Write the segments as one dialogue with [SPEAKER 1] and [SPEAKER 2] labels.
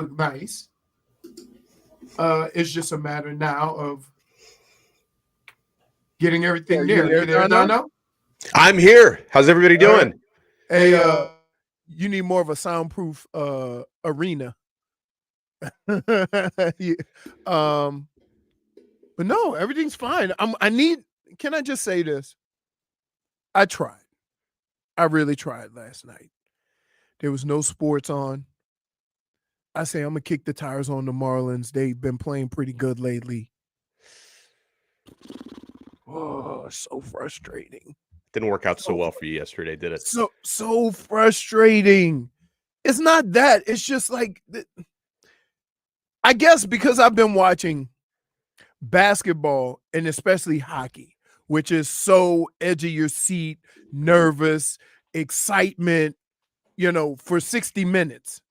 [SPEAKER 1] look nice. It's just a matter now of getting everything there. You there, Donno?
[SPEAKER 2] I'm here. How's everybody doing?
[SPEAKER 3] Hey, you need more of a soundproof arena. Yeah. But no, everything's fine. Can I just say this? I tried. I really tried last night. There was no sports on. I say I'm going to kick the tires on the Marlins. They've been playing pretty good lately. Oh, so frustrating.
[SPEAKER 2] Didn't work out so well for you yesterday, did it?
[SPEAKER 3] So frustrating. It's not that. It's just like, I guess because I've been watching basketball and especially hockey, which is so edge of your seat, nervous, excitement, for 60 minutes.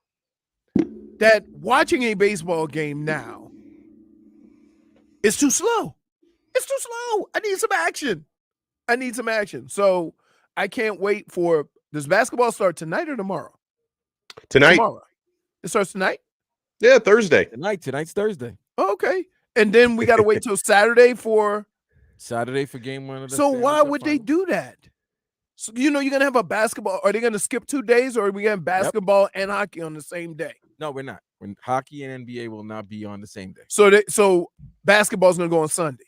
[SPEAKER 3] That watching a baseball game now is too slow. It's too slow. I need some action. So I can't wait for, does basketball start tonight or tomorrow?
[SPEAKER 2] Tonight.
[SPEAKER 3] Tomorrow. It starts tonight?
[SPEAKER 2] Yeah, Thursday.
[SPEAKER 4] Tonight's Thursday.
[SPEAKER 3] Oh, okay. And then we got to wait till Saturday for
[SPEAKER 4] game one of the
[SPEAKER 3] So
[SPEAKER 4] Stanley
[SPEAKER 3] why
[SPEAKER 4] Cup
[SPEAKER 3] would they
[SPEAKER 4] Finals.
[SPEAKER 3] do that? So, you're going to have a basketball. Are they going to skip 2 days or are we getting basketball and hockey on the same day?
[SPEAKER 4] No, we're not. Hockey and NBA will not be on the same day.
[SPEAKER 3] So basketball's going to go on Sunday.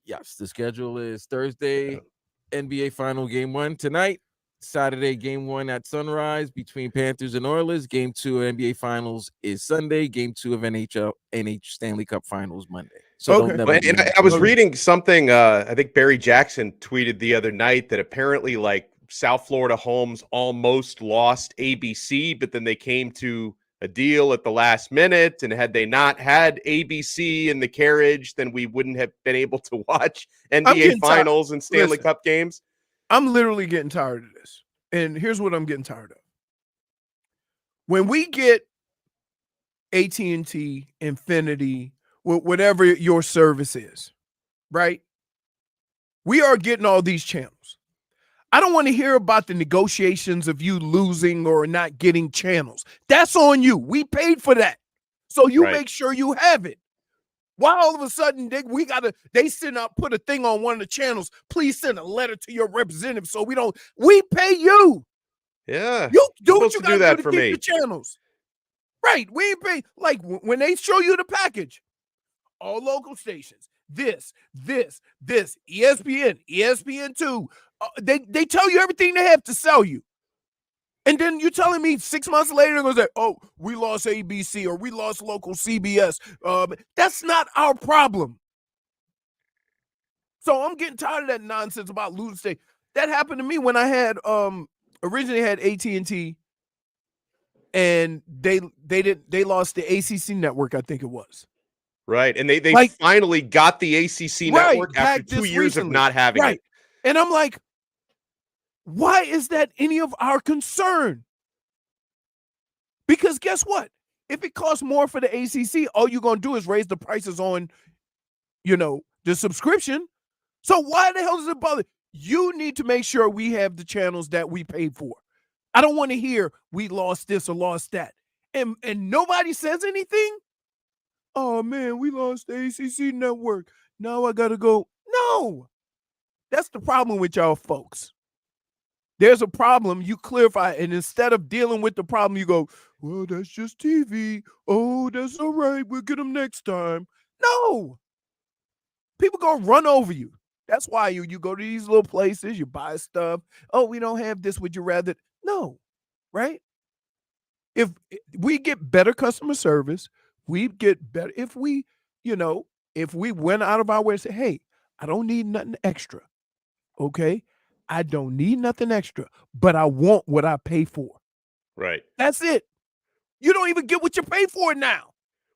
[SPEAKER 4] Yes, the schedule is Thursday, NBA final game 1 tonight, Saturday game 1 at sunrise between Panthers and Oilers. Game 2 of NBA finals is Sunday. Game 2 of NH Stanley Cup finals Monday. So
[SPEAKER 3] okay.
[SPEAKER 2] I was reading something. I think Barry Jackson tweeted the other night that apparently like South Florida homes almost lost ABC, but then they came to a deal at the last minute, and had they not had ABC in the carriage, then we wouldn't have been able to watch NBA finals and Stanley Cup games.
[SPEAKER 3] I'm literally getting tired of this. And here's what I'm getting tired of. When we get AT&T, Infinity, whatever your service is, right? We are getting all these channels. I don't want to hear about the negotiations of you losing or not getting channels. That's on you. We paid for that. So you make sure you have it. Why all of a sudden they send out, put a thing on one of the channels. Please send a letter to your representative so we pay you.
[SPEAKER 2] Yeah.
[SPEAKER 3] You do what you got to do to
[SPEAKER 2] for
[SPEAKER 3] keep
[SPEAKER 2] me.
[SPEAKER 3] the channels. Right. We ain't pay. Like when they show you the package, all local stations, this, ESPN, ESPN2, they tell you everything they have to sell you. And then you're telling me 6 months later, they're going to say, oh, we lost ABC or we lost local CBS. That's not our problem. So I'm getting tired of that nonsense about losing state. That happened to me when I had originally had AT&T, and they lost the ACC network, I think it was.
[SPEAKER 2] Right. And they finally got the ACC network after 2 years of not having it.
[SPEAKER 3] And I'm like, why is that any of our concern? Because guess what? If it costs more for the ACC, all you're going to do is raise the prices on, the subscription. So why the hell does it bother? You need to make sure we have the channels that we paid for. I don't want to hear we lost this or lost that. And nobody says anything. Oh, man, we lost the ACC network. Now I got to go. No. That's the problem with y'all folks. There's a problem, you clarify, and instead of dealing with the problem, you go, well, that's just TV. Oh, that's all right. We'll get them next time. No. People going to run over you. That's why you go to these little places, you buy stuff. Oh, we don't have this. Would you rather? No, right? If we get better customer service, we get better. If we went out of our way and say, hey, I don't need nothing extra. Okay? I don't need nothing extra, but I want what I pay for.
[SPEAKER 2] Right.
[SPEAKER 3] That's it. You don't even get what you pay for now.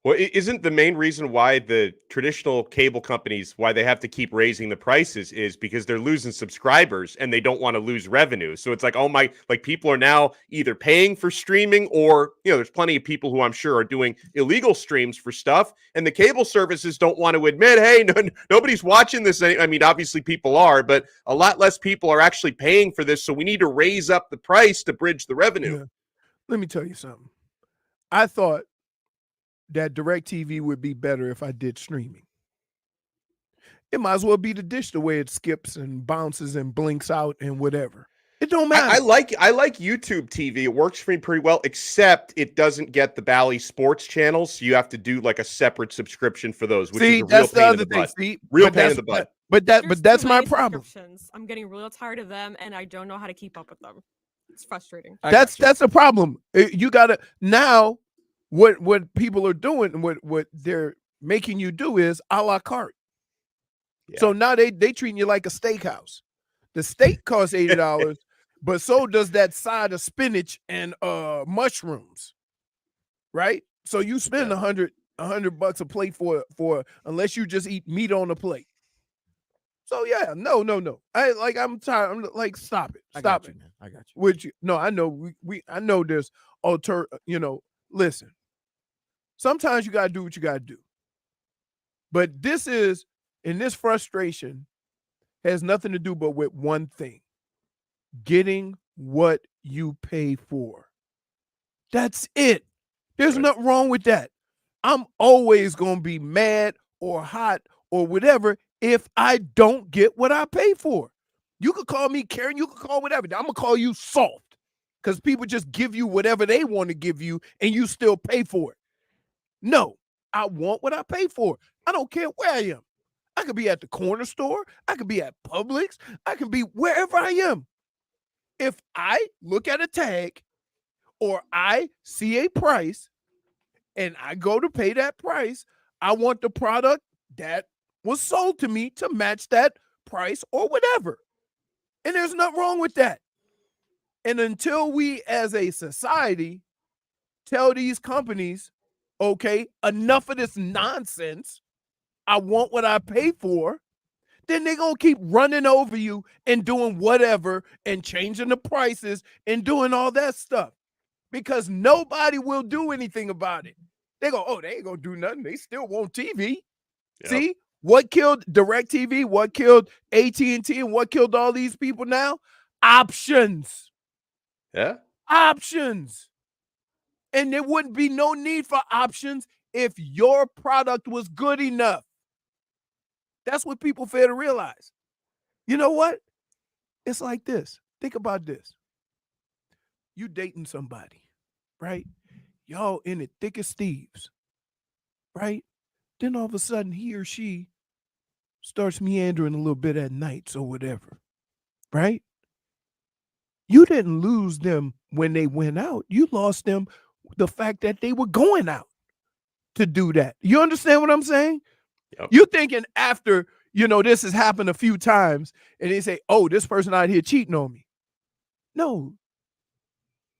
[SPEAKER 2] Well, isn't the main reason why the traditional cable companies, why they have to keep raising the prices is because they're losing subscribers and they don't want to lose revenue. So it's like, people are now either paying for streaming or, there's plenty of people who I'm sure are doing illegal streams for stuff. And the cable services don't want to admit, hey, nobody's watching this. I mean, obviously people are, but a lot less people are actually paying for this. So we need to raise up the price to bridge the revenue.
[SPEAKER 3] Yeah. Let me tell you something. I thought that DirecTV would be better if I did streaming. It might as well be the dish the way it skips and bounces and blinks out and whatever. It don't matter.
[SPEAKER 2] I like YouTube TV. It works for me pretty well, except it doesn't get the Bally Sports channels. So you have to do like a separate subscription for those, which is a real pain in the butt. Real pain in the butt.
[SPEAKER 3] But that's my problem.
[SPEAKER 5] I'm getting real tired of them, and I don't know how to keep up with them. It's frustrating.
[SPEAKER 3] That's a problem. You gotta now. What people are doing, what they're making you do is a la carte. Yeah. So now they treating you like a steakhouse. The steak costs $80, but so does that side of spinach and mushrooms, right? So you spend $100 a plate for unless you just eat meat on the plate. So yeah, no. I'm tired. I'm like, stop it. Stop it.
[SPEAKER 4] I got you.
[SPEAKER 3] Would you? No, I know I know there's listen. Sometimes you gotta do what you gotta do. But this frustration has nothing to do but with one thing: getting what you pay for. That's it. There's nothing wrong with that. I'm always gonna be mad or hot or whatever if I don't get what I pay for. You could call me Karen, you could call whatever. I'm gonna call you soft because people just give you whatever they want to give you and you still pay for it. No, I want what I pay for. I don't care where I am. I could be at the corner store. I could be at Publix. I can be wherever I am. If I look at a tag or I see a price and I go to pay that price, I want the product that was sold to me to match that price or whatever. And there's nothing wrong with that. And until we as a society tell these companies, okay, enough of this nonsense, I want what I pay for, then they're going to keep running over you and doing whatever and changing the prices and doing all that stuff because nobody will do anything about it. They go, oh, they ain't going to do nothing. They still want TV. Yep. See, what killed DirecTV, what killed AT&T, and what killed all these people now? Options.
[SPEAKER 2] Yeah.
[SPEAKER 3] Options. And there wouldn't be no need for options if your product was good enough. That's what people fail to realize. You know what? It's like this. Think about this. You dating somebody, right? Y'all in the thickest thieves, right? Then all of a sudden he or she starts meandering a little bit at nights or whatever, right? You didn't lose them when they went out. You lost them the fact that they were going out to do that. You understand what I'm saying? Yep. You thinking after, this has happened a few times and they say, oh, this person out here cheating on me. No.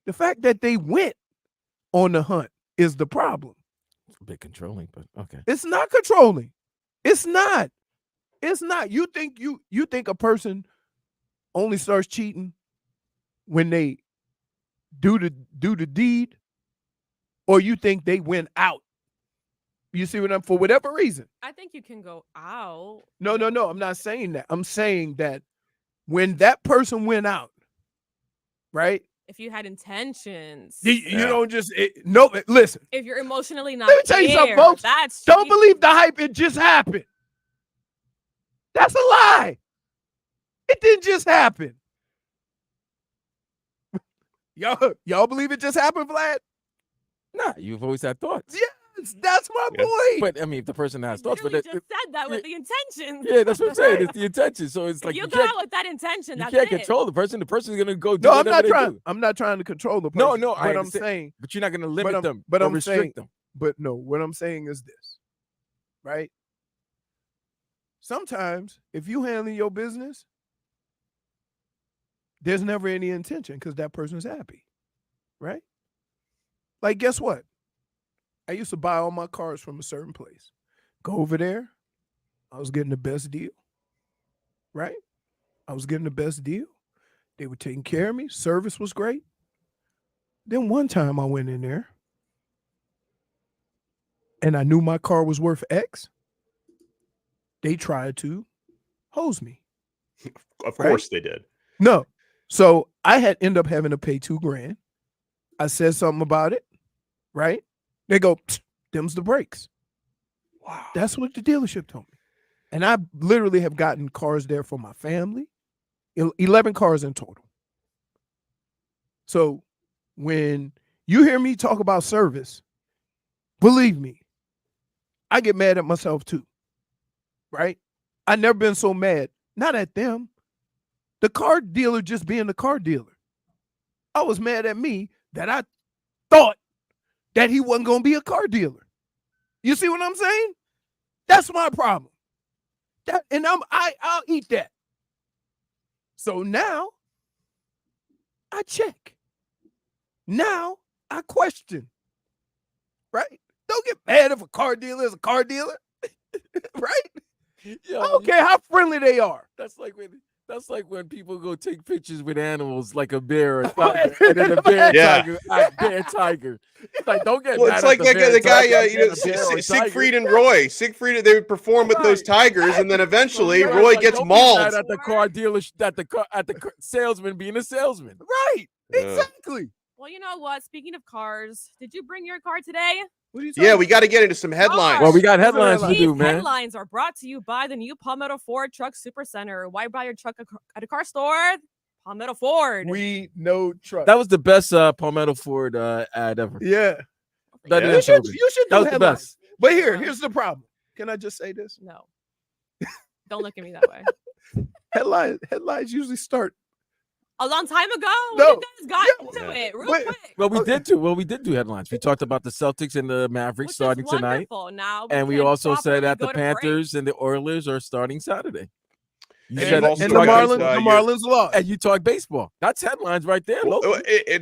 [SPEAKER 3] The fact that they went on the hunt is the problem.
[SPEAKER 4] It's a bit controlling, but okay.
[SPEAKER 3] It's not controlling. It's not. It's not. You think a person only starts cheating when they do the deed, or you think they went out? You see what I'm for whatever reason.
[SPEAKER 5] I think you can go out.
[SPEAKER 3] No. I'm not saying that. I'm saying that when that person went out, right?
[SPEAKER 5] If you had intentions,
[SPEAKER 3] you don't just listen.
[SPEAKER 5] If you're emotionally not,
[SPEAKER 3] let me tell you something, folks. Don't believe the hype. It just happened. That's a lie. It didn't just happen. Y'all believe it just happened, Vlad?
[SPEAKER 4] Nah, you've always had thoughts.
[SPEAKER 3] Yes, that's my point.
[SPEAKER 4] But I mean, if the person has thoughts,
[SPEAKER 5] but just said that with the intention.
[SPEAKER 4] Yeah, that's what I'm saying. It's the intention. So it's like
[SPEAKER 5] you go out with that intention.
[SPEAKER 4] You can't control the person. The person's gonna go. Do
[SPEAKER 3] I'm not trying. I'm not trying to control the person.
[SPEAKER 4] No.
[SPEAKER 3] But I'm saying.
[SPEAKER 4] But you're not gonna limit them.
[SPEAKER 3] But I'm
[SPEAKER 4] restrict
[SPEAKER 3] saying
[SPEAKER 4] them.
[SPEAKER 3] But no, what I'm saying is this, right? Sometimes if you handle your business, there's never any intention because that person's happy, right? Like, guess what? I used to buy all my cars from a certain place. Go over there. I was getting the best deal, right? I was getting the best deal. They were taking care of me. Service was great. Then one time I went in there and I knew my car was worth X. They tried to hose me.
[SPEAKER 2] Of course they did.
[SPEAKER 3] No. So I had ended up having to pay $2,000. I said something about it, right? They go, them's the brakes.
[SPEAKER 2] Wow.
[SPEAKER 3] That's what the dealership told me. And I literally have gotten cars there for my family, 11 cars in total. So when you hear me talk about service, believe me, I get mad at myself too, right? I've never been so mad, not at them, the car dealer just being the car dealer. I was mad at me that I thought that he wasn't going to be a car dealer. You see what I'm saying? That's my problem. I'll eat that. So now I check. Now I question. Right? Don't get mad if a car dealer is a car dealer. Right?
[SPEAKER 4] Yo,
[SPEAKER 3] I don't care how friendly they are.
[SPEAKER 4] That's like when people go take pictures with animals like a bear or tiger, and then the bear tiger. It's like, don't get
[SPEAKER 2] Well,
[SPEAKER 4] mad
[SPEAKER 2] it's
[SPEAKER 4] at
[SPEAKER 2] like
[SPEAKER 4] the
[SPEAKER 2] guy,
[SPEAKER 4] bear
[SPEAKER 2] you know,
[SPEAKER 4] tiger, bear or
[SPEAKER 2] Siegfried
[SPEAKER 4] tiger.
[SPEAKER 2] and Roy. Siegfried, they would perform with those tigers, and then eventually
[SPEAKER 4] Right,
[SPEAKER 2] Roy
[SPEAKER 4] like,
[SPEAKER 2] gets
[SPEAKER 4] don't be mad
[SPEAKER 2] mauled.
[SPEAKER 4] at the car dealer, at the salesman being a salesman.
[SPEAKER 3] Right.
[SPEAKER 2] Yeah.
[SPEAKER 3] Exactly.
[SPEAKER 5] Well, you know what? Speaking of cars, did you bring your car today?
[SPEAKER 3] What are you talking
[SPEAKER 2] Yeah,
[SPEAKER 3] about?
[SPEAKER 2] we got to get into some headlines.
[SPEAKER 4] Well, we got headlines to
[SPEAKER 3] headlines?
[SPEAKER 4] do,
[SPEAKER 5] These
[SPEAKER 4] man.
[SPEAKER 5] headlines are brought to you by the new Palmetto Ford Truck Super Center. Why buy your truck at a car store? Palmetto Ford.
[SPEAKER 3] We know truck.
[SPEAKER 4] That was the best Palmetto Ford ad ever.
[SPEAKER 3] Yeah.
[SPEAKER 4] Better
[SPEAKER 2] Yeah.
[SPEAKER 4] than
[SPEAKER 3] You should
[SPEAKER 4] Tobin.
[SPEAKER 3] do
[SPEAKER 4] That was the
[SPEAKER 3] headlines.
[SPEAKER 4] best.
[SPEAKER 3] But here's the problem. Can I just say this?
[SPEAKER 5] No. Don't look at me that way.
[SPEAKER 3] Headlines usually start.
[SPEAKER 5] A long time ago,
[SPEAKER 3] No.
[SPEAKER 5] you guys got
[SPEAKER 2] Yeah.
[SPEAKER 5] into it real
[SPEAKER 3] Wait.
[SPEAKER 5] quick.
[SPEAKER 4] Well, we did do headlines. We talked about the Celtics and the Mavericks
[SPEAKER 5] Which
[SPEAKER 4] starting
[SPEAKER 5] is
[SPEAKER 4] tonight.
[SPEAKER 5] wonderful. Now
[SPEAKER 4] And we
[SPEAKER 5] can
[SPEAKER 4] also said
[SPEAKER 5] properly
[SPEAKER 4] that the
[SPEAKER 5] go to break.
[SPEAKER 4] Panthers and the Oilers are starting Saturday. You
[SPEAKER 2] And
[SPEAKER 4] said
[SPEAKER 2] you've
[SPEAKER 4] it-
[SPEAKER 2] also
[SPEAKER 3] And
[SPEAKER 4] you
[SPEAKER 3] the
[SPEAKER 2] talked
[SPEAKER 4] talked
[SPEAKER 2] about,
[SPEAKER 3] Marlins,
[SPEAKER 4] baseball.
[SPEAKER 3] the Marlins lost.
[SPEAKER 4] And you talk baseball. That's headlines right there. Local.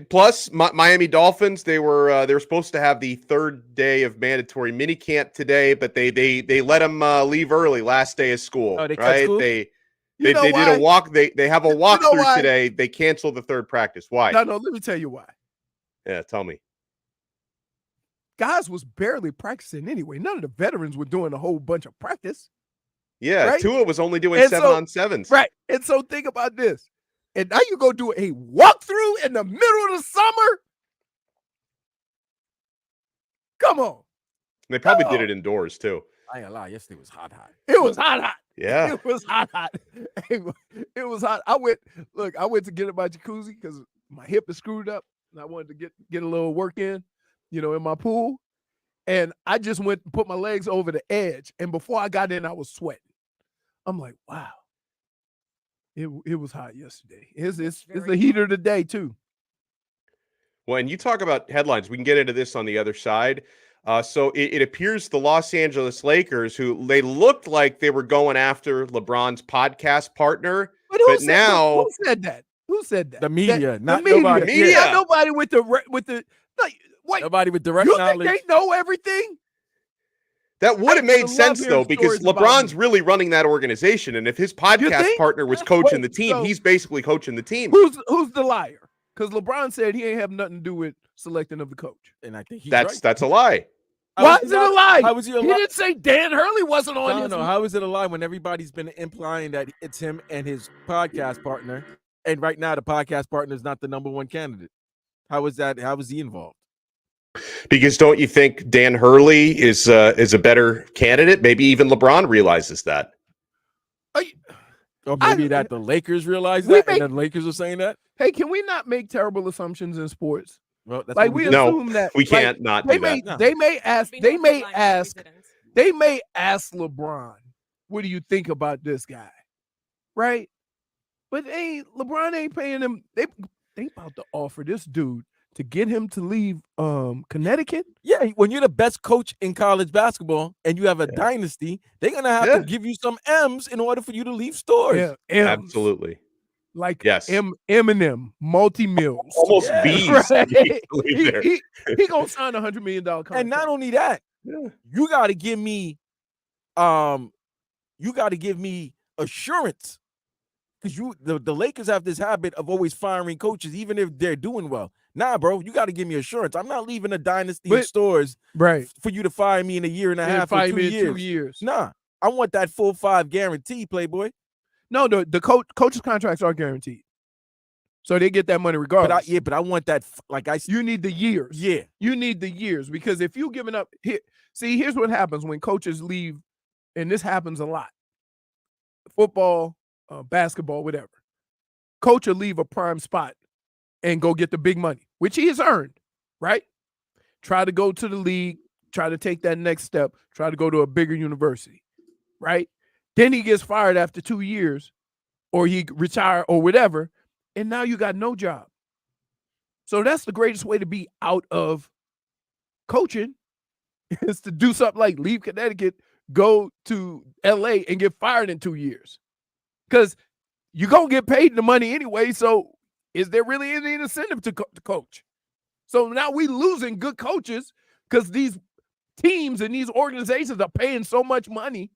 [SPEAKER 2] Plus, Miami Dolphins, they were supposed to have the third day of mandatory minicamp today, but they let them leave early last day of school.
[SPEAKER 4] Oh, they cut
[SPEAKER 2] right?
[SPEAKER 4] school?
[SPEAKER 2] They
[SPEAKER 3] You know
[SPEAKER 2] did
[SPEAKER 3] why?
[SPEAKER 2] a walk. They have a
[SPEAKER 3] know
[SPEAKER 2] walkthrough
[SPEAKER 3] why?
[SPEAKER 2] today. They canceled the third practice. Why?
[SPEAKER 3] No, let me tell you why.
[SPEAKER 2] Yeah, tell me.
[SPEAKER 3] Guys was barely practicing anyway. None of the veterans were doing a whole bunch of practice.
[SPEAKER 2] Yeah,
[SPEAKER 3] Right?
[SPEAKER 2] Tua was only doing
[SPEAKER 3] And
[SPEAKER 2] 7-on-7s.
[SPEAKER 3] Right. And so think about this. And now you go do a walkthrough in the middle of the summer? Come on.
[SPEAKER 2] They probably did
[SPEAKER 3] Oh.
[SPEAKER 2] it indoors too.
[SPEAKER 4] I ain't gonna lie. Yesterday was hot.
[SPEAKER 3] It was hot.
[SPEAKER 2] Yeah.
[SPEAKER 3] It was hot. It was hot. I went to get in my jacuzzi because my hip is screwed up and I wanted to get a little work in, in my pool. And I just went and put my legs over the edge. And before I got in, I was sweating. I'm like, wow. It was hot yesterday. It's
[SPEAKER 5] Very
[SPEAKER 3] the heater today too.
[SPEAKER 2] Well, and you talk about headlines. We can get into this on the other side. So it appears the Los Angeles Lakers, who they looked like they were going after LeBron's podcast partner, but
[SPEAKER 3] who
[SPEAKER 2] now
[SPEAKER 3] said that? Who said that?
[SPEAKER 4] The media, not
[SPEAKER 3] the media.
[SPEAKER 4] nobody.
[SPEAKER 2] Media.
[SPEAKER 3] Not nobody with the like. Wait,
[SPEAKER 4] Nobody with direct
[SPEAKER 3] you think
[SPEAKER 4] knowledge.
[SPEAKER 3] they know everything?
[SPEAKER 2] that would have
[SPEAKER 3] I used
[SPEAKER 2] made
[SPEAKER 3] to
[SPEAKER 2] sense
[SPEAKER 3] love
[SPEAKER 2] though,
[SPEAKER 3] hearing
[SPEAKER 2] because
[SPEAKER 3] stories about
[SPEAKER 2] LeBron's
[SPEAKER 3] him.
[SPEAKER 2] really running that organization, and if his podcast
[SPEAKER 3] think?
[SPEAKER 2] partner was coaching
[SPEAKER 3] Wait,
[SPEAKER 2] the team,
[SPEAKER 3] so-
[SPEAKER 2] he's basically coaching the team.
[SPEAKER 3] Who's the liar? Because LeBron said he ain't have nothing to do with selecting of the coach.
[SPEAKER 4] And I think he's
[SPEAKER 2] That's
[SPEAKER 4] right.
[SPEAKER 2] that's a lie.
[SPEAKER 4] How
[SPEAKER 3] Why
[SPEAKER 4] is
[SPEAKER 3] is
[SPEAKER 4] he
[SPEAKER 3] it a
[SPEAKER 4] not-
[SPEAKER 3] lie?
[SPEAKER 4] How is he a
[SPEAKER 3] He
[SPEAKER 4] lie?
[SPEAKER 3] didn't say Dan Hurley wasn't on
[SPEAKER 4] No,
[SPEAKER 3] his.
[SPEAKER 4] no. How is it a lie when everybody's been implying that it's him and his podcast partner, and right now the podcast partner is not the number one candidate? How is that? How is he involved?
[SPEAKER 2] Because don't you think Dan Hurley is a better candidate? Maybe even LeBron realizes that.
[SPEAKER 4] Or
[SPEAKER 3] I-
[SPEAKER 4] maybe that the Lakers realize
[SPEAKER 3] We
[SPEAKER 4] that,
[SPEAKER 3] make-
[SPEAKER 4] and the Lakers are saying that.
[SPEAKER 3] Hey, can we not make terrible assumptions in sports?
[SPEAKER 4] Well, that's
[SPEAKER 3] Like
[SPEAKER 4] what
[SPEAKER 3] we
[SPEAKER 4] did.
[SPEAKER 2] No,
[SPEAKER 3] assume that
[SPEAKER 2] We
[SPEAKER 3] like,
[SPEAKER 2] can't not
[SPEAKER 3] They
[SPEAKER 2] do
[SPEAKER 3] may
[SPEAKER 2] that.
[SPEAKER 4] No.
[SPEAKER 3] they may ask
[SPEAKER 5] We
[SPEAKER 3] they
[SPEAKER 5] know
[SPEAKER 3] may
[SPEAKER 5] headlines, but we
[SPEAKER 3] ask
[SPEAKER 5] didn't.
[SPEAKER 3] they may ask LeBron, what do you think about this guy? Right? But LeBron ain't paying him. They about to offer this dude to get him to leave Connecticut.
[SPEAKER 4] Yeah, when you're the best coach in college basketball and you have a dynasty, they're gonna have
[SPEAKER 2] Yeah.
[SPEAKER 4] to give you some M's in order for you to leave stores.
[SPEAKER 3] Yeah, M's.
[SPEAKER 2] Absolutely.
[SPEAKER 3] Like
[SPEAKER 2] Yes.
[SPEAKER 3] Eminem, multi-mills.
[SPEAKER 2] Almost
[SPEAKER 4] Yeah.
[SPEAKER 2] B's.
[SPEAKER 3] Right.
[SPEAKER 2] Leave there.
[SPEAKER 3] He gonna sign $100 million contract.
[SPEAKER 4] And not only that,
[SPEAKER 2] Yeah.
[SPEAKER 4] you got to give me, assurance, because the Lakers have this habit of always firing coaches, even if they're doing well. Nah, bro, you got to give me assurance. I'm not leaving a dynasty in
[SPEAKER 3] But-
[SPEAKER 4] stores
[SPEAKER 3] right.
[SPEAKER 4] for you to fire me in a year and a half or
[SPEAKER 3] Five
[SPEAKER 4] 2
[SPEAKER 3] minutes,
[SPEAKER 4] years.
[SPEAKER 3] 2 years.
[SPEAKER 4] Nah, I want that full 5 guarantee, Playboy.
[SPEAKER 3] No, the coach's contracts are guaranteed. So they get that money regardless.
[SPEAKER 4] But I want that.
[SPEAKER 3] You need the years.
[SPEAKER 4] Yeah.
[SPEAKER 3] You need the years because if you giving up here, here's what happens when coaches leave, and this happens a lot. Football, basketball, whatever. Coach will leave a prime spot and go get the big money, which he has earned, right? Try to go to the league, try to take that next step, try to go to a bigger university, right? Then he gets fired after 2 years, or he retire or whatever, and now you got no job. So that's the greatest way to be out of coaching is to do something like leave Connecticut, go to LA and get fired in 2 years. Because you're going to get paid the money anyway, so is there really any incentive to coach? So now we losing good coaches because these teams and these organizations are paying so much money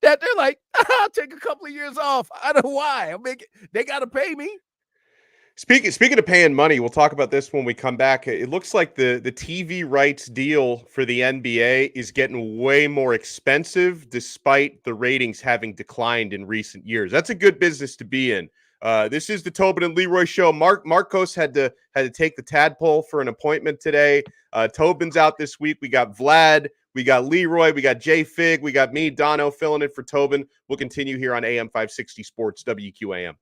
[SPEAKER 3] that they're like, I'll take a couple of years off. I don't know why. They got to pay me.
[SPEAKER 2] Speaking of paying money, we'll talk about this when we come back. It looks like the TV rights deal for the NBA is getting way more expensive despite the ratings having declined in recent years. That's a good business to be in. This is the Tobin and Leroy show. Marcos had to take the tadpole for an appointment today. Tobin's out this week. We got Vlad, we got Leroy, we got JFIG, we got me, Donno, filling in for Tobin. We'll continue here on AM 560 Sports, WQAM.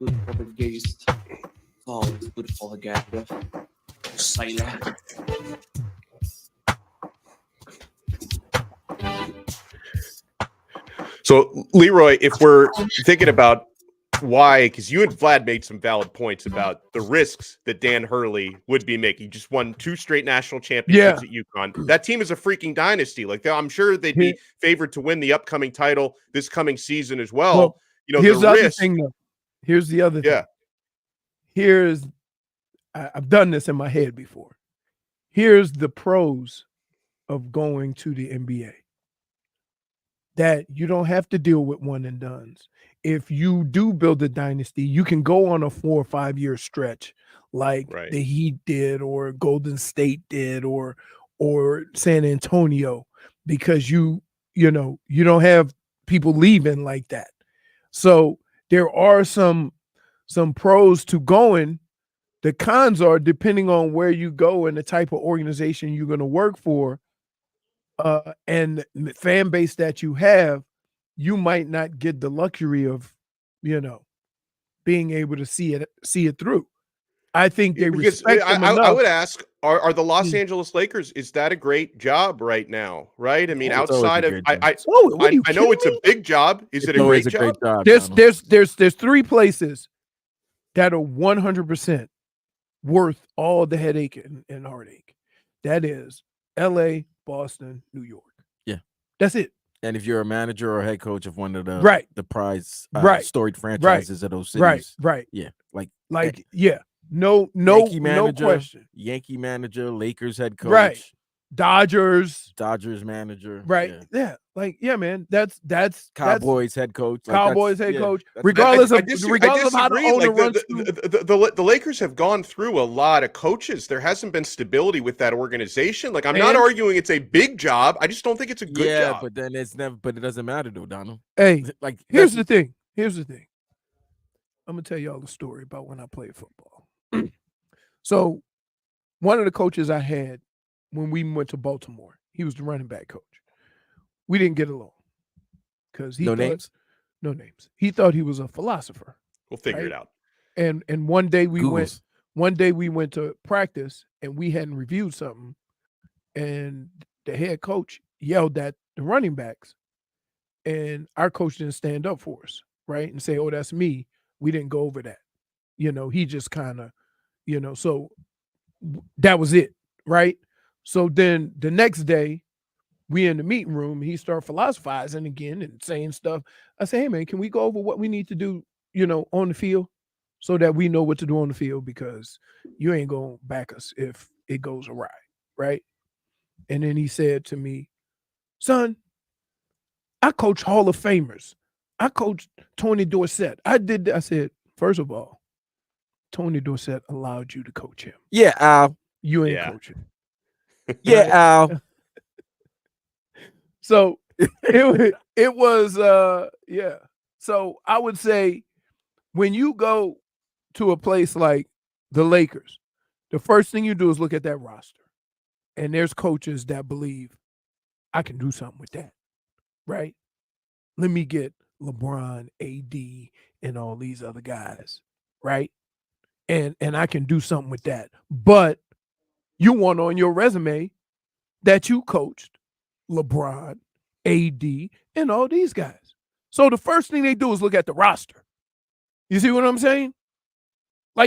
[SPEAKER 6] good for the gaze. Oh, it's good for the gander. Sailor.
[SPEAKER 2] So, Leroy, if we're thinking about why, because you and Vlad made some valid points about the risks that Dan Hurley would be making. He just won 2 straight national championships at UConn. That team is a freaking dynasty. Like, I'm sure they'd be favored to win the upcoming title this coming season as well. You know,
[SPEAKER 3] here's
[SPEAKER 2] the
[SPEAKER 3] other
[SPEAKER 2] risk.
[SPEAKER 3] thing, though. Here's the other thing. Here's, I've done this in my head before. Here's the pros of going to the NBA. That you don't have to deal with one and dones. If you do build a dynasty, you can go on a 4 or 5 year stretch like the Heat did, or Golden State did, or San Antonio, because you don't have people leaving like that. So there are some pros to going. The cons are, depending on where you go and the type of organization you're going to work for, and the fan base that you have, you might not get the luxury of, being able to see it through. I think they respect them enough.
[SPEAKER 2] I would ask, are the Los Angeles Lakers, is that a great job right now? Right? I mean, outside of, I know it's a big job. Is it a great job?
[SPEAKER 3] There's 3 places that are 100% worth all the headache and heartache. That is LA, Boston, New York.
[SPEAKER 4] Yeah.
[SPEAKER 3] That's it.
[SPEAKER 4] And if you're a manager or head coach of one of the prize storied franchises of those cities.
[SPEAKER 3] Right.
[SPEAKER 4] Yeah.
[SPEAKER 3] No question.
[SPEAKER 4] Yankee manager, Lakers head coach.
[SPEAKER 3] Right. Dodgers
[SPEAKER 4] manager.
[SPEAKER 3] Right. Yeah. Man, that's
[SPEAKER 4] Cowboys head coach.
[SPEAKER 3] Head coach. Regardless of how the owner runs.
[SPEAKER 2] The Lakers have gone through a lot of coaches. There hasn't been stability with that organization. I'm not arguing it's a big job. I just don't think it's a good job.
[SPEAKER 4] But then but it doesn't matter though, Donald.
[SPEAKER 3] Hey, here's the thing. I'm gonna tell y'all a story about when I played football. So one of the coaches I had when we went to Baltimore, he was the running back coach. We didn't get along because no names. He thought he was a philosopher.
[SPEAKER 2] We'll figure it out.
[SPEAKER 3] And one day we went to practice and we hadn't reviewed something, and the head coach yelled at the running backs, and our coach didn't stand up for us, right? And say, "Oh, that's me. We didn't go over that." He just kind of, so that was it, right? So then the next day, we in the meeting room, he started philosophizing again and saying stuff. I said, "Hey man, can we go over what we need to do, on the field, so that we know what to do on the field, because you ain't gonna back us if it goes awry," right? And then he said to me, "Son, I coach Hall of Famers. I coached Tony Dorsett. I did that." I said, "First of all, Tony Dorsett allowed you to coach him.
[SPEAKER 4] Yeah, Al.
[SPEAKER 3] You ain't coaching."
[SPEAKER 4] Yeah, Al.
[SPEAKER 3] So it was So I would say, when you go to a place like the Lakers, the first thing you do is look at that roster. And there's coaches that believe, I can do something with that, right? Let me get LeBron, AD, and all these other guys, right? And I can do something with that. But you want on your resume that you coached LeBron, AD, and all these guys. So the first thing they do is look at the roster. You see what I'm saying?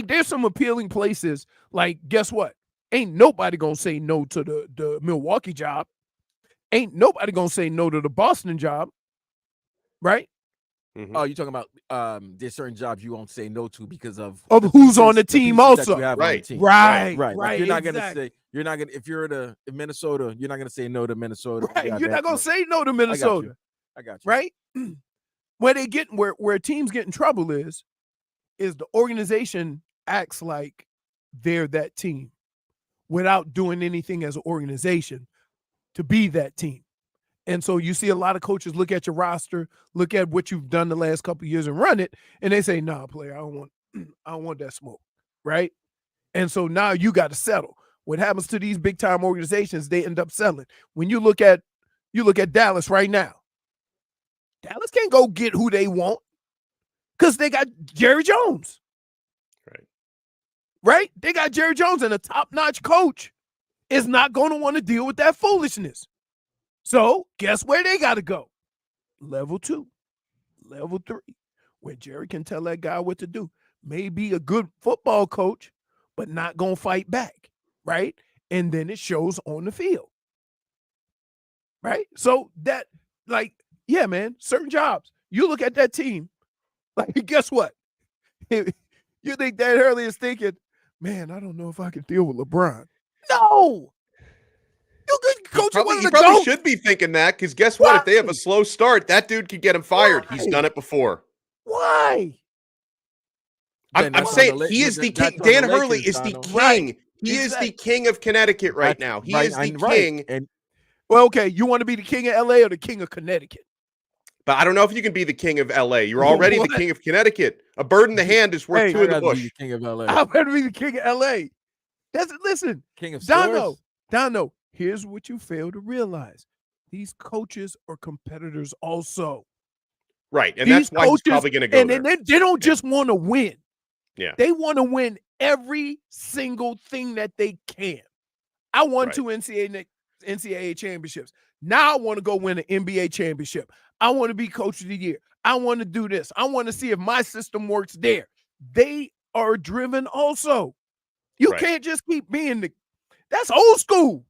[SPEAKER 3] There's some appealing places. Guess what? Ain't nobody gonna say no to the Milwaukee job. Ain't nobody gonna say no to the Boston job, right?
[SPEAKER 4] Mm-hmm. Oh, you're talking about there's certain jobs you won't say no to because of
[SPEAKER 3] who's on the team also.
[SPEAKER 2] Right.
[SPEAKER 4] You're not gonna say, if you're in Minnesota, you're not gonna say no to Minnesota.
[SPEAKER 3] Right. You're not gonna say no to Minnesota.
[SPEAKER 4] I got you.
[SPEAKER 3] Right? Where teams get in trouble is the organization acts like they're that team without doing anything as an organization to be that team. And so you see a lot of coaches look at your roster, look at what you've done the last couple of years and run it, and they say, "Nah, player, I don't want that smoke," right? And so now you got to settle. What happens to these big time organizations? They end up selling. When you look at Dallas right now, Dallas can't go get who they want. Because they got Jerry Jones.
[SPEAKER 2] Right.
[SPEAKER 3] Right? They got Jerry Jones, and a top-notch coach is not going to want to deal with that foolishness. So guess where they got to go? Level 2, level 3, where Jerry can tell that guy what to do. May be a good football coach, but not going to fight back, right? And then it shows on the field, right? So that, like, yeah, man, certain jobs. You look at that team, like, guess what? You think Dan Hurley is thinking, man, I don't know if I can deal with LeBron. No! You could coach one of
[SPEAKER 2] He
[SPEAKER 3] the
[SPEAKER 2] probably
[SPEAKER 3] GOATs.
[SPEAKER 2] should be thinking that, because guess what? If they have
[SPEAKER 3] Why?
[SPEAKER 2] a slow start, that dude could get him fired. He's
[SPEAKER 3] Why?
[SPEAKER 2] done it before.
[SPEAKER 3] Why?
[SPEAKER 2] I'm saying he is the king. Dan Hurley is the king.
[SPEAKER 3] Right.
[SPEAKER 2] He is
[SPEAKER 3] Exactly.
[SPEAKER 2] the king of Connecticut right now. He is the king.
[SPEAKER 4] And
[SPEAKER 3] Well, okay, you want to be the king of LA or the king of Connecticut?
[SPEAKER 2] But I don't know if you can be the king of LA. You're already the king of Connecticut. A bird in the hand is worth
[SPEAKER 3] Hey,
[SPEAKER 2] two in the
[SPEAKER 4] I'd rather be
[SPEAKER 2] bush.
[SPEAKER 4] the king of LA.
[SPEAKER 3] I better be the king of LA. Listen,
[SPEAKER 4] King of
[SPEAKER 3] Donno,
[SPEAKER 4] stores.
[SPEAKER 3] here's what you fail to realize. These coaches are competitors also.
[SPEAKER 2] Right. And
[SPEAKER 3] These
[SPEAKER 2] that's why he's
[SPEAKER 3] coaches-
[SPEAKER 2] probably going to go
[SPEAKER 3] And
[SPEAKER 2] there.
[SPEAKER 3] they don't just want to win.
[SPEAKER 2] Yeah.
[SPEAKER 3] They want to win every single thing that they can. I won
[SPEAKER 2] Right.
[SPEAKER 3] 2 NCAA championships. Now I want to go win an NBA championship. I want to be coach of the year. I want to do this. I want to see if my system works there. They are driven also. You
[SPEAKER 2] Right.
[SPEAKER 3] can't just keep being that's old school.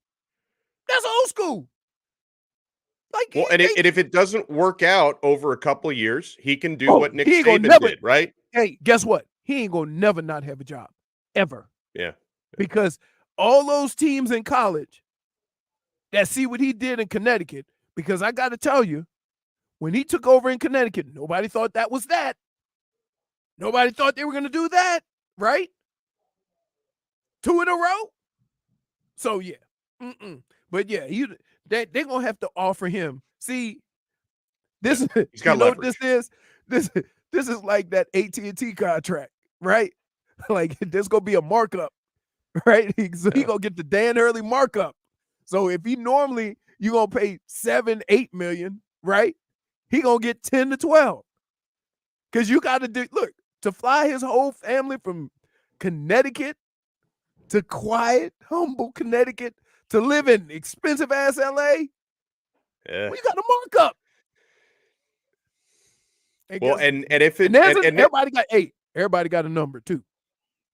[SPEAKER 3] That's old school. Like,
[SPEAKER 2] Well, and if it doesn't work out over a couple of years, he can do
[SPEAKER 3] Oh,
[SPEAKER 2] what Nick
[SPEAKER 3] he ain't gonna
[SPEAKER 2] Saban
[SPEAKER 3] never-
[SPEAKER 2] did, right?
[SPEAKER 3] hey, guess what? He ain't gonna never not have a job ever.
[SPEAKER 2] Yeah.
[SPEAKER 3] Because all those teams in college that see what he did in Connecticut, because I got to tell you, when he took over in Connecticut, nobody thought that was that. Nobody thought they were going to do that, right? 2 in a row. So, yeah. But, yeah, they're going to have to offer him. See, this
[SPEAKER 2] He's got
[SPEAKER 3] you know what
[SPEAKER 2] leverage.
[SPEAKER 3] this is? This is like that AT&T contract, right? Like, there's going to be a markup. Right, so he gonna get the Dan Hurley markup. So if he normally you gonna pay 7-8 million, right? He gonna get 10 to 12. Because you got to do to fly his whole family from Connecticut to quiet, humble Connecticut to live in expensive ass LA.
[SPEAKER 2] Yeah.
[SPEAKER 3] We got a markup.
[SPEAKER 2] Well, and if it
[SPEAKER 3] everybody got a number too.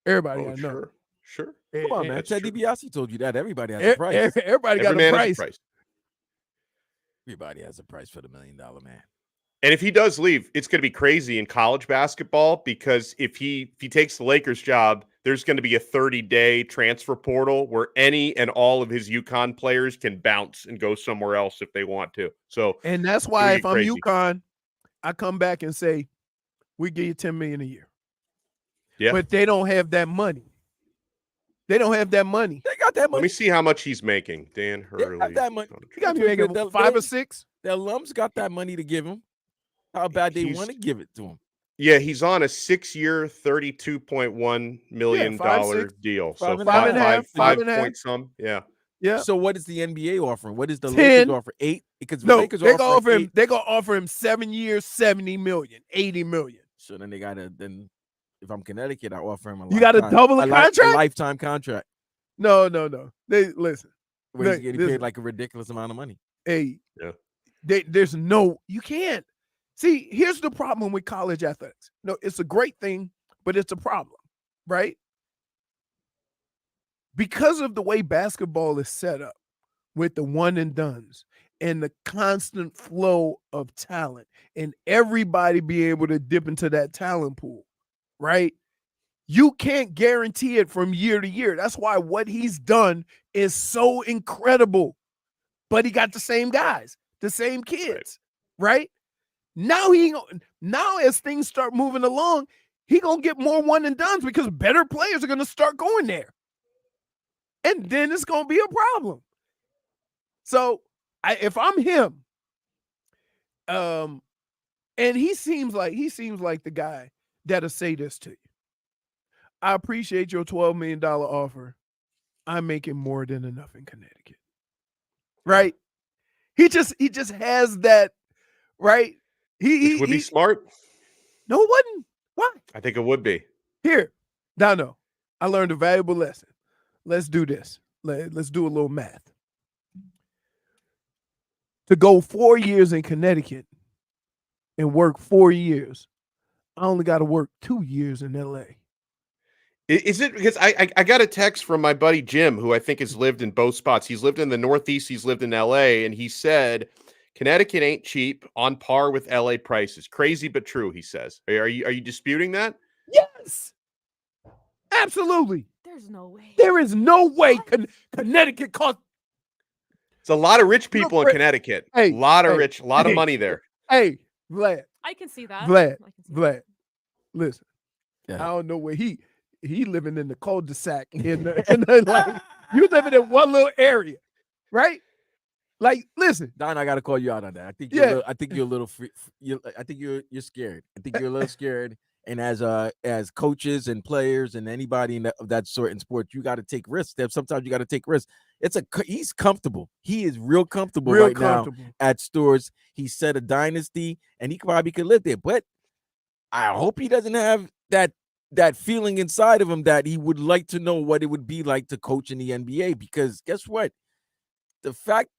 [SPEAKER 3] Everybody got a number.
[SPEAKER 2] Sure.
[SPEAKER 4] Come on, man.
[SPEAKER 2] That's
[SPEAKER 4] Ted
[SPEAKER 2] true.
[SPEAKER 4] DiBiase told you that. Everybody has a price.
[SPEAKER 3] Everybody got
[SPEAKER 2] Every
[SPEAKER 3] a
[SPEAKER 2] man has
[SPEAKER 3] price.
[SPEAKER 4] Everybody has a price for the $1 million man.
[SPEAKER 2] And if he does leave, it's going to be crazy in college basketball, because if he takes the Lakers job, there's going to be a 30-day transfer portal where any and all of his UConn players can bounce and go somewhere else if they want to. So,
[SPEAKER 3] And that's why if I'm
[SPEAKER 2] crazy.
[SPEAKER 3] UConn, I come back and say, we give you $10 million a year.
[SPEAKER 2] yeah.
[SPEAKER 3] But they don't have that money. They don't have that money.
[SPEAKER 4] They got that
[SPEAKER 2] Let
[SPEAKER 4] money.
[SPEAKER 2] me see how much he's making. Dan
[SPEAKER 4] They
[SPEAKER 2] Hurley.
[SPEAKER 4] got that money.
[SPEAKER 3] You got me making
[SPEAKER 4] The-
[SPEAKER 3] 5 or
[SPEAKER 4] they-
[SPEAKER 3] 6.
[SPEAKER 4] The alums got that money to give him. How bad they
[SPEAKER 2] He's-
[SPEAKER 4] want to give it to him.
[SPEAKER 2] Yeah, he's on a 6-year, $32.1 million
[SPEAKER 3] 5, 6,
[SPEAKER 2] deal. So
[SPEAKER 4] 5 and a half,
[SPEAKER 2] 5
[SPEAKER 3] 5 and a half.
[SPEAKER 2] point some. Yeah.
[SPEAKER 3] Yeah.
[SPEAKER 4] So what is the NBA offering? What is the
[SPEAKER 3] 10.
[SPEAKER 4] Lakers offer? 8? Because the
[SPEAKER 3] No,
[SPEAKER 4] Lakers
[SPEAKER 3] they gonna
[SPEAKER 4] offering
[SPEAKER 3] offer him.
[SPEAKER 4] 8.
[SPEAKER 3] They gonna offer him 7 years, 70 million, 80 million.
[SPEAKER 4] So then they gotta if I'm Connecticut, I offer him a
[SPEAKER 3] You gotta double the contract?
[SPEAKER 4] a lifetime contract.
[SPEAKER 3] No. They listen.
[SPEAKER 4] Where he's
[SPEAKER 3] Look,
[SPEAKER 4] getting
[SPEAKER 3] listen.
[SPEAKER 4] paid like a ridiculous amount of money.
[SPEAKER 3] Hey,
[SPEAKER 2] Yeah.
[SPEAKER 3] There's no. You can't. See, here's the problem with college athletics. No, it's a great thing, but it's a problem, right? Because of the way basketball is set up with the one and dones and the constant flow of talent and everybody be able to dip into that talent pool, right? You can't guarantee it from year to year. That's why what he's done is so incredible. But he got the same guys, the same kids, right? Now as things start moving along, he gonna get more one and dones because better players are gonna start going there. And then it's gonna be a problem. So if I'm him, and he seems like the guy that'll say this to you. I appreciate your $12 million offer. I'm making more than enough in Connecticut. Right? He just has that, right?
[SPEAKER 2] Which would be smart.
[SPEAKER 3] No, it wasn't. Why?
[SPEAKER 2] I think it would be.
[SPEAKER 3] Here, Donno, I learned a valuable lesson. Let's do this. Let's do a little math. To go 4 years in Connecticut and work 4 years, I only got to work 2 years in LA.
[SPEAKER 2] Is it because I got a text from my buddy Jim, who I think has lived in both spots. He's lived in the Northeast, he's lived in LA, and he said Connecticut ain't cheap, on par with LA prices. Crazy but true, he says. Are you disputing that?
[SPEAKER 3] Yes, absolutely.
[SPEAKER 5] There's no way.
[SPEAKER 3] There is no way Connecticut costs.
[SPEAKER 2] It's a lot of rich people in Connecticut.
[SPEAKER 3] Hey,
[SPEAKER 2] a lot of money there.
[SPEAKER 3] Hey, Vlad,
[SPEAKER 5] I can see that.
[SPEAKER 3] Vlad,
[SPEAKER 5] I can see
[SPEAKER 3] Vlad. Listen,
[SPEAKER 4] Yeah.
[SPEAKER 3] I don't know where he living in the cul-de-sac in the like, you living in one little area, right? Like, listen,
[SPEAKER 4] Don, I gotta call you out on that. I think I think you're a little free. I think you're scared. I think you're a little scared. And as coaches and players and anybody of that sort in sports, you got to take risks. Sometimes you got to take risks. He's comfortable. He is real comfortable now at Stores. He set a dynasty, and he probably could live there. But I hope he doesn't have that feeling inside of him that he would like to know what it would be like to coach in the NBA. Because guess what? The fact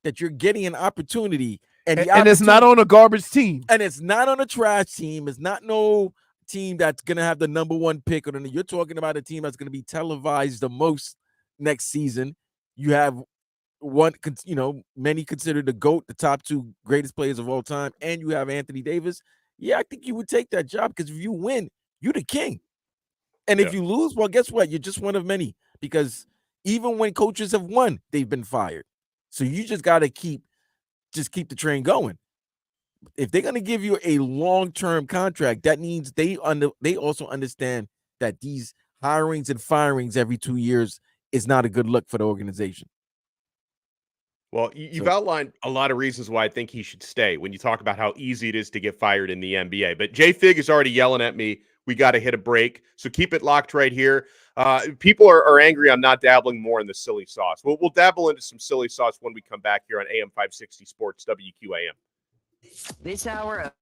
[SPEAKER 4] that you're getting an opportunity and it's not on a garbage team, and it's not on a trash team, it's not no team that's gonna have the #1 pick, or you're talking about a team that's gonna be televised the most next season. You have many consider the GOAT, the top 2 greatest players of all time, and you have Anthony Davis. Yeah, I think you would take that job because if you win, you're the king. And if you lose, well, guess what? You're just one of many, because even when coaches have won, they've been fired. So you just got to keep the train going. If they're going to give you a long-term contract, that means they also understand that these hirings and firings every 2 years is not a good look for the organization.
[SPEAKER 2] Well, you've outlined a lot of reasons why I think he should stay when you talk about how easy it is to get fired in the NBA. But JFig is already yelling at me. We got to hit a break. So keep it locked right here. People are angry I'm not dabbling more in the silly sauce. We'll dabble into some silly sauce when we come back here on AM 560 Sports WQAM.
[SPEAKER 7] This hour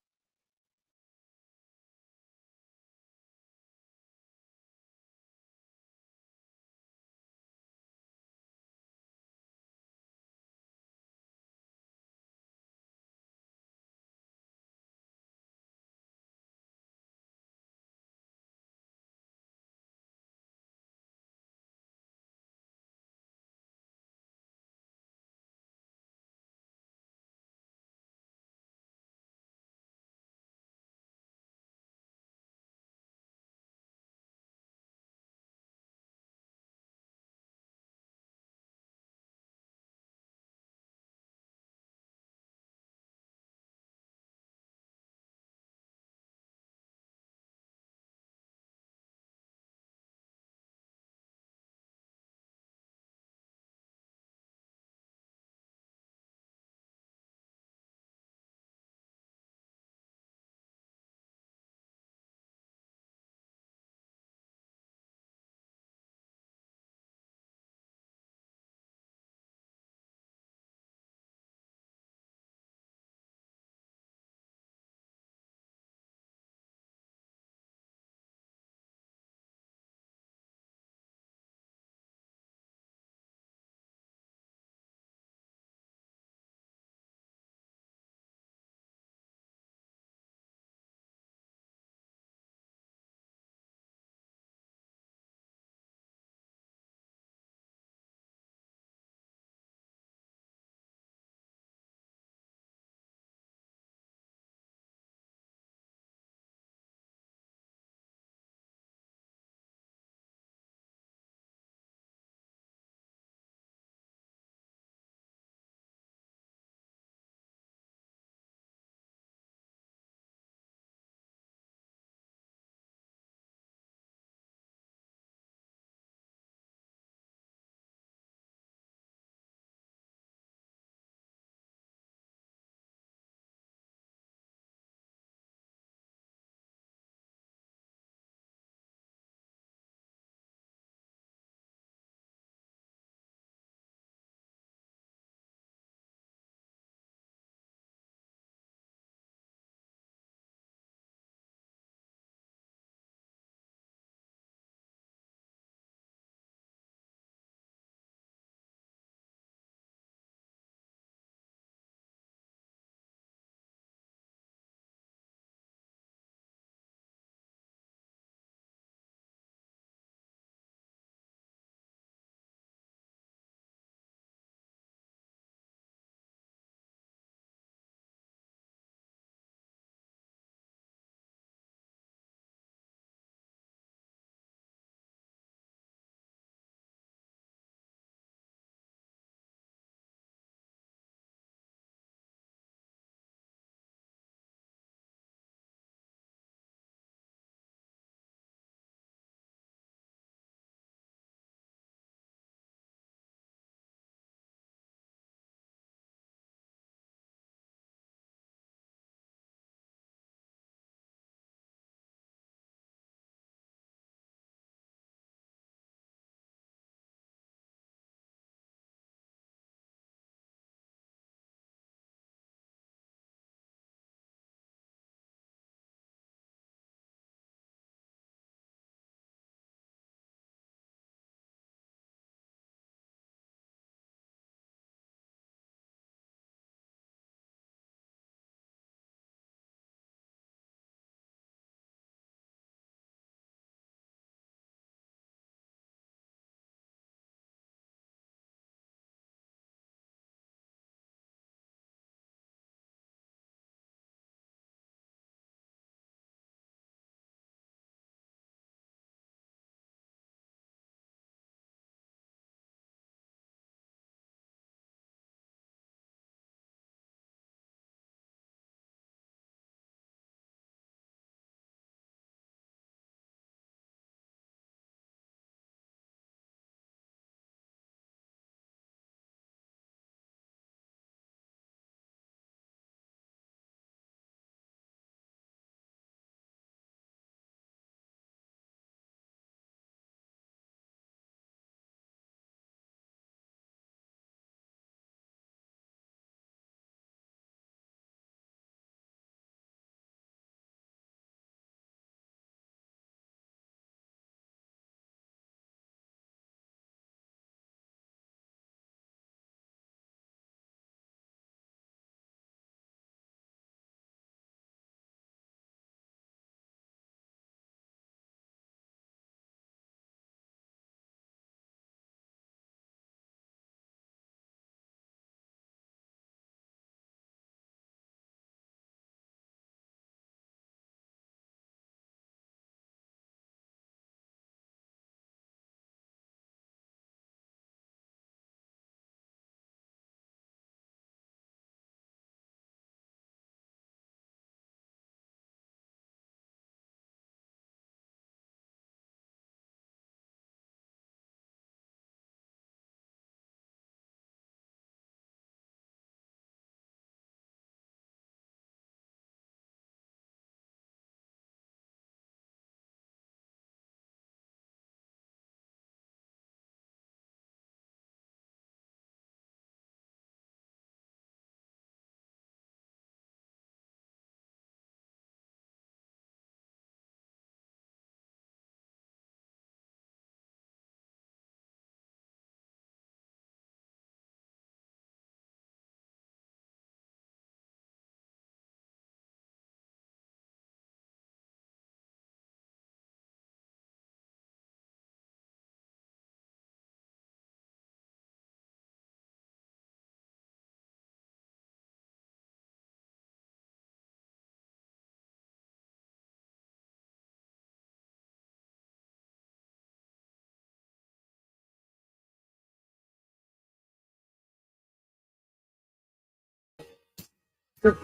[SPEAKER 2] I'm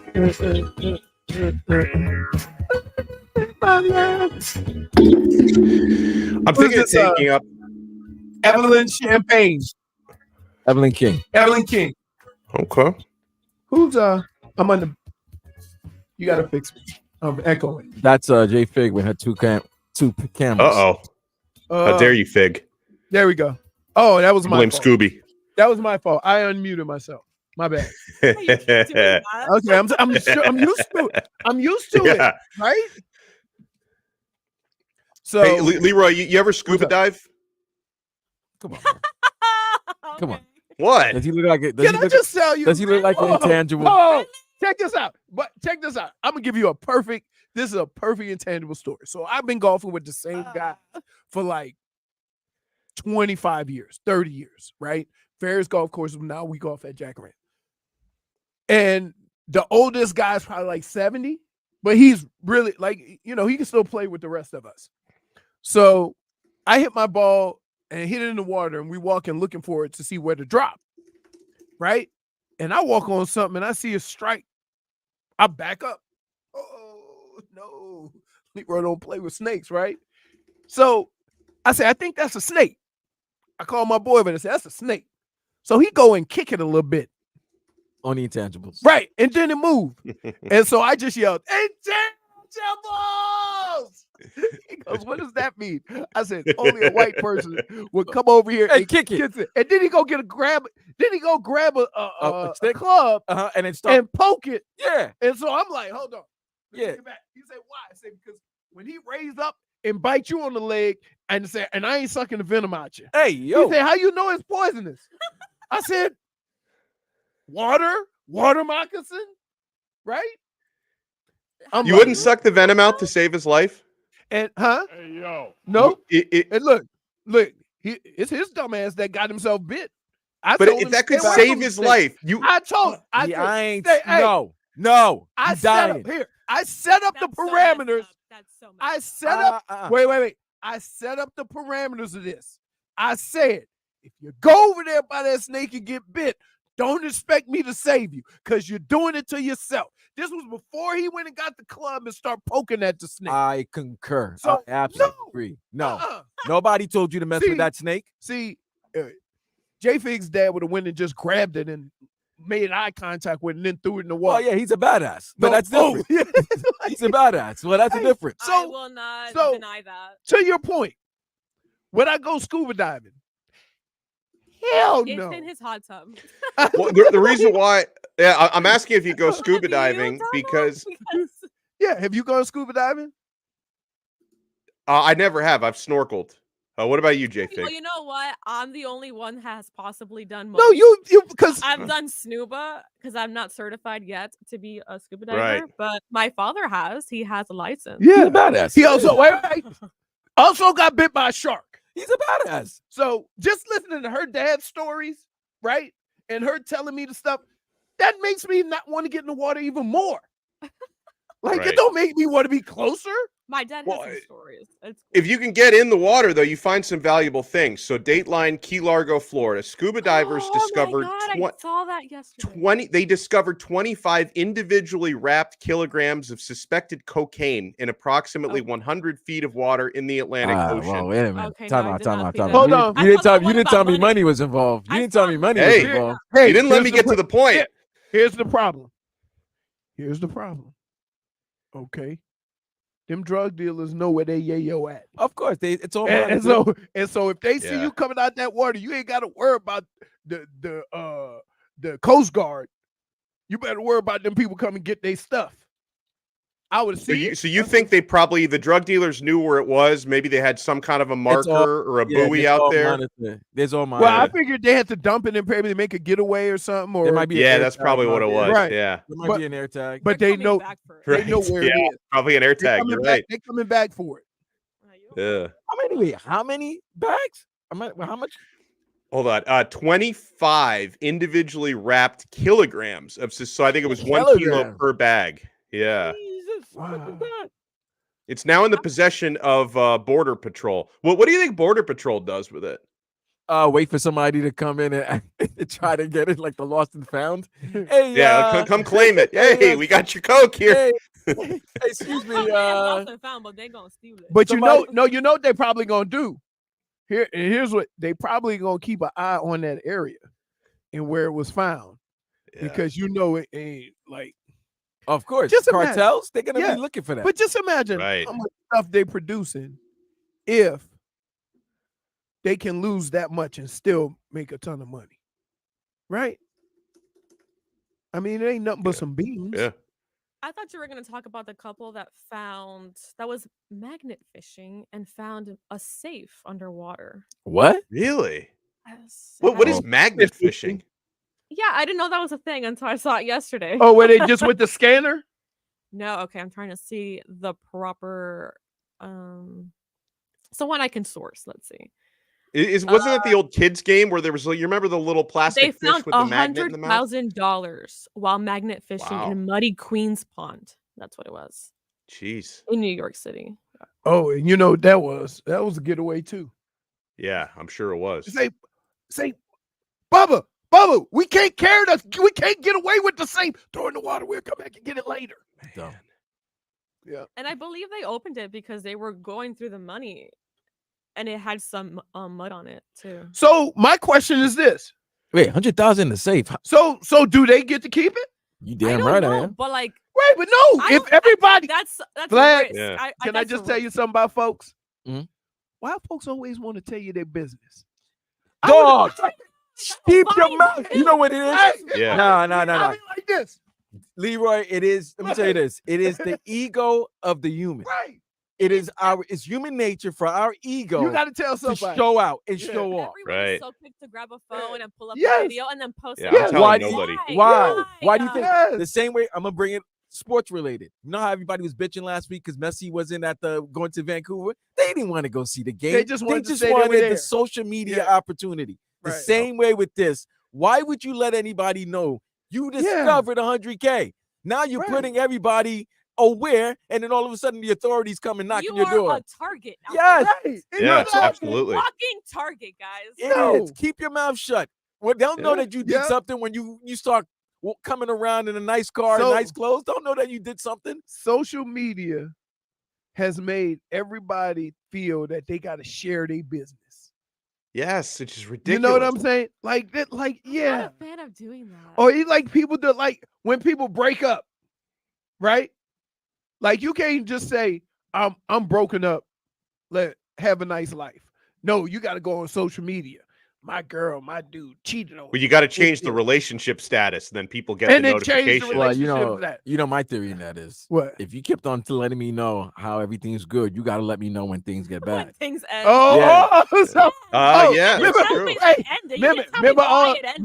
[SPEAKER 2] thinking of taking up
[SPEAKER 3] Evelyn Champagne.
[SPEAKER 4] Evelyn King.
[SPEAKER 3] Evelyn King.
[SPEAKER 2] Okay.
[SPEAKER 3] Who's I'm on the. You gotta fix me. I'm echoing.
[SPEAKER 4] That's J Fig with her two cameras.
[SPEAKER 2] Uh-oh. How dare you, Fig?
[SPEAKER 3] There we go. Oh, that was my
[SPEAKER 2] Blame
[SPEAKER 3] fault.
[SPEAKER 2] Scooby.
[SPEAKER 3] That was my fault. I unmuted myself. My bad.
[SPEAKER 5] You keep doing that.
[SPEAKER 3] Okay, I'm used to it. I'm used to
[SPEAKER 2] Yeah.
[SPEAKER 3] it, right? So
[SPEAKER 2] Hey, Leroy, you ever scuba dive?
[SPEAKER 4] Come on. Man. Come on.
[SPEAKER 5] Okay.
[SPEAKER 2] What?
[SPEAKER 4] Does he look like it?
[SPEAKER 3] can I just tell you?
[SPEAKER 4] Does he look like an intangible?
[SPEAKER 3] Oh, check this out. But check this out. I'm gonna give you a perfect. This is a perfect intangible story. So I've been golfing with the same guy for like 25 years, 30 years, right? Various golf courses. Now we golf at Jack Rand. And the oldest guy's probably like 70, but he's really like, he can still play with the rest of us. So I hit my ball and hit it in the water, and we walking looking for it to see where to drop, right? And I walk on something and I see a strike. I back up. Oh, no. Leroy don't play with snakes, right? So I say, I think that's a snake. I call my boy over and say, that's a snake. So he go and kick it a little bit.
[SPEAKER 4] On the intangibles.
[SPEAKER 3] Right. And then it moved. And so I just yelled, Intangibles! He goes, what does that mean? I said, only a white person would come over here
[SPEAKER 4] and
[SPEAKER 3] and
[SPEAKER 4] kick it.
[SPEAKER 3] And then he go grab a club
[SPEAKER 4] And then start.
[SPEAKER 3] and poke it.
[SPEAKER 4] Yeah.
[SPEAKER 3] And so I'm like, hold on. Let me
[SPEAKER 4] Yeah.
[SPEAKER 3] get back. He said, why? I said, because when he raised up and bite you on the leg and say, and I ain't sucking the venom out you.
[SPEAKER 4] Hey, yo.
[SPEAKER 3] He said, how you know it's poisonous? I said, water moccasin, right?
[SPEAKER 2] You wouldn't suck the venom out to save his life?
[SPEAKER 3] And
[SPEAKER 1] Hey, yo.
[SPEAKER 3] no.
[SPEAKER 2] It,
[SPEAKER 3] And look, it's his dumbass that got himself bit.
[SPEAKER 2] but if that could save his life,
[SPEAKER 3] I told him.
[SPEAKER 4] I ain't.
[SPEAKER 3] Hey,
[SPEAKER 4] No.
[SPEAKER 3] I
[SPEAKER 4] You
[SPEAKER 3] set
[SPEAKER 4] dying.
[SPEAKER 3] up here. I set up the
[SPEAKER 5] That's so messed
[SPEAKER 3] parameters.
[SPEAKER 5] up. That's so messed
[SPEAKER 3] I
[SPEAKER 5] up.
[SPEAKER 3] set up. Wait. I set up the parameters of this. I said, if you go over there by that snake and get bit, don't expect me to save you because you're doing it to yourself. This was before he went and got the club and start poking at the snake.
[SPEAKER 4] I concur.
[SPEAKER 3] So,
[SPEAKER 4] I absolutely agree. No. Nobody told you to mess
[SPEAKER 3] See,
[SPEAKER 4] with that snake.
[SPEAKER 3] See, J Fig's dad would have went and just grabbed it and made eye contact with it and then threw it in the
[SPEAKER 4] Oh,
[SPEAKER 3] water.
[SPEAKER 4] yeah, he's a badass. But
[SPEAKER 3] No,
[SPEAKER 4] that's different.
[SPEAKER 3] yeah.
[SPEAKER 4] He's a badass. Well, that's a difference.
[SPEAKER 5] I will not deny that.
[SPEAKER 3] To your point, when I go scuba diving, hell
[SPEAKER 5] It's
[SPEAKER 3] no.
[SPEAKER 5] in his hot tub.
[SPEAKER 2] well, the reason why, I'm asking if you go scuba
[SPEAKER 5] You
[SPEAKER 2] diving
[SPEAKER 5] don't know?
[SPEAKER 2] because
[SPEAKER 3] Yeah, have you gone scuba diving?
[SPEAKER 2] I never have. I've snorkeled. What about you, J Fig?
[SPEAKER 5] Well, you know what? I'm the only one that has possibly done most.
[SPEAKER 3] No, you because
[SPEAKER 5] I've done snuba because I'm not certified yet to be a scuba diver,
[SPEAKER 2] Right.
[SPEAKER 5] but my father has. He has a license.
[SPEAKER 4] He's
[SPEAKER 3] yeah.
[SPEAKER 4] a badass.
[SPEAKER 3] He also also got bit by a shark.
[SPEAKER 4] He's a badass.
[SPEAKER 3] So just listening to her dad's stories, right, and her telling me the stuff, that makes me not want to get in the water even more. Like
[SPEAKER 2] Right.
[SPEAKER 3] it don't make me want to be closer.
[SPEAKER 5] My dad
[SPEAKER 2] Well,
[SPEAKER 5] has some stories. It's
[SPEAKER 2] If you can get in the water, though, you find some valuable things. So, Dateline, Key Largo, Florida, scuba divers discovered
[SPEAKER 5] I saw that yesterday.
[SPEAKER 2] 20. They discovered 25 individually wrapped kilograms of suspected cocaine in approximately 100 feet of water in the Atlantic Ocean.
[SPEAKER 4] Well, wait a minute.
[SPEAKER 5] Okay,
[SPEAKER 4] Time
[SPEAKER 5] no, I
[SPEAKER 4] out.
[SPEAKER 5] did
[SPEAKER 4] Time
[SPEAKER 5] not
[SPEAKER 4] out.
[SPEAKER 5] see
[SPEAKER 4] Time
[SPEAKER 5] that.
[SPEAKER 4] out.
[SPEAKER 3] Hold
[SPEAKER 4] You-
[SPEAKER 3] on.
[SPEAKER 4] You didn't
[SPEAKER 5] I
[SPEAKER 4] tell
[SPEAKER 5] thought
[SPEAKER 4] me.
[SPEAKER 5] the
[SPEAKER 4] You
[SPEAKER 5] one
[SPEAKER 4] didn't tell
[SPEAKER 5] about
[SPEAKER 4] me
[SPEAKER 5] money-
[SPEAKER 4] money was involved. You
[SPEAKER 5] I
[SPEAKER 4] didn't tell
[SPEAKER 5] thought-
[SPEAKER 4] me money
[SPEAKER 2] Hey.
[SPEAKER 4] was involved.
[SPEAKER 3] Hey,
[SPEAKER 2] You didn't let
[SPEAKER 3] here's
[SPEAKER 2] me
[SPEAKER 3] the
[SPEAKER 2] get
[SPEAKER 3] pro-
[SPEAKER 2] to the point.
[SPEAKER 3] Here's the problem. Here's the problem. Okay. Them drug dealers know where they yayo at.
[SPEAKER 4] Of course, it's all.
[SPEAKER 3] And so if they see
[SPEAKER 2] Yeah.
[SPEAKER 3] you coming out that water, you ain't got to worry about the Coast Guard. You better worry about them people coming get their stuff. I would
[SPEAKER 2] So
[SPEAKER 3] see.
[SPEAKER 2] you think they probably, the drug dealers knew where it was? Maybe they had some kind of a marker or a buoy out there.
[SPEAKER 4] There's all
[SPEAKER 3] Well, I
[SPEAKER 4] monitor.
[SPEAKER 3] figured they had to dump it and maybe make a getaway or something. Or
[SPEAKER 4] There might be. an
[SPEAKER 2] Yeah,
[SPEAKER 4] air
[SPEAKER 2] that's
[SPEAKER 4] tag
[SPEAKER 2] probably what it
[SPEAKER 4] out
[SPEAKER 2] was.
[SPEAKER 4] there.
[SPEAKER 3] Right.
[SPEAKER 2] Yeah.
[SPEAKER 4] There might
[SPEAKER 3] But-
[SPEAKER 4] be an air tag.
[SPEAKER 3] but
[SPEAKER 5] They're
[SPEAKER 3] they
[SPEAKER 5] coming
[SPEAKER 3] know
[SPEAKER 5] back for it.
[SPEAKER 3] they know where it is.
[SPEAKER 2] Probably an air
[SPEAKER 3] They're
[SPEAKER 2] tag.
[SPEAKER 3] coming
[SPEAKER 2] You're
[SPEAKER 3] back-
[SPEAKER 2] right.
[SPEAKER 3] They're coming back for it.
[SPEAKER 2] Yeah.
[SPEAKER 4] How many bags? How much?
[SPEAKER 2] Hold on. 25 individually wrapped kilograms of, so I think it was 1 kilo
[SPEAKER 4] Kilograms.
[SPEAKER 2] per bag. Yeah.
[SPEAKER 4] Jesus.
[SPEAKER 3] Wow.
[SPEAKER 4] Look at that.
[SPEAKER 2] It's now in the possession of Border Patrol. What do you think Border Patrol does with it?
[SPEAKER 4] wait for somebody to come in and try to get it like the lost and found. Hey,
[SPEAKER 2] Yeah, come claim it. Hey, we got your Coke here.
[SPEAKER 4] Hey, excuse me.
[SPEAKER 5] Lost and found, but they gonna steal it.
[SPEAKER 3] But
[SPEAKER 4] Somebody-
[SPEAKER 3] you know what they probably gonna do. Here's what they probably gonna keep an eye on that area and where it was found.
[SPEAKER 2] Yeah.
[SPEAKER 3] Because you know it ain't like,
[SPEAKER 4] Of course,
[SPEAKER 3] Just
[SPEAKER 4] cartels, they're gonna
[SPEAKER 3] Yeah.
[SPEAKER 4] be looking for that.
[SPEAKER 3] but just imagine
[SPEAKER 2] Right.
[SPEAKER 3] how much stuff they producing if they can lose that much and still make a ton of money. Right? I mean, it ain't nothing but some beans.
[SPEAKER 2] Yeah.
[SPEAKER 5] I thought you were going to talk about the couple that was magnet fishing and found a safe underwater.
[SPEAKER 4] What?
[SPEAKER 2] Really?
[SPEAKER 5] Yes.
[SPEAKER 2] What is
[SPEAKER 3] Oh.
[SPEAKER 2] magnet
[SPEAKER 3] Fishing.
[SPEAKER 2] fishing?
[SPEAKER 5] Yeah, I didn't know that was a thing until I saw it yesterday.
[SPEAKER 3] Oh, were they just with the scanner?
[SPEAKER 5] No, okay, I'm trying to see the proper someone I can source. Let's see.
[SPEAKER 2] Wasn't it the old kids game where there was, you remember the little
[SPEAKER 5] They
[SPEAKER 2] plastic fish
[SPEAKER 5] found
[SPEAKER 2] with the magnet in the mouth?
[SPEAKER 5] $100,000 while magnet fishing
[SPEAKER 2] Wow.
[SPEAKER 5] in muddy Queens Pond. That's what it was
[SPEAKER 2] Jeez.
[SPEAKER 5] in New York City.
[SPEAKER 3] Oh, and you know that was a getaway too.
[SPEAKER 2] Yeah, I'm sure it was.
[SPEAKER 3] Say, Bubba, we can't we can't get away with the same. Throw it in the water. We'll come back and get it later.
[SPEAKER 4] Dumb.
[SPEAKER 3] Yeah.
[SPEAKER 5] And I believe they opened it because they were going through the money, and it had some mud on it too.
[SPEAKER 3] So my question is this:
[SPEAKER 4] Wait, 100,000 in the safe?
[SPEAKER 3] so do they get to keep it?
[SPEAKER 4] You
[SPEAKER 5] I
[SPEAKER 4] damn
[SPEAKER 5] don't
[SPEAKER 4] right,
[SPEAKER 5] know,
[SPEAKER 4] I am.
[SPEAKER 5] but like,
[SPEAKER 3] Wait, but no.
[SPEAKER 5] I
[SPEAKER 3] If
[SPEAKER 5] don't-
[SPEAKER 3] everybody,
[SPEAKER 5] that's
[SPEAKER 3] Vlad,
[SPEAKER 5] a risk.
[SPEAKER 2] Yeah.
[SPEAKER 3] can I
[SPEAKER 5] that's a
[SPEAKER 3] just tell you
[SPEAKER 5] risk.
[SPEAKER 3] something about folks?
[SPEAKER 4] Mhm.
[SPEAKER 3] Why folks always want to tell you their business?
[SPEAKER 4] Dog, keep your
[SPEAKER 5] Fine.
[SPEAKER 4] mouth. You know what it is?
[SPEAKER 2] Yeah.
[SPEAKER 4] No.
[SPEAKER 3] I mean, like this,
[SPEAKER 4] Leroy, it is. Let me tell you this. It is the ego of the human.
[SPEAKER 3] right?
[SPEAKER 4] It's human nature for our ego
[SPEAKER 3] You got to tell
[SPEAKER 4] to
[SPEAKER 3] somebody.
[SPEAKER 4] show out and
[SPEAKER 3] Yeah.
[SPEAKER 4] show off.
[SPEAKER 5] Everyone is
[SPEAKER 2] Right.
[SPEAKER 5] so quick to grab a phone and pull up
[SPEAKER 3] Yes.
[SPEAKER 5] a video and then post
[SPEAKER 2] Yeah,
[SPEAKER 5] it.
[SPEAKER 2] I'm
[SPEAKER 3] Yes.
[SPEAKER 2] telling
[SPEAKER 4] Why do you-
[SPEAKER 2] nobody.
[SPEAKER 4] Why do you think
[SPEAKER 3] Yes.
[SPEAKER 4] the same way? I'm gonna bring it sports related. You know how everybody was bitching last week because Messi wasn't at going to Vancouver? They didn't want to go see the game.
[SPEAKER 3] They just wanted to say they were
[SPEAKER 4] wanted
[SPEAKER 3] there.
[SPEAKER 4] the social media
[SPEAKER 3] Yeah.
[SPEAKER 4] opportunity. The
[SPEAKER 3] Right.
[SPEAKER 4] same way with this. Why would you let anybody know you discovered 100K? Now you're
[SPEAKER 3] Right.
[SPEAKER 4] putting everybody aware, and then all of a sudden the authorities come and knocking
[SPEAKER 5] You
[SPEAKER 4] your
[SPEAKER 5] are
[SPEAKER 4] door.
[SPEAKER 5] a target. out
[SPEAKER 4] Yes.
[SPEAKER 5] there.
[SPEAKER 3] Right.
[SPEAKER 2] Yeah,
[SPEAKER 3] Exactly.
[SPEAKER 2] absolutely.
[SPEAKER 5] Walking target, guys.
[SPEAKER 4] Idiots,
[SPEAKER 3] No.
[SPEAKER 4] keep your mouth shut. Well, they don't know
[SPEAKER 2] Yeah.
[SPEAKER 4] that you did
[SPEAKER 3] Yeah.
[SPEAKER 4] something when you start coming around in a nice car
[SPEAKER 3] So-
[SPEAKER 4] and nice clothes. Don't know that you did something.
[SPEAKER 3] Social media has made everybody feel that they got to share their business.
[SPEAKER 2] Yes, which is ridiculous.
[SPEAKER 3] You know what I'm saying? Like that, like
[SPEAKER 5] I'm
[SPEAKER 3] yeah.
[SPEAKER 5] not a fan of doing that.
[SPEAKER 3] Or you like people do like when people break up, right? Like you can't just say, I'm broken up. Have a nice life. No, you got to go on social media. My girl, my dude cheated on
[SPEAKER 2] Well,
[SPEAKER 3] me.
[SPEAKER 2] you got to change the
[SPEAKER 3] Yeah.
[SPEAKER 2] relationship status, and then people get
[SPEAKER 3] And
[SPEAKER 2] the
[SPEAKER 3] then change the
[SPEAKER 2] notification.
[SPEAKER 4] Well,
[SPEAKER 3] relationship with that.
[SPEAKER 4] you know my theory in that is
[SPEAKER 3] What?
[SPEAKER 4] if you kept on letting me know how everything's good, you got to let me know when things get
[SPEAKER 5] When
[SPEAKER 4] bad.
[SPEAKER 5] things end.
[SPEAKER 3] Oh,
[SPEAKER 4] Yeah.
[SPEAKER 3] so,
[SPEAKER 2] Oh,
[SPEAKER 3] oh,
[SPEAKER 2] yeah,
[SPEAKER 3] remember-
[SPEAKER 2] that's
[SPEAKER 5] Tell
[SPEAKER 2] true.
[SPEAKER 5] me
[SPEAKER 3] Hey,
[SPEAKER 5] it ended. You didn't tell me
[SPEAKER 3] remember
[SPEAKER 5] why
[SPEAKER 3] all
[SPEAKER 5] it ended.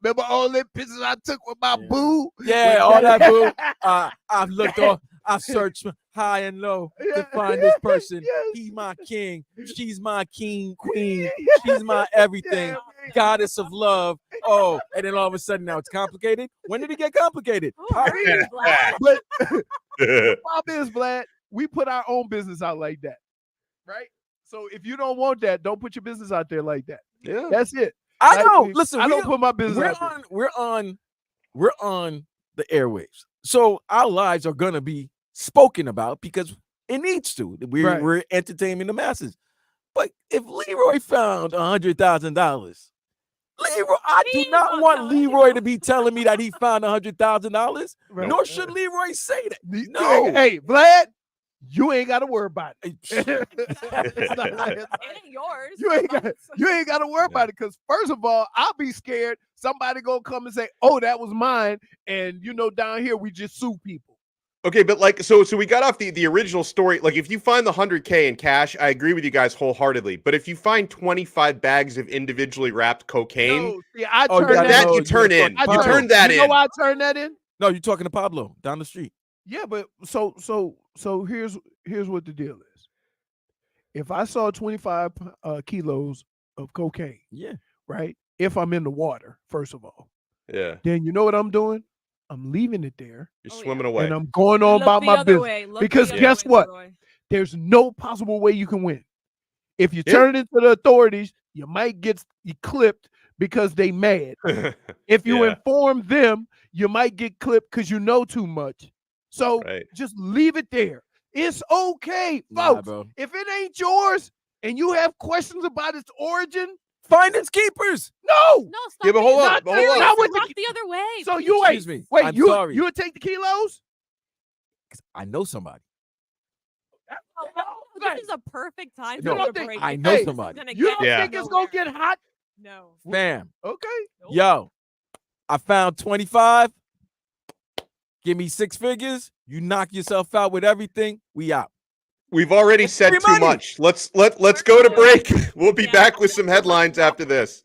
[SPEAKER 3] remember all the pictures I took with my
[SPEAKER 4] Yeah.
[SPEAKER 3] boo?
[SPEAKER 4] Yeah, all that boo. I've looked off. I've searched high and low to
[SPEAKER 3] Yeah,
[SPEAKER 4] find this person.
[SPEAKER 3] yes.
[SPEAKER 4] He's my king. She's my king, queen.
[SPEAKER 3] Yeah.
[SPEAKER 4] She's my everything.
[SPEAKER 3] Yeah, man.
[SPEAKER 4] Goddess of love. Oh, and then all of a sudden now it's complicated. When did it get complicated?
[SPEAKER 5] Who are you, Vlad?
[SPEAKER 3] But the problem is, Vlad, we put our own business out like that, right? So if you don't want that, don't put your business out there like that.
[SPEAKER 2] Yeah.
[SPEAKER 3] That's it.
[SPEAKER 4] I
[SPEAKER 3] Like,
[SPEAKER 4] know. Listen,
[SPEAKER 3] I don't put my business
[SPEAKER 4] we're
[SPEAKER 3] out there.
[SPEAKER 4] we're on the airwaves. So our lives are gonna be spoken about because it needs to.
[SPEAKER 3] Right.
[SPEAKER 4] We're entertaining the masses. But if Leroy found $100,000, Leroy, I do
[SPEAKER 5] He
[SPEAKER 4] not
[SPEAKER 5] won't
[SPEAKER 4] want
[SPEAKER 5] tell
[SPEAKER 4] Leroy
[SPEAKER 5] anyone.
[SPEAKER 4] to be telling me that he found $100,000.
[SPEAKER 3] Right.
[SPEAKER 4] Nor should Leroy say that.
[SPEAKER 3] You
[SPEAKER 4] No.
[SPEAKER 3] ain't- Hey, Vlad, you ain't got to worry about it.
[SPEAKER 5] It ain't yours.
[SPEAKER 3] You ain't got to worry about it because first of all, I'll be scared somebody gonna come and say, "Oh, that was mine," and you know, down here we just sue people.
[SPEAKER 2] Okay, but like, so we got off the original story. Like, if you find the 100K in cash, I agree with you guys wholeheartedly. But if you find 25 bags of individually wrapped cocaine,
[SPEAKER 3] No, see, I
[SPEAKER 4] Oh,
[SPEAKER 3] turn
[SPEAKER 4] yeah,
[SPEAKER 3] that.
[SPEAKER 2] that you
[SPEAKER 4] no,
[SPEAKER 2] turn
[SPEAKER 4] you're
[SPEAKER 2] in.
[SPEAKER 4] talking
[SPEAKER 2] You
[SPEAKER 4] about-
[SPEAKER 2] turn that
[SPEAKER 3] You know
[SPEAKER 2] in.
[SPEAKER 3] why I turn that in?
[SPEAKER 4] No, you're talking to Pablo down the street.
[SPEAKER 3] Yeah, but so here's what the deal is. If I saw 25 kilos of cocaine,
[SPEAKER 4] Yeah.
[SPEAKER 3] right? If I'm in the water, first of all,
[SPEAKER 2] Yeah,
[SPEAKER 3] then you know what I'm doing? I'm leaving it there
[SPEAKER 2] you're
[SPEAKER 5] Oh, yeah.
[SPEAKER 2] swimming away.
[SPEAKER 3] and I'm going on
[SPEAKER 5] Look
[SPEAKER 3] about
[SPEAKER 5] the
[SPEAKER 3] my
[SPEAKER 5] other
[SPEAKER 3] business.
[SPEAKER 5] way. Look
[SPEAKER 3] Because
[SPEAKER 5] the other
[SPEAKER 3] guess
[SPEAKER 5] way,
[SPEAKER 3] what?
[SPEAKER 5] Leroy.
[SPEAKER 3] There's no possible way you can win. If you
[SPEAKER 2] Yeah.
[SPEAKER 3] turn it into the authorities, you might get clipped because they mad. If you
[SPEAKER 2] Yeah.
[SPEAKER 3] inform them, you might get clipped because you know too much. So
[SPEAKER 2] Right.
[SPEAKER 3] just leave it there. It's okay,
[SPEAKER 4] Nah,
[SPEAKER 3] folks.
[SPEAKER 4] bro.
[SPEAKER 3] If it ain't yours and you have questions about its origin,
[SPEAKER 4] Finders keepers.
[SPEAKER 3] no.
[SPEAKER 5] No, stop.
[SPEAKER 2] Yeah, but hold
[SPEAKER 5] being
[SPEAKER 2] on,
[SPEAKER 5] so
[SPEAKER 2] but hold
[SPEAKER 5] serious
[SPEAKER 2] on.
[SPEAKER 3] Not
[SPEAKER 5] and
[SPEAKER 3] with the
[SPEAKER 5] walk
[SPEAKER 3] ki-
[SPEAKER 5] the other way.
[SPEAKER 3] So
[SPEAKER 5] please.
[SPEAKER 3] you
[SPEAKER 4] Excuse me.
[SPEAKER 3] wait,
[SPEAKER 4] I'm
[SPEAKER 3] you
[SPEAKER 4] sorry.
[SPEAKER 3] would take the kilos?
[SPEAKER 4] 'Cause I know somebody.
[SPEAKER 5] This is a perfect time
[SPEAKER 4] No,
[SPEAKER 5] for you to
[SPEAKER 3] think-
[SPEAKER 5] break
[SPEAKER 4] I
[SPEAKER 5] it.
[SPEAKER 4] know
[SPEAKER 5] This is
[SPEAKER 4] somebody.
[SPEAKER 5] gonna
[SPEAKER 3] You
[SPEAKER 5] get
[SPEAKER 3] don't
[SPEAKER 2] Yeah.
[SPEAKER 3] think it's gonna get hot?
[SPEAKER 5] No.
[SPEAKER 4] Fam.
[SPEAKER 3] Okay.
[SPEAKER 4] Yo, I found 25. Give me 6 figures. You knock yourself out with everything. We out.
[SPEAKER 2] We've already said
[SPEAKER 4] free
[SPEAKER 2] too
[SPEAKER 4] money.
[SPEAKER 2] much. Let's go to break. We'll be
[SPEAKER 5] Yeah.
[SPEAKER 2] back with some headlines after this.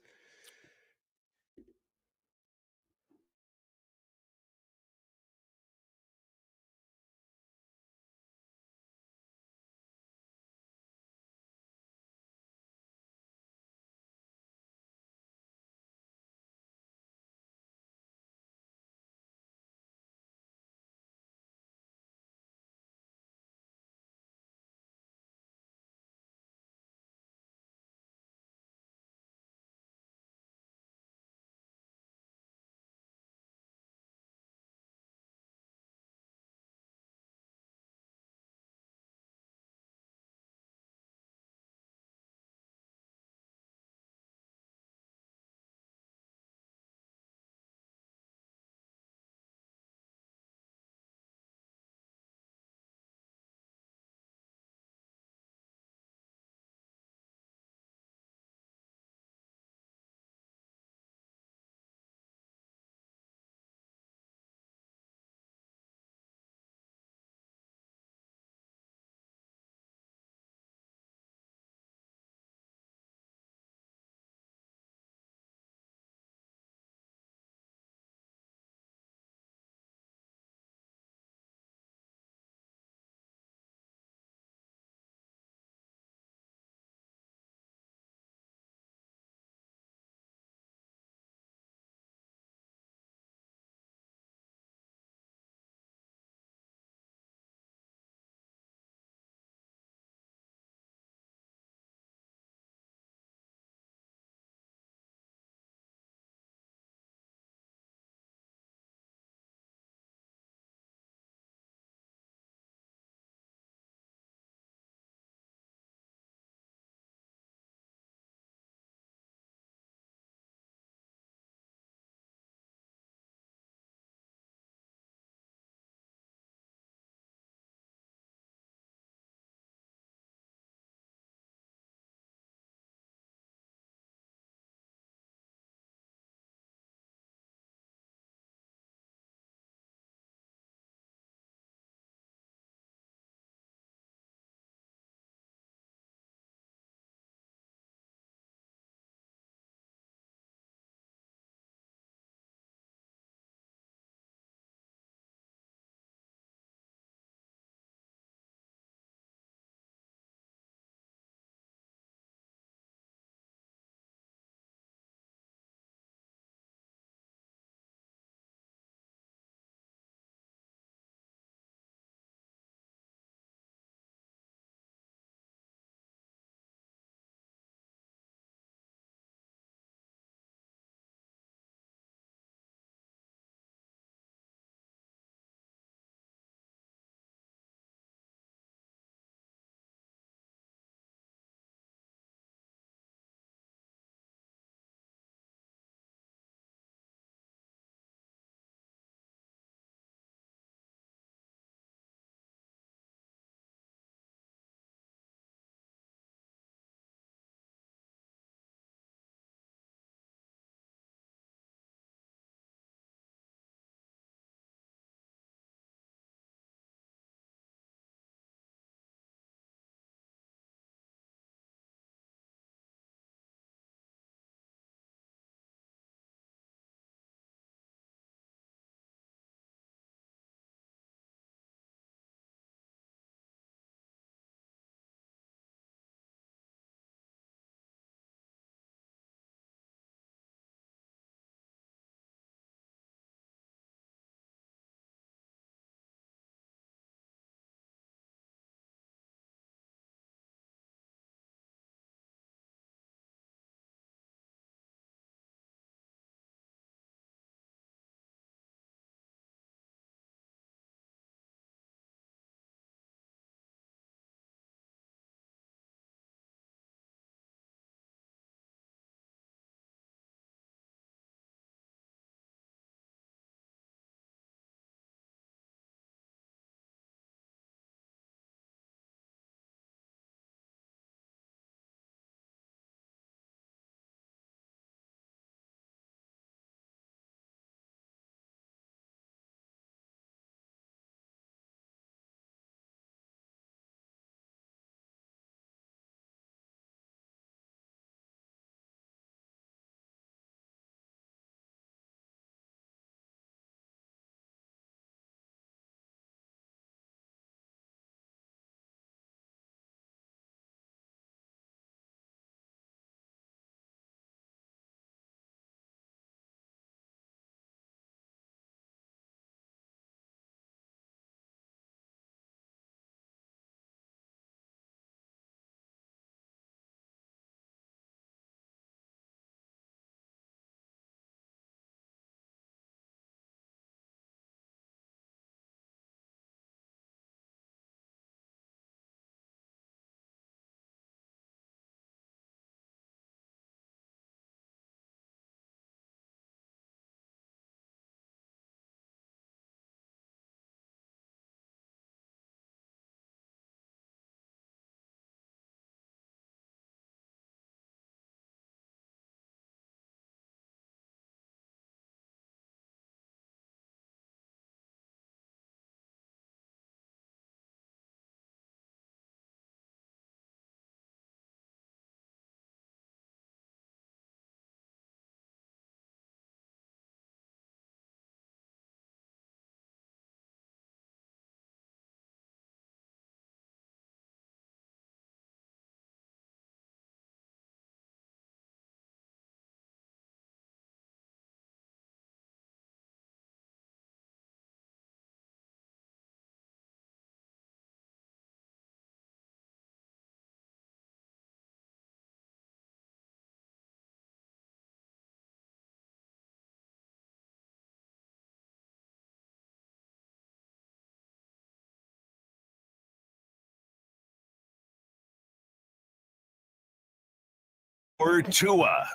[SPEAKER 8] Or Tua.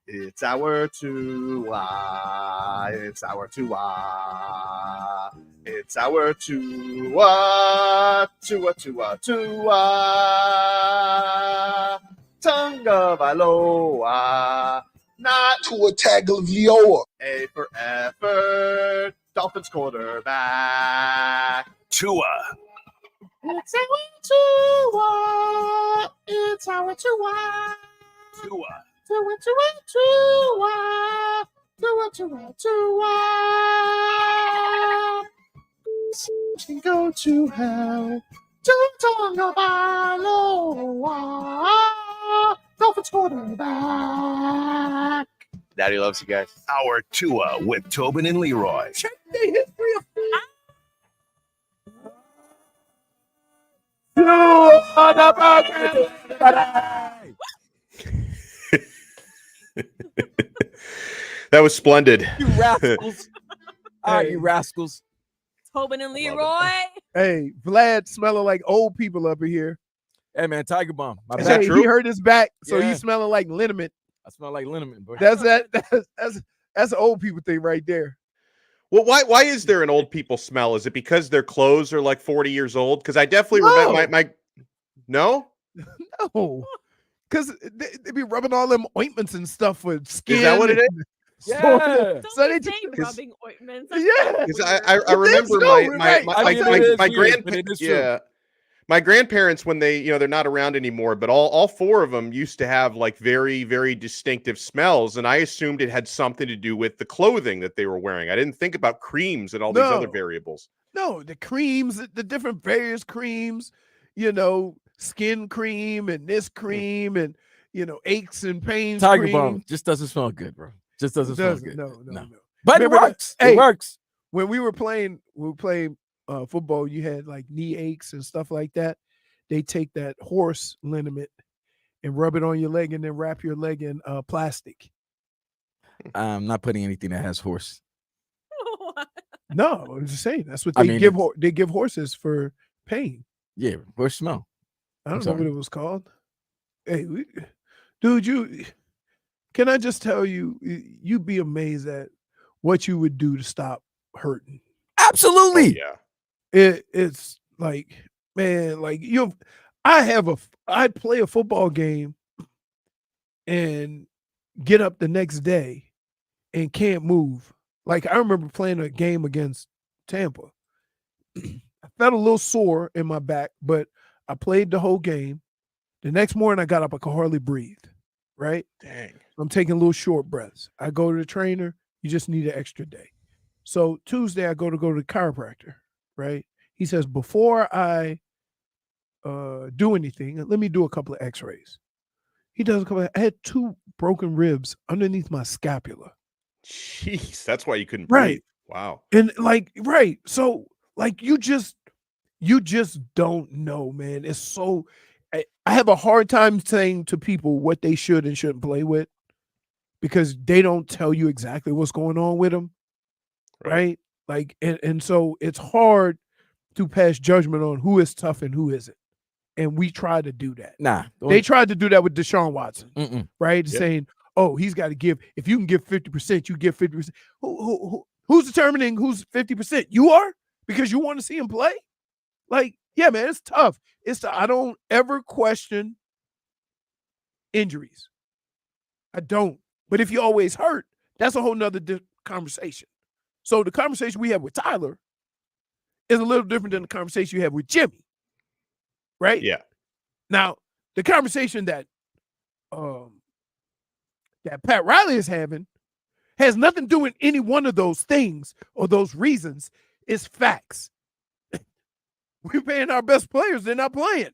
[SPEAKER 9] It's our Tua. It's our Tua. It's our Tua. Tua, Tua, Tua. Tagovailoa. Not
[SPEAKER 10] Tua Tagovailoa.
[SPEAKER 9] A for effort. Dolphins quarterback.
[SPEAKER 8] Tua.
[SPEAKER 9] It's our Tua. It's our Tua.
[SPEAKER 8] Tua.
[SPEAKER 9] Tua, Tua, Tua. Tua, Tua, Tua. Can go to hell. Tagovailoa. Dolphins quarterback. Daddy loves you guys.
[SPEAKER 8] Our Tua with Tobin and Leroy.
[SPEAKER 3] Check the history of
[SPEAKER 2] That was splendid.
[SPEAKER 4] You rascals. All right, you rascals.
[SPEAKER 5] Tobin and Leroy.
[SPEAKER 3] Hey, Vlad smelling like old people up in here.
[SPEAKER 4] Hey, man, Tiger Bomb. My
[SPEAKER 2] Is
[SPEAKER 4] bad.
[SPEAKER 2] that true?
[SPEAKER 3] He hurt his back, so
[SPEAKER 4] Yeah.
[SPEAKER 3] he's smelling like liniment.
[SPEAKER 4] I smell like liniment, bro.
[SPEAKER 3] That's an old people thing right there.
[SPEAKER 2] Well, why is there an old people smell? Is it because their clothes are like 40 years old? Because I definitely remember my no?
[SPEAKER 3] No, because they be rubbing all them ointments and stuff for skin.
[SPEAKER 2] Is that what it is?
[SPEAKER 4] Yeah.
[SPEAKER 5] Don't
[SPEAKER 3] So
[SPEAKER 5] be
[SPEAKER 3] they just-
[SPEAKER 5] saying rubbing ointments.
[SPEAKER 3] Yeah.
[SPEAKER 2] Because I remember my grandparents. Yeah, my grandparents, when they they're not around anymore, but all four of them used to have like very, very distinctive smells, and I assumed it had something to do with the clothing that they were wearing. I didn't think about creams and all these other
[SPEAKER 3] No.
[SPEAKER 2] variables.
[SPEAKER 3] No, the creams, the different various creams, skin cream and this cream and aches and pains.
[SPEAKER 4] Tiger
[SPEAKER 3] cream.
[SPEAKER 4] Bomb just doesn't smell good, bro. Just doesn't smell good.
[SPEAKER 3] No.
[SPEAKER 4] But
[SPEAKER 3] Remember
[SPEAKER 4] it works.
[SPEAKER 3] hey,
[SPEAKER 4] It works.
[SPEAKER 3] When we were playing football, you had like knee aches and stuff like that. They take that horse liniment and rub it on your leg and then wrap your leg in plastic.
[SPEAKER 4] I'm not putting anything that has horse.
[SPEAKER 3] No, I'm just saying that's what
[SPEAKER 4] I
[SPEAKER 3] they
[SPEAKER 4] mean,
[SPEAKER 3] give. They give horses for pain.
[SPEAKER 4] Yeah, horse smell.
[SPEAKER 3] I don't
[SPEAKER 4] I'm
[SPEAKER 3] know what
[SPEAKER 4] sorry.
[SPEAKER 3] it was called. Hey, dude, can I just tell you, you'd be amazed at what you would do to stop hurting.
[SPEAKER 4] Absolutely.
[SPEAKER 2] Yeah.
[SPEAKER 3] It's like, man, like I'd play a football game and get up the next day and can't move. Like I remember playing a game against Tampa. I felt a little sore in my back, but I played the whole game. The next morning I got up, I could hardly breathe. Right?
[SPEAKER 2] Dang.
[SPEAKER 3] I'm taking little short breaths. I go to the trainer, you just need an extra day. So Tuesday I go to the chiropractor, right? He says, before I do anything, let me do a couple of x-rays. He does a couple I had 2 broken ribs underneath my scapula.
[SPEAKER 2] Jeez, that's why you couldn't
[SPEAKER 3] Right.
[SPEAKER 2] breathe. Wow.
[SPEAKER 3] And so like you just don't know, man. It's so I have a hard time saying to people what they should and shouldn't play with because they don't tell you exactly what's going on with them. Right? Like, and so it's hard to pass judgment on who is tough and who isn't. And we try to do that.
[SPEAKER 4] Nah.
[SPEAKER 3] They tried to do that with Deshaun Watson, right?
[SPEAKER 2] Yep.
[SPEAKER 3] Saying, oh, he's got to give, if you can give 50%, you give 50%. Who's determining who's 50%? You are? Because you want to see him play? Like, yeah, man, it's tough. I don't ever question injuries. I don't. But if you always hurt, that's a whole nother conversation. So the conversation we have with Tyler is a little different than the conversation you have with Jimmy. Right?
[SPEAKER 2] Yeah.
[SPEAKER 3] Now, the conversation that Pat Riley is having has nothing to do with any one of those things or those reasons. It's facts. We're paying our best players. They're not playing.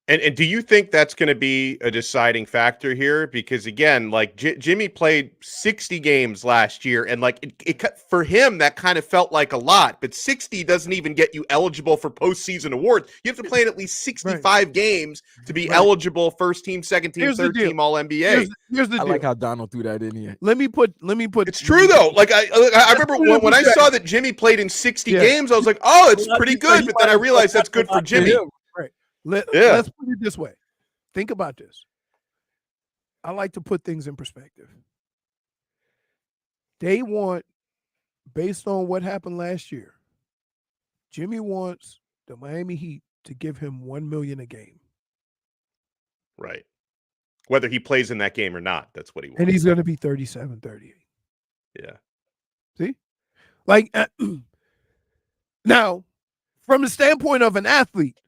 [SPEAKER 2] And do you think that's going to be a deciding factor here? Because again, like Jimmy played 60 games last year, and like it for him that kind of felt like a lot. But 60 doesn't even get you eligible for postseason awards. You have to play in at least 65 games to be eligible. First team, second team, third team, All NBA.
[SPEAKER 3] Here's the deal.
[SPEAKER 4] I like how Donald threw that in here.
[SPEAKER 3] Let me put.
[SPEAKER 2] It's true though. Like I remember when I saw that Jimmy played in 60 games, I was like, oh, it's pretty good. But then I realized that's good for Jimmy.
[SPEAKER 3] Let's put it this way. think about this. I like to put things in perspective. They want, based on what happened last year, Jimmy wants the Miami Heat to give him $1 million a game.
[SPEAKER 2] Right. Whether he plays in that game or not, that's what he wants.
[SPEAKER 3] And he's going to be 37, 38.
[SPEAKER 2] Yeah.
[SPEAKER 3] See? Like, now, from the standpoint of an athlete,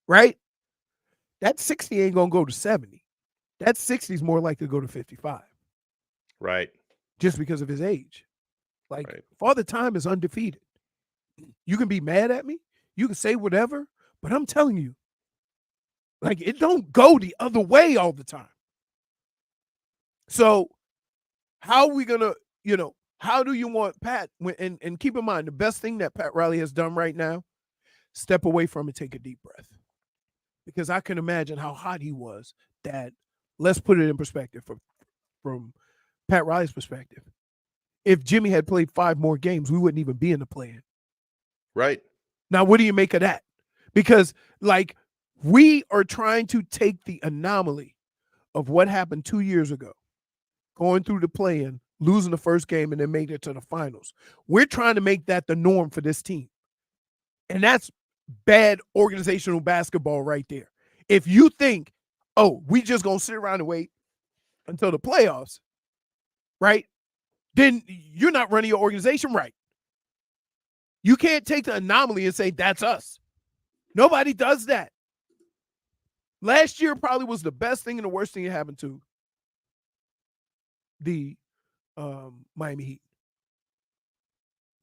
[SPEAKER 3] right? That 60 ain't going to go to 70. That 60 is more likely to go to 55.
[SPEAKER 2] Right.
[SPEAKER 3] Just because of his age. Like,
[SPEAKER 2] Right.
[SPEAKER 3] Father Time is undefeated. You can be mad at me. You can say whatever. But I'm telling you, like, it don't go the other way all the time. So how are we going to, how do you want Pat, and keep in mind, the best thing that Pat Riley has done right now, step away from it, take a deep breath. Because I can imagine how hot he was that, let's put it in perspective from Pat Riley's perspective. If Jimmy had played 5 more games, we wouldn't even be in the play-in.
[SPEAKER 2] Right.
[SPEAKER 3] Now, what do you make of that? Because, like, we are trying to take the anomaly of what happened 2 years ago, going through the play-in, losing the first game, and then making it to the finals. We're trying to make that the norm for this team. And that's bad organizational basketball right there. If you think, oh, we just going to sit around and wait until the playoffs, right? Then you're not running your organization right. You can't take the anomaly and say, that's us. Nobody does that. Last year probably was the best thing and the worst thing that happened to the Miami Heat.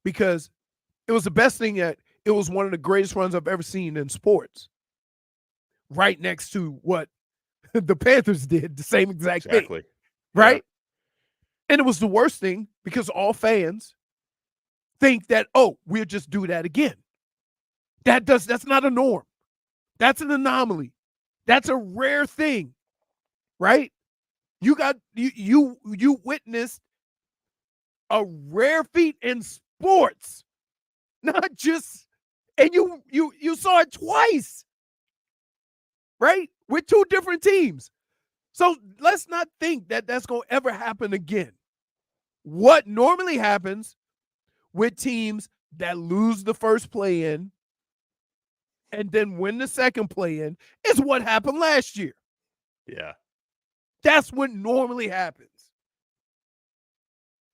[SPEAKER 3] Because it was the best thing that it was one of the greatest runs I've ever seen in sports. Right next to what the Panthers did, the same exact thing. Right? Yeah. And it was the worst thing because all fans think that, oh, we'll just do that again. That's not a norm. That's an anomaly. That's a rare thing. Right? You witnessed a rare feat in sports. Not just, and you saw it twice. Right? With 2 different teams. So let's not think that that's going to ever happen again. What normally happens with teams that lose the first play-in and then win the second play-in is what happened last year.
[SPEAKER 2] Yeah.
[SPEAKER 3] That's what normally happens.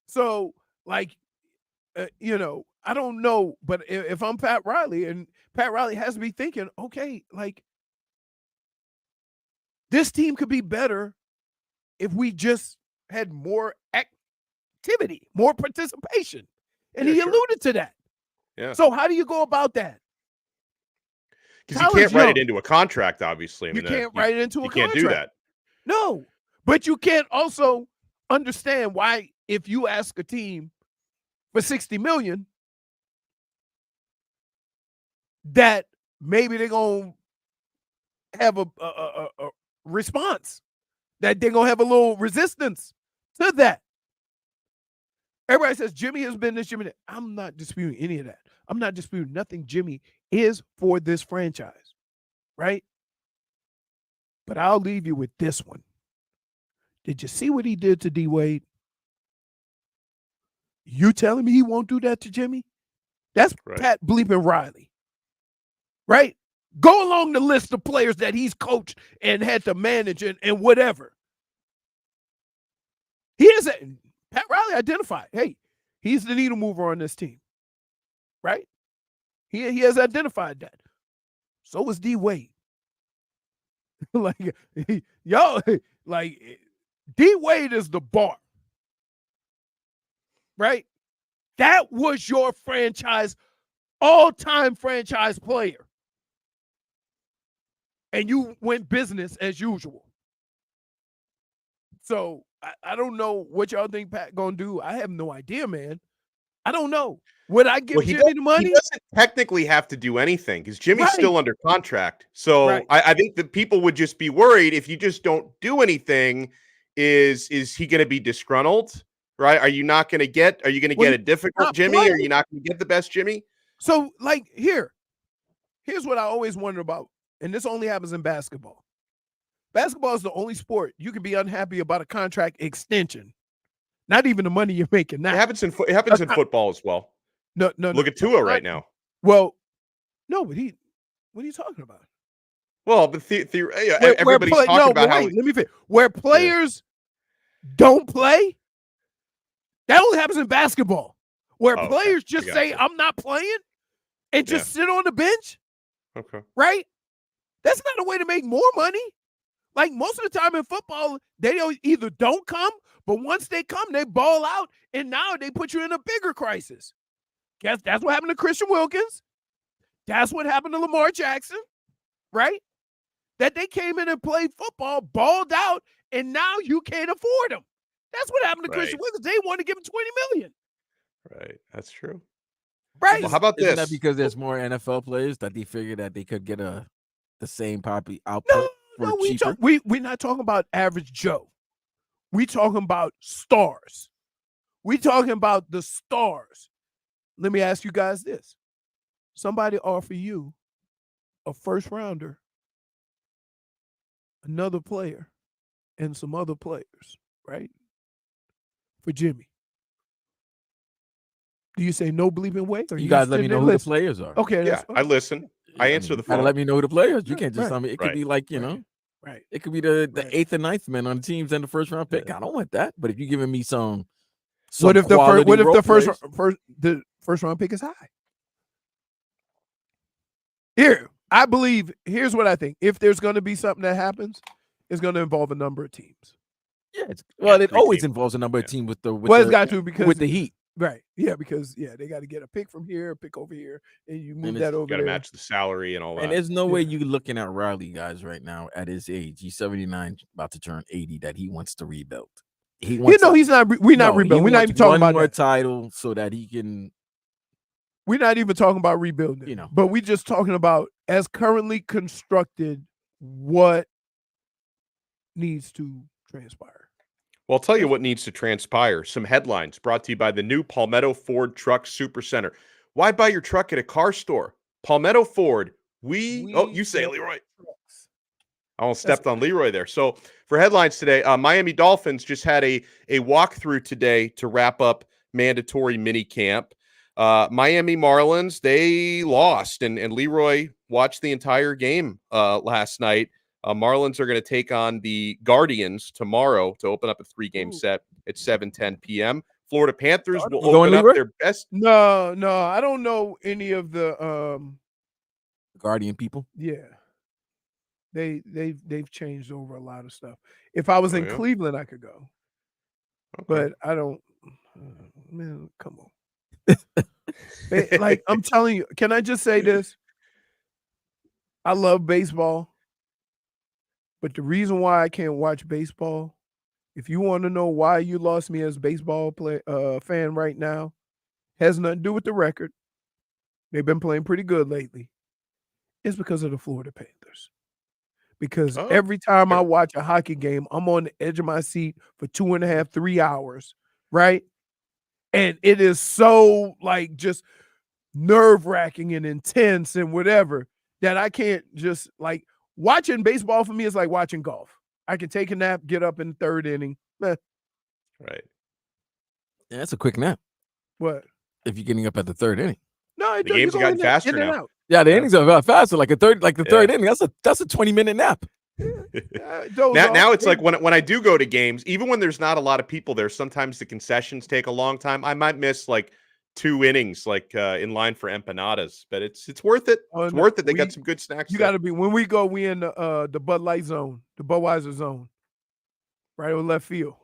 [SPEAKER 3] So, like, I don't know, but if I'm Pat Riley, and Pat Riley has to be thinking, okay, like, this team could be better if we just had more activity, more participation. And he alluded to that.
[SPEAKER 2] Yeah.
[SPEAKER 3] So how do you go about that?
[SPEAKER 2] Because you can't write it into a contract, obviously. I mean,
[SPEAKER 3] you can't write it into a contract.
[SPEAKER 2] You can't do that.
[SPEAKER 3] No. But you can't also understand why, if you ask a team for $60 million, that maybe they're going to have a response, that they're going to have a little resistance to that. Everybody says Jimmy has been this, Jimmy that. I'm not disputing any of that. I'm not disputing nothing Jimmy is for this franchise, right? But I'll leave you with this one. Did you see what he did to D. Wade? You telling me he won't do that to Jimmy? That's right. Pat bleeping Riley, right? Go along the list of players that he's coached and had to manage and whatever. He is Pat Riley identified, hey, he's the needle mover on this team, right? He has identified that. So was D. Wade. Like, y'all, like, D. Wade is the bar, right? That was your franchise, all-time franchise player. And you went business as usual. So I don't know what y'all think Pat gonna do. I have no idea, man. I don't know. Would I give Jimmy the money?
[SPEAKER 2] He doesn't technically have to do anything because Jimmy's still under contract. So I think that people would just be worried if you just don't do anything. Is he going to be disgruntled? Right? Are you not going to get? Are you going to get a difficult Jimmy? Are you not going to get the best Jimmy?
[SPEAKER 3] So, like, here's what I always wondered about, and this only happens in basketball. Basketball is the only sport you can be unhappy about a contract extension. Not even the money you're making now.
[SPEAKER 2] It happens in football as well.
[SPEAKER 3] No.
[SPEAKER 2] Look at Tua right now.
[SPEAKER 3] Well, no, but what are you talking about?
[SPEAKER 2] Well, but everybody's talking about how.
[SPEAKER 3] Let me finish. Where players don't play, that only happens in basketball. Where players just say, "I'm not playing," and just sit on the bench.
[SPEAKER 2] Okay.
[SPEAKER 3] Right? That's not a way to make more money. Like most of the time in football, they either don't come, but once they come, they ball out, and now they put you in a bigger crisis. Guess that's what happened to Christian Wilkins. That's what happened to Lamar Jackson, right? That they came in and played football, balled out, and now you can't afford them. That's what happened to Christian Wilkins. They want to give him $20 million.
[SPEAKER 2] Right. That's true.
[SPEAKER 3] Right.
[SPEAKER 2] Well, how about
[SPEAKER 4] Isn't
[SPEAKER 2] this?
[SPEAKER 4] that because there's more NFL players that they figured that they could get the same output for cheaper?
[SPEAKER 3] We're not talking about average Joe. We talking about stars. We talking about the stars. Let me ask you guys this. Somebody offer you a first rounder, another player, and some other players, right? For Jimmy. Do you say no bleeping way?
[SPEAKER 4] You guys let me know who the players are.
[SPEAKER 3] Okay.
[SPEAKER 2] Yeah, I listen. I answer the phone.
[SPEAKER 4] Let me know who the players. You can't just tell me. It could be like,
[SPEAKER 3] Right.
[SPEAKER 4] It could be the 8th and 9th men on the teams and the first round pick. I don't want that. But if you're giving me some
[SPEAKER 3] what if the first round pick is high? Here's what I think. If there's going to be something that happens, it's going to involve a number of teams.
[SPEAKER 4] Yeah, it always involves a number of teams with the Heat.
[SPEAKER 3] Right. Yeah, because they got to get a pick from here, a pick over here, and you move that over
[SPEAKER 2] got to
[SPEAKER 3] there.
[SPEAKER 2] match the salary and all that.
[SPEAKER 4] And there's no way you looking at Riley, guys, right now at his age. He's 79, about to turn 80, that he wants to rebuild. He wants
[SPEAKER 3] he's not. We're not rebuilding. We're not even talking about
[SPEAKER 4] one more
[SPEAKER 3] that.
[SPEAKER 4] title so that he can.
[SPEAKER 3] We're not even talking about rebuilding. But we're just talking about, as currently constructed, what needs to transpire.
[SPEAKER 2] Well, I'll tell you what needs to transpire. Some headlines brought to you by the new Palmetto Ford Truck Supercenter. Why buy your truck at a car store? Palmetto Ford. You say Leroy. I almost stepped on Leroy there. So for headlines today, Miami Dolphins just had a walkthrough today to wrap up mandatory minicamp. Miami Marlins, they lost, and Leroy watched the entire game last night. Marlins are going to take on the Guardians tomorrow to open up a 3-game set at 7:10 p.m. Florida Panthers will open up their best.
[SPEAKER 3] No, I don't know any of the
[SPEAKER 4] Guardian people.
[SPEAKER 3] Yeah, they've changed over a lot of stuff. If I was in Cleveland, I could go, but I don't. Man, come on. Like, I'm telling you, can I just say this? I love baseball. But the reason why I can't watch baseball, if you want to know why you lost me as a baseball fan right now, has nothing to do with the record. They've been playing pretty good lately. It's because of the Florida Panthers. Because every time I watch a hockey game, I'm on the edge of my seat for 2.5, 3 hours, right? And it is so, like, just nerve-wracking and intense and whatever that I can't just, like, watching baseball for me is like watching golf. I can take a nap, get up in the 3rd inning.
[SPEAKER 2] Right.
[SPEAKER 4] Yeah, that's a quick nap.
[SPEAKER 3] What?
[SPEAKER 4] If you're getting up at the 3rd inning.
[SPEAKER 3] No,
[SPEAKER 2] the game's gotten faster now.
[SPEAKER 4] Yeah, the innings are about faster. Like the third inning. That's a 20-minute nap.
[SPEAKER 2] Now it's like when I do go to games, even when there's not a lot of people there, sometimes the concessions take a long time. I might miss like 2 innings, like in line for empanadas, but it's worth it. It's worth it. They got some good snacks.
[SPEAKER 3] You got to be, when we go, we in the Bud Light zone, the Budweiser zone, right on left field.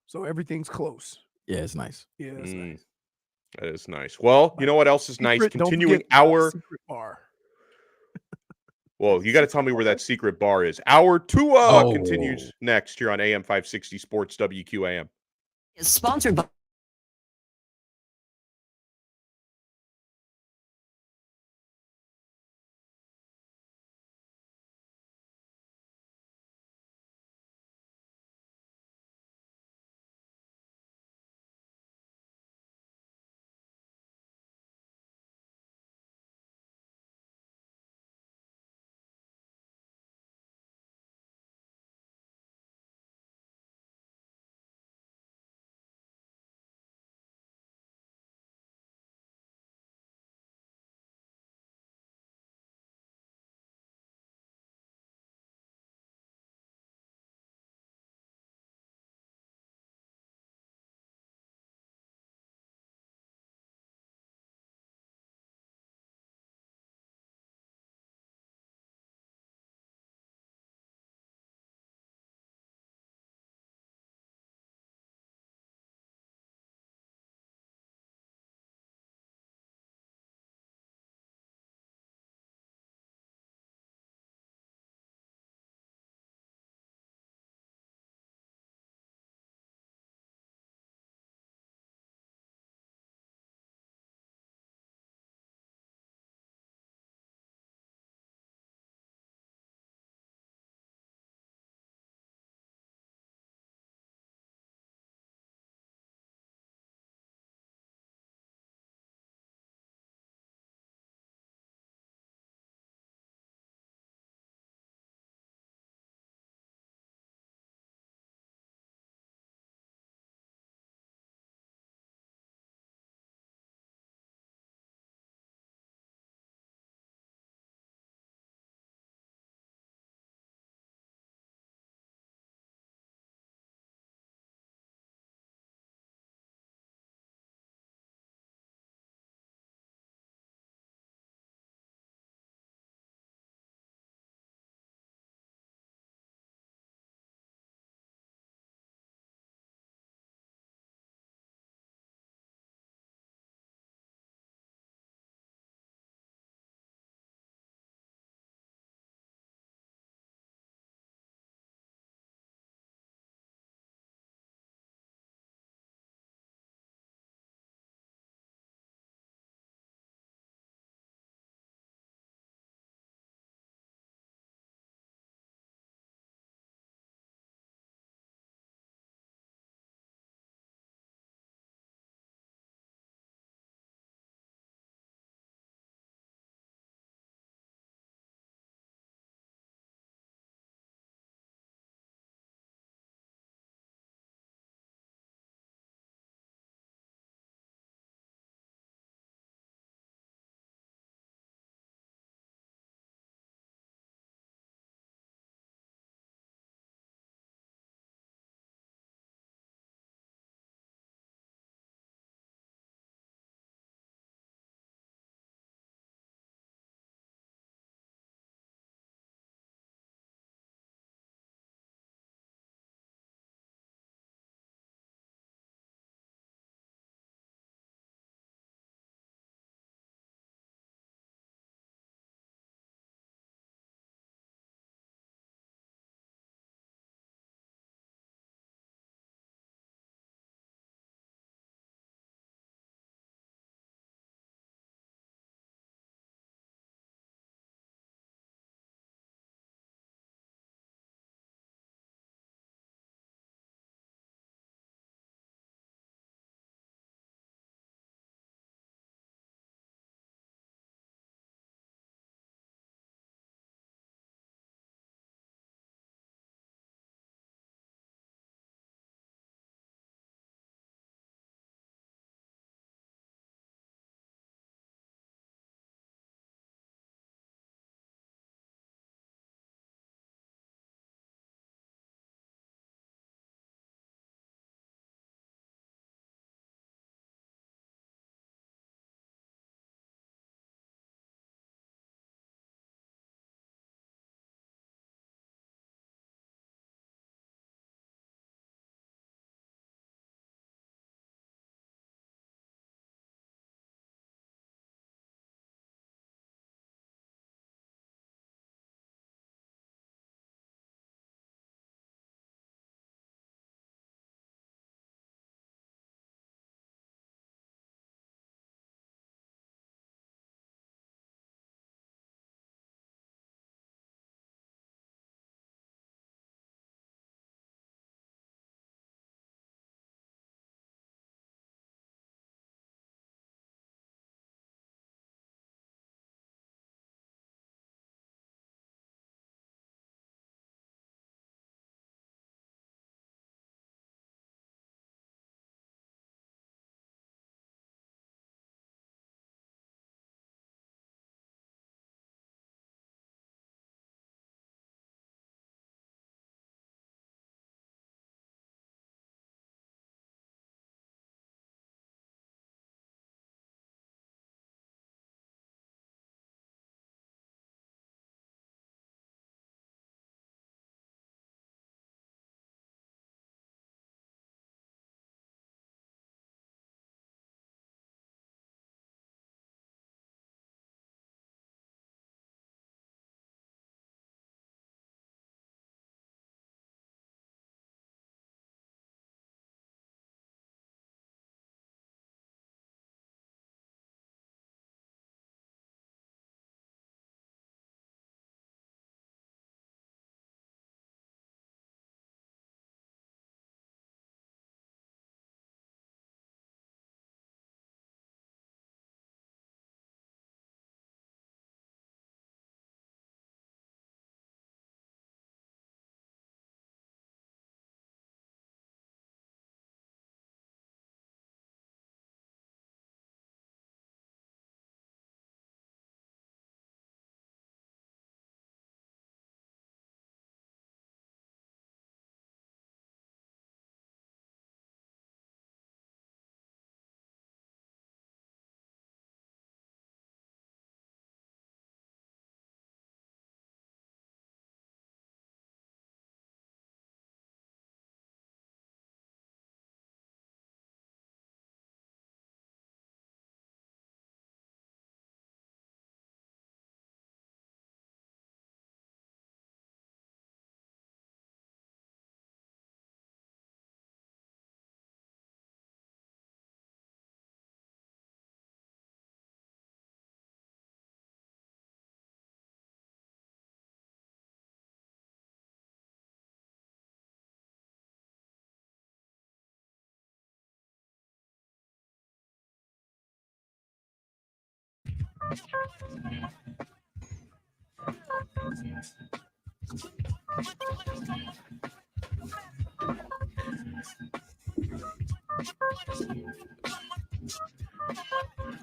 [SPEAKER 3] So everything's close.
[SPEAKER 4] Yeah, it's nice.
[SPEAKER 3] Yeah, it's nice.
[SPEAKER 2] That is nice. Well, you know what else is nice? Continuing our
[SPEAKER 3] secret bar.
[SPEAKER 2] Well, you got to tell me where that secret bar is. Our Tua continues next here on AM 560 Sports WQAM.
[SPEAKER 7] Is sponsored by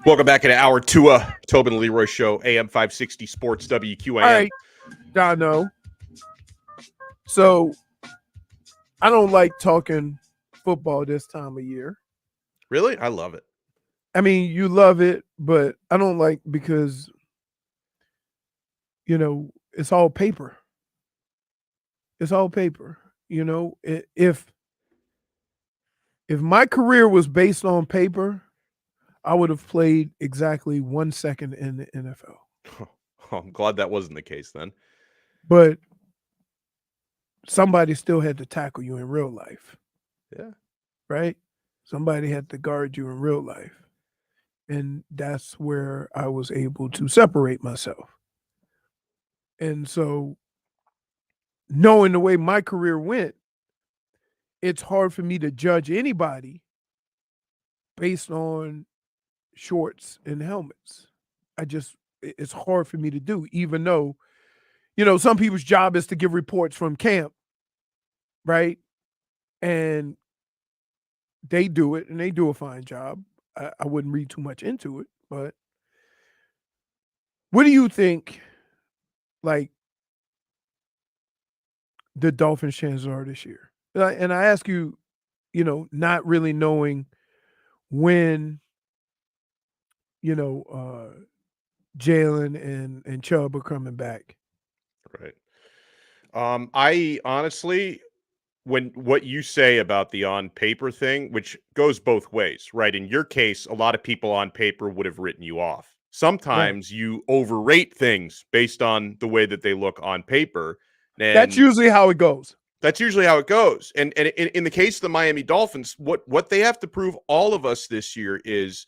[SPEAKER 2] Welcome back into Hour 2, Tobin and Leroy Show, AM 560 Sports, WQAM.
[SPEAKER 3] All right, Donno. So I don't like talking football this time of year.
[SPEAKER 2] Really? I love it.
[SPEAKER 3] I mean, you love it, but I don't like because, it's all paper. It's all paper. If my career was based on paper, I would have played exactly 1 second in the NFL.
[SPEAKER 2] Oh, I'm glad that wasn't the case then.
[SPEAKER 3] But somebody still had to tackle you in real life.
[SPEAKER 2] Yeah.
[SPEAKER 3] Right? Somebody had to guard you in real life. And that's where I was able to separate myself. And so, knowing the way my career went, it's hard for me to judge anybody based on shorts and helmets. It's hard for me to do, even though, some people's job is to give reports from camp, right? And they do it, and they do a fine job. I wouldn't read too much into it, but what do you think, like, the Dolphins' chances are this year? And I ask you, not really knowing when, Jalen and Chubb are coming back.
[SPEAKER 2] Right. I honestly, when what you say about the on paper thing, which goes both ways, right? In your case, a lot of people on paper would have written you off. Sometimes you overrate things based on the way that they look on paper. And
[SPEAKER 3] that's usually how it goes.
[SPEAKER 2] That's usually how it goes. And in the case of the Miami Dolphins, what they have to prove all of us this year is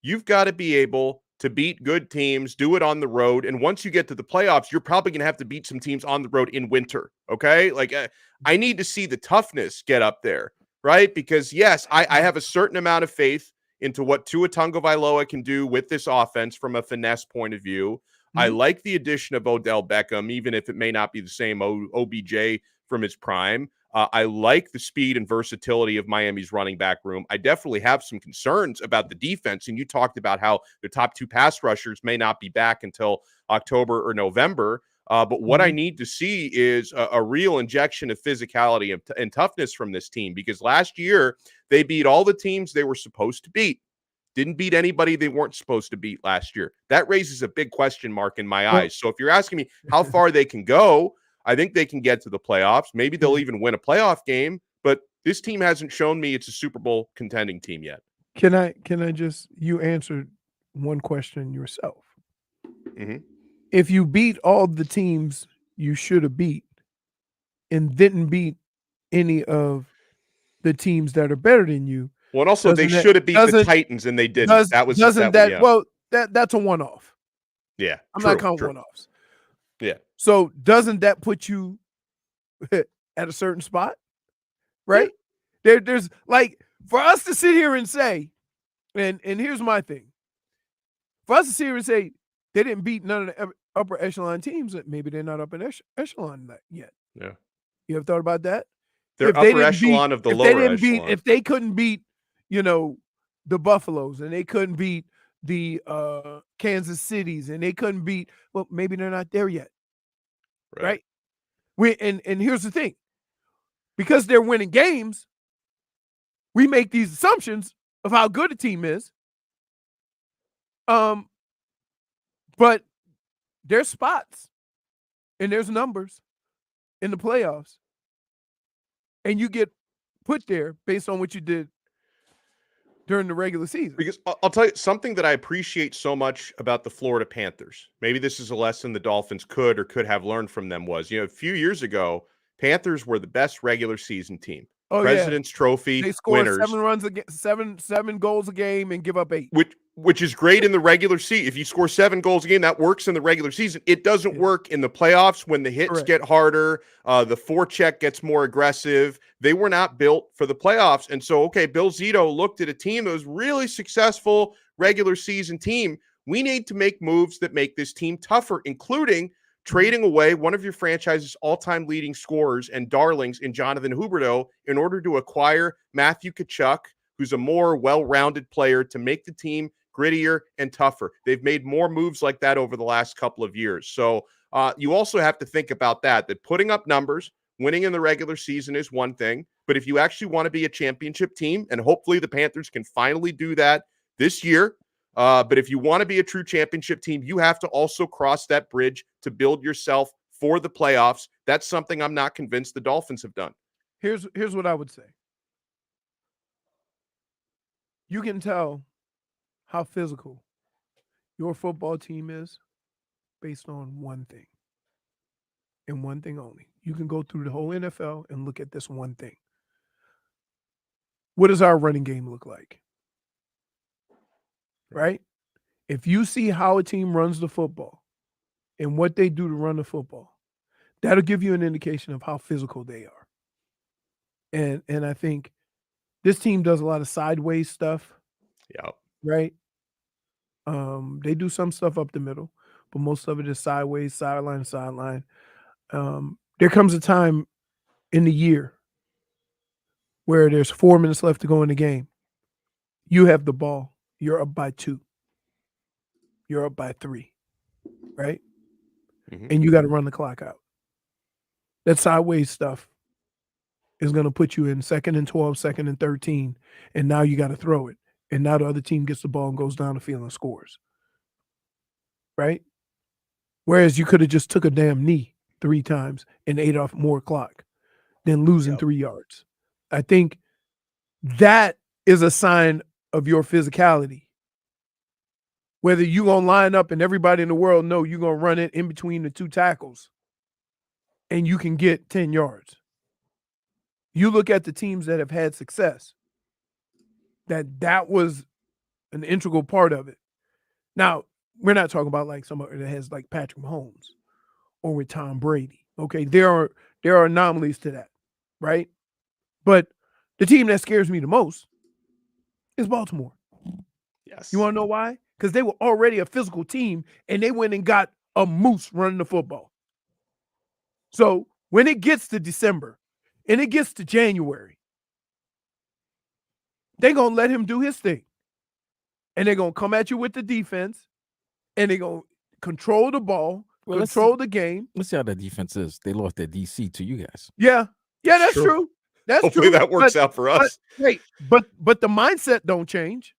[SPEAKER 2] you've got to be able to beat good teams, do it on the road. And once you get to the playoffs, you're probably going to have to beat some teams on the road in winter. Okay. Like I need to see the toughness get up there, right? Because yes, I have a certain amount of faith into what Tua Tagovailoa can do with this offense from a finesse point of view. Mm-hmm. I like the addition of Odell Beckham, even if it may not be the same OBJ from his prime. I like the speed and versatility of Miami's running back room. I definitely have some concerns about the defense. And you talked about how the top two pass rushers may not be back until October or November. But what I need to see is a real injection of physicality and toughness from this team, because last year they beat all the teams they were supposed to beat. Didn't beat anybody they weren't supposed to beat last year. That raises a big question mark in my eyes. So if you're asking me how far they can go, I think they can get to the playoffs. Maybe they'll even win a playoff game, but this team hasn't shown me it's a Super Bowl contending team yet.
[SPEAKER 3] Can I just, you answered one question yourself.
[SPEAKER 2] Mm-hmm.
[SPEAKER 3] If you beat all the teams you should have beat and didn't beat any of the teams that are better than you.
[SPEAKER 2] Well, and also they should have beat the Titans and they didn't.
[SPEAKER 3] That's a one-off.
[SPEAKER 2] Yeah.
[SPEAKER 3] I'm not counting one-offs.
[SPEAKER 2] Yeah.
[SPEAKER 3] So doesn't that put you at a certain spot? Right? Yeah. There's like, for us to sit here and say, and here's my thing. For us to sit here and say they didn't beat none of the upper echelon teams, maybe they're not up in echelon yet.
[SPEAKER 2] Yeah.
[SPEAKER 3] You ever thought about that?
[SPEAKER 2] They're upper echelon of the lower echelon.
[SPEAKER 3] If they couldn't beat, the Buffaloes, and they couldn't beat the Kansas Cities, and they couldn't beat, well, maybe they're not there yet. Right? And here's the thing. Because they're winning games, we make these assumptions of how good a team is. But there's spots and there's numbers in the playoffs. And you get put there based on what you did during the regular season.
[SPEAKER 2] Because I'll tell you something that I appreciate so much about the Florida Panthers. Maybe this is a lesson the Dolphins could have learned from them was, a few years ago, Panthers were the best regular season team. President's Trophy
[SPEAKER 3] they scored
[SPEAKER 2] winners.
[SPEAKER 3] seven goals a game and give up 8.
[SPEAKER 2] Which is great in the regular season. If you score 7 goals a game, that works in the regular season. It doesn't work in the playoffs when the hits get harder, the forecheck gets more aggressive. They were not built for the playoffs. And so, Bill Zito looked at a team that was really successful regular season team. we need to make moves that make this team tougher, including trading away one of your franchise's all-time leading scorers and darlings in Jonathan Huberdeau in order to acquire Matthew Tkachuk, who's a more well-rounded player, to make the team grittier and tougher. They've made more moves like that over the last couple of years. So you also have to think about that putting up numbers, winning in the regular season is one thing, but if you actually want to be a championship team, and hopefully the Panthers can finally do that this year, but if you want to be a true championship team, you have to also cross that bridge to build yourself for the playoffs. That's something I'm not convinced the Dolphins have done.
[SPEAKER 3] Here's what I would say. You can tell how physical your football team is based on one thing, and one thing only. You can go through the whole NFL and look at this one thing. What does our running game look like? Right? If you see how a team runs the football and what they do to run the football, that'll give you an indication of how physical they are. And I think this team does a lot of sideways stuff.
[SPEAKER 2] Yeah.
[SPEAKER 3] Right? They do some stuff up the middle, but most of it is sideways, sideline to sideline. There comes a time in the year where there's 4 minutes left to go in the game. You have the ball. You're up by 2. You're up by 3, right?
[SPEAKER 2] Mm-hmm.
[SPEAKER 3] And you got to run the clock out. That sideways stuff is going to put you in 2nd and 12, 2nd and 13, and now you got to throw it. And now the other team gets the ball and goes down the field and scores, right? Whereas you could have just took a damn knee 3 times and ate off more clock than losing 3 yards. I think that is a sign of your physicality. Whether you're going to line up and everybody in the world know you're going to run it in between the 2 tackles and you can get 10 yards. You look at the teams that have had success, that was an integral part of it. Now, we're not talking about like somebody that has like Patrick Mahomes or with Tom Brady. Okay, there are anomalies to that, right? But the team that scares me the most is Baltimore.
[SPEAKER 2] Yes.
[SPEAKER 3] You want to know why? Because they were already a physical team and they went and got a moose running the football. So when it gets to December and it gets to January, they're going to let him do his thing. And they're going to come at you with the defense and they're going to control the ball, control the game.
[SPEAKER 4] Let's see how the defense is. They lost their DC to you guys.
[SPEAKER 3] Yeah. Yeah, that's true. That's
[SPEAKER 2] Hopefully
[SPEAKER 3] true.
[SPEAKER 2] that works out for us.
[SPEAKER 3] But the mindset don't change.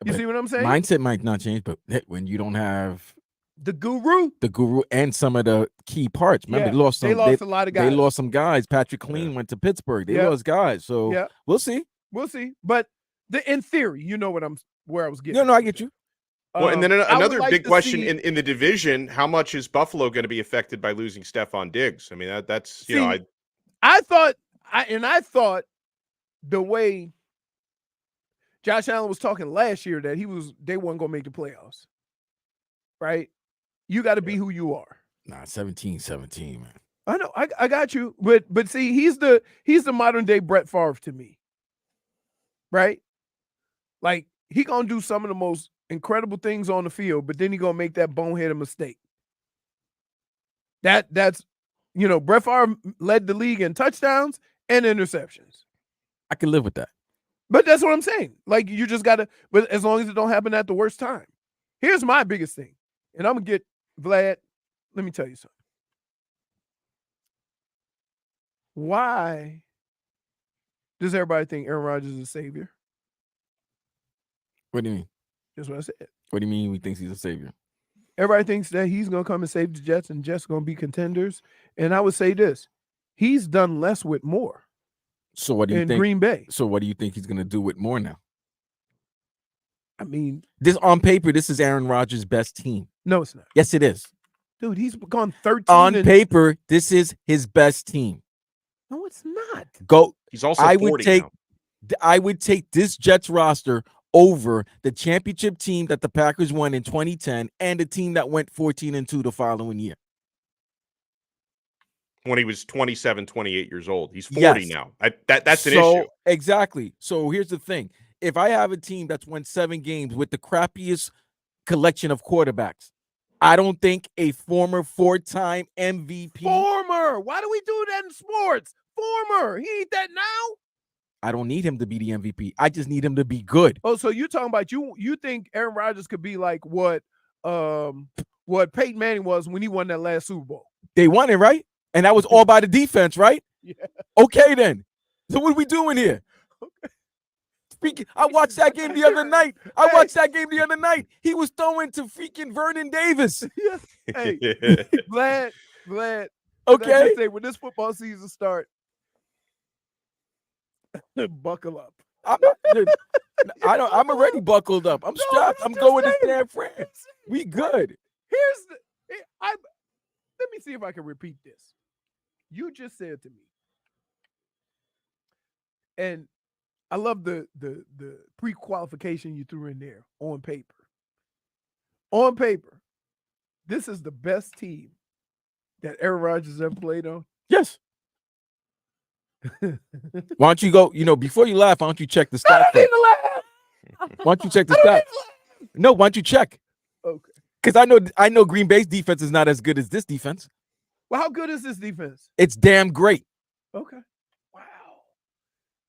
[SPEAKER 3] You see what I'm saying?
[SPEAKER 4] Mindset might not change, but when you don't have
[SPEAKER 3] the guru
[SPEAKER 4] and some of the key parts. Remember, they lost a lot of guys. They lost some guys. Patrick Clean went to Pittsburgh. They lost guys. So we'll see.
[SPEAKER 3] We'll see. But in theory, you know where I was getting.
[SPEAKER 4] No, I get you.
[SPEAKER 2] Well, and then another big question in the division: how much is Buffalo going to be affected by losing Stephon Diggs? I mean, that's you know,
[SPEAKER 3] I thought the way Josh Allen was talking last year that they weren't going to make the playoffs. Right? You got to be who you are.
[SPEAKER 4] Nah, 17-17, man.
[SPEAKER 3] I know. I got you. But see, he's the modern day Brett Favre to me. Right? Like he going to do some of the most incredible things on the field, but then he going to make that boneheaded mistake. That's Brett Favre led the league in touchdowns and interceptions.
[SPEAKER 4] I can live with that.
[SPEAKER 3] But that's what I'm saying. Like you just got to, but as long as it don't happen at the worst time. Here's my biggest thing. And I'm going to get Vlad, let me tell you something. Why does everybody think Aaron Rodgers is a savior?
[SPEAKER 4] What do you mean?
[SPEAKER 3] That's what I said.
[SPEAKER 4] What do you mean he thinks he's a savior?
[SPEAKER 3] Everybody thinks that he's going to come and save the Jets and Jets going to be contenders. And I would say this. He's done less with more.
[SPEAKER 4] So what do you think?
[SPEAKER 3] In Green Bay.
[SPEAKER 4] So what do you think he's going to do with more now?
[SPEAKER 3] I mean,
[SPEAKER 4] this on paper, this is Aaron Rodgers' best team.
[SPEAKER 3] No, it's not.
[SPEAKER 4] Yes, it is.
[SPEAKER 3] Dude, he's gone 13.
[SPEAKER 4] On paper, this is his best team.
[SPEAKER 3] No, it's not.
[SPEAKER 2] He's also 40 now.
[SPEAKER 4] I would take this Jets roster over the championship team that the Packers won in 2010 and the team that went 14-2 the following year.
[SPEAKER 2] When he was 27, 28 years old. He's 40 now. That's an issue.
[SPEAKER 4] Exactly. So here's the thing. If I have a team that's won 7 games with the crappiest collection of quarterbacks. I don't think a former 4-time MVP.
[SPEAKER 3] Former. Why do we do that in sports? Former. He ain't that now.
[SPEAKER 4] I don't need him to be the MVP. I just need him to be good.
[SPEAKER 3] Oh, so you're talking about you think Aaron Rodgers could be like what Peyton Manning was when he won that last Super Bowl?
[SPEAKER 4] They won it, right? And that was all by the defense, right?
[SPEAKER 3] Yeah.
[SPEAKER 4] Okay, then. So what are we doing here? Okay. Speaking, I watched that game the other night. He was throwing to freaking Vernon Davis.
[SPEAKER 3] Yeah. Hey, Vlad.
[SPEAKER 4] Okay.
[SPEAKER 3] Say, when this football season starts, buckle up.
[SPEAKER 4] I'm already buckled up. I'm strapped. I'm going to San Fran. We good.
[SPEAKER 3] Let me see if I can repeat this. You just said to me, and I love the pre-qualification you threw in there on paper. On paper, this is the best team that Aaron Rodgers ever played on.
[SPEAKER 4] Yes. Why don't you go, before you laugh, why don't you check the stats?
[SPEAKER 3] I don't need to laugh.
[SPEAKER 4] Why don't you check the stats? No, why don't you check?
[SPEAKER 3] Okay.
[SPEAKER 4] Because I know Green Bay's defense is not as good as this defense.
[SPEAKER 3] Well, how good is this defense?
[SPEAKER 4] It's damn great.
[SPEAKER 3] Okay. Wow.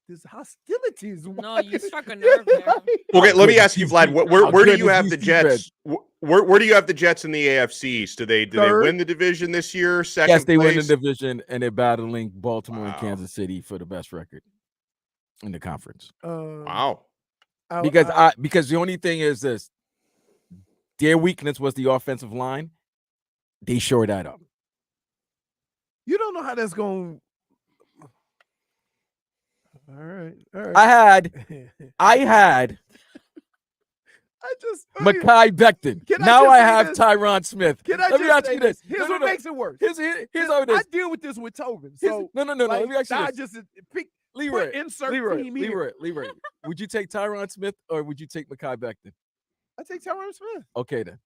[SPEAKER 3] This hostility is
[SPEAKER 5] No, you struck a nerve there.
[SPEAKER 2] Okay, let me ask you, Vlad. Where do you
[SPEAKER 4] good
[SPEAKER 2] have
[SPEAKER 4] is
[SPEAKER 2] the
[SPEAKER 4] these
[SPEAKER 2] Jets? Where do you have the Jets in the AFC East? Do they win the division this year? Second
[SPEAKER 4] Yes, they win the
[SPEAKER 2] place?
[SPEAKER 4] division, and they're battling Baltimore and
[SPEAKER 2] Wow.
[SPEAKER 4] Kansas City for the best record in the conference.
[SPEAKER 2] Wow.
[SPEAKER 4] Because the only thing is this: their weakness was the offensive line. They shore that up.
[SPEAKER 3] You don't know how that's going. All right.
[SPEAKER 4] I had Mekhi Becton. Now I have Tyron Smith.
[SPEAKER 3] Let
[SPEAKER 4] me ask you this.
[SPEAKER 3] Here's what makes it worse.
[SPEAKER 4] Here's how it is.
[SPEAKER 3] I deal with this with Tobin. So
[SPEAKER 4] No. Let me ask you
[SPEAKER 3] I
[SPEAKER 4] this.
[SPEAKER 3] just
[SPEAKER 4] Leroy,
[SPEAKER 3] insert team here.
[SPEAKER 4] Leroy. Would you take Tyron Smith or would you take Mekhi Becton?
[SPEAKER 3] I take Tyron Smith.
[SPEAKER 4] Okay, then.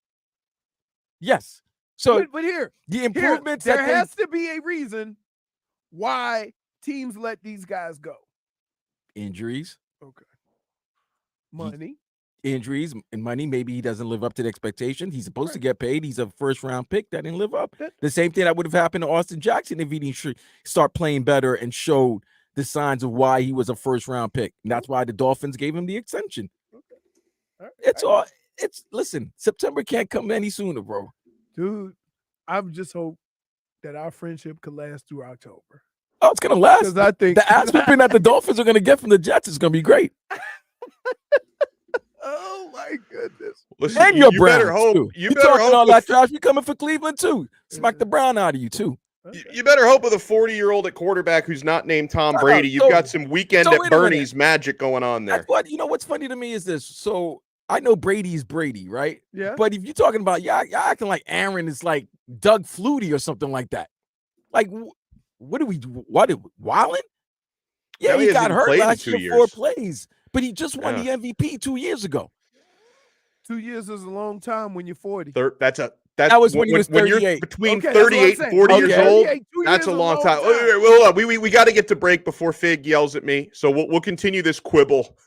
[SPEAKER 4] Yes. So,
[SPEAKER 3] but here,
[SPEAKER 4] the improvements
[SPEAKER 3] there has to be a reason why teams let these guys go.
[SPEAKER 4] Injuries.
[SPEAKER 3] Okay. Money.
[SPEAKER 4] Injuries and money. Maybe he doesn't live up to the expectation. He's supposed to get paid. He's a first-round pick that didn't live up. The same thing that would have happened to Austin Jackson if he didn't start playing better and showed the signs of why he was a first-round pick. And that's why the Dolphins gave him the extension.
[SPEAKER 3] Okay.
[SPEAKER 4] Listen, September can't come any sooner, bro.
[SPEAKER 3] Dude, I just hope that our friendship could last through October.
[SPEAKER 4] Oh, it's gonna last.
[SPEAKER 3] Because I think
[SPEAKER 4] the ass whipping that the Dolphins are gonna get from the Jets is gonna be great.
[SPEAKER 3] Oh my goodness!
[SPEAKER 2] Listen,
[SPEAKER 4] And
[SPEAKER 2] you
[SPEAKER 4] Browns,
[SPEAKER 2] better hope.
[SPEAKER 4] too.
[SPEAKER 2] You
[SPEAKER 4] You
[SPEAKER 2] better
[SPEAKER 4] talking
[SPEAKER 2] hope.
[SPEAKER 4] all that trash? We coming for Cleveland too. Smack the Brown out of you too.
[SPEAKER 2] You better hope with a 40-year-old at quarterback who's not named Tom Brady. You've got some weekend at Bernie's magic going on there.
[SPEAKER 4] That's what what's funny to me is this. So I know Brady's Brady, right?
[SPEAKER 3] Yeah.
[SPEAKER 4] But if you're talking about y'all acting like Aaron is like Doug Flutie or something like that. Like what do we do? Wildin'? Yeah,
[SPEAKER 2] Now he
[SPEAKER 4] he got
[SPEAKER 2] hasn't
[SPEAKER 4] hurt
[SPEAKER 2] played in
[SPEAKER 4] last
[SPEAKER 2] 2
[SPEAKER 4] year, 4
[SPEAKER 2] years.
[SPEAKER 4] plays, but he just won the MVP 2 years ago.
[SPEAKER 3] 2 years is a long time when you're 40.
[SPEAKER 4] That was when he was 38.
[SPEAKER 2] When you're between
[SPEAKER 3] Okay, that's what I'm
[SPEAKER 2] 38 and
[SPEAKER 3] saying.
[SPEAKER 2] 40 years
[SPEAKER 3] Okay.
[SPEAKER 2] old,
[SPEAKER 3] 38, 2
[SPEAKER 2] that's a
[SPEAKER 3] years
[SPEAKER 2] long time. Oh, well, hold on. We got to get to break before Fig yells at me. So we'll continue this quibble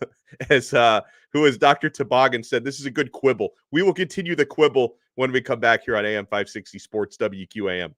[SPEAKER 2] as who as Dr. Toboggan said, this is a good quibble. We will continue the quibble when we come back here on AM 560 Sports WQAM.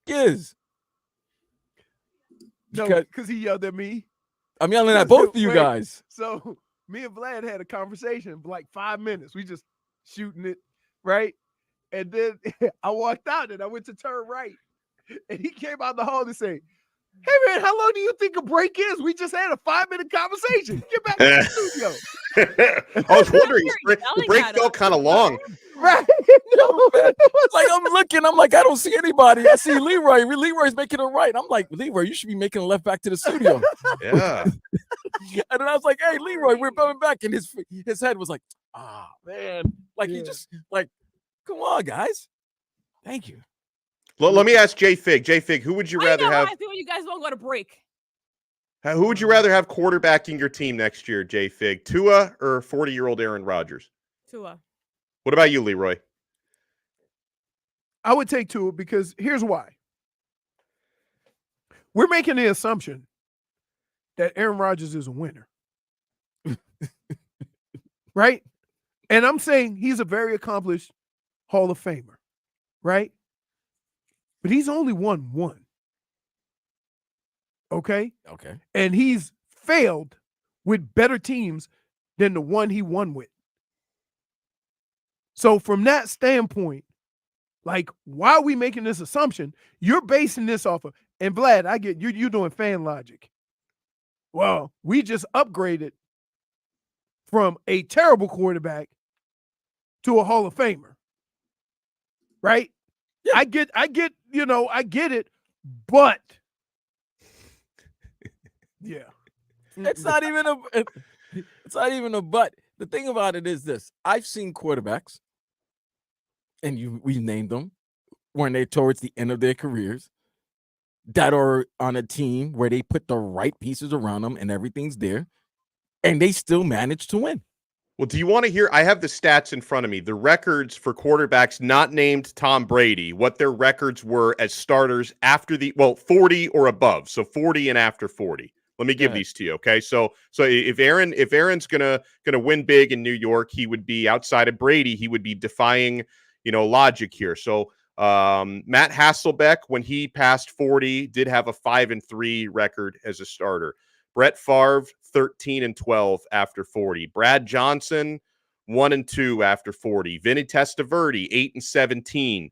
[SPEAKER 4] Giz.
[SPEAKER 3] No,
[SPEAKER 4] Because-
[SPEAKER 3] because he yelled at me.
[SPEAKER 4] I'm yelling at both of you
[SPEAKER 3] Wait.
[SPEAKER 4] guys.
[SPEAKER 3] So me and Vlad had a conversation for like 5 minutes. We just shooting it, right? And then I walked out and I went to turn right. And he came out the hall to say, "Hey man, how long do you think a break is? We just had a 5-minute conversation. Get back to the studio."
[SPEAKER 2] I was wondering,
[SPEAKER 5] You're
[SPEAKER 2] the
[SPEAKER 5] yelling
[SPEAKER 2] break
[SPEAKER 5] at
[SPEAKER 2] felt
[SPEAKER 5] us.
[SPEAKER 2] kind of long.
[SPEAKER 3] Right?
[SPEAKER 4] Like I'm looking, I'm like, I don't see anybody. I see Leroy. Leroy's making a right. I'm like, Leroy, you should be making a left back to the studio.
[SPEAKER 2] Yeah.
[SPEAKER 4] And then I was like, hey, Leroy, we're coming back. And his head was like, ah, man. Like he just like, come on, guys. Thank you.
[SPEAKER 2] Let me ask JFIG. JFIG, who would you rather have?
[SPEAKER 5] When you guys won't go to break.
[SPEAKER 2] Who would you rather have quarterbacking your team next year, JFIG? Tua or 40-year-old Aaron Rodgers?
[SPEAKER 5] Tua.
[SPEAKER 2] What about you, Leroy?
[SPEAKER 3] I would take Tua because here's why. We're making the assumption that Aaron Rodgers is a winner. Right? And I'm saying he's a very accomplished Hall of Famer. Right? But he's only won one. Okay?
[SPEAKER 4] Okay.
[SPEAKER 3] And he's failed with better teams than the one he won with. So from that standpoint, like, why are we making this assumption? You're basing this off of, and Vlad, I get you're doing fan logic. Well, we just upgraded from a terrible quarterback to a Hall of Famer. Right? Yeah. I get, I get it, but yeah.
[SPEAKER 4] It's not even a but. The thing about it is this. I've seen quarterbacks, and we named them when they're towards the end of their careers, that are on a team where they put the right pieces around them and everything's there, and they still manage to win.
[SPEAKER 2] Well, do you want to hear? I have the stats in front of me. The records for quarterbacks not named Tom Brady, what their records were as starters after 40 or above. So 40 and after 40. Let me give these to you, okay? So if Aaron's gonna win big in New York, he would be outside of Brady. He would be defying, logic here. So Matt Hasselbeck, when he passed 40, did have a 5-3 record as a starter. Brett Favre, 13-12 after 40. Brad Johnson, 1-2 after 40. Vinny Testaverde, 8-17.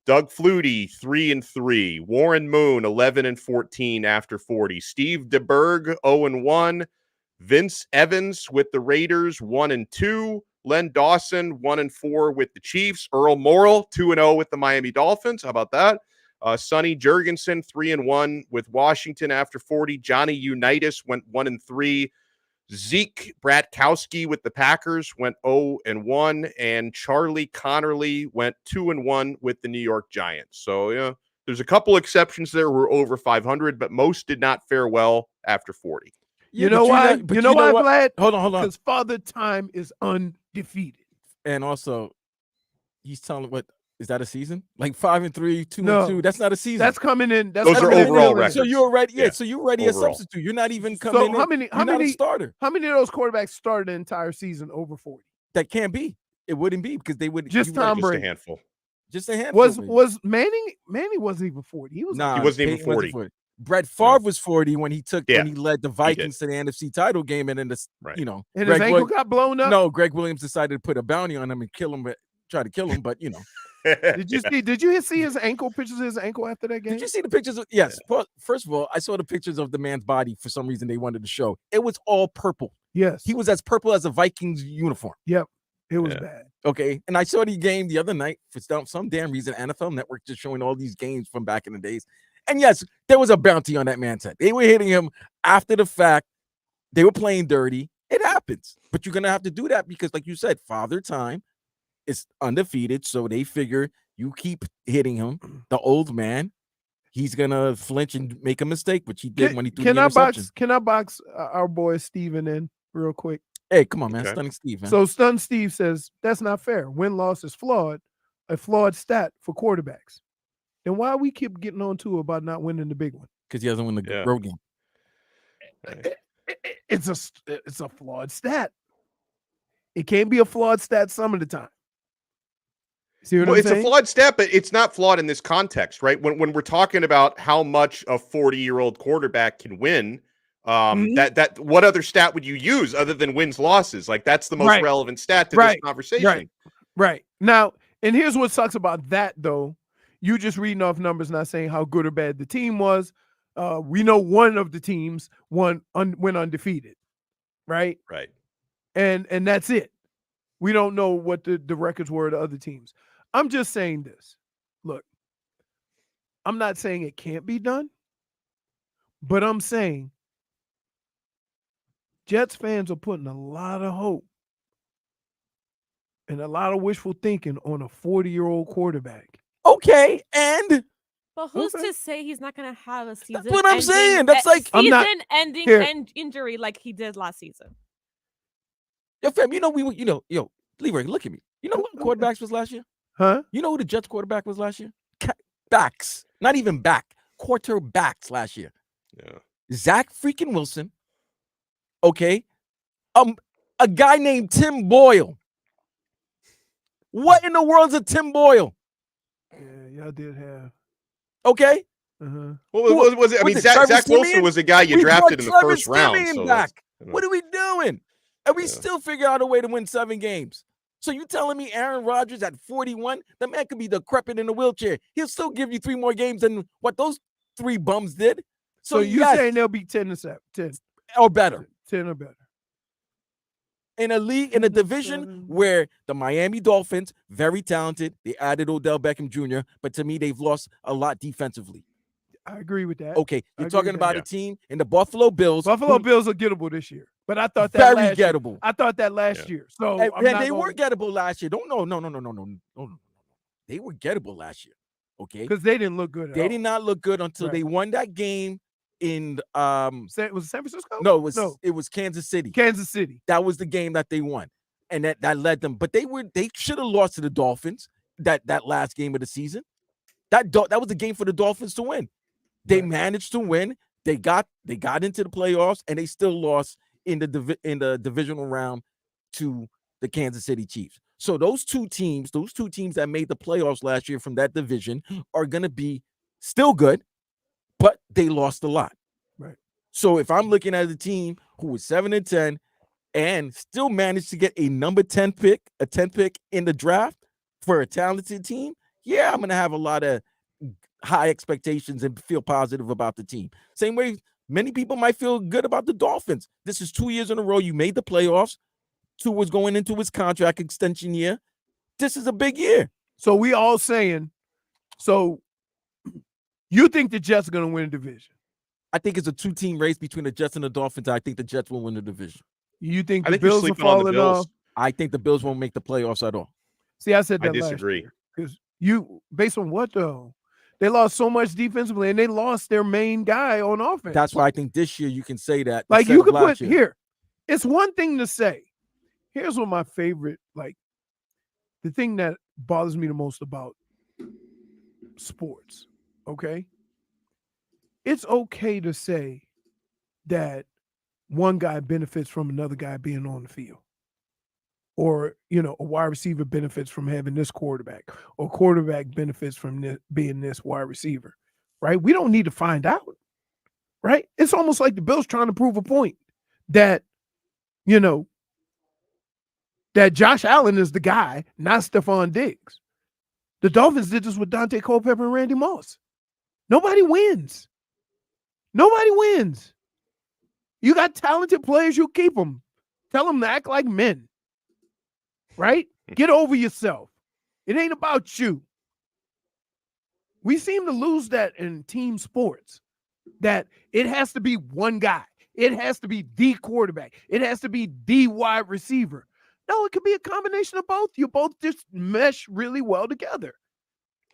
[SPEAKER 2] Doug Flutie, 3-3. Warren Moon, 11-14 after 40. Steve DeBerg, 0-1. Vince Evans with the Raiders, 1-2. Len Dawson, 1-4 with the Chiefs. Earl Morrall, 2-0 with the Miami Dolphins. How about that? Sonny Jurgensen, 3-1 with Washington after 40. Johnny Unitas went 1-3. Zeke Bratkowski with the Packers went 0-1, and Charlie Connerly went 2-1 with the New York Giants. So, there's a couple exceptions there who were over 500, but most did not fare well after 40.
[SPEAKER 3] You know why, Vlad?
[SPEAKER 4] Hold on.
[SPEAKER 3] Because Father Time is undefeated.
[SPEAKER 4] And also, he's telling what is that a season? Like 5-3, 2-2. That's not a season.
[SPEAKER 3] That's coming in.
[SPEAKER 2] Those are overall records.
[SPEAKER 4] So you're already, so you're already a substitute. You're not even coming in. How many starter?
[SPEAKER 3] How many of those quarterbacks started the entire season over 40?
[SPEAKER 4] That can't be. It wouldn't be because they would
[SPEAKER 3] just Tom Brady.
[SPEAKER 2] Just a handful.
[SPEAKER 4] Just a handful.
[SPEAKER 3] Was Manning? Manning wasn't even 40. He
[SPEAKER 2] wasn't even 40.
[SPEAKER 4] Brett Favre was 40 when he led the Vikings to the NFC title game, and then
[SPEAKER 3] and his ankle got blown up.
[SPEAKER 4] No, Greg Williams decided to put a bounty on him and try to kill him, but
[SPEAKER 3] Did you see his ankle pictures of his ankle after that game?
[SPEAKER 4] Did you see the pictures of yes? First of all, I saw the pictures of the man's body. For some reason, they wanted to show it was all purple.
[SPEAKER 3] Yes,
[SPEAKER 4] he was as purple as a Vikings uniform.
[SPEAKER 3] Yep, it was bad.
[SPEAKER 4] Okay, and I saw the game the other night for some damn reason. NFL Network just showing all these games from back in the days, and yes, there was a bounty on that man's head. They were hitting him after the fact. They were playing dirty. It happens, but you're gonna have to do that because, like you said, Father Time is undefeated, so they figure you keep hitting him, the old man, he's gonna flinch and make a mistake, which he did when he threw the
[SPEAKER 3] Can I
[SPEAKER 4] interception.
[SPEAKER 3] box our boy Steven in real quick?
[SPEAKER 4] Hey, come on, man.
[SPEAKER 2] Okay.
[SPEAKER 4] Stunning Steve, man.
[SPEAKER 3] So Stun Steve says that's not fair. Win-loss is a flawed stat for quarterbacks. Then why we keep getting on to about not winning the big one?
[SPEAKER 4] Because he hasn't won the road game.
[SPEAKER 3] It's a flawed stat. It can't be a flawed stat some of the time. See what I'm
[SPEAKER 2] It's
[SPEAKER 3] saying?
[SPEAKER 2] a flawed stat, but it's not flawed in this context, right? When we're talking about how much a 40-year-old quarterback can win, that what other stat would you use other than wins losses? Like that's the most relevant stat to this conversation.
[SPEAKER 3] Right. Now, and here's what sucks about that though. You just reading off numbers, not saying how good or bad the team was. We know one of the teams went undefeated, right?
[SPEAKER 2] Right.
[SPEAKER 3] And that's it. We don't know what the records were of the other teams. I'm just saying this. Look, I'm not saying it can't be done, but I'm saying Jets fans are putting a lot of hope and a lot of wishful thinking on a 40-year-old quarterback.
[SPEAKER 4] Okay, and
[SPEAKER 5] but who's to say he's not going to have a season?
[SPEAKER 4] That's what I'm saying. That's like
[SPEAKER 5] season-ending injury like he did last season.
[SPEAKER 4] Yo, fam, yo, Leroy, look at me. You know who quarterbacks was last year?
[SPEAKER 3] Huh?
[SPEAKER 4] You know who the Jets quarterback was last year? Backs, not even back, quarterbacks last year.
[SPEAKER 2] Yeah.
[SPEAKER 4] Zach freaking Wilson. Okay, a guy named Tim Boyle. What in the world's a Tim Boyle?
[SPEAKER 3] Yeah, y'all did have.
[SPEAKER 4] Okay.
[SPEAKER 3] Uh-huh.
[SPEAKER 2] Well, was it? I mean, Zach Wilson was a guy you drafted in the first round. So
[SPEAKER 4] what are we doing? And we still figure out a way to win 7 games. So you telling me Aaron Rodgers at 41, the man could be decrepit in a wheelchair. He'll still give you 3 more games than what those 3 bums did.
[SPEAKER 3] So you saying they'll be 10
[SPEAKER 4] or better.
[SPEAKER 3] 10 or better.
[SPEAKER 4] In a league, in a division where the Miami Dolphins, very talented, they added Odell Beckham Jr., but to me, they've lost a lot defensively.
[SPEAKER 3] I agree with that.
[SPEAKER 4] Okay, you're talking about a team in the Buffalo Bills.
[SPEAKER 3] Buffalo Bills are gettable this year, but I thought that
[SPEAKER 4] very gettable.
[SPEAKER 3] Year. I thought that last year. So
[SPEAKER 4] they were gettable last year. No. They were gettable last year. Okay,
[SPEAKER 3] because they didn't look good.
[SPEAKER 4] They did not look good until they won that game in
[SPEAKER 3] was it San Francisco?
[SPEAKER 4] No, it was Kansas City.
[SPEAKER 3] Kansas City.
[SPEAKER 4] That was the game that they won, and that led them. But they should have lost to the Dolphins that last game of the season. That was the game for the Dolphins to win. They managed to win. They got into the playoffs, and they still lost in the divisional round to the Kansas City Chiefs. So those two teams that made the playoffs last year from that division are going to be still good, but they lost a lot.
[SPEAKER 3] Right.
[SPEAKER 4] So if I'm looking at a team who was 7-10 and still managed to get a number 10 pick, a 10 pick in the draft for a talented team, yeah, I'm going to have a lot of high expectations and feel positive about the team. Same way many people might feel good about the Dolphins. This is 2 years in a row you made the playoffs. 2 was going into his contract extension year. This is a big year.
[SPEAKER 3] So we all saying, so you think the Jets are going to win a division?
[SPEAKER 4] I think it's a 2-team race between the Jets and the Dolphins. I think the Jets will win the division.
[SPEAKER 3] You think the Bills are falling off?
[SPEAKER 4] I think the Bills won't make the playoffs at all.
[SPEAKER 3] See, I said that
[SPEAKER 2] I disagree.
[SPEAKER 3] Because based on what though? They lost so much defensively, and they lost their main guy on offense.
[SPEAKER 4] That's why I think this year you can say that.
[SPEAKER 3] Like you could put here. It's one thing to say. Here's what my favorite, like the thing that bothers me the most about sports. Okay, it's okay to say that one guy benefits from another guy being on the field, or a wide receiver benefits from having this quarterback, or quarterback benefits from being this wide receiver, right? We don't need to find out, right? It's almost like the Bills trying to prove a point that, that Josh Allen is the guy, not Stephon Diggs. The Dolphins did this with Dante Culpepper and Randy Moss. Nobody wins. Nobody wins. You got talented players, you keep them. Tell them to act like men. Right? Get over yourself. It ain't about you. We seem to lose that in team sports, that it has to be one guy. It has to be the quarterback. It has to be the wide receiver. No, it could be a combination of both. You both just mesh really well together.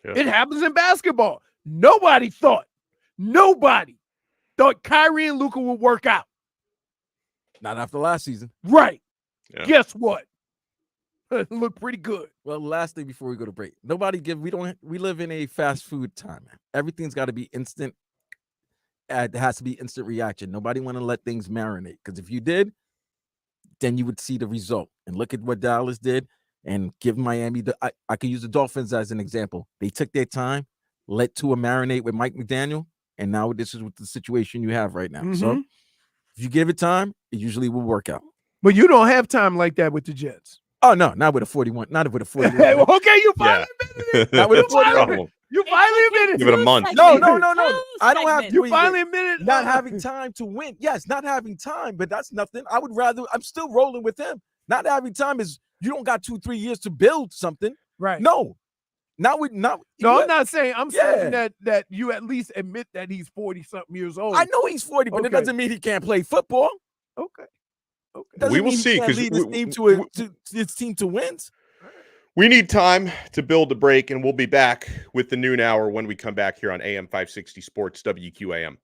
[SPEAKER 3] Yeah. It happens in basketball. Nobody thought nobody thought Kyrie and Luka would work out.
[SPEAKER 4] Not after last season.
[SPEAKER 3] Right.
[SPEAKER 2] Yeah.
[SPEAKER 3] Guess what? Look pretty good.
[SPEAKER 4] Well, last thing before we go to break. We live in a fast food time, man. Everything's got to be instant. It has to be instant reaction. Nobody want to let things marinate, because if you did, then you would see the result. And look at what Dallas did and give Miami I could use the Dolphins as an example. They took their time, let Tua marinate with Mike McDaniel, and now this is what the situation you have right now. So if you give it time, it usually will work out.
[SPEAKER 3] But you don't have time like that with the Jets.
[SPEAKER 4] Oh no, not with a 41. Not with a 41.
[SPEAKER 3] Okay, you finally admitted it.
[SPEAKER 4] Not with a
[SPEAKER 3] You finally
[SPEAKER 4] 41.
[SPEAKER 3] admitted it. You finally admitted
[SPEAKER 2] Give it a
[SPEAKER 5] Two
[SPEAKER 2] month.
[SPEAKER 5] segments.
[SPEAKER 4] No.
[SPEAKER 5] Two
[SPEAKER 4] I don't have.
[SPEAKER 5] segments.
[SPEAKER 3] You finally admitted
[SPEAKER 4] not having time to win. Yes, not having time, but that's nothing. I would rather. I'm still rolling with him. Not having time is you don't got 2-3 years to build something.
[SPEAKER 3] Right.
[SPEAKER 4] No, not.
[SPEAKER 3] I'm not saying. I'm saying
[SPEAKER 4] Yeah.
[SPEAKER 3] that you at least admit that he's 40-something years old.
[SPEAKER 4] I know he's 40, but it
[SPEAKER 3] Okay.
[SPEAKER 4] doesn't mean he can't play football.
[SPEAKER 3] Okay.
[SPEAKER 4] Doesn't
[SPEAKER 2] We will
[SPEAKER 4] mean he
[SPEAKER 2] see,
[SPEAKER 4] can't
[SPEAKER 2] 'cause
[SPEAKER 4] lead his team to his team to wins.
[SPEAKER 2] We need time to build the break, and we'll be back with the noon hour when we come back here on AM 560 Sports WQAM.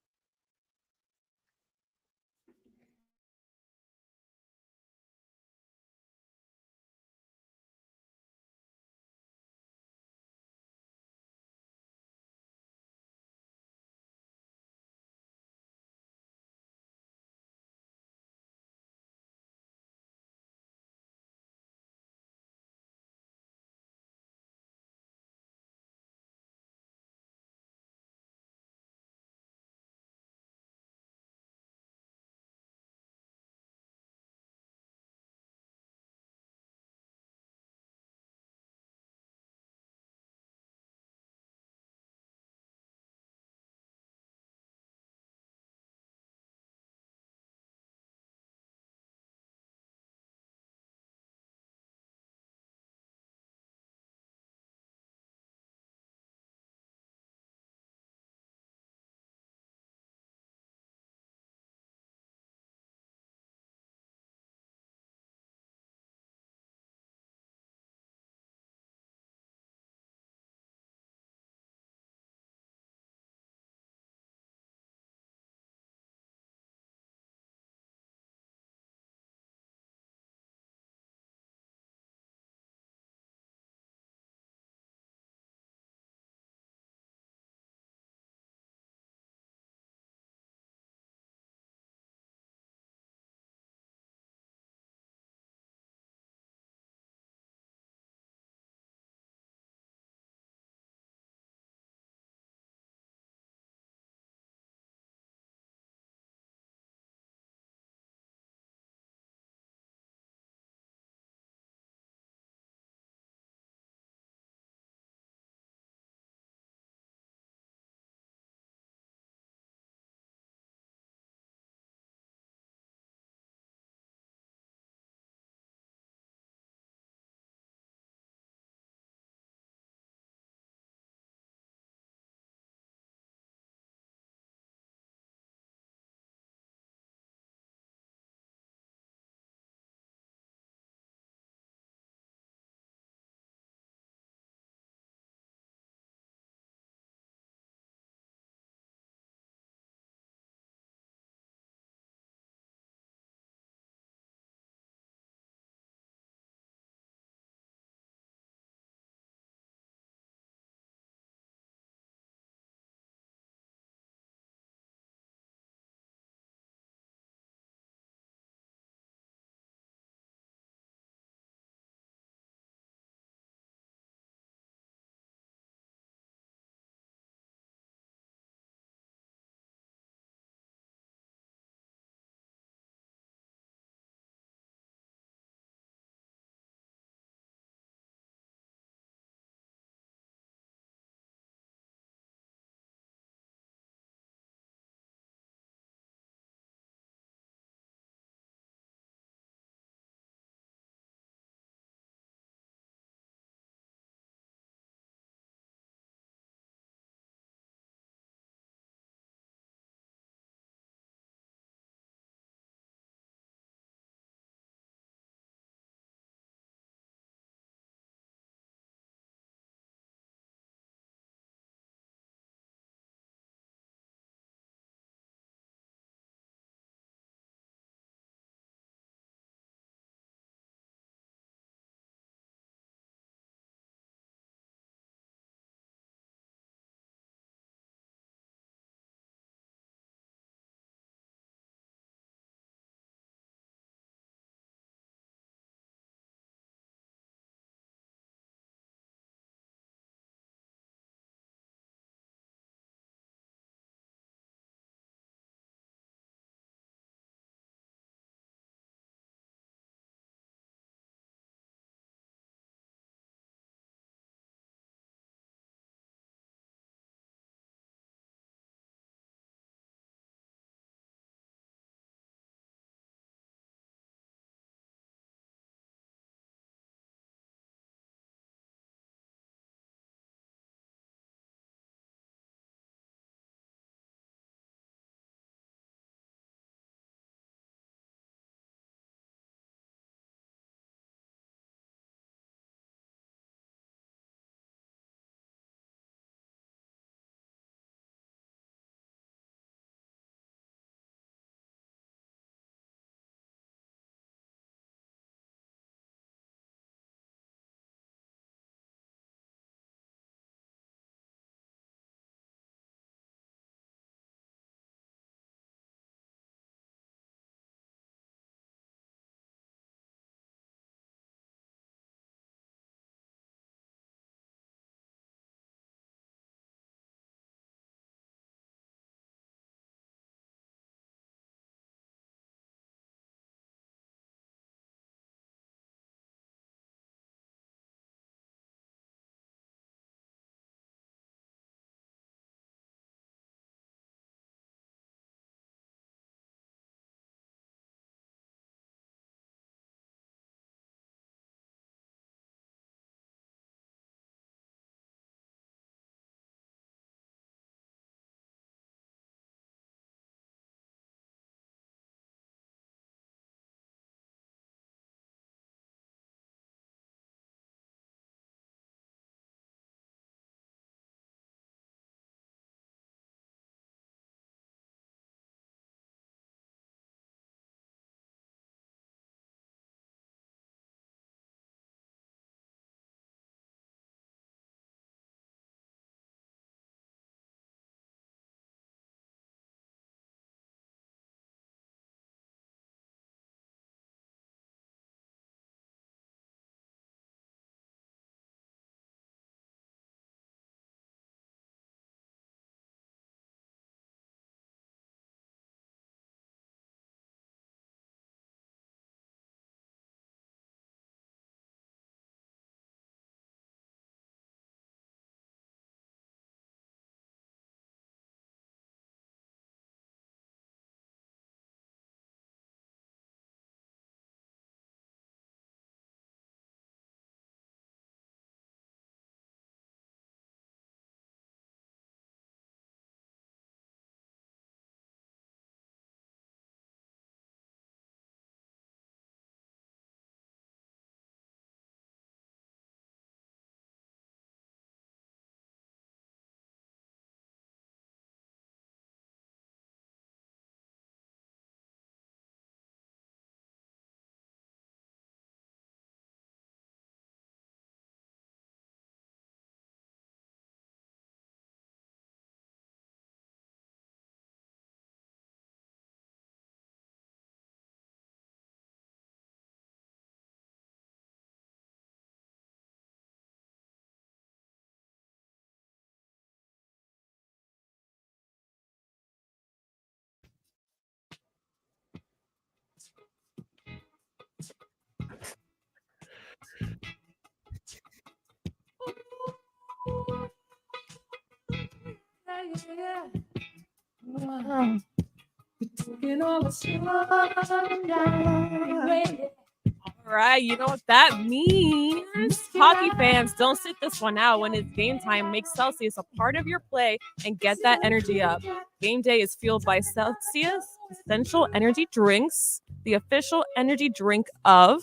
[SPEAKER 5] All right, you know what that means? Hockey fans, don't sit this one out. When it's game time, make Celsius a part of your play and get that energy up. Game day is fueled by Celsius Essential Energy Drinks, the official energy drink of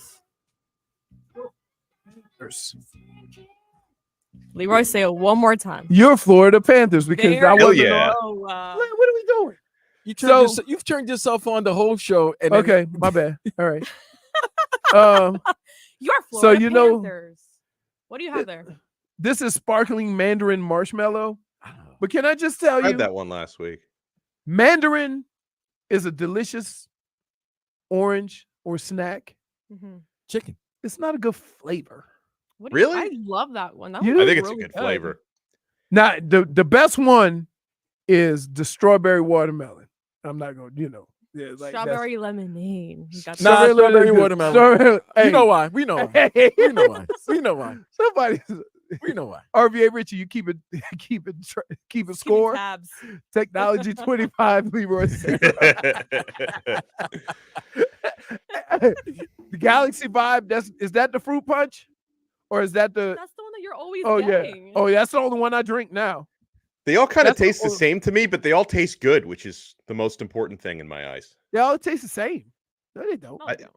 [SPEAKER 5] Leroy. Say it one more time.
[SPEAKER 3] Your Florida Panthers, because
[SPEAKER 5] There
[SPEAKER 3] I
[SPEAKER 5] you
[SPEAKER 3] wasn't
[SPEAKER 2] yeah.
[SPEAKER 3] on.
[SPEAKER 5] go.
[SPEAKER 3] What are we doing?
[SPEAKER 4] You've turned yourself on the whole show. And
[SPEAKER 3] Okay, my bad. All right.
[SPEAKER 5] Your Florida
[SPEAKER 3] you know-
[SPEAKER 5] Panthers. What do you have there?
[SPEAKER 3] This is sparkling mandarin marshmallow. But can I just tell
[SPEAKER 2] I
[SPEAKER 3] you,
[SPEAKER 2] had that one last week.
[SPEAKER 3] mandarin is a delicious orange or snack.
[SPEAKER 5] Mhm.
[SPEAKER 4] chicken.
[SPEAKER 3] It's not a good flavor.
[SPEAKER 5] What do you-
[SPEAKER 2] Really?
[SPEAKER 5] I love that one. That
[SPEAKER 3] You
[SPEAKER 5] one
[SPEAKER 2] I
[SPEAKER 3] do?
[SPEAKER 5] was
[SPEAKER 2] think it's a
[SPEAKER 5] really
[SPEAKER 2] good flavor.
[SPEAKER 3] Now, the best one is the strawberry watermelon. I'm not going to, yeah, like that's-
[SPEAKER 5] Strawberry lemonade. You got
[SPEAKER 4] Nah,
[SPEAKER 5] that.
[SPEAKER 4] strawberry
[SPEAKER 3] is good.
[SPEAKER 4] watermelon.
[SPEAKER 3] Strawberry-
[SPEAKER 4] You
[SPEAKER 3] hey,
[SPEAKER 4] know why? We know why.
[SPEAKER 3] hey,
[SPEAKER 4] We know why. We know why.
[SPEAKER 3] Somebody,
[SPEAKER 4] We know why.
[SPEAKER 3] RVA Richie, you keep it
[SPEAKER 5] Keep me
[SPEAKER 3] score.
[SPEAKER 5] tabs.
[SPEAKER 3] Technology 25, Leroy. The Galaxy Vibe. Is that the fruit punch, or is that the?
[SPEAKER 5] That's the one that you're always
[SPEAKER 3] Oh yeah.
[SPEAKER 5] getting.
[SPEAKER 3] Oh, that's the only one I drink now.
[SPEAKER 2] They all kind of
[SPEAKER 3] That's the
[SPEAKER 2] taste the
[SPEAKER 3] only-
[SPEAKER 2] same to me, but they all taste good, which is the most important thing in my eyes.
[SPEAKER 3] They all taste the same. No, they don't.
[SPEAKER 5] No,
[SPEAKER 2] I-
[SPEAKER 5] they don't.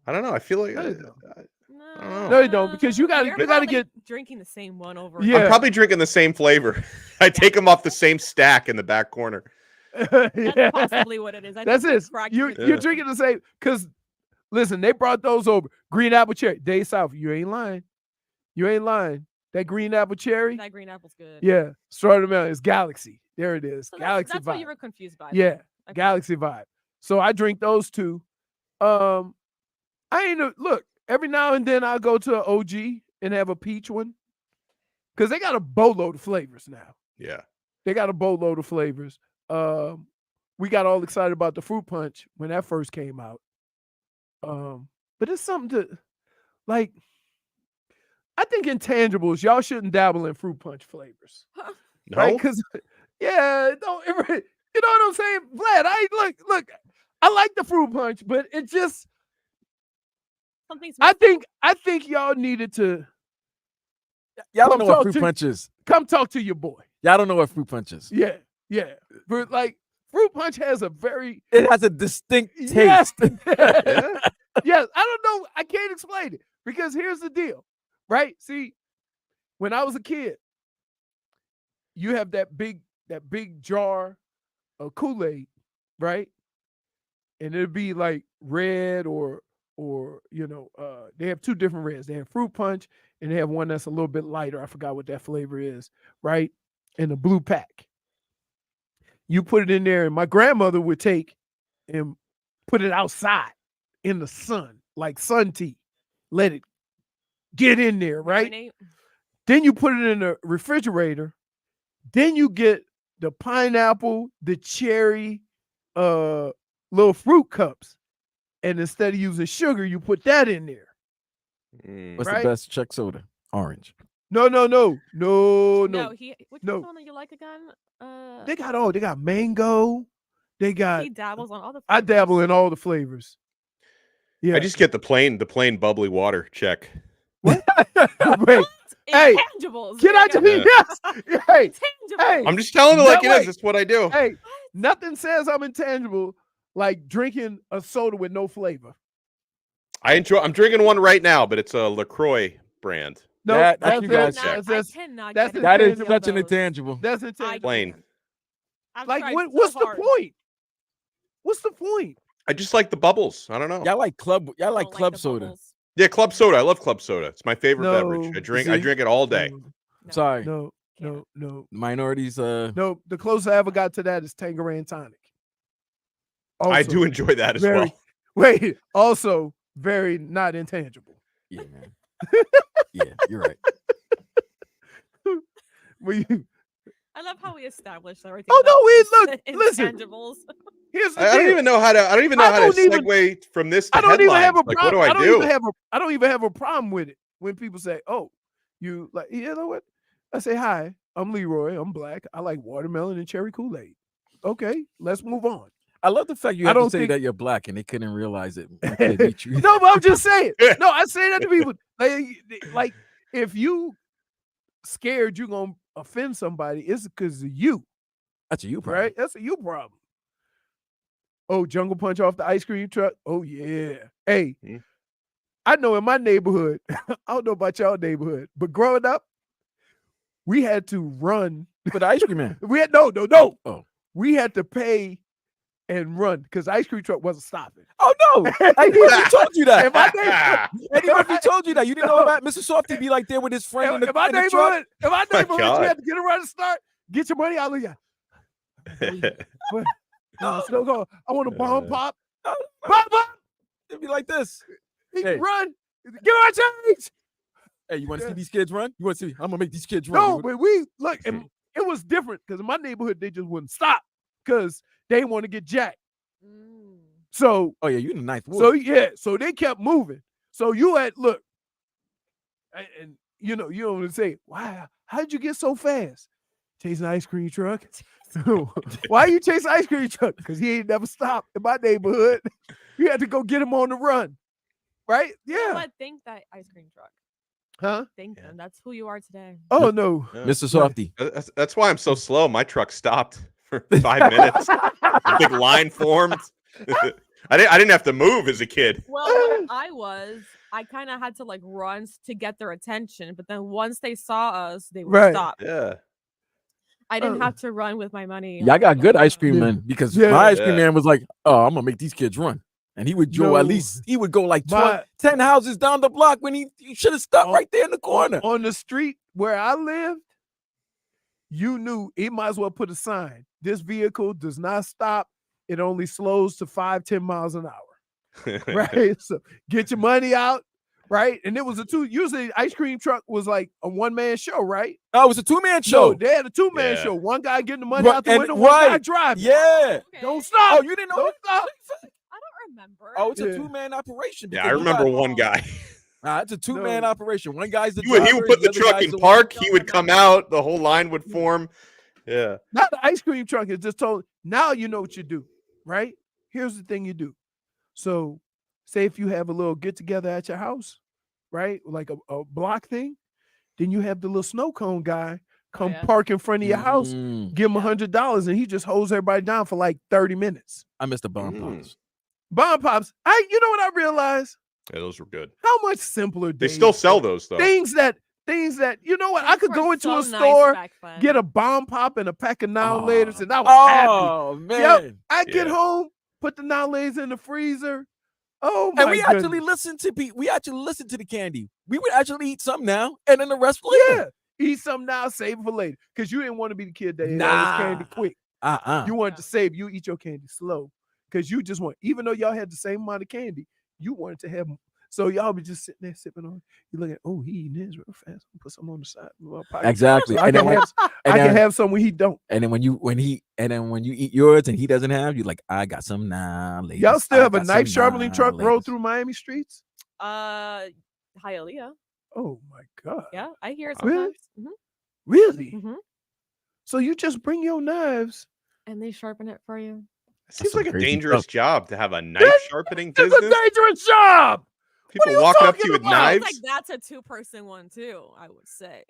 [SPEAKER 2] I don't know. I feel like
[SPEAKER 3] No, they don't.
[SPEAKER 2] know.
[SPEAKER 3] No, they don't, because you gotta-
[SPEAKER 5] You're
[SPEAKER 3] you gotta
[SPEAKER 5] probably
[SPEAKER 3] get-
[SPEAKER 5] drinking the same one over.
[SPEAKER 3] Yeah.
[SPEAKER 2] I'm probably drinking the same flavor. I take them off the same stack in the back corner.
[SPEAKER 5] That's possibly what it is. I
[SPEAKER 3] That's
[SPEAKER 5] think
[SPEAKER 3] it.
[SPEAKER 5] it's cracked
[SPEAKER 3] You're
[SPEAKER 5] with-
[SPEAKER 3] you're drinking the same. Because listen, they brought those over. Green apple cherry. Day South. You ain't lying. You ain't lying. That green apple cherry.
[SPEAKER 5] That green apple's good.
[SPEAKER 3] Yeah. Strawberry melon is Galaxy. There it is.
[SPEAKER 5] So
[SPEAKER 3] Galaxy
[SPEAKER 5] that's
[SPEAKER 3] Vibe.
[SPEAKER 5] what you were confused by.
[SPEAKER 3] Yeah.
[SPEAKER 5] Okay.
[SPEAKER 3] Galaxy Vibe. So I drink those two. I ain't look, every now and then I'll go to an OG and have a peach one. Because they got a boatload of flavors now.
[SPEAKER 2] Yeah.
[SPEAKER 3] They got a boatload of flavors. We got all excited about the fruit punch when that first came out. But it's something to like. I think intangibles, y'all shouldn't dabble in fruit punch flavors.
[SPEAKER 2] No.
[SPEAKER 3] Right? Because don't ever, you know what I'm saying? Vlad, look, I like the fruit punch, but it just
[SPEAKER 5] Something's
[SPEAKER 3] I
[SPEAKER 5] missing.
[SPEAKER 3] think y'all needed to
[SPEAKER 4] Y'all
[SPEAKER 3] Come
[SPEAKER 4] don't know what
[SPEAKER 3] talk
[SPEAKER 4] fruit
[SPEAKER 3] to-
[SPEAKER 4] punch is.
[SPEAKER 3] come talk to your boy.
[SPEAKER 4] Y'all don't know what fruit punch is.
[SPEAKER 3] Yeah. But like fruit punch has a very
[SPEAKER 4] It has a distinct taste.
[SPEAKER 3] Yes.
[SPEAKER 2] Yeah.
[SPEAKER 3] Yes, I don't know. I can't explain it because here's the deal, right? See, when I was a kid, you have that big jar of Kool-Aid, right? And it'd be like red or they have two different reds. They have fruit punch and they have one that's a little bit lighter. I forgot what that flavor is, right? In a blue pack. You put it in there, and my grandmother would take and put it outside in the sun, like sun tea. Let it get in there, right?
[SPEAKER 5] Marinate.
[SPEAKER 3] Then you put it in the refrigerator. Then you get the pineapple, the cherry, little fruit cups. And instead of using sugar, you put that in there.
[SPEAKER 2] Mm.
[SPEAKER 4] What's
[SPEAKER 3] Right?
[SPEAKER 4] the best Czech soda? Orange.
[SPEAKER 3] No.
[SPEAKER 5] No, which
[SPEAKER 3] No.
[SPEAKER 5] one do you like again?
[SPEAKER 3] They got mango. They got
[SPEAKER 5] He dabbles on all the.
[SPEAKER 3] I dabble
[SPEAKER 5] flavors.
[SPEAKER 3] in all the flavors. Yeah.
[SPEAKER 2] I just get the plain bubbly water check.
[SPEAKER 3] Wait. Hey,
[SPEAKER 5] Intangibles.
[SPEAKER 3] Can I
[SPEAKER 5] there you
[SPEAKER 3] just
[SPEAKER 5] go.
[SPEAKER 3] yes? Hey,
[SPEAKER 5] Intangibles.
[SPEAKER 3] hey.
[SPEAKER 2] I'm just telling you like
[SPEAKER 3] No,
[SPEAKER 2] it is.
[SPEAKER 3] wait.
[SPEAKER 2] It's what I do.
[SPEAKER 3] Hey, nothing says I'm intangible like drinking a soda with no flavor.
[SPEAKER 2] I'm drinking one right now, but it's a LaCroix brand.
[SPEAKER 3] No,
[SPEAKER 4] That-
[SPEAKER 3] that's
[SPEAKER 4] you
[SPEAKER 5] I
[SPEAKER 4] guys
[SPEAKER 5] cannot-
[SPEAKER 3] it. That's
[SPEAKER 5] I cannot
[SPEAKER 3] that's
[SPEAKER 5] get
[SPEAKER 3] it.
[SPEAKER 4] That is
[SPEAKER 5] into
[SPEAKER 4] such an
[SPEAKER 5] those.
[SPEAKER 4] intangible.
[SPEAKER 3] that's
[SPEAKER 5] I
[SPEAKER 3] intangible.
[SPEAKER 2] Plain.
[SPEAKER 5] can't. I've
[SPEAKER 3] Like
[SPEAKER 5] tried
[SPEAKER 3] what's
[SPEAKER 5] so
[SPEAKER 3] the
[SPEAKER 5] hard.
[SPEAKER 3] point? What's the point?
[SPEAKER 2] I just like the bubbles. I don't know.
[SPEAKER 4] Y'all like club. Y'all like
[SPEAKER 5] Don't
[SPEAKER 4] club
[SPEAKER 5] the
[SPEAKER 4] soda.
[SPEAKER 5] bubbles.
[SPEAKER 2] Yeah, club soda. I love club soda. It's my favorite
[SPEAKER 3] No,
[SPEAKER 2] beverage. I drink
[SPEAKER 4] see?
[SPEAKER 2] it all day.
[SPEAKER 3] No,
[SPEAKER 4] Sorry,
[SPEAKER 3] no,
[SPEAKER 5] Can't.
[SPEAKER 3] no.
[SPEAKER 4] minorities.
[SPEAKER 3] No, the closest I ever got to that is Tangerine tonic.
[SPEAKER 2] I
[SPEAKER 3] Also,
[SPEAKER 2] do enjoy that as
[SPEAKER 3] very-
[SPEAKER 2] well.
[SPEAKER 3] Wait, also very not intangible.
[SPEAKER 4] Yeah, man. Yeah, you're right.
[SPEAKER 3] When you-
[SPEAKER 5] I love how we established everything.
[SPEAKER 3] Oh, no,
[SPEAKER 5] about
[SPEAKER 3] we- look, listen.
[SPEAKER 5] Intangibles.
[SPEAKER 3] here's the
[SPEAKER 2] I don't
[SPEAKER 3] deal.
[SPEAKER 2] even know how to. I don't even know
[SPEAKER 3] I
[SPEAKER 2] how to
[SPEAKER 3] don't even-
[SPEAKER 2] segue from this to
[SPEAKER 3] I don't even have a
[SPEAKER 2] headlines. Like, what
[SPEAKER 3] problem.
[SPEAKER 2] do I do?
[SPEAKER 3] I don't even have a problem with it when people say, "Oh, you like you know what?" I say, "Hi, I'm Leroy. I'm black. I like watermelon and cherry Kool-Aid. Okay, let's move on.
[SPEAKER 4] I love the fact you
[SPEAKER 3] I
[SPEAKER 4] have to
[SPEAKER 3] don't
[SPEAKER 4] say
[SPEAKER 3] think-
[SPEAKER 4] that you're black and they couldn't realize it. when they meet you.
[SPEAKER 3] No, but I'm just saying. No, I say that to people. Like if you scared you're gonna offend somebody, it's because of you,
[SPEAKER 4] That's a you problem.
[SPEAKER 3] right? That's a you problem. Oh, jungle punch off the ice cream truck. Oh yeah. Hey, I know in my neighborhood. I don't know about y'all neighborhood, but growing up, we had to run.
[SPEAKER 4] For the ice cream man.
[SPEAKER 3] We had no.
[SPEAKER 4] Oh.
[SPEAKER 3] We had to pay and run because the ice cream truck wasn't stopping.
[SPEAKER 4] Oh no! Eddie Murphy told you that.
[SPEAKER 3] In my neighborhood,
[SPEAKER 4] Eddie Murphy told you that. You didn't know about Mr. Softy be like there with his friend in the,
[SPEAKER 3] in my
[SPEAKER 4] in the truck.
[SPEAKER 3] neighborhood,
[SPEAKER 2] God.
[SPEAKER 3] you had to get around to start. Get your money out of ya. Still go. I want a bomb pop. Bomb pop.
[SPEAKER 4] It'd be like this.
[SPEAKER 3] He
[SPEAKER 4] Hey.
[SPEAKER 3] can run. Give our change.
[SPEAKER 4] Hey, you want to see these kids run? You want to see? I'm gonna make these kids run.
[SPEAKER 3] No, but we look. And it was different because in my neighborhood they just wouldn't stop because they didn't want to get jacked. So
[SPEAKER 4] Oh yeah, you in the ninth ward.
[SPEAKER 3] So yeah, so they kept moving. So you had look, and you know what I'm saying. Wow, how did you get so fast? Chasing ice cream truck. Why you chasing ice cream truck? Because he ain't never stopped in my neighborhood. You had to go get him on the run, right? Yeah.
[SPEAKER 5] But thank that ice cream truck.
[SPEAKER 3] Huh?
[SPEAKER 5] Thank them. That's who you are today.
[SPEAKER 3] Oh no,
[SPEAKER 4] Mr. Softy.
[SPEAKER 2] That's why I'm so slow. My truck stopped for 5 minutes. A big line formed. I didn't have to move as a kid.
[SPEAKER 5] Well, when I kind of had to like run to get their attention, but then once they saw us, they would
[SPEAKER 3] Right.
[SPEAKER 5] stop.
[SPEAKER 2] Yeah.
[SPEAKER 5] I didn't have to run with my money.
[SPEAKER 4] Yeah, I got good ice cream man because
[SPEAKER 3] Yeah.
[SPEAKER 4] my ice cream
[SPEAKER 2] Yeah.
[SPEAKER 4] man was like, "Oh, I'm gonna make these kids run," and he would go
[SPEAKER 3] No.
[SPEAKER 4] at least he would go like 12,
[SPEAKER 3] My-
[SPEAKER 4] 10 houses down the block when he should have stopped
[SPEAKER 3] Oh.
[SPEAKER 4] right there in the corner.
[SPEAKER 3] on the street where I lived, you knew he might as well put a sign. This vehicle does not stop. It only slows to 5-10 miles an hour. Right? So get your money out, right? And it was usually ice cream truck was like a one-man show, right?
[SPEAKER 4] Oh, it was a 2-man show.
[SPEAKER 3] No, they had a two-man
[SPEAKER 2] Yeah.
[SPEAKER 3] show. One guy getting the money
[SPEAKER 4] Right,
[SPEAKER 3] out the
[SPEAKER 4] and-
[SPEAKER 3] window, one guy
[SPEAKER 4] right.
[SPEAKER 3] driving.
[SPEAKER 4] Yeah.
[SPEAKER 5] Okay.
[SPEAKER 3] Don't stop.
[SPEAKER 4] Oh, you didn't know
[SPEAKER 3] Don't
[SPEAKER 4] that?
[SPEAKER 3] stop.
[SPEAKER 5] I don't remember.
[SPEAKER 4] Oh, it's a
[SPEAKER 3] Yeah.
[SPEAKER 4] 2-man operation.
[SPEAKER 2] Yeah,
[SPEAKER 4] because
[SPEAKER 2] I
[SPEAKER 4] you
[SPEAKER 2] remember
[SPEAKER 4] got-
[SPEAKER 2] one guy.
[SPEAKER 4] It's a 2-man
[SPEAKER 3] No.
[SPEAKER 4] operation. One guy's the
[SPEAKER 2] He would
[SPEAKER 4] driver,
[SPEAKER 2] put the
[SPEAKER 4] other
[SPEAKER 2] truck
[SPEAKER 4] guy's
[SPEAKER 2] in
[SPEAKER 4] the-
[SPEAKER 2] park. He would come out. The whole line would form. Yeah.
[SPEAKER 3] Now the ice cream truck is just told. Now you know what you do, right? Here's the thing you do. So, say if you have a little get together at your house, right? Like a block thing, then you have the little snow cone guy come
[SPEAKER 5] yeah.
[SPEAKER 3] park in front of your house,
[SPEAKER 4] Mm,
[SPEAKER 3] give him $100, and he just holds everybody down for like 30 minutes.
[SPEAKER 4] I missed the bomb
[SPEAKER 2] Mm.
[SPEAKER 4] pops.
[SPEAKER 3] Bomb pops. You know what I realized?
[SPEAKER 2] Yeah, those were good.
[SPEAKER 3] How much simpler
[SPEAKER 2] They
[SPEAKER 3] days
[SPEAKER 2] still sell
[SPEAKER 3] were.
[SPEAKER 2] those though.
[SPEAKER 3] things that you know what? I
[SPEAKER 5] Things
[SPEAKER 3] could
[SPEAKER 5] were
[SPEAKER 3] go into
[SPEAKER 5] so
[SPEAKER 3] a
[SPEAKER 5] nice
[SPEAKER 3] store,
[SPEAKER 5] back then.
[SPEAKER 3] get a bomb pop and a pack of now
[SPEAKER 4] Oh.
[SPEAKER 3] laters, and I was happy.
[SPEAKER 4] Oh man.
[SPEAKER 3] I get
[SPEAKER 2] Yeah.
[SPEAKER 3] home, put the now laters in the freezer. Oh my
[SPEAKER 4] And we
[SPEAKER 3] goodness.
[SPEAKER 4] actually listened to the candy. We would actually eat some now and then the rest later.
[SPEAKER 3] Yeah. Eat some now, save it for later. Because you didn't want to be the kid that ate all
[SPEAKER 4] Nah.
[SPEAKER 3] this candy quick. You wanted to save. You eat your candy slow. Because you just want, even though y'all had the same amount of candy, you wanted to have. So y'all be just sitting there sipping on. You look at, oh, he eating his real fast. Put some on the side. of my pocket.
[SPEAKER 4] Exactly.
[SPEAKER 3] I
[SPEAKER 4] And
[SPEAKER 3] can
[SPEAKER 4] then, when,
[SPEAKER 3] have,
[SPEAKER 4] and
[SPEAKER 3] I can
[SPEAKER 4] then-
[SPEAKER 3] have some when he don't.
[SPEAKER 4] and then when you eat yours and he doesn't have, you like, I got some now. Ladies.
[SPEAKER 3] Y'all still
[SPEAKER 4] I
[SPEAKER 3] have a
[SPEAKER 4] got
[SPEAKER 3] knife
[SPEAKER 4] some
[SPEAKER 3] sharpening
[SPEAKER 4] now,
[SPEAKER 3] truck roll
[SPEAKER 4] ladies."
[SPEAKER 3] through Miami streets?
[SPEAKER 5] Hialeah.
[SPEAKER 3] Oh my God.
[SPEAKER 5] Yeah, I hear it
[SPEAKER 3] Really?
[SPEAKER 5] sometimes.
[SPEAKER 3] Really?
[SPEAKER 5] Mm-hmm.
[SPEAKER 3] So you just bring your knives.
[SPEAKER 5] And they sharpen it for you.
[SPEAKER 2] Seems
[SPEAKER 4] some
[SPEAKER 2] like a
[SPEAKER 4] crazy
[SPEAKER 2] dangerous
[SPEAKER 4] stuff.
[SPEAKER 2] job to have a knife sharpening
[SPEAKER 3] It's a
[SPEAKER 2] business.
[SPEAKER 3] dangerous job.
[SPEAKER 2] People
[SPEAKER 3] are you
[SPEAKER 2] walking up to
[SPEAKER 3] talking
[SPEAKER 2] you with
[SPEAKER 3] about?
[SPEAKER 2] knives.
[SPEAKER 5] Like that's a 2-person one too, I would say.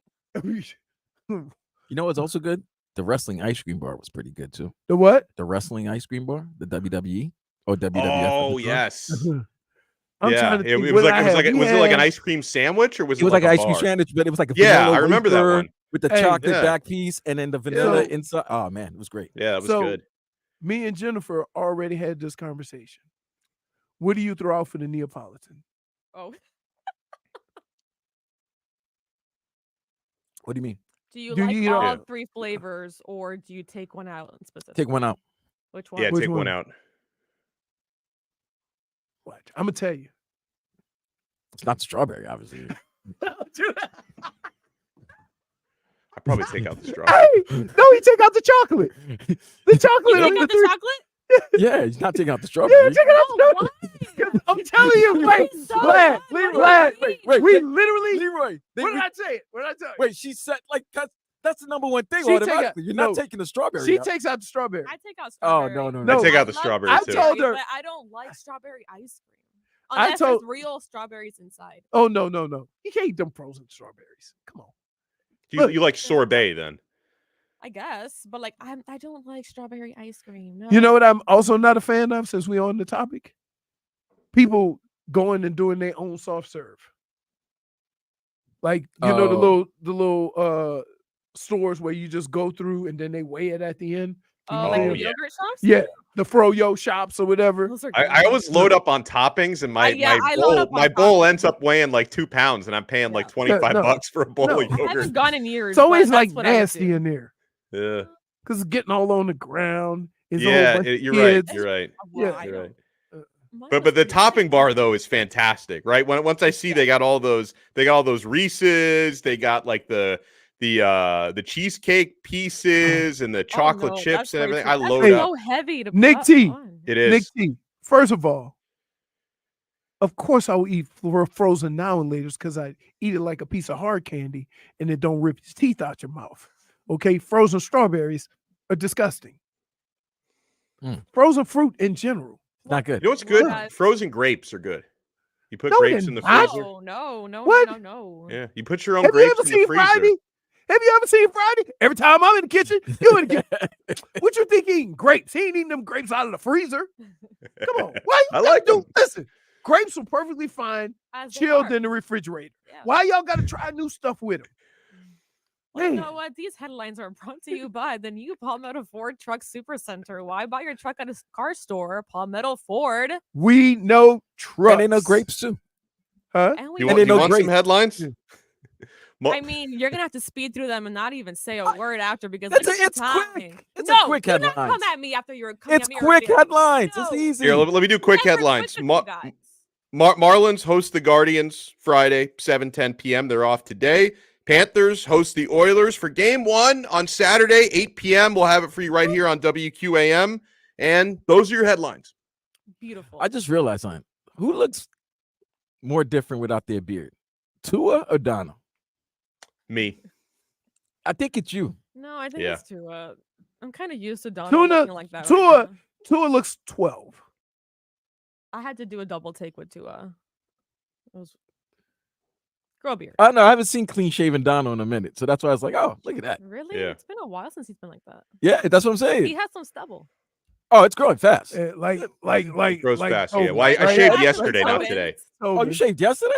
[SPEAKER 4] You know what's also good? The wrestling ice cream bar was pretty good too.
[SPEAKER 3] The what?
[SPEAKER 4] The wrestling ice cream bar, the WWE or WWF.
[SPEAKER 2] Oh
[SPEAKER 4] at the time.
[SPEAKER 2] yes.
[SPEAKER 3] I'm
[SPEAKER 2] Yeah.
[SPEAKER 3] trying to
[SPEAKER 2] It
[SPEAKER 3] think
[SPEAKER 2] was
[SPEAKER 3] what
[SPEAKER 2] like
[SPEAKER 3] I
[SPEAKER 2] was
[SPEAKER 3] had.
[SPEAKER 2] like
[SPEAKER 3] We
[SPEAKER 2] was it like an
[SPEAKER 3] had-
[SPEAKER 2] ice cream sandwich or was
[SPEAKER 4] It was like
[SPEAKER 2] a
[SPEAKER 4] an ice cream
[SPEAKER 2] bar?
[SPEAKER 4] sandwich, but it was like a
[SPEAKER 2] Yeah,
[SPEAKER 4] vanilla
[SPEAKER 2] I remember that
[SPEAKER 4] wafer
[SPEAKER 2] one.
[SPEAKER 4] with the
[SPEAKER 3] Hey,
[SPEAKER 4] chocolate
[SPEAKER 2] yeah.
[SPEAKER 4] back piece and then the vanilla
[SPEAKER 3] So-
[SPEAKER 4] inside. Oh man, it was great.
[SPEAKER 2] Yeah, that was
[SPEAKER 3] So-
[SPEAKER 2] good.
[SPEAKER 3] Me and Jennifer already had this conversation. What do you throw out for the Neapolitan?
[SPEAKER 5] Oh.
[SPEAKER 4] What do you mean?
[SPEAKER 5] Do you
[SPEAKER 3] Do
[SPEAKER 5] like
[SPEAKER 3] you know-
[SPEAKER 5] all
[SPEAKER 2] Yeah.
[SPEAKER 5] 3 flavors or do you take one out in specific?
[SPEAKER 4] Take one out.
[SPEAKER 5] Which one?
[SPEAKER 2] Yeah,
[SPEAKER 3] Which
[SPEAKER 2] take one
[SPEAKER 3] one?
[SPEAKER 2] out.
[SPEAKER 3] Watch. I'm gonna tell you.
[SPEAKER 4] It's not strawberry, obviously.
[SPEAKER 2] I'd probably take out the straw.
[SPEAKER 3] Hey, no, he take out the chocolate. The chocolate.
[SPEAKER 5] You
[SPEAKER 3] of
[SPEAKER 5] take
[SPEAKER 3] the
[SPEAKER 5] out the
[SPEAKER 3] three-
[SPEAKER 5] chocolate?
[SPEAKER 4] Yeah, he's not taking out the
[SPEAKER 3] Yeah,
[SPEAKER 4] strawberry.
[SPEAKER 3] take it out the
[SPEAKER 5] Oh,
[SPEAKER 3] chocolate.
[SPEAKER 5] why?
[SPEAKER 3] I'm telling you, wait,
[SPEAKER 5] It's so
[SPEAKER 3] Vlad,
[SPEAKER 5] good.
[SPEAKER 3] Vlad,
[SPEAKER 4] wait,
[SPEAKER 3] we
[SPEAKER 4] wait.
[SPEAKER 3] literally.
[SPEAKER 4] Leroy,
[SPEAKER 3] What did I say? What did I tell you?
[SPEAKER 4] wait, she said like 'cause That's the number one thing.
[SPEAKER 3] She take out-
[SPEAKER 4] Automatically. You're
[SPEAKER 3] no.
[SPEAKER 4] not taking the strawberry.
[SPEAKER 3] She
[SPEAKER 4] out.
[SPEAKER 3] takes out the strawberry.
[SPEAKER 5] I take out
[SPEAKER 4] Oh,
[SPEAKER 5] strawberry.
[SPEAKER 4] no, no,
[SPEAKER 3] no.
[SPEAKER 2] I take out
[SPEAKER 5] I
[SPEAKER 2] the
[SPEAKER 5] love
[SPEAKER 2] strawberry
[SPEAKER 3] I
[SPEAKER 2] too.
[SPEAKER 3] told her-
[SPEAKER 5] but I don't like strawberry ice cream.
[SPEAKER 3] I
[SPEAKER 5] Unless
[SPEAKER 3] told-
[SPEAKER 5] there's real strawberries inside.
[SPEAKER 3] Oh no. You can't eat them frozen strawberries. Come on.
[SPEAKER 2] You like sorbet then?
[SPEAKER 5] I guess, but like I don't like strawberry ice cream. No.
[SPEAKER 3] You know what I'm also not a fan of, since we're on the topic? People going and doing their own soft serve. Like, you know, the little stores where you just go through and then they weigh it at the end.
[SPEAKER 5] Oh, like
[SPEAKER 2] Oh,
[SPEAKER 5] the
[SPEAKER 2] yeah.
[SPEAKER 5] yogurt shops?
[SPEAKER 3] Yeah, the froyo shops or whatever.
[SPEAKER 5] Those are
[SPEAKER 2] I
[SPEAKER 5] good.
[SPEAKER 2] always load up on toppings, and my
[SPEAKER 5] yeah, I load up on
[SPEAKER 2] my bowl
[SPEAKER 5] toppings.
[SPEAKER 2] ends up weighing like 2 pounds, and I'm paying like
[SPEAKER 5] Yeah.
[SPEAKER 2] 25
[SPEAKER 3] No,
[SPEAKER 2] bucks for a bowl
[SPEAKER 3] no.
[SPEAKER 2] of
[SPEAKER 5] I
[SPEAKER 2] yogurt.
[SPEAKER 5] haven't gone in years.
[SPEAKER 3] It's always
[SPEAKER 5] but
[SPEAKER 3] like
[SPEAKER 5] that's what I would
[SPEAKER 3] nasty
[SPEAKER 5] do.
[SPEAKER 3] in there
[SPEAKER 2] Yeah,
[SPEAKER 3] because it's getting all on the ground. It's a whole
[SPEAKER 2] yeah,
[SPEAKER 3] bunch of
[SPEAKER 2] you're right.
[SPEAKER 3] kids.
[SPEAKER 2] You're right.
[SPEAKER 5] Well,
[SPEAKER 3] Yeah.
[SPEAKER 5] I
[SPEAKER 2] You're
[SPEAKER 5] don't-
[SPEAKER 2] right.
[SPEAKER 5] Mine
[SPEAKER 2] But
[SPEAKER 5] was
[SPEAKER 2] the
[SPEAKER 5] pretty
[SPEAKER 2] topping
[SPEAKER 5] good.
[SPEAKER 2] bar though is fantastic, right? Once I see they got all those Reese's, they got like the cheesecake pieces and the chocolate
[SPEAKER 5] Oh, no,
[SPEAKER 2] chips
[SPEAKER 5] that's
[SPEAKER 2] and
[SPEAKER 5] way
[SPEAKER 2] everything.
[SPEAKER 5] too-
[SPEAKER 2] I
[SPEAKER 5] that's
[SPEAKER 2] load
[SPEAKER 3] Hey,
[SPEAKER 2] up.
[SPEAKER 5] so heavy to
[SPEAKER 3] Nick
[SPEAKER 5] put
[SPEAKER 3] T.
[SPEAKER 5] on.
[SPEAKER 2] It is.
[SPEAKER 3] Nick T, first of all, of course I will eat frozen now and later because I eat it like a piece of hard candy and it don't rip his teeth out your mouth. Okay, frozen strawberries are disgusting. Frozen fruit in general.
[SPEAKER 4] Not good.
[SPEAKER 2] You know what's good?
[SPEAKER 5] What?
[SPEAKER 2] Frozen grapes are good. You put
[SPEAKER 3] No,
[SPEAKER 2] grapes
[SPEAKER 3] they're
[SPEAKER 2] in the
[SPEAKER 3] not.
[SPEAKER 2] freezer.
[SPEAKER 5] No.
[SPEAKER 3] What?
[SPEAKER 5] No.
[SPEAKER 2] Yeah, you put your own
[SPEAKER 3] Have you
[SPEAKER 2] grapes
[SPEAKER 3] ever
[SPEAKER 2] in the
[SPEAKER 3] seen
[SPEAKER 2] freezer.
[SPEAKER 3] Friday? Have you ever seen Friday? Every time I'm in the kitchen, you in the kitchen. What you think he eating grapes? He ain't eating them grapes out of the freezer. Come on. Why you
[SPEAKER 2] I
[SPEAKER 3] gotta
[SPEAKER 2] like
[SPEAKER 3] do?
[SPEAKER 2] them.
[SPEAKER 3] Listen, grapes are perfectly fine,
[SPEAKER 5] As they
[SPEAKER 3] chilled
[SPEAKER 5] are.
[SPEAKER 3] in the refrigerator.
[SPEAKER 5] Yeah.
[SPEAKER 3] Why y'all gotta try new stuff with them?
[SPEAKER 5] Well, you
[SPEAKER 3] Man.
[SPEAKER 5] know what? These headlines are brought to you by the new Palmetto Ford Truck Supercenter. Why buy your truck at a car store? Palmetto Ford.
[SPEAKER 3] We know trucks.
[SPEAKER 4] And they know grapes too.
[SPEAKER 3] Huh?
[SPEAKER 5] And we
[SPEAKER 2] You
[SPEAKER 4] And
[SPEAKER 2] want,
[SPEAKER 4] they
[SPEAKER 2] you
[SPEAKER 4] know
[SPEAKER 2] want some
[SPEAKER 4] grapes.
[SPEAKER 2] headlines?
[SPEAKER 3] Yeah.
[SPEAKER 5] I mean, you're gonna have to speed through them and not even say a word after because
[SPEAKER 4] It's
[SPEAKER 5] look at the
[SPEAKER 4] it's
[SPEAKER 5] time.
[SPEAKER 4] quick. It's
[SPEAKER 5] no,
[SPEAKER 4] a quick
[SPEAKER 5] do not
[SPEAKER 4] headlines.
[SPEAKER 5] come at me after you're coming
[SPEAKER 4] It's
[SPEAKER 5] at me
[SPEAKER 4] quick
[SPEAKER 5] already.
[SPEAKER 4] headlines. It's
[SPEAKER 5] No.
[SPEAKER 4] easy.
[SPEAKER 2] Here, let me do quick
[SPEAKER 5] Never
[SPEAKER 2] headlines.
[SPEAKER 5] quick with you guys.
[SPEAKER 2] Marlins host the Guardians Friday, 7:10 p.m. They're off today. Panthers host the Oilers for Game 1 on Saturday, 8 p.m. We'll have it for you right here on WQAM. And those are your headlines.
[SPEAKER 5] Beautiful.
[SPEAKER 4] I just realized something. Who looks more different without their beard? Tua or Donno?
[SPEAKER 2] Me.
[SPEAKER 4] I think it's you.
[SPEAKER 5] No, I think
[SPEAKER 2] Yeah.
[SPEAKER 5] it's Tua. I'm kind of used to Donald
[SPEAKER 3] Tuna-
[SPEAKER 5] looking like that.
[SPEAKER 3] Tua-
[SPEAKER 5] Right now.
[SPEAKER 3] Tua looks 12.
[SPEAKER 5] I had to do a double take with Tua. It was grow a beard.
[SPEAKER 4] I know. I haven't seen clean shaven Donno in a minute, so that's why I was like, "Oh, look at that."
[SPEAKER 5] Really?
[SPEAKER 2] Yeah.
[SPEAKER 5] It's been a while since he's been like that.
[SPEAKER 4] Yeah, that's what I'm
[SPEAKER 5] He
[SPEAKER 4] saying.
[SPEAKER 5] has some stubble.
[SPEAKER 4] Oh, it's growing fast.
[SPEAKER 3] Like
[SPEAKER 2] Grows
[SPEAKER 3] like
[SPEAKER 2] fast.
[SPEAKER 3] Tobin,
[SPEAKER 2] Yeah. Well, I
[SPEAKER 3] right?
[SPEAKER 2] shaved
[SPEAKER 3] Like
[SPEAKER 2] yesterday, not
[SPEAKER 5] Tobin.
[SPEAKER 2] today.
[SPEAKER 4] Oh, you
[SPEAKER 3] Tobin.
[SPEAKER 4] shaved yesterday?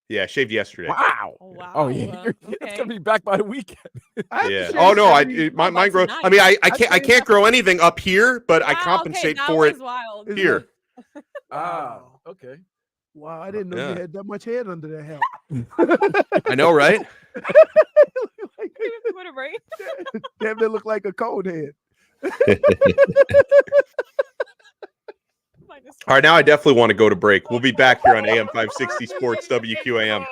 [SPEAKER 2] Yeah, shaved yesterday.
[SPEAKER 4] Wow.
[SPEAKER 5] Oh, wow.
[SPEAKER 4] Oh yeah, it's
[SPEAKER 5] Okay.
[SPEAKER 4] gonna be back by the weekend.
[SPEAKER 3] I have to
[SPEAKER 2] Yeah.
[SPEAKER 3] shave
[SPEAKER 2] Oh no,
[SPEAKER 3] every-
[SPEAKER 2] mine
[SPEAKER 5] by
[SPEAKER 2] grows.
[SPEAKER 5] tonight.
[SPEAKER 2] I mean, I
[SPEAKER 3] I
[SPEAKER 2] can't
[SPEAKER 3] shave
[SPEAKER 2] grow anything up here, but I
[SPEAKER 5] Wow,
[SPEAKER 2] compensate
[SPEAKER 5] okay,
[SPEAKER 2] for
[SPEAKER 5] that
[SPEAKER 2] it
[SPEAKER 5] was wild.
[SPEAKER 3] Is
[SPEAKER 2] here.
[SPEAKER 3] Wow.
[SPEAKER 4] okay.
[SPEAKER 3] Wow, I didn't know
[SPEAKER 2] Yeah.
[SPEAKER 3] you had that much head under that helmet.
[SPEAKER 2] I know, right?
[SPEAKER 5] What a break.
[SPEAKER 3] Damn, that look like a cold head.
[SPEAKER 2] All right, now I definitely want to go to break. We'll be back here on AM 560 Sports WQAM.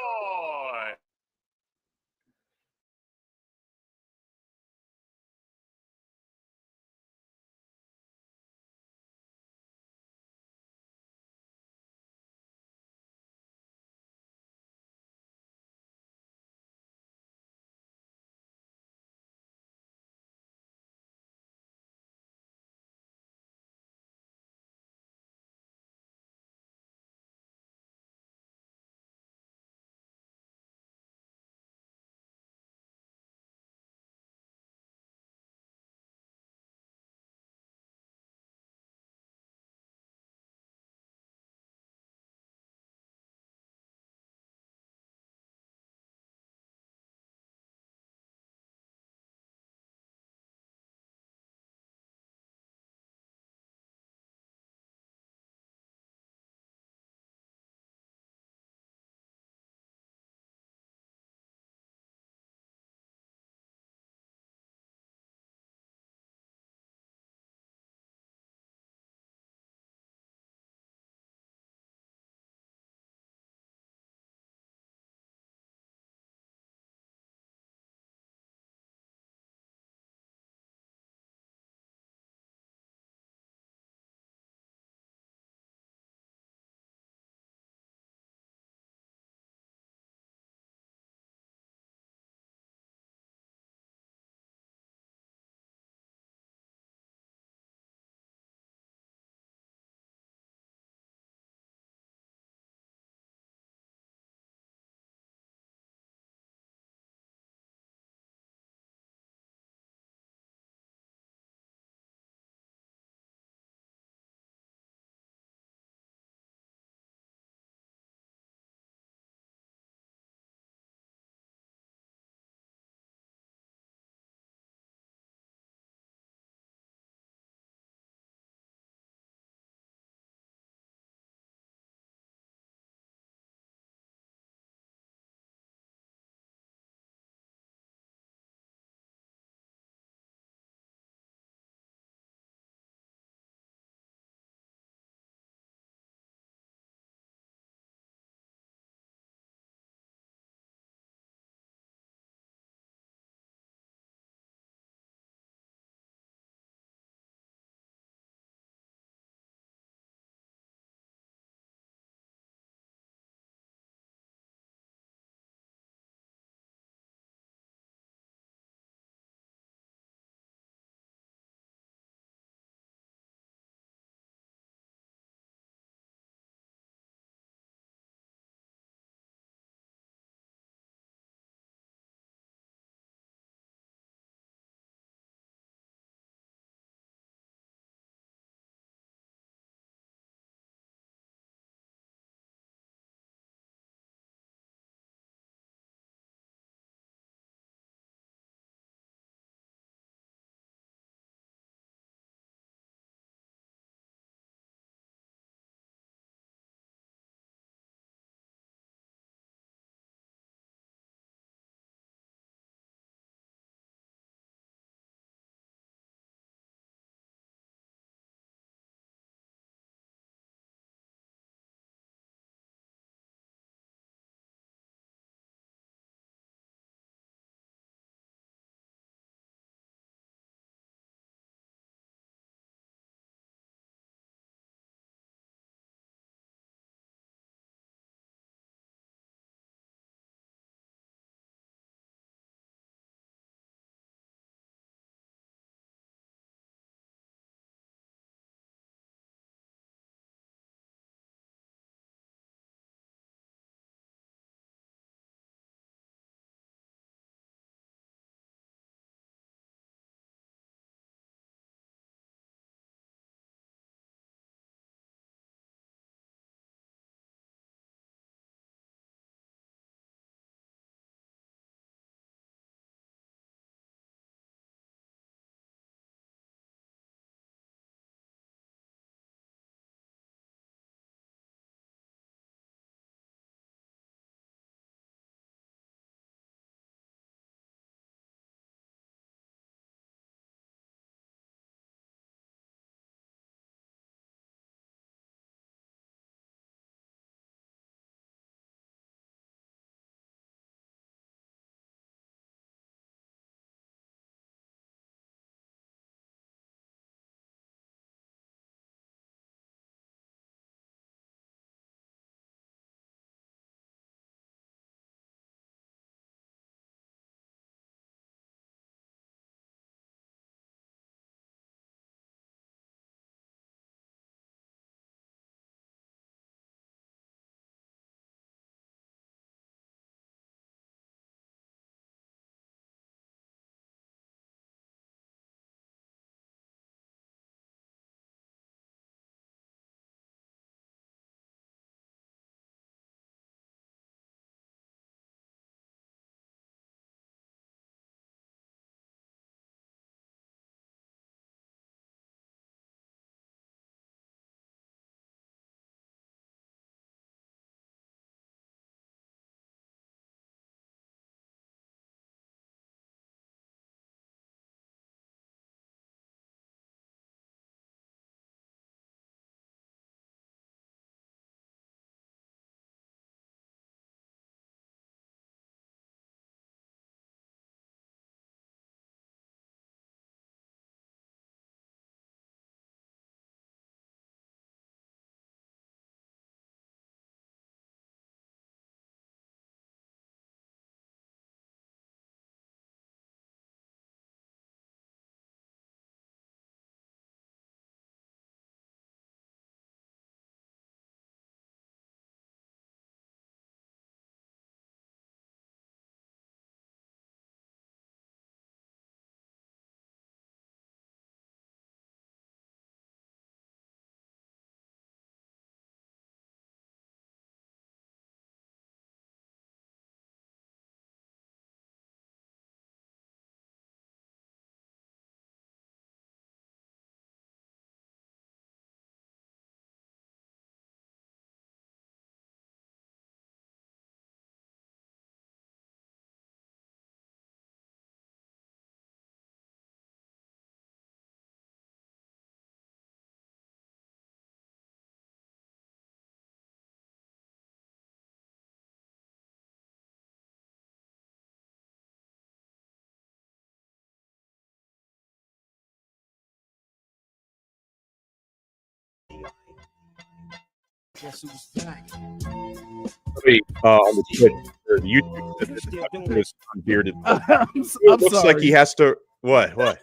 [SPEAKER 7] Guess who's back?
[SPEAKER 2] On the Twitch or the YouTube said that this unbearded.
[SPEAKER 3] I'm
[SPEAKER 2] Looks
[SPEAKER 3] sorry.
[SPEAKER 2] like he has to. What?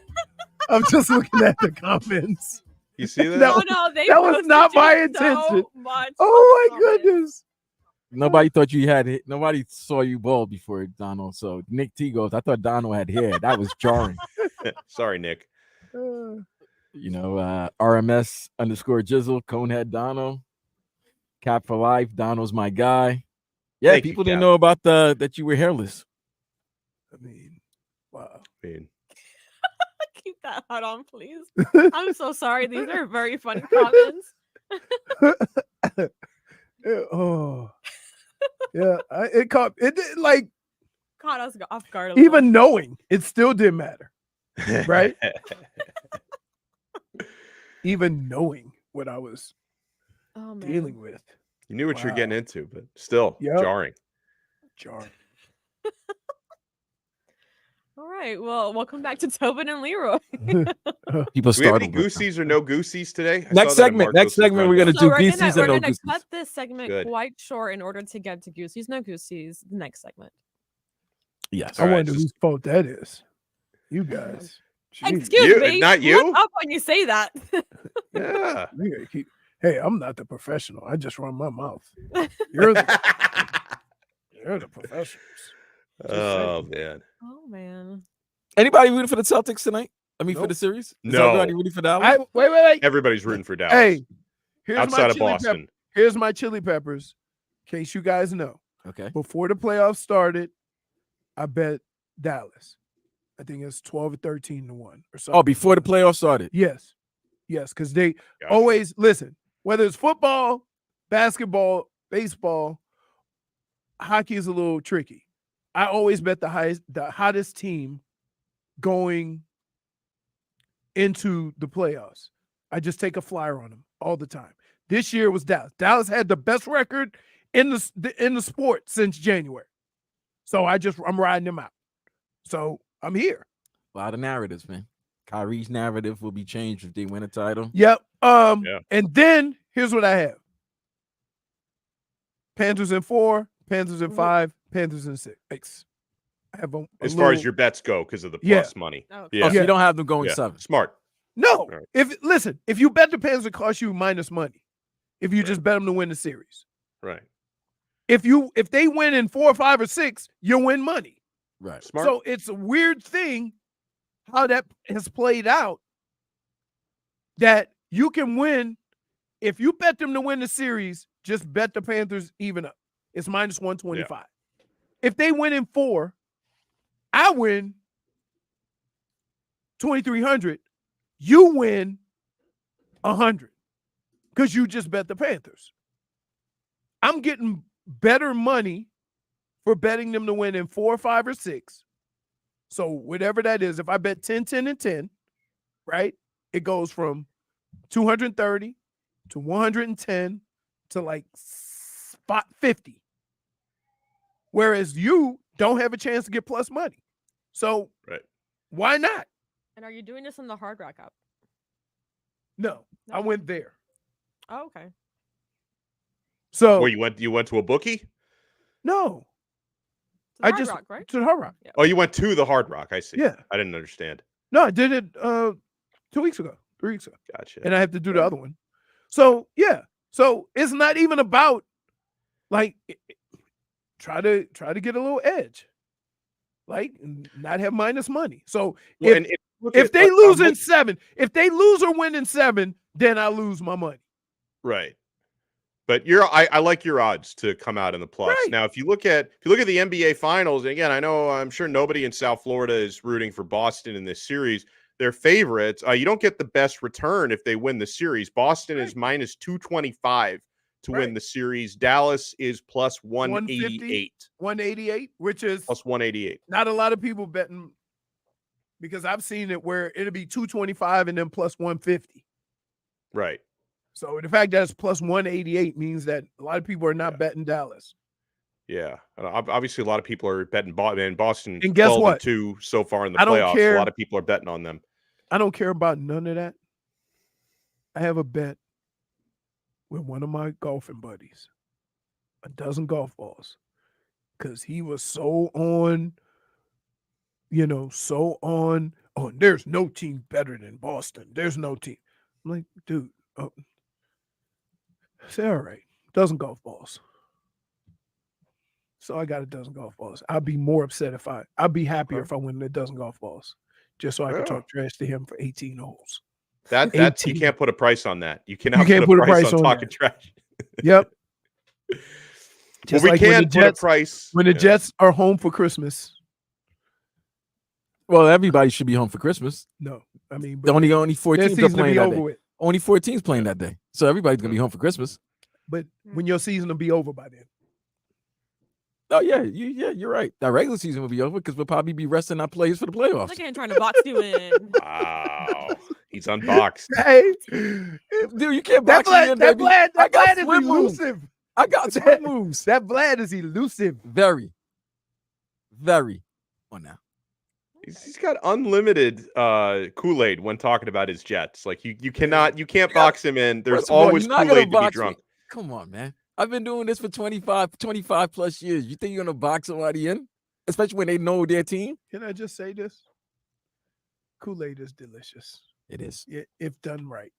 [SPEAKER 3] I'm just looking at the comments.
[SPEAKER 2] You see that?
[SPEAKER 3] That
[SPEAKER 5] No, they
[SPEAKER 3] that was
[SPEAKER 5] roasted
[SPEAKER 3] not
[SPEAKER 5] you
[SPEAKER 3] my
[SPEAKER 5] so
[SPEAKER 3] intention.
[SPEAKER 5] much.
[SPEAKER 3] Oh my
[SPEAKER 5] I'm sorry.
[SPEAKER 3] goodness.
[SPEAKER 4] Nobody thought you had it. Nobody saw you bald before, Donno. So Nick T goes, I thought Donno had hair. That was jarring.
[SPEAKER 2] Sorry, Nick.
[SPEAKER 4] You know, RMS _ Jizzle, Conehead Donno, Cap for life. Donno's my guy. Yeah,
[SPEAKER 2] Thank you,
[SPEAKER 4] people didn't
[SPEAKER 2] Cap.
[SPEAKER 4] know about that you were hairless.
[SPEAKER 3] I mean, wow.
[SPEAKER 5] Keep that hat on, please. I'm so sorry. These are very funny comments.
[SPEAKER 3] Oh, yeah. It did, like,
[SPEAKER 5] Caught us off guard. A little.
[SPEAKER 3] even knowing it still didn't matter, right? Even knowing what I was
[SPEAKER 5] Oh, man.
[SPEAKER 3] dealing with.
[SPEAKER 2] You knew what you're
[SPEAKER 3] Wow.
[SPEAKER 2] getting into, but still
[SPEAKER 3] Yep.
[SPEAKER 2] jarring.
[SPEAKER 3] Jarring.
[SPEAKER 5] All right. Well, welcome back to Tobin and Leroy.
[SPEAKER 4] People
[SPEAKER 2] Do we have any
[SPEAKER 4] startled.
[SPEAKER 2] Goosies or no Goosies today? I
[SPEAKER 4] Next
[SPEAKER 2] saw that in
[SPEAKER 4] segment. Next
[SPEAKER 2] Marcos's
[SPEAKER 4] segment. We're
[SPEAKER 2] rundown.
[SPEAKER 4] gonna
[SPEAKER 5] So
[SPEAKER 4] do
[SPEAKER 5] we're
[SPEAKER 4] Goosies
[SPEAKER 5] gonna,
[SPEAKER 4] and no
[SPEAKER 5] we're gonna
[SPEAKER 4] Goosies.
[SPEAKER 5] cut this segment
[SPEAKER 2] Good.
[SPEAKER 5] quite short in order to get to Goosies, no Goosies. The next segment.
[SPEAKER 4] Yes.
[SPEAKER 3] I
[SPEAKER 2] All right,
[SPEAKER 3] wonder
[SPEAKER 2] just-
[SPEAKER 3] whose fault that is. You guys. Jeez.
[SPEAKER 5] Excuse
[SPEAKER 2] You-
[SPEAKER 5] me.
[SPEAKER 2] not you?
[SPEAKER 5] Look up when you say that.
[SPEAKER 2] Yeah.
[SPEAKER 3] You gotta keep- Hey, I'm not the professional. I just run my mouth. You're the professionals.
[SPEAKER 2] Oh man.
[SPEAKER 5] Oh man.
[SPEAKER 4] Anybody rooting for the Celtics tonight? I mean, for
[SPEAKER 3] Nope.
[SPEAKER 4] the series? Is
[SPEAKER 2] No.
[SPEAKER 4] everybody rooting for Dallas?
[SPEAKER 3] Wait.
[SPEAKER 2] Everybody's rooting for Dallas.
[SPEAKER 3] Hey, here's
[SPEAKER 2] outside
[SPEAKER 3] my
[SPEAKER 2] of
[SPEAKER 3] chili
[SPEAKER 2] Boston.
[SPEAKER 3] pepper. Here's my chili peppers. In case you guys know,
[SPEAKER 4] Okay.
[SPEAKER 3] before the playoffs started, I bet Dallas. I think it's 12 or 13 to 1 or something.
[SPEAKER 4] Oh, before the playoffs started.
[SPEAKER 3] Yes, because they
[SPEAKER 2] Gotcha.
[SPEAKER 3] always listen. Whether it's football, basketball, baseball, hockey is a little tricky. I always bet the hottest team going into the playoffs. I just take a flyer on them all the time. This year was Dallas. Dallas had the best record in the sport since January. So I'm riding them out. So I'm here.
[SPEAKER 4] A lot of narratives, man. Kyrie's narrative will be changed if they win a title.
[SPEAKER 3] Yep.
[SPEAKER 2] Yeah.
[SPEAKER 3] And then here's what I have. Panthers in 4, Panthers in 5, Panthers in 6. I have
[SPEAKER 2] As far as your bets go, because of the
[SPEAKER 3] Yeah.
[SPEAKER 2] plus money.
[SPEAKER 5] Oh,
[SPEAKER 2] Yeah.
[SPEAKER 4] Oh, so you don't have them going
[SPEAKER 2] Yeah.
[SPEAKER 4] 7.
[SPEAKER 2] Smart.
[SPEAKER 3] No.
[SPEAKER 2] Right.
[SPEAKER 3] If you bet the Panthers, it costs you minus money. If you just bet them to win the series.
[SPEAKER 2] Right.
[SPEAKER 3] If they win in 4, 5, or 6, you win money.
[SPEAKER 4] Right.
[SPEAKER 2] Smart.
[SPEAKER 3] So it's a weird thing how that has played out, that you can win. If you bet them to win the series, just bet the Panthers even up. It's minus 125. If they win in 4, I win 2,300. You win 100 because you just bet the Panthers. I'm getting better money for betting them to win in 4, 5, or 6. So whatever that is, if I bet 10, 10, and 10, right, it goes from 230 to 110 to like spot 50. Whereas you don't have a chance to get plus money. So
[SPEAKER 2] Right.
[SPEAKER 3] why not?
[SPEAKER 5] And are you doing this in the Hard Rock app?
[SPEAKER 3] No, I went there.
[SPEAKER 5] Oh, okay.
[SPEAKER 3] So
[SPEAKER 2] Well, you went to a bookie?
[SPEAKER 3] no,
[SPEAKER 5] It's the
[SPEAKER 3] I
[SPEAKER 5] Hard
[SPEAKER 3] just
[SPEAKER 5] Rock, right?
[SPEAKER 3] to the Hard Rock.
[SPEAKER 2] Oh, you went to the Hard Rock. I see.
[SPEAKER 3] Yeah.
[SPEAKER 2] I didn't understand.
[SPEAKER 3] No, I did it 2 weeks ago, 3 weeks ago,
[SPEAKER 2] Gotcha.
[SPEAKER 3] and I have to do the other one. So yeah, so it's not even about like try to get a little edge, like not have minus money. So
[SPEAKER 2] Well,
[SPEAKER 3] if
[SPEAKER 2] and look
[SPEAKER 3] if
[SPEAKER 2] at,
[SPEAKER 3] they lose
[SPEAKER 2] I'm
[SPEAKER 3] in 7, if they lose or win in 7, then I lose my money.
[SPEAKER 2] right. But I like your odds to come out in the plus.
[SPEAKER 3] Right.
[SPEAKER 2] Now, if you look at the NBA Finals, and again, I'm sure nobody in South Florida is rooting for Boston in this series. They're favorites. You don't get the best return if they win the series. Boston is minus 225 to win the series. Dallas is plus 188.
[SPEAKER 3] 188, which is
[SPEAKER 2] Plus 188.
[SPEAKER 3] not a lot of people betting, because I've seen it where it'll be 225 and then plus 150.
[SPEAKER 2] Right.
[SPEAKER 3] So the fact that it's plus 188 means that a lot of people are not betting Dallas.
[SPEAKER 2] Yeah. And obviously, a lot of people are betting Boston.
[SPEAKER 3] And guess
[SPEAKER 2] 12
[SPEAKER 3] what?
[SPEAKER 2] 2 so far in the
[SPEAKER 3] I don't
[SPEAKER 2] playoffs.
[SPEAKER 3] care.
[SPEAKER 2] A lot of people are betting on them.
[SPEAKER 3] I don't care about none of that. I have a bet with one of my golfing buddies, a dozen golf balls, because he was so on, oh, there's no team better than Boston. There's no team. I'm like, dude, say, all right, dozen golf balls. So I got a dozen golf balls. I'd be more upset I'd be happier if I win a dozen golf balls, just so I could talk trash to him for 18 holes.
[SPEAKER 2] That you
[SPEAKER 3] 18.
[SPEAKER 2] can't put a price on that. You cannot
[SPEAKER 3] can't
[SPEAKER 2] put a price on talking
[SPEAKER 3] that.
[SPEAKER 2] trash.
[SPEAKER 3] Yep.
[SPEAKER 2] Well,
[SPEAKER 3] Just
[SPEAKER 2] we
[SPEAKER 3] like when
[SPEAKER 2] can
[SPEAKER 3] the
[SPEAKER 2] put a
[SPEAKER 3] Jets,
[SPEAKER 2] price
[SPEAKER 3] when the Jets are home for Christmas.
[SPEAKER 4] Well, everybody should be home for Christmas.
[SPEAKER 3] No, I mean,
[SPEAKER 4] Only 4
[SPEAKER 3] their
[SPEAKER 4] teams are
[SPEAKER 3] season will
[SPEAKER 4] playing
[SPEAKER 3] be
[SPEAKER 4] that
[SPEAKER 3] over
[SPEAKER 4] day.
[SPEAKER 3] with.
[SPEAKER 4] Only 4 teams playing that day, so everybody's gonna be home for Christmas.
[SPEAKER 3] But when your season will be over by then.
[SPEAKER 4] Oh yeah, you're right. The regular season will be over because we'll probably be resting our players for the playoffs.
[SPEAKER 5] Look at him trying to box you in.
[SPEAKER 2] Wow, he's unboxed.
[SPEAKER 3] Hey,
[SPEAKER 4] Dude, you can't
[SPEAKER 3] that
[SPEAKER 4] box me in, baby.
[SPEAKER 3] Vlad
[SPEAKER 4] I got
[SPEAKER 3] is
[SPEAKER 4] swim moves.
[SPEAKER 3] elusive.
[SPEAKER 4] I got swim moves.
[SPEAKER 3] That Vlad is elusive.
[SPEAKER 4] Very. On now.
[SPEAKER 2] He's got unlimited Kool-Aid when talking about his Jets. Like you can't box him in. There's
[SPEAKER 4] First of all,
[SPEAKER 2] always
[SPEAKER 4] you're not gonna
[SPEAKER 2] Kool-Aid to be
[SPEAKER 4] box me.
[SPEAKER 2] drunk.
[SPEAKER 4] Come on, man. I've been doing this for 25 plus years. You think you're gonna box somebody in? Especially when they know their team?
[SPEAKER 3] Can I just say this? Kool-Aid is delicious.
[SPEAKER 4] It is.
[SPEAKER 3] If done right.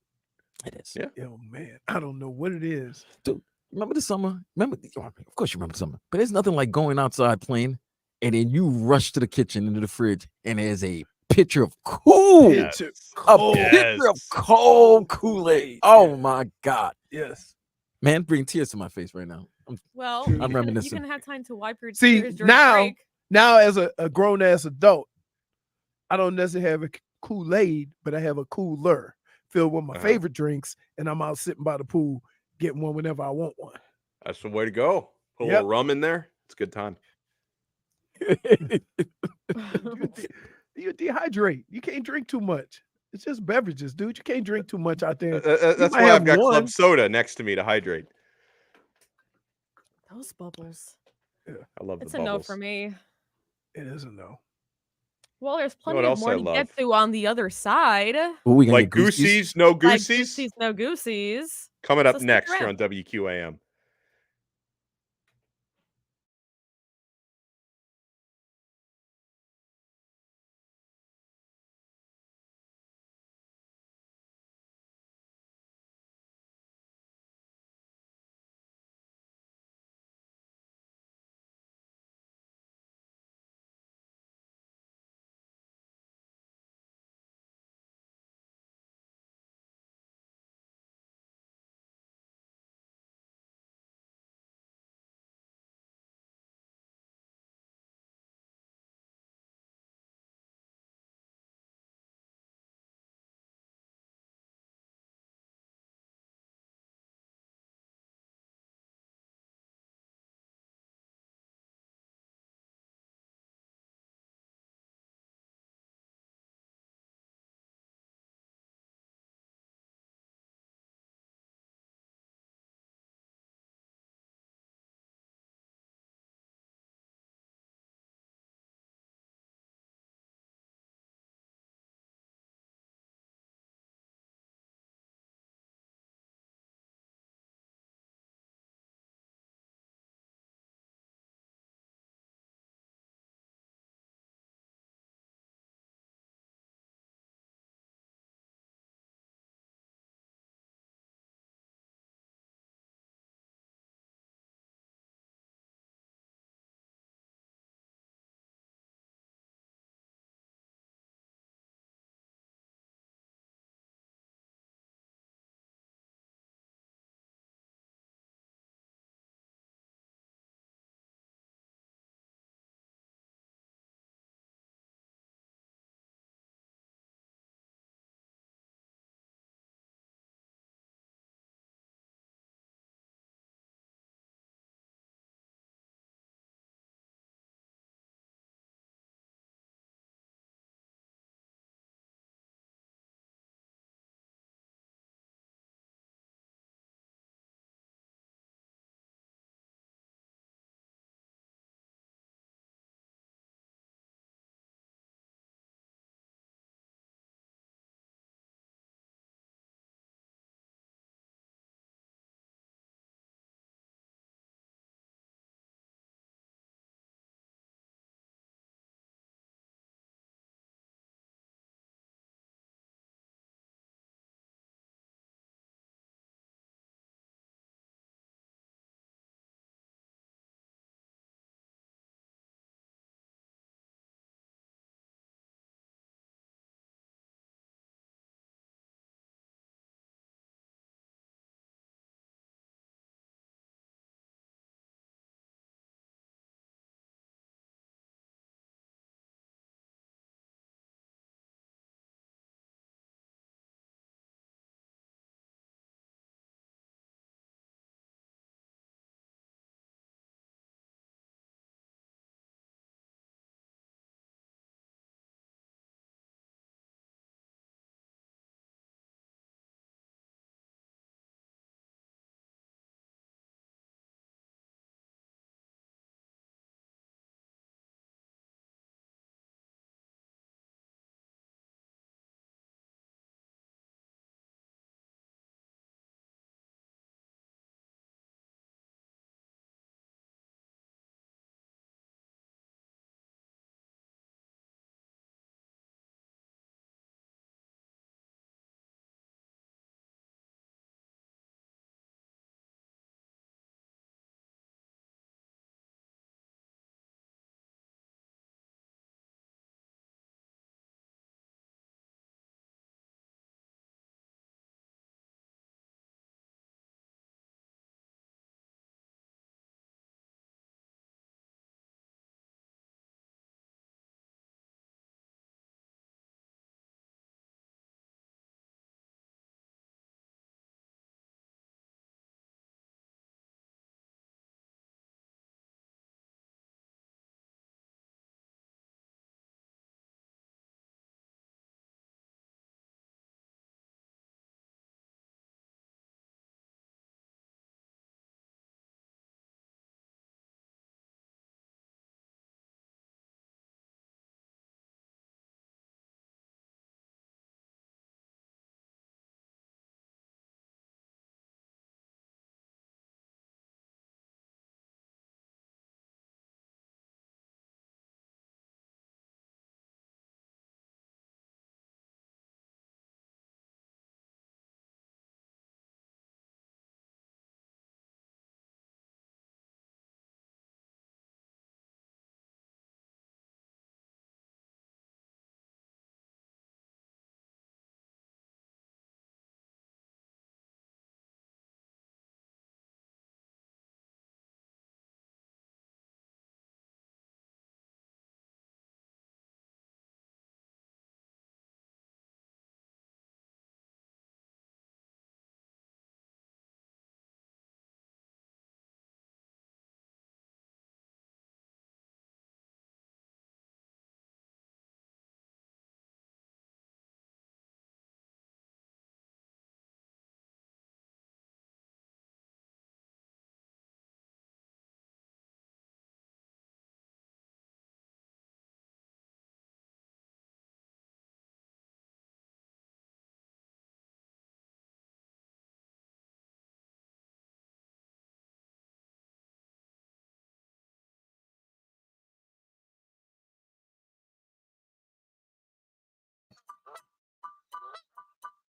[SPEAKER 4] It is.
[SPEAKER 2] Yeah.
[SPEAKER 3] Oh man, I don't know what it is.
[SPEAKER 4] Dude, remember the summer? Of course you remember the summer. But there's nothing like going outside playing and then you rush to the kitchen into the fridge and there's a pitcher of cool.
[SPEAKER 2] Yes.
[SPEAKER 4] A pitcher of cold Kool-Aid. Oh my God.
[SPEAKER 3] Yes.
[SPEAKER 4] Man, bring tears to my face right now.
[SPEAKER 5] Well,
[SPEAKER 4] I'm
[SPEAKER 5] you
[SPEAKER 4] reminiscing.
[SPEAKER 5] can have time to wipe your
[SPEAKER 3] See,
[SPEAKER 5] tears during break.
[SPEAKER 3] now as a grown ass adult, I don't necessarily have a Kool-Aid, but I have a cooler filled with my favorite drinks, and I'm out sitting by the pool getting one whenever I want one.
[SPEAKER 2] That's the way to go. Put a little rum in there. It's a good time.
[SPEAKER 3] You dehydrate. You can't drink too much. It's just beverages, dude. You can't drink too much out there.
[SPEAKER 2] That's why I've got club soda next to me to hydrate.
[SPEAKER 5] Those bubbles.
[SPEAKER 3] Yeah.
[SPEAKER 2] I love
[SPEAKER 5] It's
[SPEAKER 2] the
[SPEAKER 5] a
[SPEAKER 2] bubbles.
[SPEAKER 5] no for me.
[SPEAKER 3] It is a no.
[SPEAKER 5] Well, there's
[SPEAKER 2] what
[SPEAKER 5] plenty of
[SPEAKER 2] else
[SPEAKER 5] more
[SPEAKER 2] I
[SPEAKER 5] to
[SPEAKER 2] love?
[SPEAKER 5] get through on the other side.
[SPEAKER 2] Like Goosies, no
[SPEAKER 5] Like
[SPEAKER 2] Goosies.
[SPEAKER 5] Goosies, no Goosies.
[SPEAKER 2] Coming up
[SPEAKER 5] So stick
[SPEAKER 2] next here
[SPEAKER 5] around.
[SPEAKER 2] on WQAM.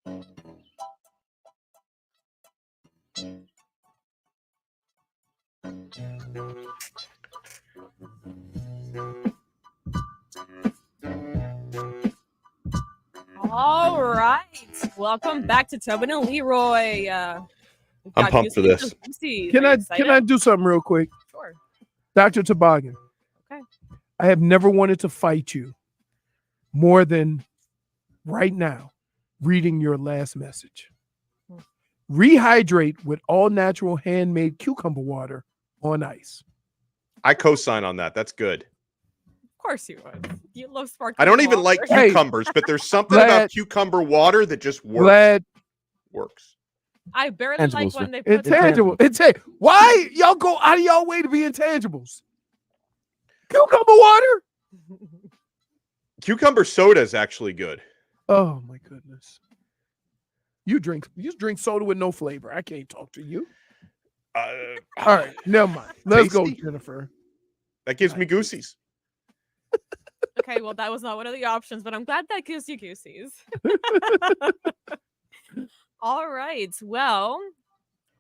[SPEAKER 5] All right. Welcome back to Tobin and Leroy.
[SPEAKER 2] I'm pumped for this.
[SPEAKER 3] Can I do something real quick?
[SPEAKER 5] Sure.
[SPEAKER 3] Dr. Toboggan.
[SPEAKER 5] Okay.
[SPEAKER 3] I have never wanted to fight you more than right now reading your last message. Rehydrate with all natural handmade cucumber water on ice.
[SPEAKER 2] I co-sign on that. That's good.
[SPEAKER 5] Of course you would. You love sparkling.
[SPEAKER 2] I don't even like
[SPEAKER 5] water.
[SPEAKER 2] cucumbers, but there's something about cucumber water that just works.
[SPEAKER 3] Glad
[SPEAKER 2] Works.
[SPEAKER 5] I barely like
[SPEAKER 4] Intangibles,
[SPEAKER 5] when they put
[SPEAKER 3] intangible. Why y'all go out of y'all way to be intangibles? Cucumber water?
[SPEAKER 2] Cucumber soda is actually good.
[SPEAKER 3] Oh my goodness. You drink soda with no flavor. I can't talk to you. All right, never mind. Let's go,
[SPEAKER 2] Tasty?
[SPEAKER 3] Jennifer.
[SPEAKER 2] That gives me goosies.
[SPEAKER 5] Okay, well, that was not one of the options, but I'm glad that gives you goosies. All right. Well,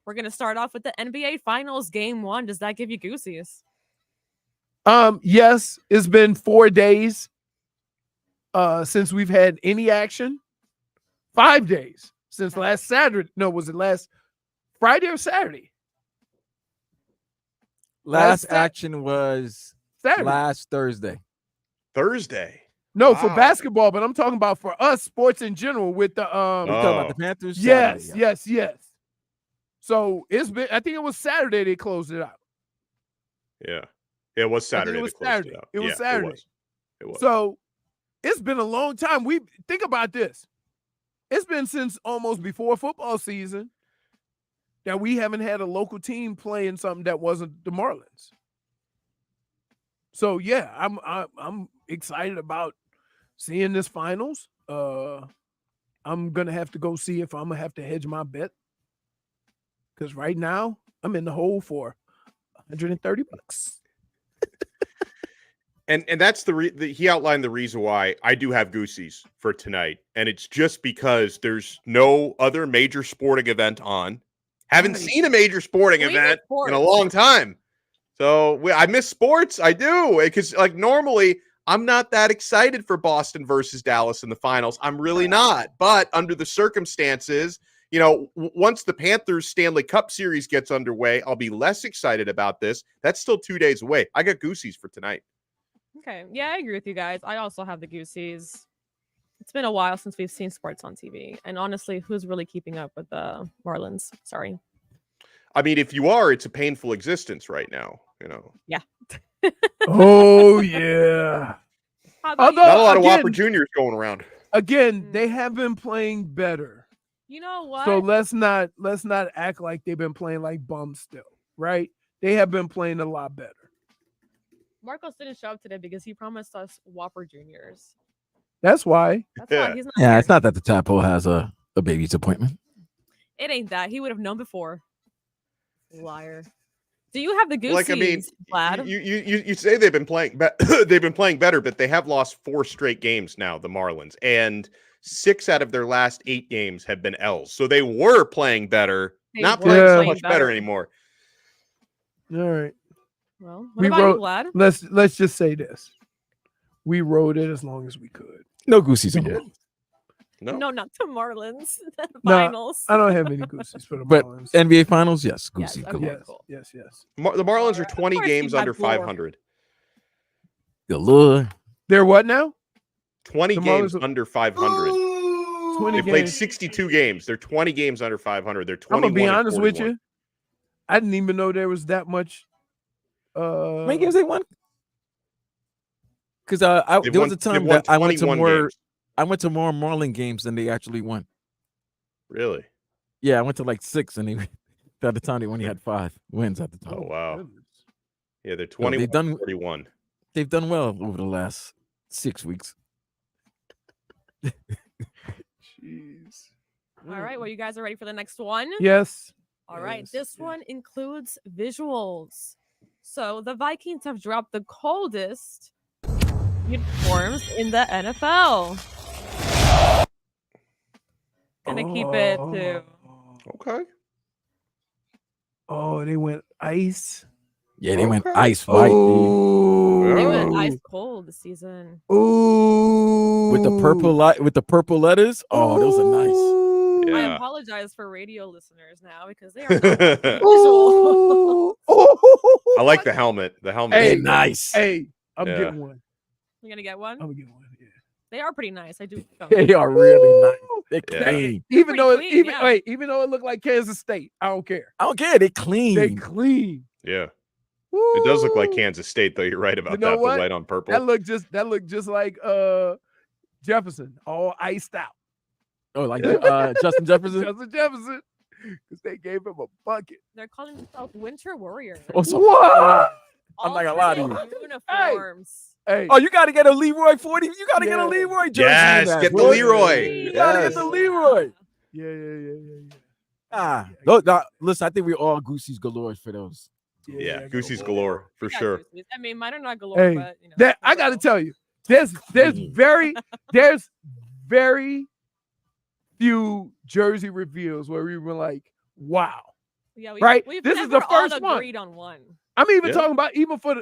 [SPEAKER 5] we're going to start off with the NBA Finals Game 1. Does that give you goosies?
[SPEAKER 3] Yes, it's been 4 days since we've had any action. 5 days since last Saturday. No, was it last Friday or Saturday?
[SPEAKER 4] Last action was
[SPEAKER 3] Saturday.
[SPEAKER 4] last Thursday.
[SPEAKER 2] Thursday.
[SPEAKER 3] No, for
[SPEAKER 2] Wow.
[SPEAKER 3] basketball, but I'm talking about for us sports in general with the
[SPEAKER 4] We talking about the Panthers?
[SPEAKER 3] yes,
[SPEAKER 4] Saturday,
[SPEAKER 3] yes. So it's been, I think it was Saturday they closed it out.
[SPEAKER 2] Yeah. It was
[SPEAKER 3] I think
[SPEAKER 2] Saturday.
[SPEAKER 3] it was
[SPEAKER 2] they closed
[SPEAKER 3] Saturday.
[SPEAKER 2] out.
[SPEAKER 3] It was
[SPEAKER 2] Yeah,
[SPEAKER 3] Saturday.
[SPEAKER 2] It was.
[SPEAKER 3] So it's been a long time. We think about this. It's been since almost before football season that we haven't had a local team playing something that wasn't the Marlins. So yeah, I'm excited about seeing this finals. I'm gonna have to go see if I'm gonna have to hedge my bet, because right now I'm in the hole for $130.
[SPEAKER 2] And that's he outlined the reason why I do have goosies for tonight, and it's just because there's no other major sporting event on. Haven't seen a major sporting event in a long time, so I miss sports. I do, because like normally I'm not that excited for Boston versus Dallas in the finals. I'm really not, but under the circumstances, you know, once the Panthers Stanley Cup series gets underway, I'll be less excited about this. That's still 2 days away. I got goosies for tonight.
[SPEAKER 5] Okay. Yeah, I agree with you guys. I also have the goosies. It's been a while since we've seen sports on TV. And honestly, who's really keeping up with the Marlins? Sorry.
[SPEAKER 2] I mean, if you are, it's a painful existence right now, you know.
[SPEAKER 5] Yeah.
[SPEAKER 3] Oh yeah.
[SPEAKER 2] Not
[SPEAKER 3] Although,
[SPEAKER 2] a lot of
[SPEAKER 3] again,
[SPEAKER 2] Whopper Juniors going around.
[SPEAKER 3] Again, they have been playing better.
[SPEAKER 5] You know what?
[SPEAKER 3] So let's not act like they've been playing like bums still, right? They have been playing a lot better.
[SPEAKER 5] Marcos didn't show up today because he promised us Whopper Juniors.
[SPEAKER 3] That's why.
[SPEAKER 5] That's why he's not
[SPEAKER 4] Yeah,
[SPEAKER 5] here.
[SPEAKER 4] it's not that the Tadpole has a baby's appointment.
[SPEAKER 5] It ain't that. He would have known before. Liar. Do you have the goosies,
[SPEAKER 2] Like, I mean,
[SPEAKER 5] Vlad?
[SPEAKER 2] you say they've been playing, they've been playing better, but they have lost 4 straight games now, the Marlins, and 6 out of their last 8 games have been L's. So they were playing better, not playing so much better anymore.
[SPEAKER 3] All right.
[SPEAKER 5] Well, what about you, Vlad?
[SPEAKER 3] Let's just say this: we rode it as long as we could.
[SPEAKER 4] No goosies on it.
[SPEAKER 5] No, not the Marlins. The
[SPEAKER 3] No,
[SPEAKER 5] finals.
[SPEAKER 3] I don't have any goosies for the
[SPEAKER 4] But
[SPEAKER 3] Marlins.
[SPEAKER 4] NBA Finals, yes, goosey.
[SPEAKER 5] okay.
[SPEAKER 4] Galore.
[SPEAKER 3] Yes.
[SPEAKER 2] The Marlins are 20
[SPEAKER 5] course
[SPEAKER 2] games
[SPEAKER 5] you had
[SPEAKER 2] under
[SPEAKER 5] 4.
[SPEAKER 2] 500.
[SPEAKER 4] Galore.
[SPEAKER 3] They're what now?
[SPEAKER 2] 20
[SPEAKER 3] The
[SPEAKER 2] games
[SPEAKER 3] Marlins are-
[SPEAKER 2] under 500.
[SPEAKER 3] 20
[SPEAKER 2] They played
[SPEAKER 3] games.
[SPEAKER 2] 62 games. They're 20 games under 500. They're
[SPEAKER 3] I'm
[SPEAKER 2] 21.
[SPEAKER 3] gonna be
[SPEAKER 2] and
[SPEAKER 3] honest with
[SPEAKER 2] 41.
[SPEAKER 3] you. I didn't even know there was that much.
[SPEAKER 4] How many games they won? Because there
[SPEAKER 2] They've
[SPEAKER 4] was
[SPEAKER 2] won-
[SPEAKER 4] a time
[SPEAKER 2] they've won
[SPEAKER 4] that I went to
[SPEAKER 2] 21
[SPEAKER 4] more.
[SPEAKER 2] games.
[SPEAKER 4] I went to more Marlin games than they actually won.
[SPEAKER 2] Really?
[SPEAKER 4] Yeah, I went to like 6, and at the time they only had 5 wins at the time.
[SPEAKER 2] Oh, wow.
[SPEAKER 3] Goodness.
[SPEAKER 2] Yeah, they're
[SPEAKER 4] So
[SPEAKER 2] 21 and 41.
[SPEAKER 4] They've done well over the last 6 weeks.
[SPEAKER 3] Jeez.
[SPEAKER 5] All right. Well, you guys are ready for the next one?
[SPEAKER 3] Yes.
[SPEAKER 5] All right.
[SPEAKER 3] Yes,
[SPEAKER 5] This
[SPEAKER 3] yes.
[SPEAKER 5] one includes visuals. So the Vikings have dropped the coldest uniforms in the NFL. gonna keep it to.
[SPEAKER 2] Okay.
[SPEAKER 3] Oh, they went ice.
[SPEAKER 4] Yeah, they went
[SPEAKER 2] Okay.
[SPEAKER 4] ice white, dude.
[SPEAKER 3] Ooh.
[SPEAKER 5] They went
[SPEAKER 2] Oh.
[SPEAKER 5] ice cold this season.
[SPEAKER 3] Ooh.
[SPEAKER 4] With the purple light, with the purple letters. Oh, those are nice.
[SPEAKER 3] Ooh.
[SPEAKER 5] I
[SPEAKER 2] Yeah.
[SPEAKER 5] apologize for radio listeners now because they are not visual.
[SPEAKER 3] Ooh.
[SPEAKER 2] I like the helmet. The helmet.
[SPEAKER 3] Hey,
[SPEAKER 2] is
[SPEAKER 4] nice.
[SPEAKER 3] Hey, I'm
[SPEAKER 2] Yeah.
[SPEAKER 3] getting one.
[SPEAKER 5] You're gonna get one.
[SPEAKER 3] I'm gonna get one. Yeah.
[SPEAKER 5] They are pretty nice. I do.
[SPEAKER 4] They are really nice. They're
[SPEAKER 2] Yeah.
[SPEAKER 4] clean.
[SPEAKER 3] Even
[SPEAKER 5] pretty
[SPEAKER 3] though,
[SPEAKER 5] clean, yeah.
[SPEAKER 3] even though it looked like Kansas State, I don't care.
[SPEAKER 4] I don't care. They clean.
[SPEAKER 3] They clean.
[SPEAKER 2] Yeah. It does look like
[SPEAKER 3] Woo.
[SPEAKER 2] Kansas State, though. You're right about
[SPEAKER 3] You know
[SPEAKER 2] that.
[SPEAKER 3] what?
[SPEAKER 2] The white on purple.
[SPEAKER 3] That looked just like Jefferson, all iced out.
[SPEAKER 4] Oh, like Justin Jefferson.
[SPEAKER 3] Justin Jefferson, because they gave him a bucket.
[SPEAKER 5] They're calling themselves Winter Warriors.
[SPEAKER 4] Oh, so-
[SPEAKER 3] What?
[SPEAKER 4] I'm not gonna lie to you.
[SPEAKER 5] Uniforms.
[SPEAKER 3] Hey,
[SPEAKER 4] Oh, you got to get a Leroy 40. You got to get
[SPEAKER 3] Yeah.
[SPEAKER 4] a Leroy jersey.
[SPEAKER 2] Yes,
[SPEAKER 4] in that,
[SPEAKER 2] get the
[SPEAKER 4] boy.
[SPEAKER 2] Leroy.
[SPEAKER 4] You got to get
[SPEAKER 2] Yes.
[SPEAKER 4] the Leroy.
[SPEAKER 3] yeah.
[SPEAKER 4] Ah,
[SPEAKER 3] Yeah.
[SPEAKER 4] listen, I think we're all Goosies galore for those.
[SPEAKER 2] Yeah,
[SPEAKER 3] I got
[SPEAKER 2] Goosies
[SPEAKER 3] one.
[SPEAKER 2] galore for
[SPEAKER 5] We got
[SPEAKER 2] sure.
[SPEAKER 5] Goosies. I mean, mine are not galore,
[SPEAKER 3] Hey,
[SPEAKER 5] but you know.
[SPEAKER 3] That I got to tell you, there's
[SPEAKER 4] clean.
[SPEAKER 3] there's very few jersey reveals where we were like, wow.
[SPEAKER 5] Yeah,
[SPEAKER 3] right?
[SPEAKER 5] We've
[SPEAKER 3] This is
[SPEAKER 5] never
[SPEAKER 3] the first
[SPEAKER 5] all
[SPEAKER 3] one.
[SPEAKER 5] agreed on one.
[SPEAKER 3] I'm even
[SPEAKER 2] Yeah.
[SPEAKER 3] talking about even for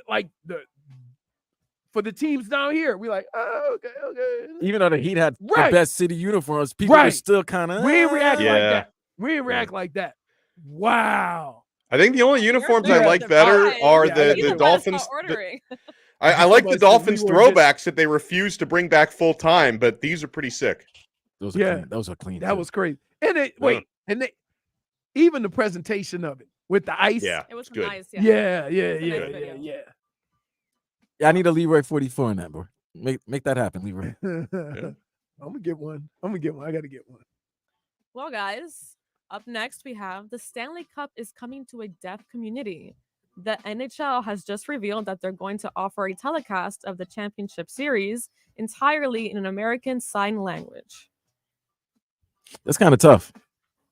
[SPEAKER 3] the teams down here. We like, oh, okay.
[SPEAKER 4] Even though the Heat had
[SPEAKER 3] Right.
[SPEAKER 4] the best city uniforms, people were
[SPEAKER 3] Right.
[SPEAKER 4] still kind of.
[SPEAKER 3] We ain't react
[SPEAKER 2] Yeah.
[SPEAKER 3] like that. We ain't react like that. Wow.
[SPEAKER 2] I think the only uniforms I
[SPEAKER 3] good.
[SPEAKER 2] like better
[SPEAKER 5] Right.
[SPEAKER 2] are
[SPEAKER 3] Yeah, I
[SPEAKER 2] the,
[SPEAKER 3] gotta
[SPEAKER 2] the
[SPEAKER 3] get one.
[SPEAKER 2] Dolphins.
[SPEAKER 5] Ordering.
[SPEAKER 2] I like the
[SPEAKER 3] Somebody said
[SPEAKER 2] Dolphins
[SPEAKER 3] Leroy did-
[SPEAKER 2] throwbacks that they refuse to bring back full time, but these are pretty sick.
[SPEAKER 4] Those are
[SPEAKER 3] Yeah.
[SPEAKER 4] clean. Those are clean.
[SPEAKER 3] That
[SPEAKER 4] too.
[SPEAKER 3] was crazy. And
[SPEAKER 2] Yeah.
[SPEAKER 3] even the presentation of it with the ice.
[SPEAKER 2] Yeah,
[SPEAKER 5] It was
[SPEAKER 2] it's good.
[SPEAKER 5] nice. Yeah.
[SPEAKER 3] Yeah.
[SPEAKER 5] It's a nice video.
[SPEAKER 4] Yeah, I need a Leroy 44 in that, boy. Make that happen, Leroy.
[SPEAKER 3] I'm gonna get one. I gotta get one.
[SPEAKER 5] Well, guys, up next we have the Stanley Cup is coming to a deaf community. The NHL has just revealed that they're going to offer a telecast of the championship series entirely in an American Sign Language.
[SPEAKER 4] That's kind of tough.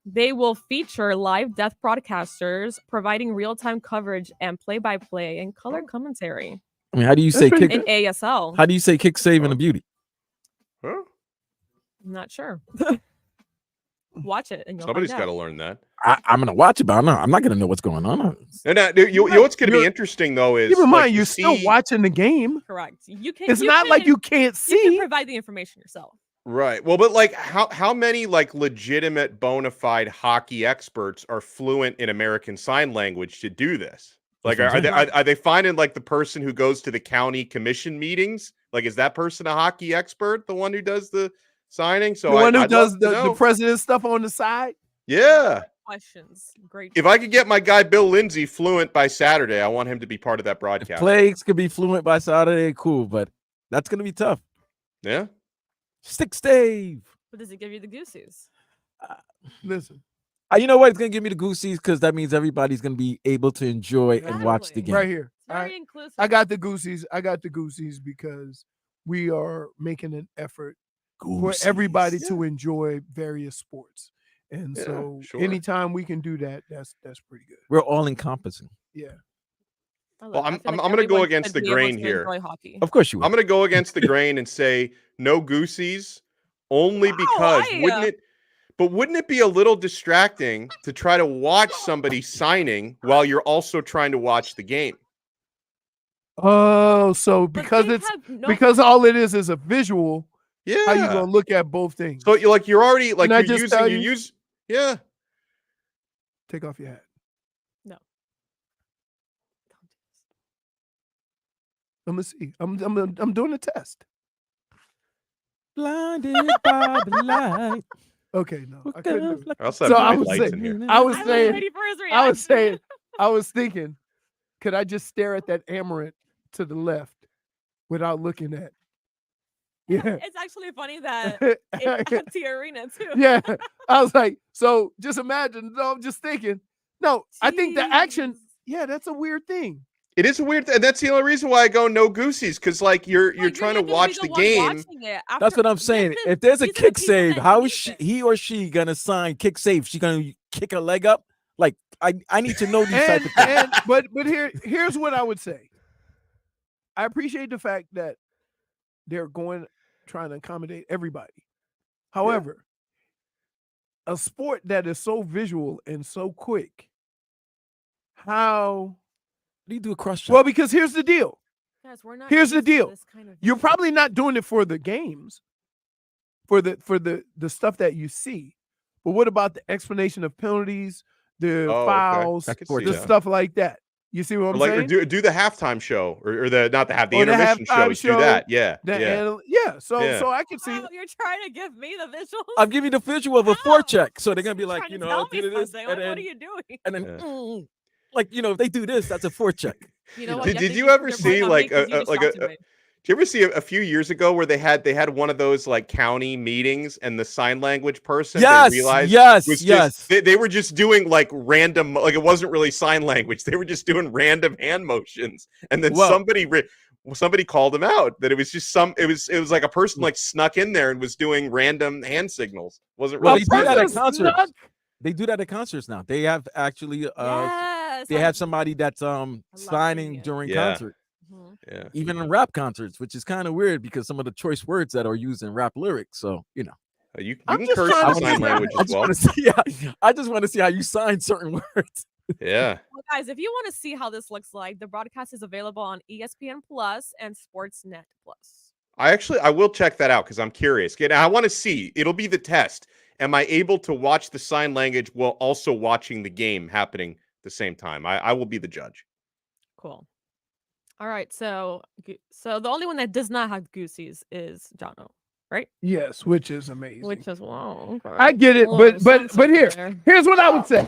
[SPEAKER 5] They will feature live deaf broadcasters providing real-time coverage and play-by-play and color commentary
[SPEAKER 4] I mean, how do you say
[SPEAKER 3] pretty
[SPEAKER 4] kick?
[SPEAKER 5] in ASL.
[SPEAKER 4] How do you say kick, save, and a beauty?
[SPEAKER 2] Huh?
[SPEAKER 5] I'm not sure. Watch it and you'll
[SPEAKER 2] Somebody's
[SPEAKER 5] find
[SPEAKER 2] got to
[SPEAKER 5] out.
[SPEAKER 2] learn that.
[SPEAKER 4] I'm gonna watch it, but I'm not gonna know what's going on.
[SPEAKER 2] And you know what's going to be
[SPEAKER 3] You're-
[SPEAKER 2] interesting though is
[SPEAKER 3] Keep in mind,
[SPEAKER 2] like, you
[SPEAKER 3] you're still
[SPEAKER 2] see-
[SPEAKER 3] watching the game.
[SPEAKER 5] Correct. You can.
[SPEAKER 3] It's not like you can't
[SPEAKER 5] You can
[SPEAKER 3] see.
[SPEAKER 5] provide the information yourself.
[SPEAKER 2] Right. Well, but like how many like legitimate bona fide hockey experts are fluent in American Sign Language to do this? Like
[SPEAKER 4] That's what I'm
[SPEAKER 2] are they finding like the person who goes to the county commission meetings? Like is that person a hockey expert, the one who does the signing? So
[SPEAKER 3] The one who
[SPEAKER 2] I'd
[SPEAKER 3] does
[SPEAKER 2] love to
[SPEAKER 3] the
[SPEAKER 2] know.
[SPEAKER 3] president stuff on the side.
[SPEAKER 2] Yeah.
[SPEAKER 5] Questions. Great.
[SPEAKER 2] If I could get my guy Bill Lindsay fluent by Saturday, I want him to be part of that
[SPEAKER 4] If
[SPEAKER 2] broadcast.
[SPEAKER 4] Plagues could be fluent by Saturday, cool, but that's gonna be tough.
[SPEAKER 2] Yeah.
[SPEAKER 4] Stick stave.
[SPEAKER 5] What does it give you the Goosies?
[SPEAKER 3] Listen,
[SPEAKER 4] You know what? It's gonna give me the Goosies because that means everybody's gonna be able to enjoy and watch the
[SPEAKER 5] Exactly.
[SPEAKER 4] game.
[SPEAKER 3] right here.
[SPEAKER 5] It's very inclusive.
[SPEAKER 3] I got the Goosies. I got the Goosies because we are making an effort for everybody to enjoy various sports. And
[SPEAKER 2] Yeah,
[SPEAKER 3] so
[SPEAKER 2] sure.
[SPEAKER 3] anytime we can do that, that's pretty good.
[SPEAKER 4] We're all encompassing.
[SPEAKER 3] Yeah.
[SPEAKER 5] I
[SPEAKER 2] Well,
[SPEAKER 5] love it. I feel
[SPEAKER 2] I'm
[SPEAKER 5] like
[SPEAKER 2] gonna go
[SPEAKER 5] everyone
[SPEAKER 2] against
[SPEAKER 5] should
[SPEAKER 2] the
[SPEAKER 5] be able
[SPEAKER 2] grain
[SPEAKER 5] to
[SPEAKER 2] here.
[SPEAKER 5] enjoy hockey.
[SPEAKER 4] Of course you will.
[SPEAKER 2] I'm going to go against the grain and say no Goosies only because
[SPEAKER 5] why?
[SPEAKER 2] wouldn't it be a little distracting to try to watch somebody signing while you're also trying to watch the game?
[SPEAKER 3] Oh, so
[SPEAKER 5] But
[SPEAKER 3] because
[SPEAKER 5] they
[SPEAKER 3] it's
[SPEAKER 5] have no-
[SPEAKER 3] because all it is a visual,
[SPEAKER 2] Yeah.
[SPEAKER 3] how you gonna look at both things?
[SPEAKER 2] So you're already like
[SPEAKER 3] Can I
[SPEAKER 2] you're
[SPEAKER 3] just tell
[SPEAKER 2] using
[SPEAKER 3] you?
[SPEAKER 2] yeah.
[SPEAKER 3] Take off your hat.
[SPEAKER 5] No.
[SPEAKER 3] I'm gonna see. I'm doing a test.
[SPEAKER 4] Blinded by the light.
[SPEAKER 3] Okay, no, I couldn't do it.
[SPEAKER 2] I also have
[SPEAKER 3] So I
[SPEAKER 2] bright
[SPEAKER 3] was
[SPEAKER 2] lights
[SPEAKER 3] saying-
[SPEAKER 2] in here.
[SPEAKER 3] I was
[SPEAKER 5] I was
[SPEAKER 3] saying,
[SPEAKER 5] ready for his
[SPEAKER 3] I was
[SPEAKER 5] reaction.
[SPEAKER 3] saying, I was thinking, could I just stare at that amaranth to the left without looking at? Yeah.
[SPEAKER 5] It's actually funny that it's empty arena too.
[SPEAKER 3] Yeah. I was like, so just imagine. No, I'm just thinking. No, I think the action.
[SPEAKER 5] Jeez.
[SPEAKER 3] Yeah, that's a weird thing.
[SPEAKER 2] It is a weird and that's the only reason why I go no Goosies because like you're
[SPEAKER 5] Well,
[SPEAKER 2] trying to
[SPEAKER 5] not gonna be
[SPEAKER 2] watch the
[SPEAKER 5] one
[SPEAKER 2] game.
[SPEAKER 5] watching it
[SPEAKER 4] That's
[SPEAKER 5] after-
[SPEAKER 4] what I'm saying.
[SPEAKER 5] This is-
[SPEAKER 4] If there's a
[SPEAKER 5] these are the
[SPEAKER 4] kick
[SPEAKER 5] people
[SPEAKER 4] save,
[SPEAKER 5] that
[SPEAKER 4] how
[SPEAKER 5] need
[SPEAKER 4] is she,
[SPEAKER 5] this.
[SPEAKER 4] he or she gonna sign kick save? She gonna kick her leg up? Like I need to know these type
[SPEAKER 3] And
[SPEAKER 4] of things.
[SPEAKER 3] and but here's what I would say. I appreciate the fact that they're trying to accommodate everybody. However, a sport that is so visual and so quick, how
[SPEAKER 4] do you do a cross check?
[SPEAKER 3] Well, because here's the deal.
[SPEAKER 5] Guys, we're not
[SPEAKER 3] Here's the
[SPEAKER 5] used to
[SPEAKER 3] deal.
[SPEAKER 5] this kind of
[SPEAKER 3] You're
[SPEAKER 5] visual.
[SPEAKER 3] probably not doing it for the games, for the stuff that you see. But what about the explanation of penalties, the
[SPEAKER 2] Oh, okay.
[SPEAKER 3] fouls,
[SPEAKER 2] I could see
[SPEAKER 3] the
[SPEAKER 2] that.
[SPEAKER 3] stuff like that? You see what
[SPEAKER 2] Or
[SPEAKER 3] I'm
[SPEAKER 2] like, or
[SPEAKER 3] saying?
[SPEAKER 2] do the halftime show, or the not the half, the
[SPEAKER 3] Or the
[SPEAKER 2] intermission
[SPEAKER 3] halftime
[SPEAKER 2] shows.
[SPEAKER 3] show,
[SPEAKER 2] Do that, yeah,
[SPEAKER 3] The
[SPEAKER 2] yeah.
[SPEAKER 3] So
[SPEAKER 2] Yeah.
[SPEAKER 3] so I can see.
[SPEAKER 5] Wow, you're trying to give me the visuals.
[SPEAKER 4] I'm giving you the visual of a
[SPEAKER 5] How?
[SPEAKER 4] forecheck. So they're gonna be
[SPEAKER 5] You're
[SPEAKER 4] like,
[SPEAKER 5] trying
[SPEAKER 4] you
[SPEAKER 5] to
[SPEAKER 4] know,
[SPEAKER 5] tell me
[SPEAKER 4] do this,
[SPEAKER 5] something.
[SPEAKER 4] and
[SPEAKER 5] Like, what are
[SPEAKER 4] then,
[SPEAKER 5] you doing?
[SPEAKER 4] and then
[SPEAKER 2] Yeah.
[SPEAKER 4] like, you know, if they do this, that's a forecheck.
[SPEAKER 5] You know what?
[SPEAKER 2] Did
[SPEAKER 5] Yeah,
[SPEAKER 2] did
[SPEAKER 5] thank
[SPEAKER 2] you
[SPEAKER 5] for
[SPEAKER 2] ever
[SPEAKER 5] your
[SPEAKER 2] see
[SPEAKER 5] point on
[SPEAKER 2] like
[SPEAKER 5] me 'cause you
[SPEAKER 2] like
[SPEAKER 5] distracted me.
[SPEAKER 2] Did you ever see a few years ago where they had one of those like county meetings and the sign language person
[SPEAKER 4] Yes,
[SPEAKER 2] they realized
[SPEAKER 4] yes,
[SPEAKER 2] was
[SPEAKER 4] yes.
[SPEAKER 2] just, they were just doing like random, like it wasn't really sign language. They were just doing random hand motions, and then
[SPEAKER 4] Well-
[SPEAKER 2] somebody called them out that it was just it was like a person like snuck in there and was doing random hand signals. Wasn't
[SPEAKER 4] Well,
[SPEAKER 2] really
[SPEAKER 4] they do that at
[SPEAKER 2] sign
[SPEAKER 4] concerts.
[SPEAKER 3] snuck?
[SPEAKER 4] They do that at concerts now. They have actually
[SPEAKER 5] Yes,
[SPEAKER 4] they have somebody that's
[SPEAKER 5] love
[SPEAKER 4] signing
[SPEAKER 5] seeing it.
[SPEAKER 4] during
[SPEAKER 2] Yeah.
[SPEAKER 4] concert.
[SPEAKER 5] Mhm.
[SPEAKER 2] Yeah.
[SPEAKER 4] Even in rap concerts, which is kind of weird because some of the choice words that are used in rap lyrics. So, you know,
[SPEAKER 2] You
[SPEAKER 3] I'm
[SPEAKER 2] can
[SPEAKER 3] just
[SPEAKER 2] curse
[SPEAKER 3] trying
[SPEAKER 2] in
[SPEAKER 3] to
[SPEAKER 2] sign
[SPEAKER 3] see-
[SPEAKER 2] language
[SPEAKER 4] I
[SPEAKER 2] as
[SPEAKER 4] just
[SPEAKER 2] well.
[SPEAKER 4] want to see. Yeah, I just want to see how you sign certain words.
[SPEAKER 2] Yeah.
[SPEAKER 5] Well, guys, if you want to see how this looks like, the broadcast is available on ESPN Plus and Sportsnet Plus.
[SPEAKER 2] I will check that out because I'm curious. I want to see. It'll be the test. Am I able to watch the sign language while also watching the game happening at the same time? I will be the judge.
[SPEAKER 5] Cool. All right, so the only one that does not have Goosies is Donno, right?
[SPEAKER 3] Yes, which is amazing.
[SPEAKER 5] Which is wow. Okay.
[SPEAKER 3] I get it,
[SPEAKER 5] A little
[SPEAKER 3] but
[SPEAKER 5] sensitive there.
[SPEAKER 3] here's what I would say.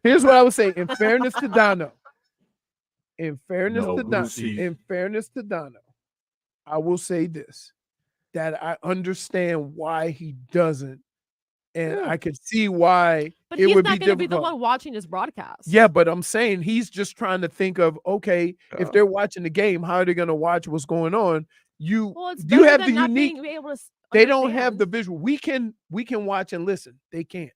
[SPEAKER 3] Here's what I would say. In fairness to Donno, in fairness
[SPEAKER 1] No
[SPEAKER 3] to Donno,
[SPEAKER 1] Goosies.
[SPEAKER 3] in fairness to Donno, I will say this: that I understand why he doesn't, and I could see why
[SPEAKER 5] But
[SPEAKER 3] it
[SPEAKER 5] he's
[SPEAKER 3] would
[SPEAKER 5] not
[SPEAKER 3] be
[SPEAKER 5] going to be
[SPEAKER 3] difficult.
[SPEAKER 5] the one watching this broadcast.
[SPEAKER 3] Yeah, but I'm saying he's just trying to think of, okay, if they're watching the game, how are they going to watch what's going on?
[SPEAKER 5] Well, it's
[SPEAKER 3] You
[SPEAKER 5] better
[SPEAKER 3] have
[SPEAKER 5] than
[SPEAKER 3] the
[SPEAKER 5] not
[SPEAKER 3] unique.
[SPEAKER 5] being able to
[SPEAKER 3] They don't have the
[SPEAKER 5] understand.
[SPEAKER 3] visual. We can watch and listen. They can't.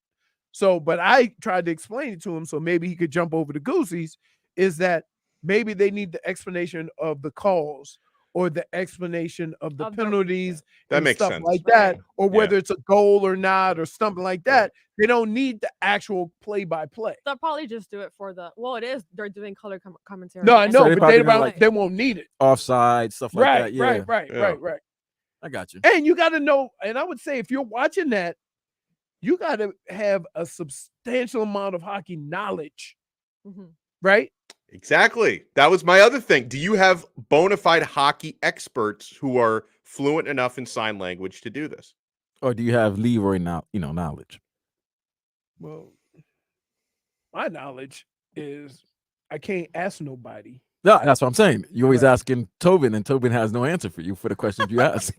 [SPEAKER 3] So, but I tried to explain it to him, so maybe he could jump over the Goosies. Is that maybe they need the explanation of the calls or the explanation of the
[SPEAKER 5] Of the-
[SPEAKER 3] penalties
[SPEAKER 2] That
[SPEAKER 3] and
[SPEAKER 2] makes
[SPEAKER 3] stuff
[SPEAKER 2] sense.
[SPEAKER 3] like that,
[SPEAKER 5] Right.
[SPEAKER 3] or
[SPEAKER 2] Yeah.
[SPEAKER 3] whether it's a goal or not, or something like that. They don't need the actual play-by-play.
[SPEAKER 5] They'll probably just do it for the. Well, it is. They're doing color commentary.
[SPEAKER 3] No, I
[SPEAKER 5] and
[SPEAKER 3] know,
[SPEAKER 4] they
[SPEAKER 3] but
[SPEAKER 4] probably
[SPEAKER 3] they
[SPEAKER 4] gonna,
[SPEAKER 3] don't. They won't need it.
[SPEAKER 4] Offside stuff like
[SPEAKER 3] Right,
[SPEAKER 4] that. Yeah,
[SPEAKER 3] right.
[SPEAKER 4] I got you.
[SPEAKER 3] And you got to know, and I would say if you're watching that, you got to have a substantial amount of hockey knowledge,
[SPEAKER 5] Mhm.
[SPEAKER 3] right?
[SPEAKER 2] Exactly. That was my other thing. Do you have bona fide hockey experts who are fluent enough in sign language to do this?
[SPEAKER 4] Or do you have Leroy knowledge?
[SPEAKER 3] Well, my knowledge is I can't ask nobody.
[SPEAKER 4] No, that's what I'm saying. You're always asking Tobin, and Tobin has no answer for you for the questions you ask.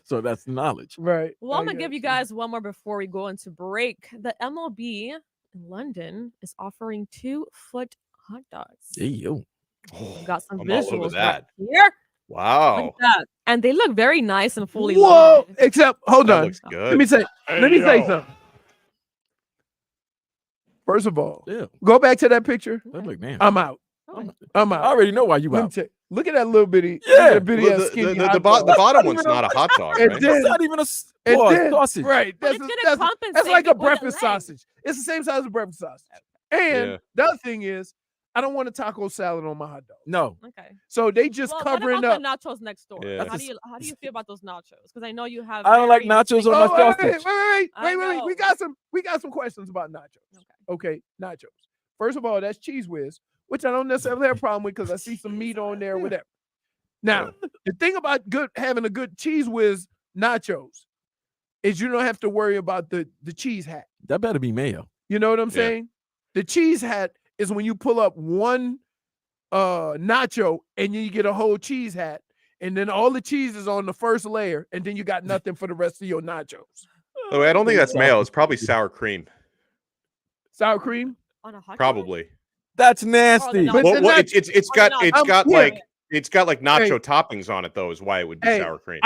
[SPEAKER 4] So that's knowledge.
[SPEAKER 3] Right.
[SPEAKER 5] Well, I'm
[SPEAKER 3] I
[SPEAKER 5] gonna give
[SPEAKER 3] got
[SPEAKER 5] you guys one more before we go into break. The MLB in London is offering 2-foot hot dogs.
[SPEAKER 4] Hey, yo.
[SPEAKER 5] We've got some
[SPEAKER 2] I'm all over
[SPEAKER 5] visuals
[SPEAKER 2] that.
[SPEAKER 5] right here. Look
[SPEAKER 2] Wow.
[SPEAKER 5] at that. And they look very nice and fully
[SPEAKER 3] Whoa!
[SPEAKER 5] loaded.
[SPEAKER 3] Except, hold
[SPEAKER 2] That
[SPEAKER 3] on.
[SPEAKER 2] looks good.
[SPEAKER 3] Let me say
[SPEAKER 9] yo.
[SPEAKER 3] something. First of all,
[SPEAKER 4] Yeah,
[SPEAKER 3] go back to that picture.
[SPEAKER 4] that look damn.
[SPEAKER 3] I'm out.
[SPEAKER 5] Okay.
[SPEAKER 3] I'm
[SPEAKER 4] I
[SPEAKER 3] out.
[SPEAKER 4] already know why you
[SPEAKER 3] Let me
[SPEAKER 4] out.
[SPEAKER 3] tell you, look at that little bitty.
[SPEAKER 4] Yeah.
[SPEAKER 3] look at that bitty
[SPEAKER 2] Well,
[SPEAKER 3] ass skinny
[SPEAKER 2] the
[SPEAKER 3] hot
[SPEAKER 2] bottom
[SPEAKER 3] dog.
[SPEAKER 2] one's not a hot dog,
[SPEAKER 3] And
[SPEAKER 2] right?
[SPEAKER 3] then-
[SPEAKER 4] That's not even a
[SPEAKER 3] And
[SPEAKER 4] pause,
[SPEAKER 3] then-
[SPEAKER 4] sausage.
[SPEAKER 3] right.
[SPEAKER 5] But
[SPEAKER 3] That's,
[SPEAKER 5] it's gonna
[SPEAKER 3] that's,
[SPEAKER 5] compensate
[SPEAKER 3] that's like
[SPEAKER 5] you
[SPEAKER 3] a
[SPEAKER 5] for the
[SPEAKER 3] breakfast
[SPEAKER 5] leg.
[SPEAKER 3] sausage. It's the same size as a breakfast sausage. And
[SPEAKER 2] Yeah.
[SPEAKER 3] the other thing is, I don't want a taco salad on my hot dog.
[SPEAKER 4] No,
[SPEAKER 5] Okay.
[SPEAKER 3] So they just
[SPEAKER 5] Well,
[SPEAKER 3] covering
[SPEAKER 5] what
[SPEAKER 3] up.
[SPEAKER 5] about the nachos next door?
[SPEAKER 2] Yeah.
[SPEAKER 5] How do you feel about those nachos? Because I know you have.
[SPEAKER 4] I don't like
[SPEAKER 5] very
[SPEAKER 4] nachos on my
[SPEAKER 3] Oh, wait,
[SPEAKER 4] sausage.
[SPEAKER 5] I
[SPEAKER 3] wait. We
[SPEAKER 5] know.
[SPEAKER 3] got some questions about nachos.
[SPEAKER 5] Okay.
[SPEAKER 3] Okay, nachos. First of all, that's cheese whiz, which I don't necessarily have a problem with because I see some meat on there, whatever. Now, the thing about having a good cheese whiz nachos is you don't have to worry about the cheese hat.
[SPEAKER 4] That better be mayo.
[SPEAKER 3] You know what I'm
[SPEAKER 2] Yeah.
[SPEAKER 3] saying? The cheese hat is when you pull up one nacho and you get a whole cheese hat, and then all the cheese is on the first layer, and then you got nothing for the rest of your nachos.
[SPEAKER 2] By the way, I don't think that's mayo. It's probably sour cream.
[SPEAKER 3] Sour cream?
[SPEAKER 5] On a hot dog?
[SPEAKER 2] Probably.
[SPEAKER 4] That's nasty.
[SPEAKER 5] no-
[SPEAKER 3] But
[SPEAKER 2] Well,
[SPEAKER 3] then
[SPEAKER 2] well
[SPEAKER 3] that's-
[SPEAKER 2] it's got
[SPEAKER 5] I'm
[SPEAKER 3] here.
[SPEAKER 2] like it's got like nacho
[SPEAKER 3] Hey.
[SPEAKER 2] toppings on it though. Is why it would be
[SPEAKER 3] Hey,
[SPEAKER 2] sour cream.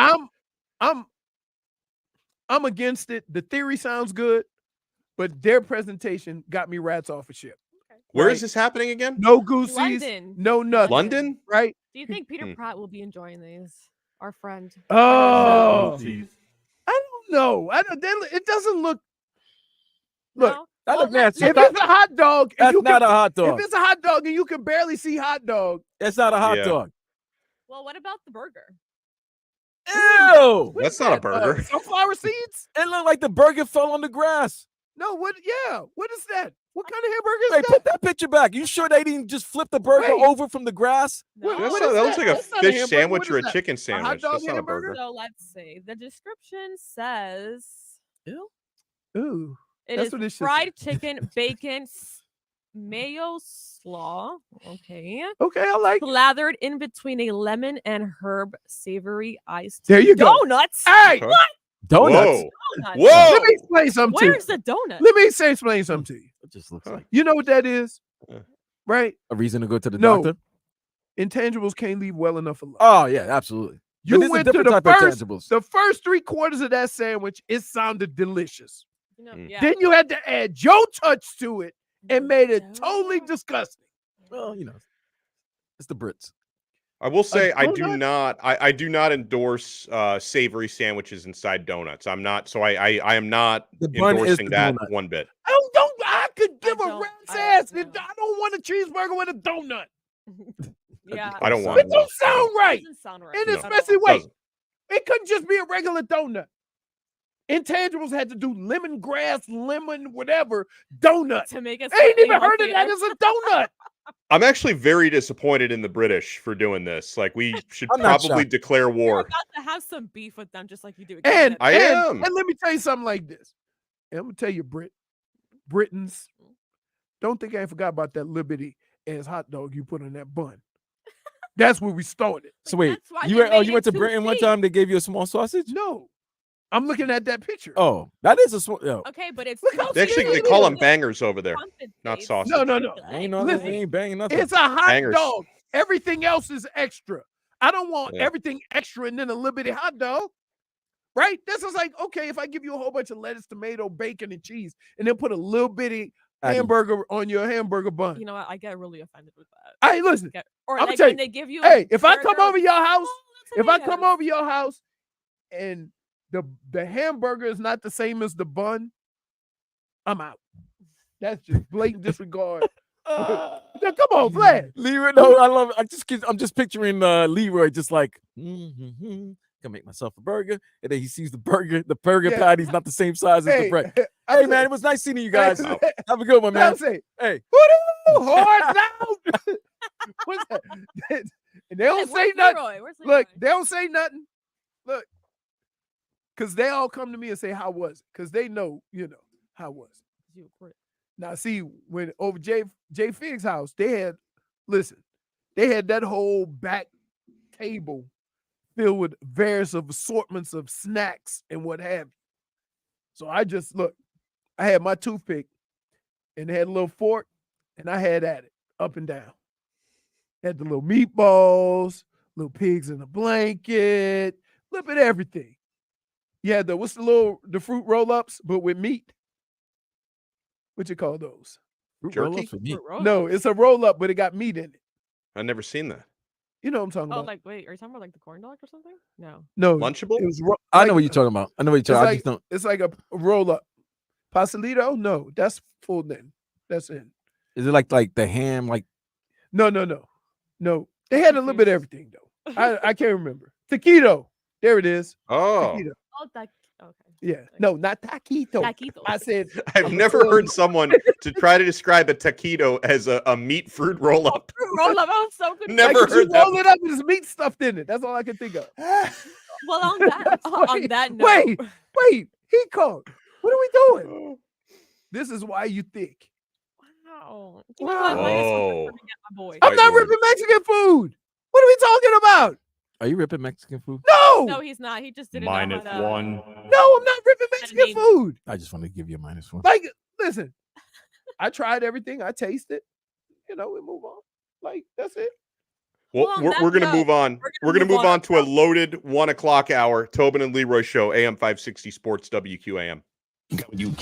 [SPEAKER 3] I'm against it. The theory sounds good, but their presentation got me rats off a ship.
[SPEAKER 2] Where
[SPEAKER 3] right.
[SPEAKER 2] is this happening again?
[SPEAKER 3] No goosies,
[SPEAKER 5] London.
[SPEAKER 3] no nothing.
[SPEAKER 2] London?
[SPEAKER 3] Right?
[SPEAKER 5] Do you think Peter
[SPEAKER 2] Hmm.
[SPEAKER 5] Pratt will be enjoying these? Our friend.
[SPEAKER 3] Oh,
[SPEAKER 1] Goosies.
[SPEAKER 3] I know. It doesn't look. Look,
[SPEAKER 5] No?
[SPEAKER 4] That
[SPEAKER 5] Well,
[SPEAKER 4] look nasty.
[SPEAKER 3] if it's a hot dog, and
[SPEAKER 4] That's
[SPEAKER 3] you
[SPEAKER 4] not
[SPEAKER 3] can,
[SPEAKER 4] a hot dog.
[SPEAKER 3] if it's a hot dog and you can barely see hot dog,
[SPEAKER 4] That's not a hot
[SPEAKER 2] Yeah.
[SPEAKER 4] dog.
[SPEAKER 5] Well, what about the burger?
[SPEAKER 4] Ew!
[SPEAKER 2] That's not a burger.
[SPEAKER 3] Sunflower seeds?
[SPEAKER 4] It looked like the burger fell on the grass.
[SPEAKER 3] No, what? Yeah, what is that? What kind of hamburger is
[SPEAKER 4] Hey,
[SPEAKER 3] that?
[SPEAKER 4] put that picture back. You sure they didn't just flip the burger
[SPEAKER 3] Wait.
[SPEAKER 4] over from the grass?
[SPEAKER 5] No.
[SPEAKER 3] What
[SPEAKER 2] That's
[SPEAKER 3] is
[SPEAKER 2] not- that looks
[SPEAKER 3] that?
[SPEAKER 2] like a
[SPEAKER 3] That's not a
[SPEAKER 2] fish
[SPEAKER 3] hamburger.
[SPEAKER 2] sandwich
[SPEAKER 3] What
[SPEAKER 2] or
[SPEAKER 3] is
[SPEAKER 2] a
[SPEAKER 3] that?
[SPEAKER 2] chicken
[SPEAKER 3] hot
[SPEAKER 2] sandwich.
[SPEAKER 3] dog
[SPEAKER 2] That's not a
[SPEAKER 3] hamburger?
[SPEAKER 2] burger.
[SPEAKER 5] So let's see. The description says
[SPEAKER 3] Ooh,
[SPEAKER 5] it
[SPEAKER 3] That's
[SPEAKER 5] is
[SPEAKER 3] what it should
[SPEAKER 5] fried chicken, bacon, mayo slaw. Okay.
[SPEAKER 3] okay, I like.
[SPEAKER 5] Slathered in between a lemon and herb savory iced
[SPEAKER 3] There you go.
[SPEAKER 5] donuts.
[SPEAKER 3] Hey,
[SPEAKER 2] Okay.
[SPEAKER 4] Donuts.
[SPEAKER 2] Whoa.
[SPEAKER 5] Donuts.
[SPEAKER 2] Whoa.
[SPEAKER 3] let me explain something to you.
[SPEAKER 5] Where's the donut?
[SPEAKER 3] Let me explain something to you.
[SPEAKER 4] It just looks
[SPEAKER 2] Huh.
[SPEAKER 4] like
[SPEAKER 3] You know what that is,
[SPEAKER 2] Yeah.
[SPEAKER 3] right?
[SPEAKER 4] a reason to go to the
[SPEAKER 3] No.
[SPEAKER 4] doctor.
[SPEAKER 3] Intangibles can't leave well enough alone.
[SPEAKER 4] Oh yeah, absolutely. But
[SPEAKER 3] You
[SPEAKER 4] this is a
[SPEAKER 3] went to
[SPEAKER 4] different
[SPEAKER 3] the
[SPEAKER 4] type of
[SPEAKER 3] first,
[SPEAKER 4] intangibles.
[SPEAKER 3] the first 3/4 of that sandwich. It sounded delicious.
[SPEAKER 5] You know,
[SPEAKER 2] Mm.
[SPEAKER 5] yeah.
[SPEAKER 3] Then you had to add your touch to it and made it totally
[SPEAKER 5] Donut.
[SPEAKER 3] disgusting.
[SPEAKER 4] Well, it's the Brits.
[SPEAKER 2] I will say I do
[SPEAKER 3] donut?
[SPEAKER 2] not I do not endorse savory sandwiches inside donuts. I'm not so I am not
[SPEAKER 4] The bun is
[SPEAKER 2] endorsing
[SPEAKER 4] the
[SPEAKER 2] that
[SPEAKER 4] donut.
[SPEAKER 2] one bit.
[SPEAKER 3] I could give a
[SPEAKER 5] don't-
[SPEAKER 3] rat's
[SPEAKER 5] I
[SPEAKER 3] ass.
[SPEAKER 5] don't know.
[SPEAKER 3] I don't want a cheeseburger with a donut.
[SPEAKER 5] Yeah.
[SPEAKER 2] I don't
[SPEAKER 3] It
[SPEAKER 2] want
[SPEAKER 3] don't sound right.
[SPEAKER 5] Doesn't sound right.
[SPEAKER 3] And
[SPEAKER 2] No.
[SPEAKER 3] especially, wait,
[SPEAKER 2] Doesn't.
[SPEAKER 3] it couldn't just be a regular donut. Intangibles had to do lemongrass, lemon, whatever donut.
[SPEAKER 5] To make it
[SPEAKER 3] I ain't
[SPEAKER 5] slightly
[SPEAKER 3] even heard of that
[SPEAKER 5] healthier.
[SPEAKER 3] as a donut.
[SPEAKER 2] I'm actually very disappointed in the British for doing this. Like we should
[SPEAKER 4] I'm not
[SPEAKER 2] probably
[SPEAKER 4] shocked.
[SPEAKER 2] declare
[SPEAKER 5] You're
[SPEAKER 2] war.
[SPEAKER 5] about to have some beef with them, just like you do. with
[SPEAKER 3] And
[SPEAKER 5] Canada.
[SPEAKER 2] I am.
[SPEAKER 3] And let me tell you something like this. And I'm gonna tell you, Britons, don't think I ain't forgot about that little bitty ass hot dog you put on that bun. That's where we started.
[SPEAKER 4] So wait,
[SPEAKER 5] That's why
[SPEAKER 4] you
[SPEAKER 5] they
[SPEAKER 4] went,
[SPEAKER 5] made
[SPEAKER 4] you
[SPEAKER 5] it
[SPEAKER 4] went to
[SPEAKER 5] too
[SPEAKER 4] Britain one
[SPEAKER 5] thick.
[SPEAKER 4] time. They gave you a small sausage.
[SPEAKER 3] No, I'm looking at that picture.
[SPEAKER 4] Oh, that is a small. Oh.
[SPEAKER 5] Okay, but it's
[SPEAKER 3] Look how
[SPEAKER 2] They actually they
[SPEAKER 3] skinny
[SPEAKER 2] call
[SPEAKER 3] it
[SPEAKER 2] them
[SPEAKER 3] is.
[SPEAKER 2] bangers over there. Not sausage.
[SPEAKER 3] No.
[SPEAKER 4] I ain't know
[SPEAKER 3] Listen,
[SPEAKER 4] they ain't banging nothing.
[SPEAKER 3] It's a hot
[SPEAKER 2] Bangers.
[SPEAKER 3] dog. Everything else is extra. I don't want
[SPEAKER 2] Yeah.
[SPEAKER 3] everything extra and then a little bitty hot dog. Right? This is like, okay, if I give you a whole bunch of lettuce, tomato, bacon, and cheese, and then put a little bitty
[SPEAKER 4] Patty.
[SPEAKER 3] hamburger on your hamburger bun.
[SPEAKER 5] You know what? I get really offended with that.
[SPEAKER 3] Hey, listen.
[SPEAKER 5] Or
[SPEAKER 3] I'ma
[SPEAKER 5] like
[SPEAKER 3] tell
[SPEAKER 5] when
[SPEAKER 3] you,
[SPEAKER 5] they give you.
[SPEAKER 3] Hey, if I come
[SPEAKER 5] burger
[SPEAKER 3] over your house,
[SPEAKER 5] with
[SPEAKER 3] if I come
[SPEAKER 5] tomatoes.
[SPEAKER 3] over your house and the hamburger is not the same as the bun, I'm out. That's just blatant disregard. Now, come on, Vlad.
[SPEAKER 4] Leroy, no, I love it. I'm just picturing Leroy just like, gonna make myself a burger, and then he sees the burger
[SPEAKER 3] Yeah.
[SPEAKER 4] patty's not the same size as the bread. Hey man, it was nice seeing you guys.
[SPEAKER 3] Hey,
[SPEAKER 4] Have a good one, man.
[SPEAKER 3] Say,
[SPEAKER 4] Hey,
[SPEAKER 3] woo-doo, hard out. What's that? And they don't
[SPEAKER 5] Hey,
[SPEAKER 3] say
[SPEAKER 5] where's
[SPEAKER 3] nothing.
[SPEAKER 5] Leroy? Where's
[SPEAKER 3] Look,
[SPEAKER 5] Leroy?
[SPEAKER 3] they don't say nothing. Look, because they all come to me and say, "How was it?" Because they know, how was it.
[SPEAKER 5] You a prick.
[SPEAKER 3] Now, see, when over J Fig's house, they had that whole back table filled with various of assortments of snacks and what have you. So I just I had my toothpick and they had a little fork, and I had at it up and down. Had the little meatballs, little pigs in a blanket, a little bit of everything. You had the fruit roll-ups, but with meat. What you call those?
[SPEAKER 4] fruit
[SPEAKER 2] Jerky?
[SPEAKER 4] roll-ups with meat.
[SPEAKER 5] Fruit roll-ups.
[SPEAKER 3] No, it's a roll-up, but it got meat in it.
[SPEAKER 2] I've never seen that.
[SPEAKER 3] You know what I'm talking
[SPEAKER 5] Oh,
[SPEAKER 3] about?
[SPEAKER 5] like wait, are you talking about like the corn dog or something? No.
[SPEAKER 3] No,
[SPEAKER 2] Lunchable?
[SPEAKER 3] it was.
[SPEAKER 4] I know what you're talking about. I know what you're talking. I just don't.
[SPEAKER 3] It's like a roll-up. Pastelito? No, that's full then. That's in.
[SPEAKER 4] Is it like the ham? Like
[SPEAKER 3] No. They had a little bit of everything though. I can't remember. Taquito. There it is.
[SPEAKER 2] Oh,
[SPEAKER 3] Taquito.
[SPEAKER 5] Oh, that. Okay.
[SPEAKER 3] Yeah. No, not taquito.
[SPEAKER 5] Taquitos.
[SPEAKER 3] I said
[SPEAKER 2] I've never heard someone to try to describe a taquito as a meat fruit roll up.
[SPEAKER 5] Fruit roll up. Oh, so good.
[SPEAKER 2] Never
[SPEAKER 3] like, you
[SPEAKER 2] heard that
[SPEAKER 3] roll it up and there's meat stuffed in it. That's all I can think of.
[SPEAKER 5] Well, on that note.
[SPEAKER 3] Wait. He called. What are we doing? This is why you think.
[SPEAKER 5] Wow. You know what? Minus one
[SPEAKER 2] Whoa.
[SPEAKER 5] for forget my boy.
[SPEAKER 3] I'm
[SPEAKER 2] White
[SPEAKER 3] not
[SPEAKER 2] Lord.
[SPEAKER 3] ripping Mexican food. What are we talking about?
[SPEAKER 4] Are you ripping Mexican food?
[SPEAKER 3] No.
[SPEAKER 5] No, he's not. He just didn't
[SPEAKER 1] Minus
[SPEAKER 5] know how to.
[SPEAKER 1] one.
[SPEAKER 3] No, I'm not ripping Mexican
[SPEAKER 5] name.
[SPEAKER 3] food.
[SPEAKER 4] I just want to give you a -1.
[SPEAKER 3] Like, listen, I tried everything. I tasted. We move on. Like, that's it.
[SPEAKER 2] Well,
[SPEAKER 5] Well, on
[SPEAKER 2] we're
[SPEAKER 5] that
[SPEAKER 2] going to
[SPEAKER 5] note,
[SPEAKER 2] move on. We're going to move on to a loaded 1 o'clock hour. Tobin and Leroy show, AM 560 Sports, WQAM.
[SPEAKER 8] You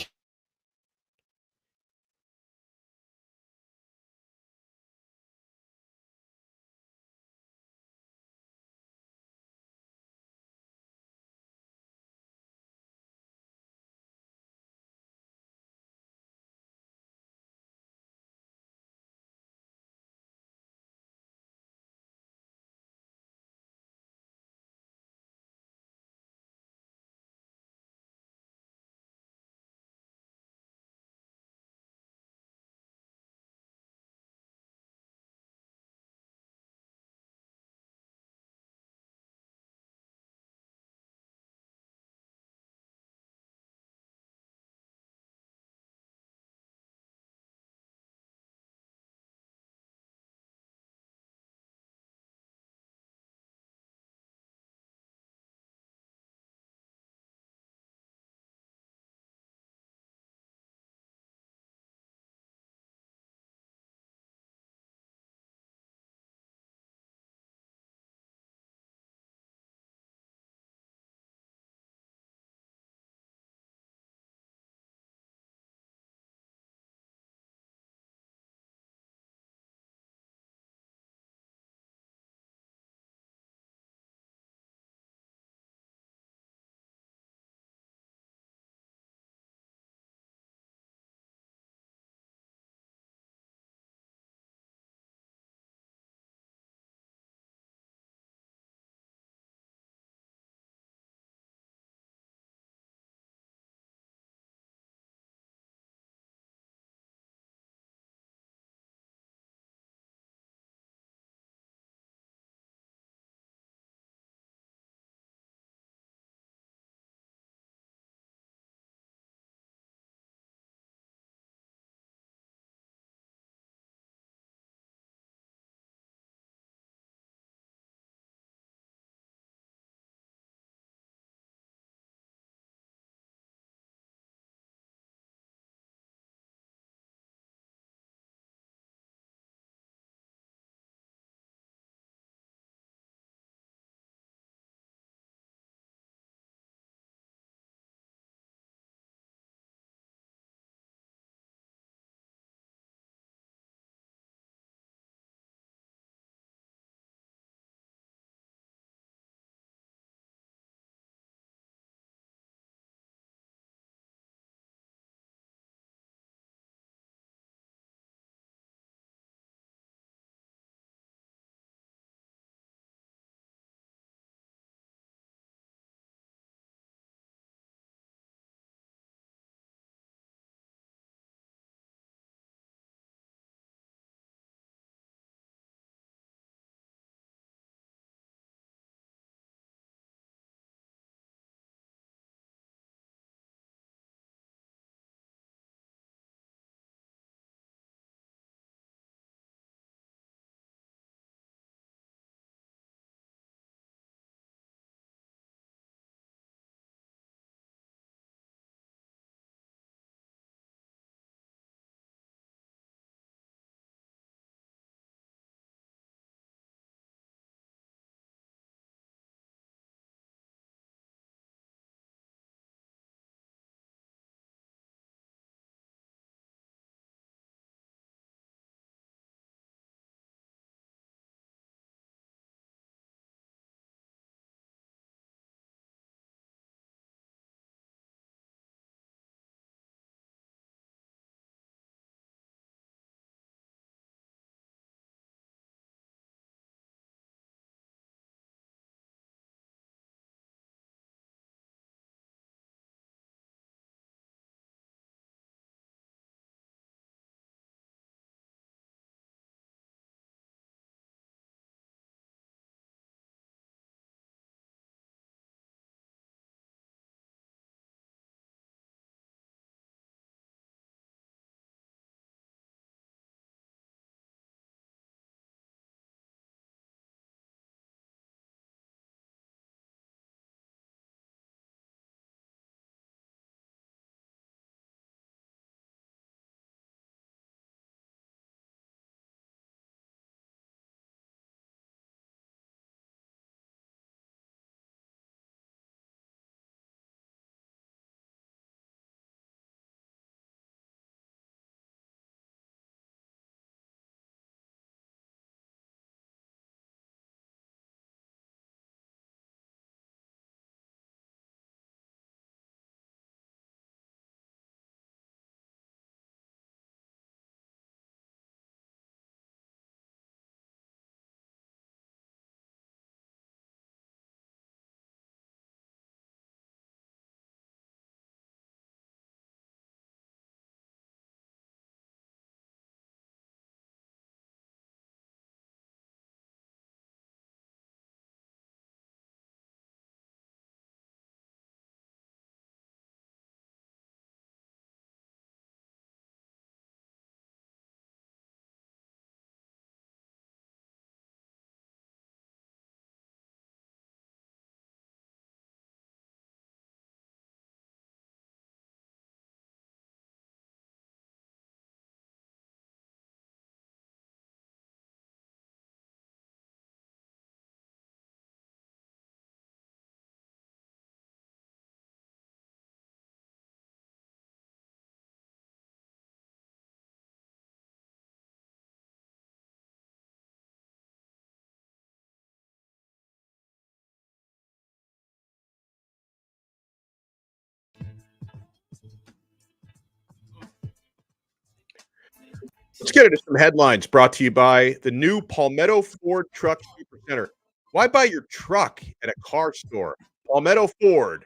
[SPEAKER 2] Let's get into some headlines brought to you by the new Palmetto Ford Truck Supercenter. Why buy your truck at a car store? Palmetto Ford.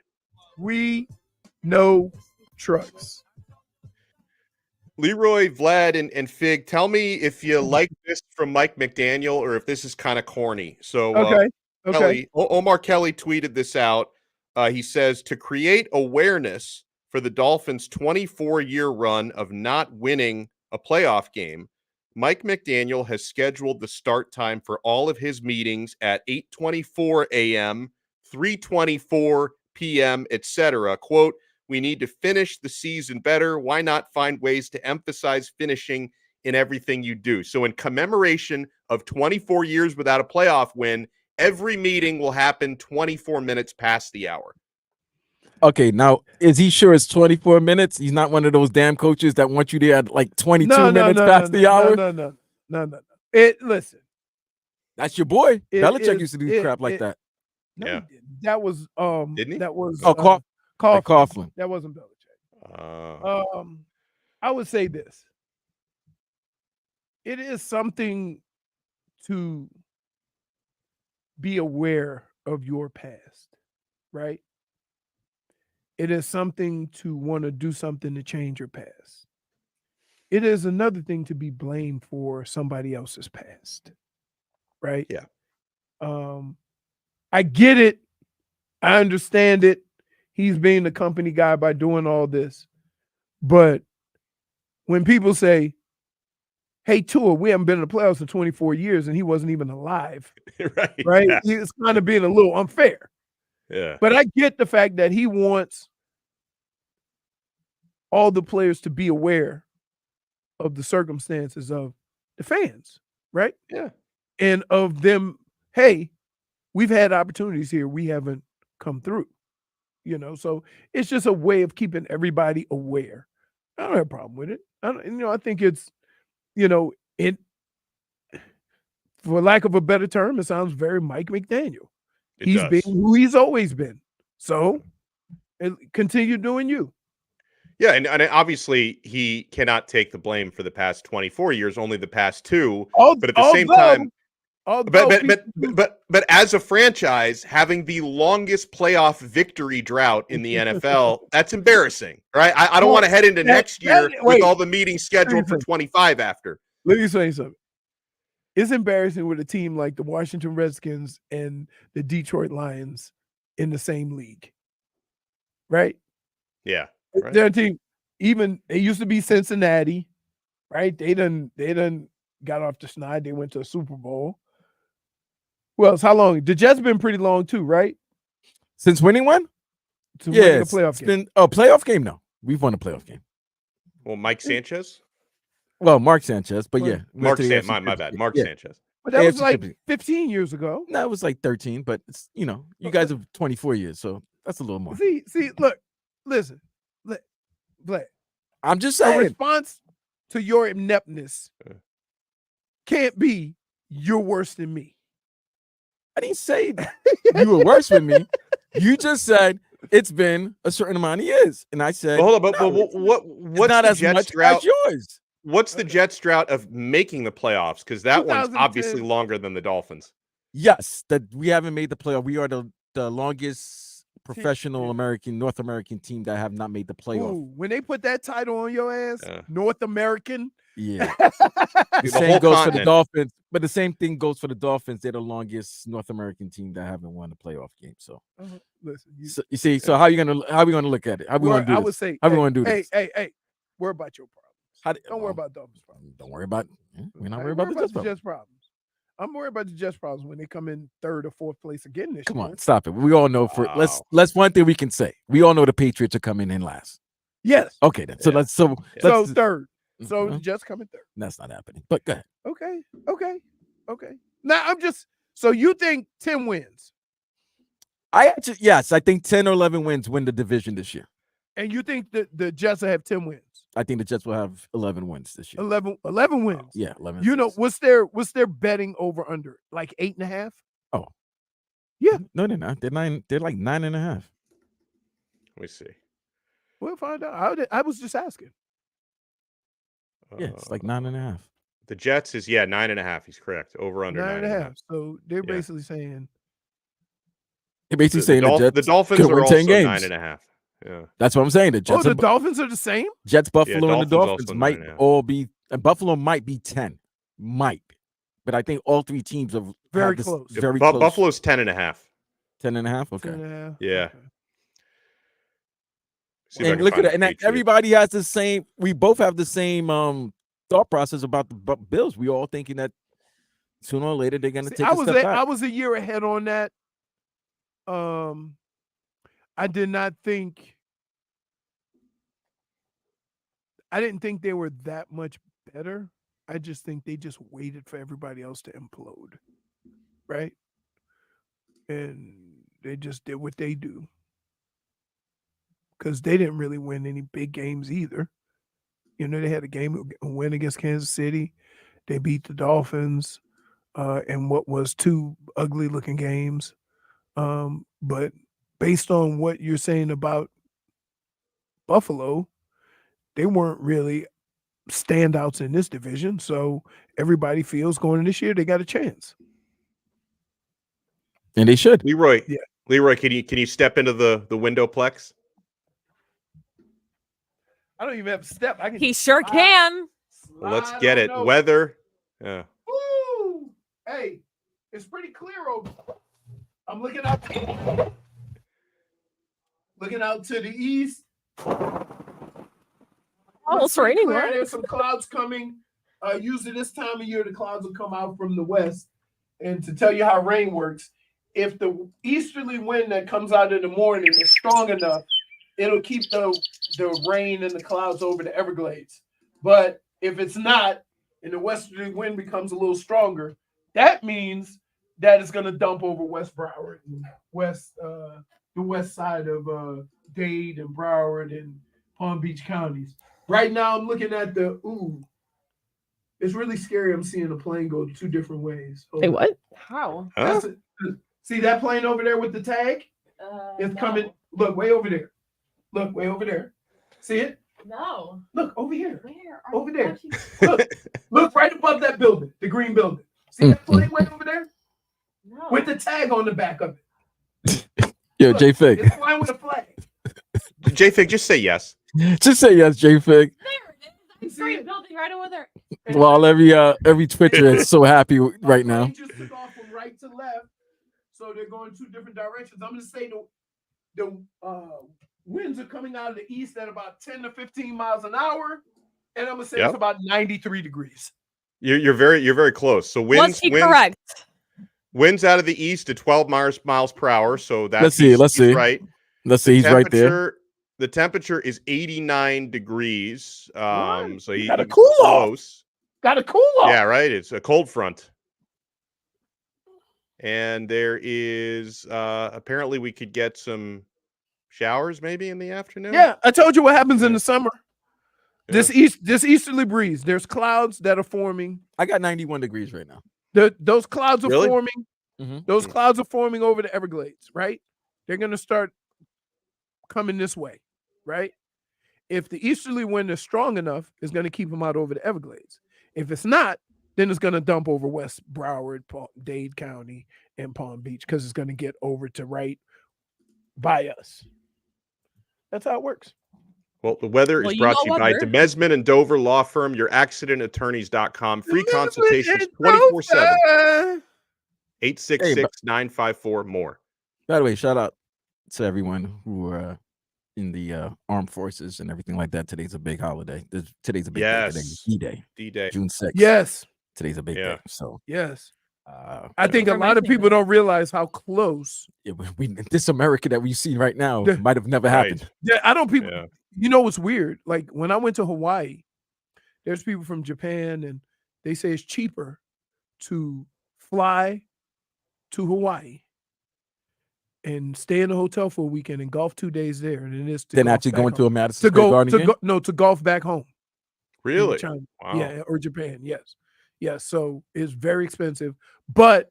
[SPEAKER 3] We know trucks.
[SPEAKER 2] Leroy, Vlad, and Fig, tell me if you like this from Mike McDaniel or if this is kind of corny. So, Omar Kelly tweeted this out. He says, to create awareness for the Dolphins' 24-year run of not winning a playoff game, Mike McDaniel has scheduled the start time for all of his meetings at 8:24 a.m., 3:24 p.m., etc. Quote, we need to finish the season better. Why not find ways to emphasize finishing in everything you do? So in commemoration of 24 years without a playoff win, every meeting will happen 24 minutes past the hour.
[SPEAKER 4] Okay, now is he sure it's 24 minutes? He's not one of those damn coaches that want you there at like 22 minutes past the hour.
[SPEAKER 3] No. Listen,
[SPEAKER 4] that's your boy. Belichick used to do crap like that.
[SPEAKER 3] No, yeah, that was
[SPEAKER 2] didn't he?
[SPEAKER 3] That was
[SPEAKER 4] Coughlin.
[SPEAKER 3] That wasn't Belichick. I would say this. It is something to be aware of your past, right? It is something to want to do something to change your past. It is another thing to be blamed for somebody else's past, right?
[SPEAKER 2] Yeah.
[SPEAKER 3] I get it. I understand it. He's being the company guy by doing all this. But when people say, hey, Tua, we haven't been in the playoffs in 24 years and he wasn't even alive, right? Yeah. It's kind of being a little unfair.
[SPEAKER 2] Yeah.
[SPEAKER 3] But I get the fact that he wants all the players to be aware of the circumstances of the fans, right?
[SPEAKER 2] Yeah.
[SPEAKER 3] And of them, hey, we've had opportunities here. We haven't come through, so it's just a way of keeping everybody aware. I don't have a problem with it. I think it's, it, for lack of a better term, it sounds very Mike McDaniel. He's been who he's always been. So continue doing you.
[SPEAKER 2] Yeah, and obviously he cannot take the blame for the past 24 years, only the past 2. But at the same time, but as a franchise, having the longest playoff victory drought in the NFL, that's embarrassing, right? I don't want to head into next year with all the meetings scheduled for 25 after.
[SPEAKER 3] Let me say something. It's embarrassing with a team like the Washington Redskins and the Detroit Lions in the same league, right?
[SPEAKER 2] Yeah.
[SPEAKER 3] Right. Their team, even they used to be Cincinnati, right? They done got off the schneid. They went to a Super Bowl. Well, how long? The Jets been pretty long too, right?
[SPEAKER 4] Since winning one?
[SPEAKER 3] Yeah, playoff game.
[SPEAKER 4] Playoff game. No, we've won a playoff game.
[SPEAKER 2] Well, Mike Sanchez.
[SPEAKER 4] Well, Mark Sanchez, but yeah,
[SPEAKER 2] Mark Sanchez. My bad, Mark Sanchez.
[SPEAKER 3] But that was like 15 years ago.
[SPEAKER 4] No, it was like 13. But it's, you guys have 24 years, so that's a little more.
[SPEAKER 3] See, look, listen, Vlad.
[SPEAKER 4] I'm just saying.
[SPEAKER 3] A response to your ineptness can't be you're worse than me.
[SPEAKER 4] I didn't say you were worse than me. You just said it's been a certain amount of years, and I said,
[SPEAKER 2] hold on, but what's
[SPEAKER 4] not
[SPEAKER 2] the
[SPEAKER 4] as
[SPEAKER 2] Jets
[SPEAKER 4] much
[SPEAKER 2] drought?
[SPEAKER 4] as yours?
[SPEAKER 2] What's the Jets drought of making the playoffs? Because that one's obviously longer than the Dolphins.
[SPEAKER 4] Yes, that we haven't made the playoff. We are the longest professional North American team that have not made the playoff.
[SPEAKER 3] Ooh, when they put that title on your ass, North American.
[SPEAKER 4] Yeah. The same goes for the Dolphins, but the same thing goes for the Dolphins. They're the longest North American team that haven't won a playoff game. So,
[SPEAKER 3] listen,
[SPEAKER 4] you see, so how are we gonna look at it? How we want to do this?
[SPEAKER 3] I would say,
[SPEAKER 4] how we want to do this?
[SPEAKER 3] Hey, worry about your problems. Don't worry about Dolphins' problems.
[SPEAKER 4] Don't worry about. We're not worried about the Jets
[SPEAKER 3] problems. I'm worried about the Jets problems when they come in 3rd or 4th place again this year.
[SPEAKER 4] Come on, stop it. We all know let's one thing we can say. We all know the Patriots are coming in last.
[SPEAKER 3] Yes.
[SPEAKER 4] Okay, then. So let's
[SPEAKER 3] 3rd. So the Jets coming 3rd.
[SPEAKER 4] That's not happening. But go ahead.
[SPEAKER 3] Okay. Now I'm just so you think 10 wins?
[SPEAKER 4] I think 10 or 11 wins win the division this year.
[SPEAKER 3] And you think that the Jets will have 10 wins?
[SPEAKER 4] I think the Jets will have 11 wins this year.
[SPEAKER 3] 11 wins.
[SPEAKER 4] Yeah, 11.
[SPEAKER 3] You know, what's their betting over under? Like 8.5?
[SPEAKER 4] Oh.
[SPEAKER 3] Yeah.
[SPEAKER 4] No, they're not. They're like 9.5.
[SPEAKER 2] Let me see.
[SPEAKER 3] We'll find out. I was just asking.
[SPEAKER 4] Yeah, it's like 9.5.
[SPEAKER 2] The Jets is 9.5. He's correct. Over under 9.5.
[SPEAKER 3] So they're
[SPEAKER 2] Yeah.
[SPEAKER 3] basically saying
[SPEAKER 4] They're basically saying the Jets
[SPEAKER 2] Dolphins
[SPEAKER 4] could
[SPEAKER 2] are
[SPEAKER 4] win
[SPEAKER 2] also
[SPEAKER 4] 10 games.
[SPEAKER 2] 9.5. Yeah.
[SPEAKER 4] That's what I'm saying. The Jets,
[SPEAKER 3] the Dolphins are the same.
[SPEAKER 4] Jets, Buffalo, and the
[SPEAKER 2] Dolphins
[SPEAKER 4] Dolphins
[SPEAKER 2] also
[SPEAKER 4] might
[SPEAKER 2] 9.5.
[SPEAKER 4] all be. And Buffalo might be 10, but I think all three teams are
[SPEAKER 3] Very close.
[SPEAKER 4] Very close.
[SPEAKER 2] Buffalo's 10.5.
[SPEAKER 4] 10.5. Okay.
[SPEAKER 3] 10.5.
[SPEAKER 2] Yeah.
[SPEAKER 3] Okay.
[SPEAKER 2] See if I
[SPEAKER 4] And
[SPEAKER 2] can
[SPEAKER 4] look at
[SPEAKER 2] find
[SPEAKER 4] it.
[SPEAKER 2] the
[SPEAKER 4] And
[SPEAKER 2] Patriots.
[SPEAKER 4] everybody has the same. We both have the same thought process about the Bills. We all thinking that sooner or later they're going to take a step back.
[SPEAKER 3] I was a year ahead on that. I didn't think they were that much better. I just think they just waited for everybody else to implode, right? And they just did what they do. Because they didn't really win any big games either. You know, they had a win against Kansas City. They beat the Dolphins in what was 2 ugly-looking games. But based on what you're saying about Buffalo, they weren't really standouts in this division. So everybody feels going into this year they got a chance.
[SPEAKER 4] And they should.
[SPEAKER 2] Leroy,
[SPEAKER 3] Yeah.
[SPEAKER 2] Leroy, can you step into the windowplex?
[SPEAKER 3] I don't even have to step.
[SPEAKER 5] He sure can.
[SPEAKER 2] Well, let's get it. Weather. Yeah.
[SPEAKER 3] Woo! Hey, it's pretty clear over. I'm looking out to the east.
[SPEAKER 5] Oh, it's raining,
[SPEAKER 3] Clear.
[SPEAKER 5] right?
[SPEAKER 3] There's some clouds coming. Usually this time of year, the clouds will come out from the west. And to tell you how rain works, if the easterly wind that comes out in the morning is strong enough, it'll keep the rain and the clouds over the Everglades. But if it's not, and the westerly wind becomes a little stronger, that means that it's going to dump over West Broward and the west side of Dade and Broward and Palm Beach counties. Right now, I'm looking at it's really scary. I'm seeing a plane go 2 different ways.
[SPEAKER 5] Wait, what? How?
[SPEAKER 2] Huh?
[SPEAKER 3] See that plane over there with the tag? It's coming. Look, way over there. Look, way over there. See it?
[SPEAKER 5] No.
[SPEAKER 3] Look, over here.
[SPEAKER 5] Where?
[SPEAKER 3] Over there. Look right above that building, the green building. See that plane way over there?
[SPEAKER 5] No.
[SPEAKER 3] With the tag on the back of it.
[SPEAKER 4] Yo,
[SPEAKER 3] Look,
[SPEAKER 4] J-Fig.
[SPEAKER 3] it's flying with a flag.
[SPEAKER 2] J-Fig, just say yes.
[SPEAKER 4] Just say yes, J-Fig.
[SPEAKER 5] There it
[SPEAKER 3] You
[SPEAKER 5] is.
[SPEAKER 3] see
[SPEAKER 5] Great
[SPEAKER 3] it?
[SPEAKER 5] building right over there.
[SPEAKER 4] While every Twitcher is so happy right now.
[SPEAKER 3] They just took off from right to left, so they're going 2 different directions. I'm going to say the winds are coming out of the east at about 10 to 15 miles an hour, and I'm going to say it's about 93 degrees.
[SPEAKER 2] You're very close. So
[SPEAKER 5] Was he correct?
[SPEAKER 2] Winds out of the east at 12 miles per hour. So that's
[SPEAKER 4] Let's see.
[SPEAKER 2] he's right.
[SPEAKER 4] Let's see. He's right there.
[SPEAKER 2] The temperature is 89 degrees. So he's
[SPEAKER 3] Got a cool
[SPEAKER 2] close.
[SPEAKER 3] Got a cool off.
[SPEAKER 2] Yeah, right. It's a cold front. And there is apparently we could get some showers maybe in the afternoon.
[SPEAKER 3] Yeah, I told you what happens in the summer.
[SPEAKER 2] Yeah.
[SPEAKER 3] This easterly breeze. There's clouds that are forming.
[SPEAKER 4] I got 91 degrees right now.
[SPEAKER 3] Those clouds are
[SPEAKER 2] Really?
[SPEAKER 3] forming.
[SPEAKER 4] Mhm.
[SPEAKER 3] Those clouds are forming over the Everglades, right? They're going to start coming this way, right? If the easterly wind is strong enough, it's going to keep them out over the Everglades. If it's not, then it's going to dump over West Broward, Dade County, and Palm Beach because it's going to get over to right by us. That's how it works.
[SPEAKER 2] Well, the weather is brought to you by Demesman and Dover Law Firm, your accidentattorneys.com. Free consultations 24/7. 866-954-MORE.
[SPEAKER 4] By the way, shout out to everyone who are in the armed forces and everything like that. Today's a big holiday. Today's a big day. Today's D-Day.
[SPEAKER 2] D-Day.
[SPEAKER 4] June 6th.
[SPEAKER 3] Yes.
[SPEAKER 4] Today's a big day. So
[SPEAKER 3] yes. I think a lot of people don't realize how close
[SPEAKER 4] this America that we see right now might have never happened.
[SPEAKER 3] Yeah, I don't people. You know what's weird? Like when I went to Hawaii, there's people from Japan, and they say it's cheaper to fly to Hawaii and stay in a hotel for a weekend and golf 2 days there, and it is to
[SPEAKER 4] then actually going to a Madison
[SPEAKER 3] to
[SPEAKER 4] Square
[SPEAKER 3] go
[SPEAKER 4] Garden
[SPEAKER 3] to
[SPEAKER 4] game?
[SPEAKER 3] go no to golf back home.
[SPEAKER 2] Really?
[SPEAKER 3] China.
[SPEAKER 2] Wow.
[SPEAKER 3] Yeah, or Japan. Yes. Yes. So it's very expensive, but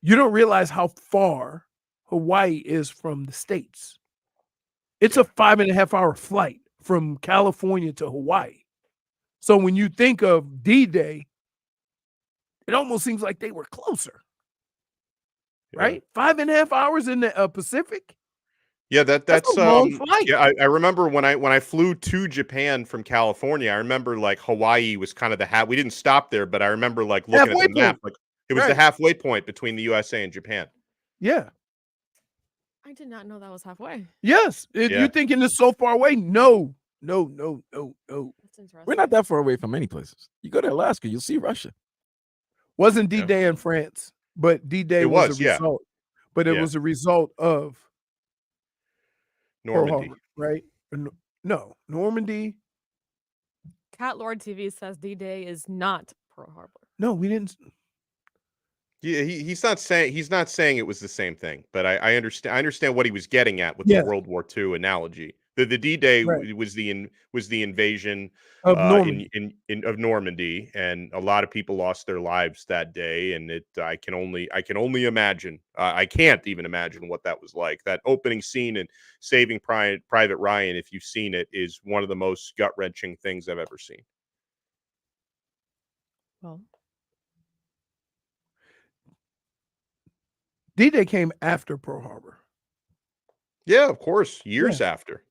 [SPEAKER 3] you don't realize how far Hawaii is from the States. It's a 5.5-hour flight from California to Hawaii. So when you think of D-Day, it almost seems like they were closer, right? 5.5 hours in the Pacific.
[SPEAKER 2] Yeah,
[SPEAKER 3] That's a long flight.
[SPEAKER 2] yeah, I remember when I flew to Japan from California, I remember like Hawaii was kind of the we didn't stop there, but I remember like looking
[SPEAKER 3] Halfway
[SPEAKER 2] at the map,
[SPEAKER 3] point.
[SPEAKER 2] like it was the
[SPEAKER 3] Right.
[SPEAKER 2] halfway point between the USA and Japan.
[SPEAKER 3] Yeah.
[SPEAKER 5] I did not know that was halfway.
[SPEAKER 3] Yes.
[SPEAKER 2] Yeah.
[SPEAKER 3] You're thinking it's so far away. No.
[SPEAKER 5] That's interesting.
[SPEAKER 4] We're not that far away from many places. You go to Alaska, you'll see Russia.
[SPEAKER 3] Wasn't D-Day in France, but D-Day
[SPEAKER 2] It
[SPEAKER 3] was
[SPEAKER 2] was,
[SPEAKER 3] a
[SPEAKER 2] yeah.
[SPEAKER 3] result. But it
[SPEAKER 2] Yeah.
[SPEAKER 3] was a result of Pearl
[SPEAKER 2] Normandy.
[SPEAKER 3] Harbor, right? No, Normandy.
[SPEAKER 5] Cat Lord TV says D-Day is not Pearl Harbor.
[SPEAKER 3] No, we didn't.
[SPEAKER 2] Yeah, he's not saying it was the same thing, but I understand what he was getting at with
[SPEAKER 3] Yeah.
[SPEAKER 2] the World War II analogy. The D-Day
[SPEAKER 3] Right.
[SPEAKER 2] was the invasion
[SPEAKER 3] Of Normandy.
[SPEAKER 2] of Normandy, and a lot of people lost their lives that day. And I can only imagine. I can't even imagine what that was like. That opening scene in Saving Private Ryan, if you've seen it, is one of the most gut-wrenching things I've ever seen.
[SPEAKER 5] Well,
[SPEAKER 3] D-Day came after Pearl Harbor.
[SPEAKER 2] Yeah, of course, years after.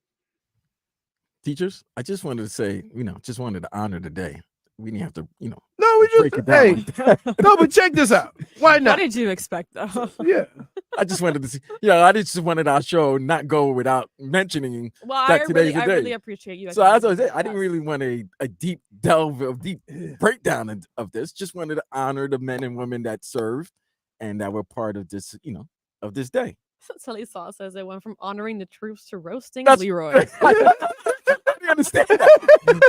[SPEAKER 4] Teachers, I just wanted to say, just wanted to honor the day. We didn't have to,
[SPEAKER 3] No, we
[SPEAKER 4] break
[SPEAKER 3] just
[SPEAKER 4] it down like that.
[SPEAKER 3] no, but check this out. Why
[SPEAKER 5] what
[SPEAKER 3] not?
[SPEAKER 5] did you expect, though?
[SPEAKER 3] Yeah.
[SPEAKER 4] I just wanted to see, I just wanted our show not go without mentioning
[SPEAKER 5] Well,
[SPEAKER 4] that
[SPEAKER 5] I
[SPEAKER 4] today's the day.
[SPEAKER 5] really appreciate you.
[SPEAKER 4] So as I was
[SPEAKER 5] acknowledging
[SPEAKER 4] saying, I didn't
[SPEAKER 5] that.
[SPEAKER 4] really want a deep delve, a deep breakdown of this. Just wanted to honor the men and women that served and that were part of this, of this day.
[SPEAKER 5] Silly Saw says it went from honoring the troops to roasting
[SPEAKER 4] That's-
[SPEAKER 5] Leroy.
[SPEAKER 4] You understand that?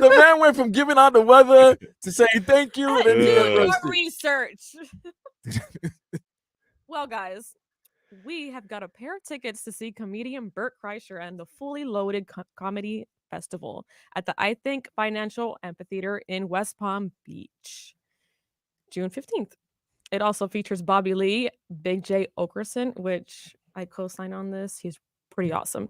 [SPEAKER 4] The man went from giving out the weather to saying thank you, and then he
[SPEAKER 5] Do
[SPEAKER 4] got
[SPEAKER 5] your
[SPEAKER 4] roasted.
[SPEAKER 5] research. Well, guys, we have got a pair of tickets to see comedian Bert Kreischer and the Fully Loaded Comedy Festival at the I Think Financial Amphitheater in West Palm Beach, June 15th. It also features Bobby Lee, Big J Okerson, which I co-sign on this. He's pretty awesome,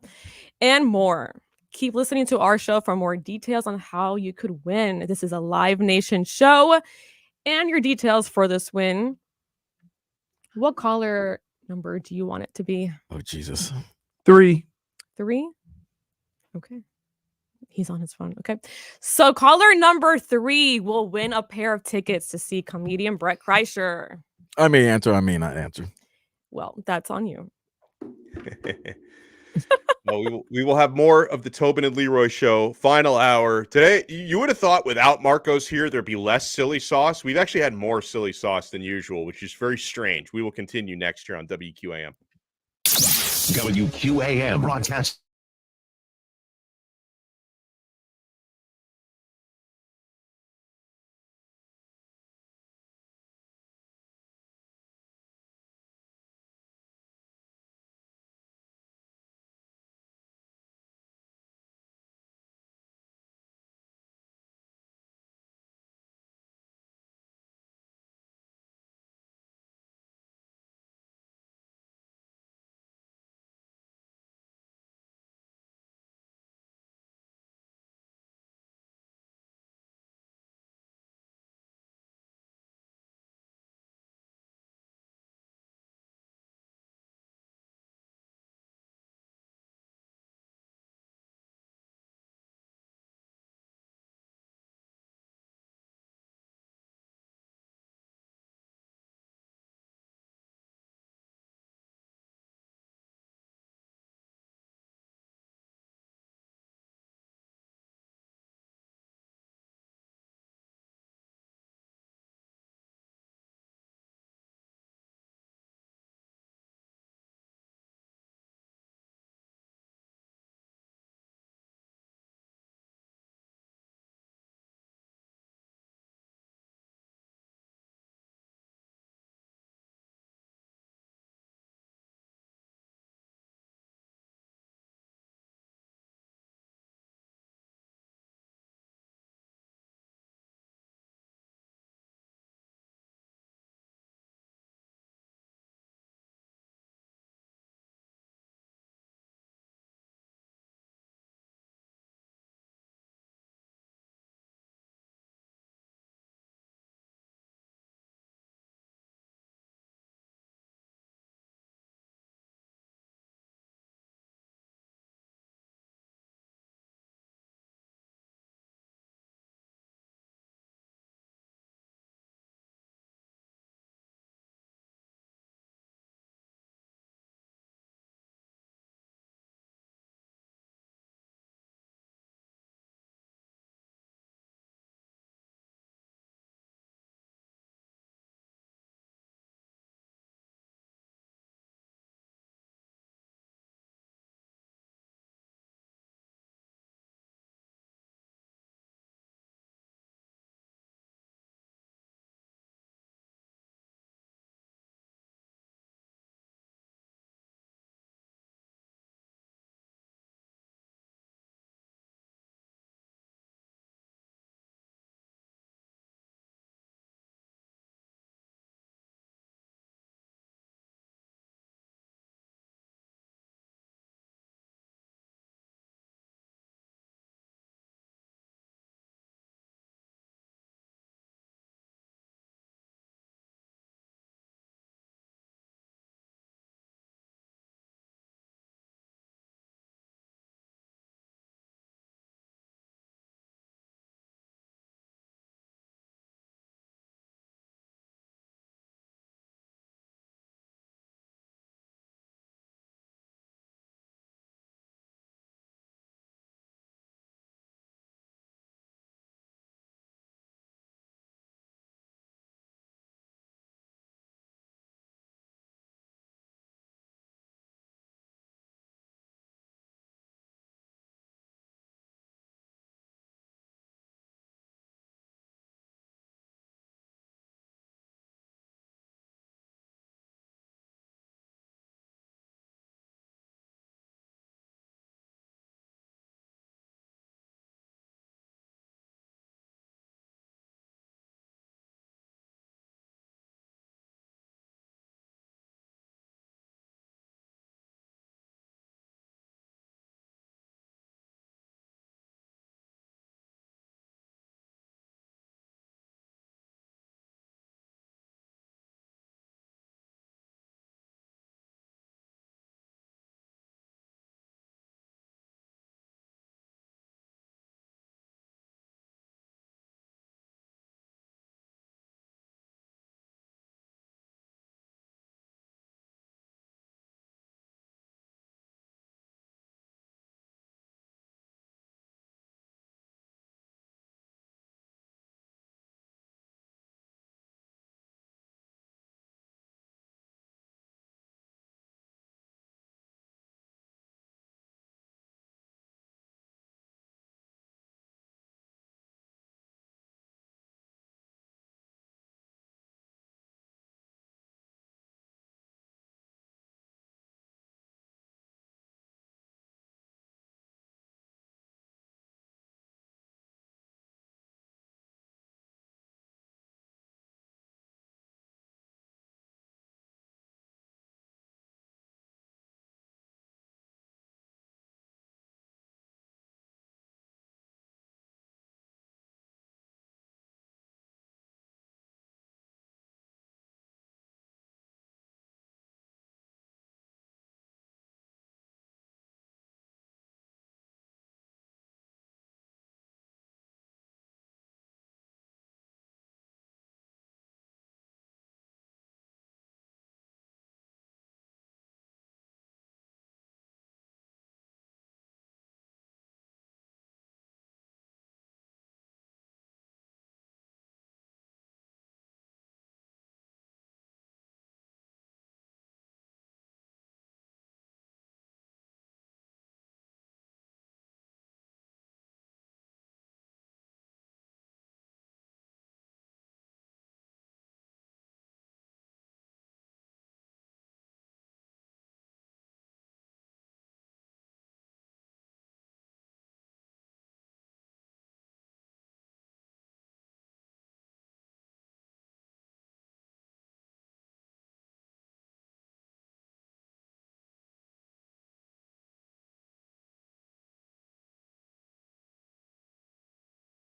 [SPEAKER 5] and more. Keep listening to our show for more details on how you could win. This is a Live Nation show, and your details for this win. What caller number do you want it to be?
[SPEAKER 4] Oh, Jesus.
[SPEAKER 3] 3.
[SPEAKER 5] 3? Okay. He's on his phone. Okay. So caller number 3 will win a pair of tickets to see comedian Bert Kreischer.
[SPEAKER 4] I may answer, I may not answer.
[SPEAKER 5] Well, that's on you.
[SPEAKER 2] Well, we will have more of the Tobin and Leroy show. Final hour today. You would have thought without Marcos here, there'd be less silly sauce. We've actually had more silly sauce than usual, which is very strange. We will continue next year on WQAM.
[SPEAKER 8] WQAM broadcast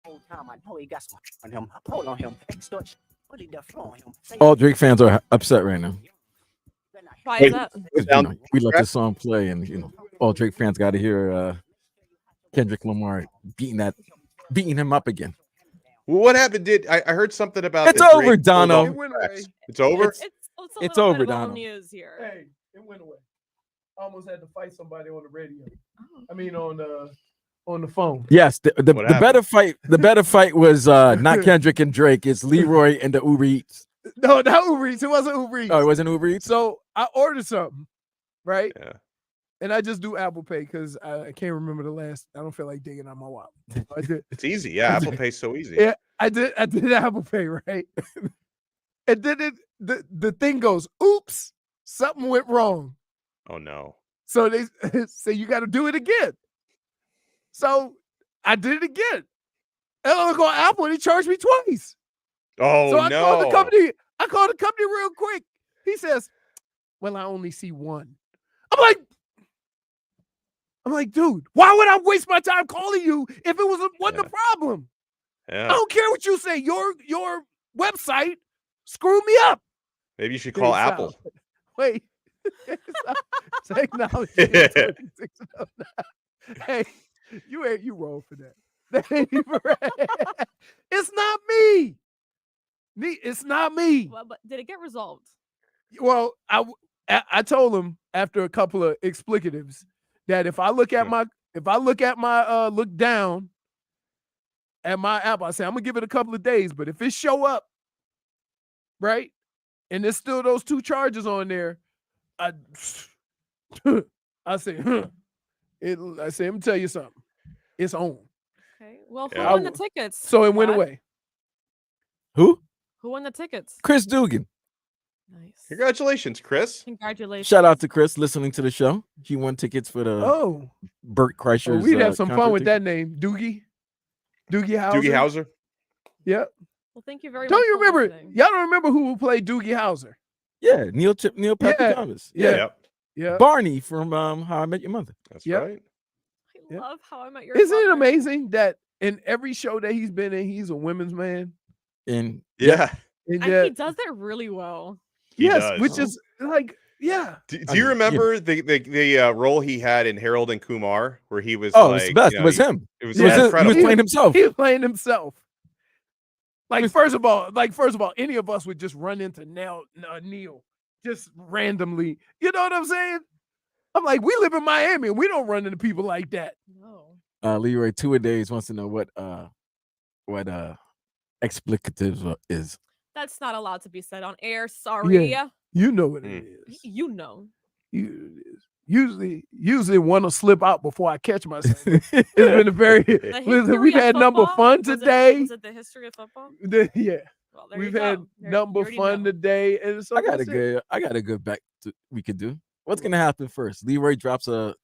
[SPEAKER 7] whole time I know he got some on him. Pull on him. Extort. Put it on him.
[SPEAKER 4] All Drake fans are upset right now.
[SPEAKER 5] Why is that?
[SPEAKER 4] 'Cause, we let this song play, and all Drake fans got to hear Kendrick Lamar beating him up again.
[SPEAKER 2] Well, what happened? I heard something about
[SPEAKER 4] It's
[SPEAKER 2] the
[SPEAKER 4] over,
[SPEAKER 2] Drake
[SPEAKER 4] Donno.
[SPEAKER 2] pulled
[SPEAKER 3] It went
[SPEAKER 2] off-
[SPEAKER 3] away.
[SPEAKER 2] It's over.
[SPEAKER 5] It's
[SPEAKER 4] over,
[SPEAKER 5] bit of old
[SPEAKER 4] Donald.
[SPEAKER 5] news here.
[SPEAKER 3] Hey, it went away. I almost had to fight somebody on the radio. I mean, on the phone.
[SPEAKER 4] Yes, the
[SPEAKER 2] What
[SPEAKER 4] better
[SPEAKER 2] happened?
[SPEAKER 4] fight. The better fight was not Kendrick and Drake. It's Leroy and the Uber Eats.
[SPEAKER 3] No, not Uber Eats. It wasn't Uber Eats.
[SPEAKER 4] Oh, it wasn't Uber Eats.
[SPEAKER 3] So I ordered something, right?
[SPEAKER 2] Yeah.
[SPEAKER 3] And I just do Apple Pay because I can't remember the last. I don't feel like digging out my wallet. I did.
[SPEAKER 2] It's easy. Yeah, Apple Pay's so easy.
[SPEAKER 3] Yeah, I did Apple Pay, right? And then the thing goes, oops, something went wrong.
[SPEAKER 2] Oh no.
[SPEAKER 3] So they say you got to do it again. So I did it again. And I look on Apple and he charged me twice.
[SPEAKER 2] Oh
[SPEAKER 3] So I
[SPEAKER 2] no.
[SPEAKER 3] called the company. I called the company real quick. He says, "Well, I only see one." I'm like, dude, why would I waste my time calling you if it wasn't a problem? I
[SPEAKER 2] Yeah.
[SPEAKER 3] don't care what you say. Your website screwed me up.
[SPEAKER 2] Maybe you should call
[SPEAKER 3] Hey,
[SPEAKER 2] Apple.
[SPEAKER 3] Sal, wait. Technology. Hey, you roll for that. That ain't even right. It's not me. It's not me.
[SPEAKER 5] Well, but did it get resolved?
[SPEAKER 3] Well, I told him after a couple of explicatives that if I look at my look down at my app, I say I'm gonna give it a couple of days, but if it show up, right, and there's still those 2 charges on there, I say, I say, let me tell you something. It's on.
[SPEAKER 5] Okay. Well, who
[SPEAKER 2] Yeah.
[SPEAKER 5] won the tickets?
[SPEAKER 3] So it went
[SPEAKER 5] Vlad?
[SPEAKER 3] away.
[SPEAKER 4] Who?
[SPEAKER 5] Who won the tickets?
[SPEAKER 4] Chris Dugan.
[SPEAKER 5] Nice.
[SPEAKER 2] Congratulations, Chris.
[SPEAKER 5] Congratulations.
[SPEAKER 4] Shout out to Chris listening to the show. He won tickets for the
[SPEAKER 3] Oh,
[SPEAKER 4] Burt Kreischer's.
[SPEAKER 3] we'd have some fun
[SPEAKER 4] concert
[SPEAKER 3] with
[SPEAKER 4] ticket.
[SPEAKER 3] that name, Doogie Howser.
[SPEAKER 2] Doogie Howser.
[SPEAKER 3] Yep.
[SPEAKER 5] Well, thank you very
[SPEAKER 3] Don't
[SPEAKER 5] much.
[SPEAKER 3] you
[SPEAKER 5] for
[SPEAKER 3] remember?
[SPEAKER 5] listening.
[SPEAKER 3] Y'all don't remember who will play Doogie Howser?
[SPEAKER 4] Yeah, Neil Patrick
[SPEAKER 3] Yeah.
[SPEAKER 4] Thomas.
[SPEAKER 3] Yeah.
[SPEAKER 2] Yep.
[SPEAKER 3] Yeah.
[SPEAKER 4] Barney from How I Met Your Mother.
[SPEAKER 2] That's
[SPEAKER 3] Yep.
[SPEAKER 2] right.
[SPEAKER 5] I
[SPEAKER 3] Yep.
[SPEAKER 5] love How I Met Your
[SPEAKER 3] Isn't it
[SPEAKER 5] Mother.
[SPEAKER 3] amazing that in every show that he's been in, he's a women's man?
[SPEAKER 4] And
[SPEAKER 2] Yeah.
[SPEAKER 3] And
[SPEAKER 5] And
[SPEAKER 3] yet,
[SPEAKER 5] he does it really well.
[SPEAKER 2] He
[SPEAKER 3] yes,
[SPEAKER 2] does.
[SPEAKER 3] which is like, yeah.
[SPEAKER 2] Do
[SPEAKER 4] I
[SPEAKER 2] you
[SPEAKER 4] mean,
[SPEAKER 2] remember the role he had in Harold and Kumar, where he was
[SPEAKER 4] oh,
[SPEAKER 2] like,
[SPEAKER 4] it's the best.
[SPEAKER 2] you
[SPEAKER 4] It
[SPEAKER 2] know,
[SPEAKER 4] was him.
[SPEAKER 2] It was
[SPEAKER 4] It was him. He
[SPEAKER 2] incredible.
[SPEAKER 4] was playing himself.
[SPEAKER 3] He was playing himself. Like first of all, any of us would just run into Neil just randomly. You know what I'm saying? I'm like, we live in Miami and we don't run into people like that.
[SPEAKER 5] No.
[SPEAKER 4] Leroy Two-A-Days wants to know what explicatives is.
[SPEAKER 5] That's not allowed to be said on air. Sorry.
[SPEAKER 3] Yeah. You know what it is.
[SPEAKER 5] You know.
[SPEAKER 3] Usually one will slip out before I catch myself. It's been a very
[SPEAKER 5] The
[SPEAKER 3] listen,
[SPEAKER 5] history
[SPEAKER 3] we've
[SPEAKER 5] of
[SPEAKER 3] had number
[SPEAKER 5] football?
[SPEAKER 3] fun
[SPEAKER 5] Was it-
[SPEAKER 3] today.
[SPEAKER 5] Was it the history of football?
[SPEAKER 3] Yeah.
[SPEAKER 5] Well, there
[SPEAKER 3] We've
[SPEAKER 5] you
[SPEAKER 3] had
[SPEAKER 5] go. There-
[SPEAKER 3] number
[SPEAKER 5] you already
[SPEAKER 3] fun
[SPEAKER 5] know.
[SPEAKER 3] today. And so
[SPEAKER 4] I got a
[SPEAKER 3] that's it.
[SPEAKER 4] good bet we could do. What's gonna happen first? Leroy drops a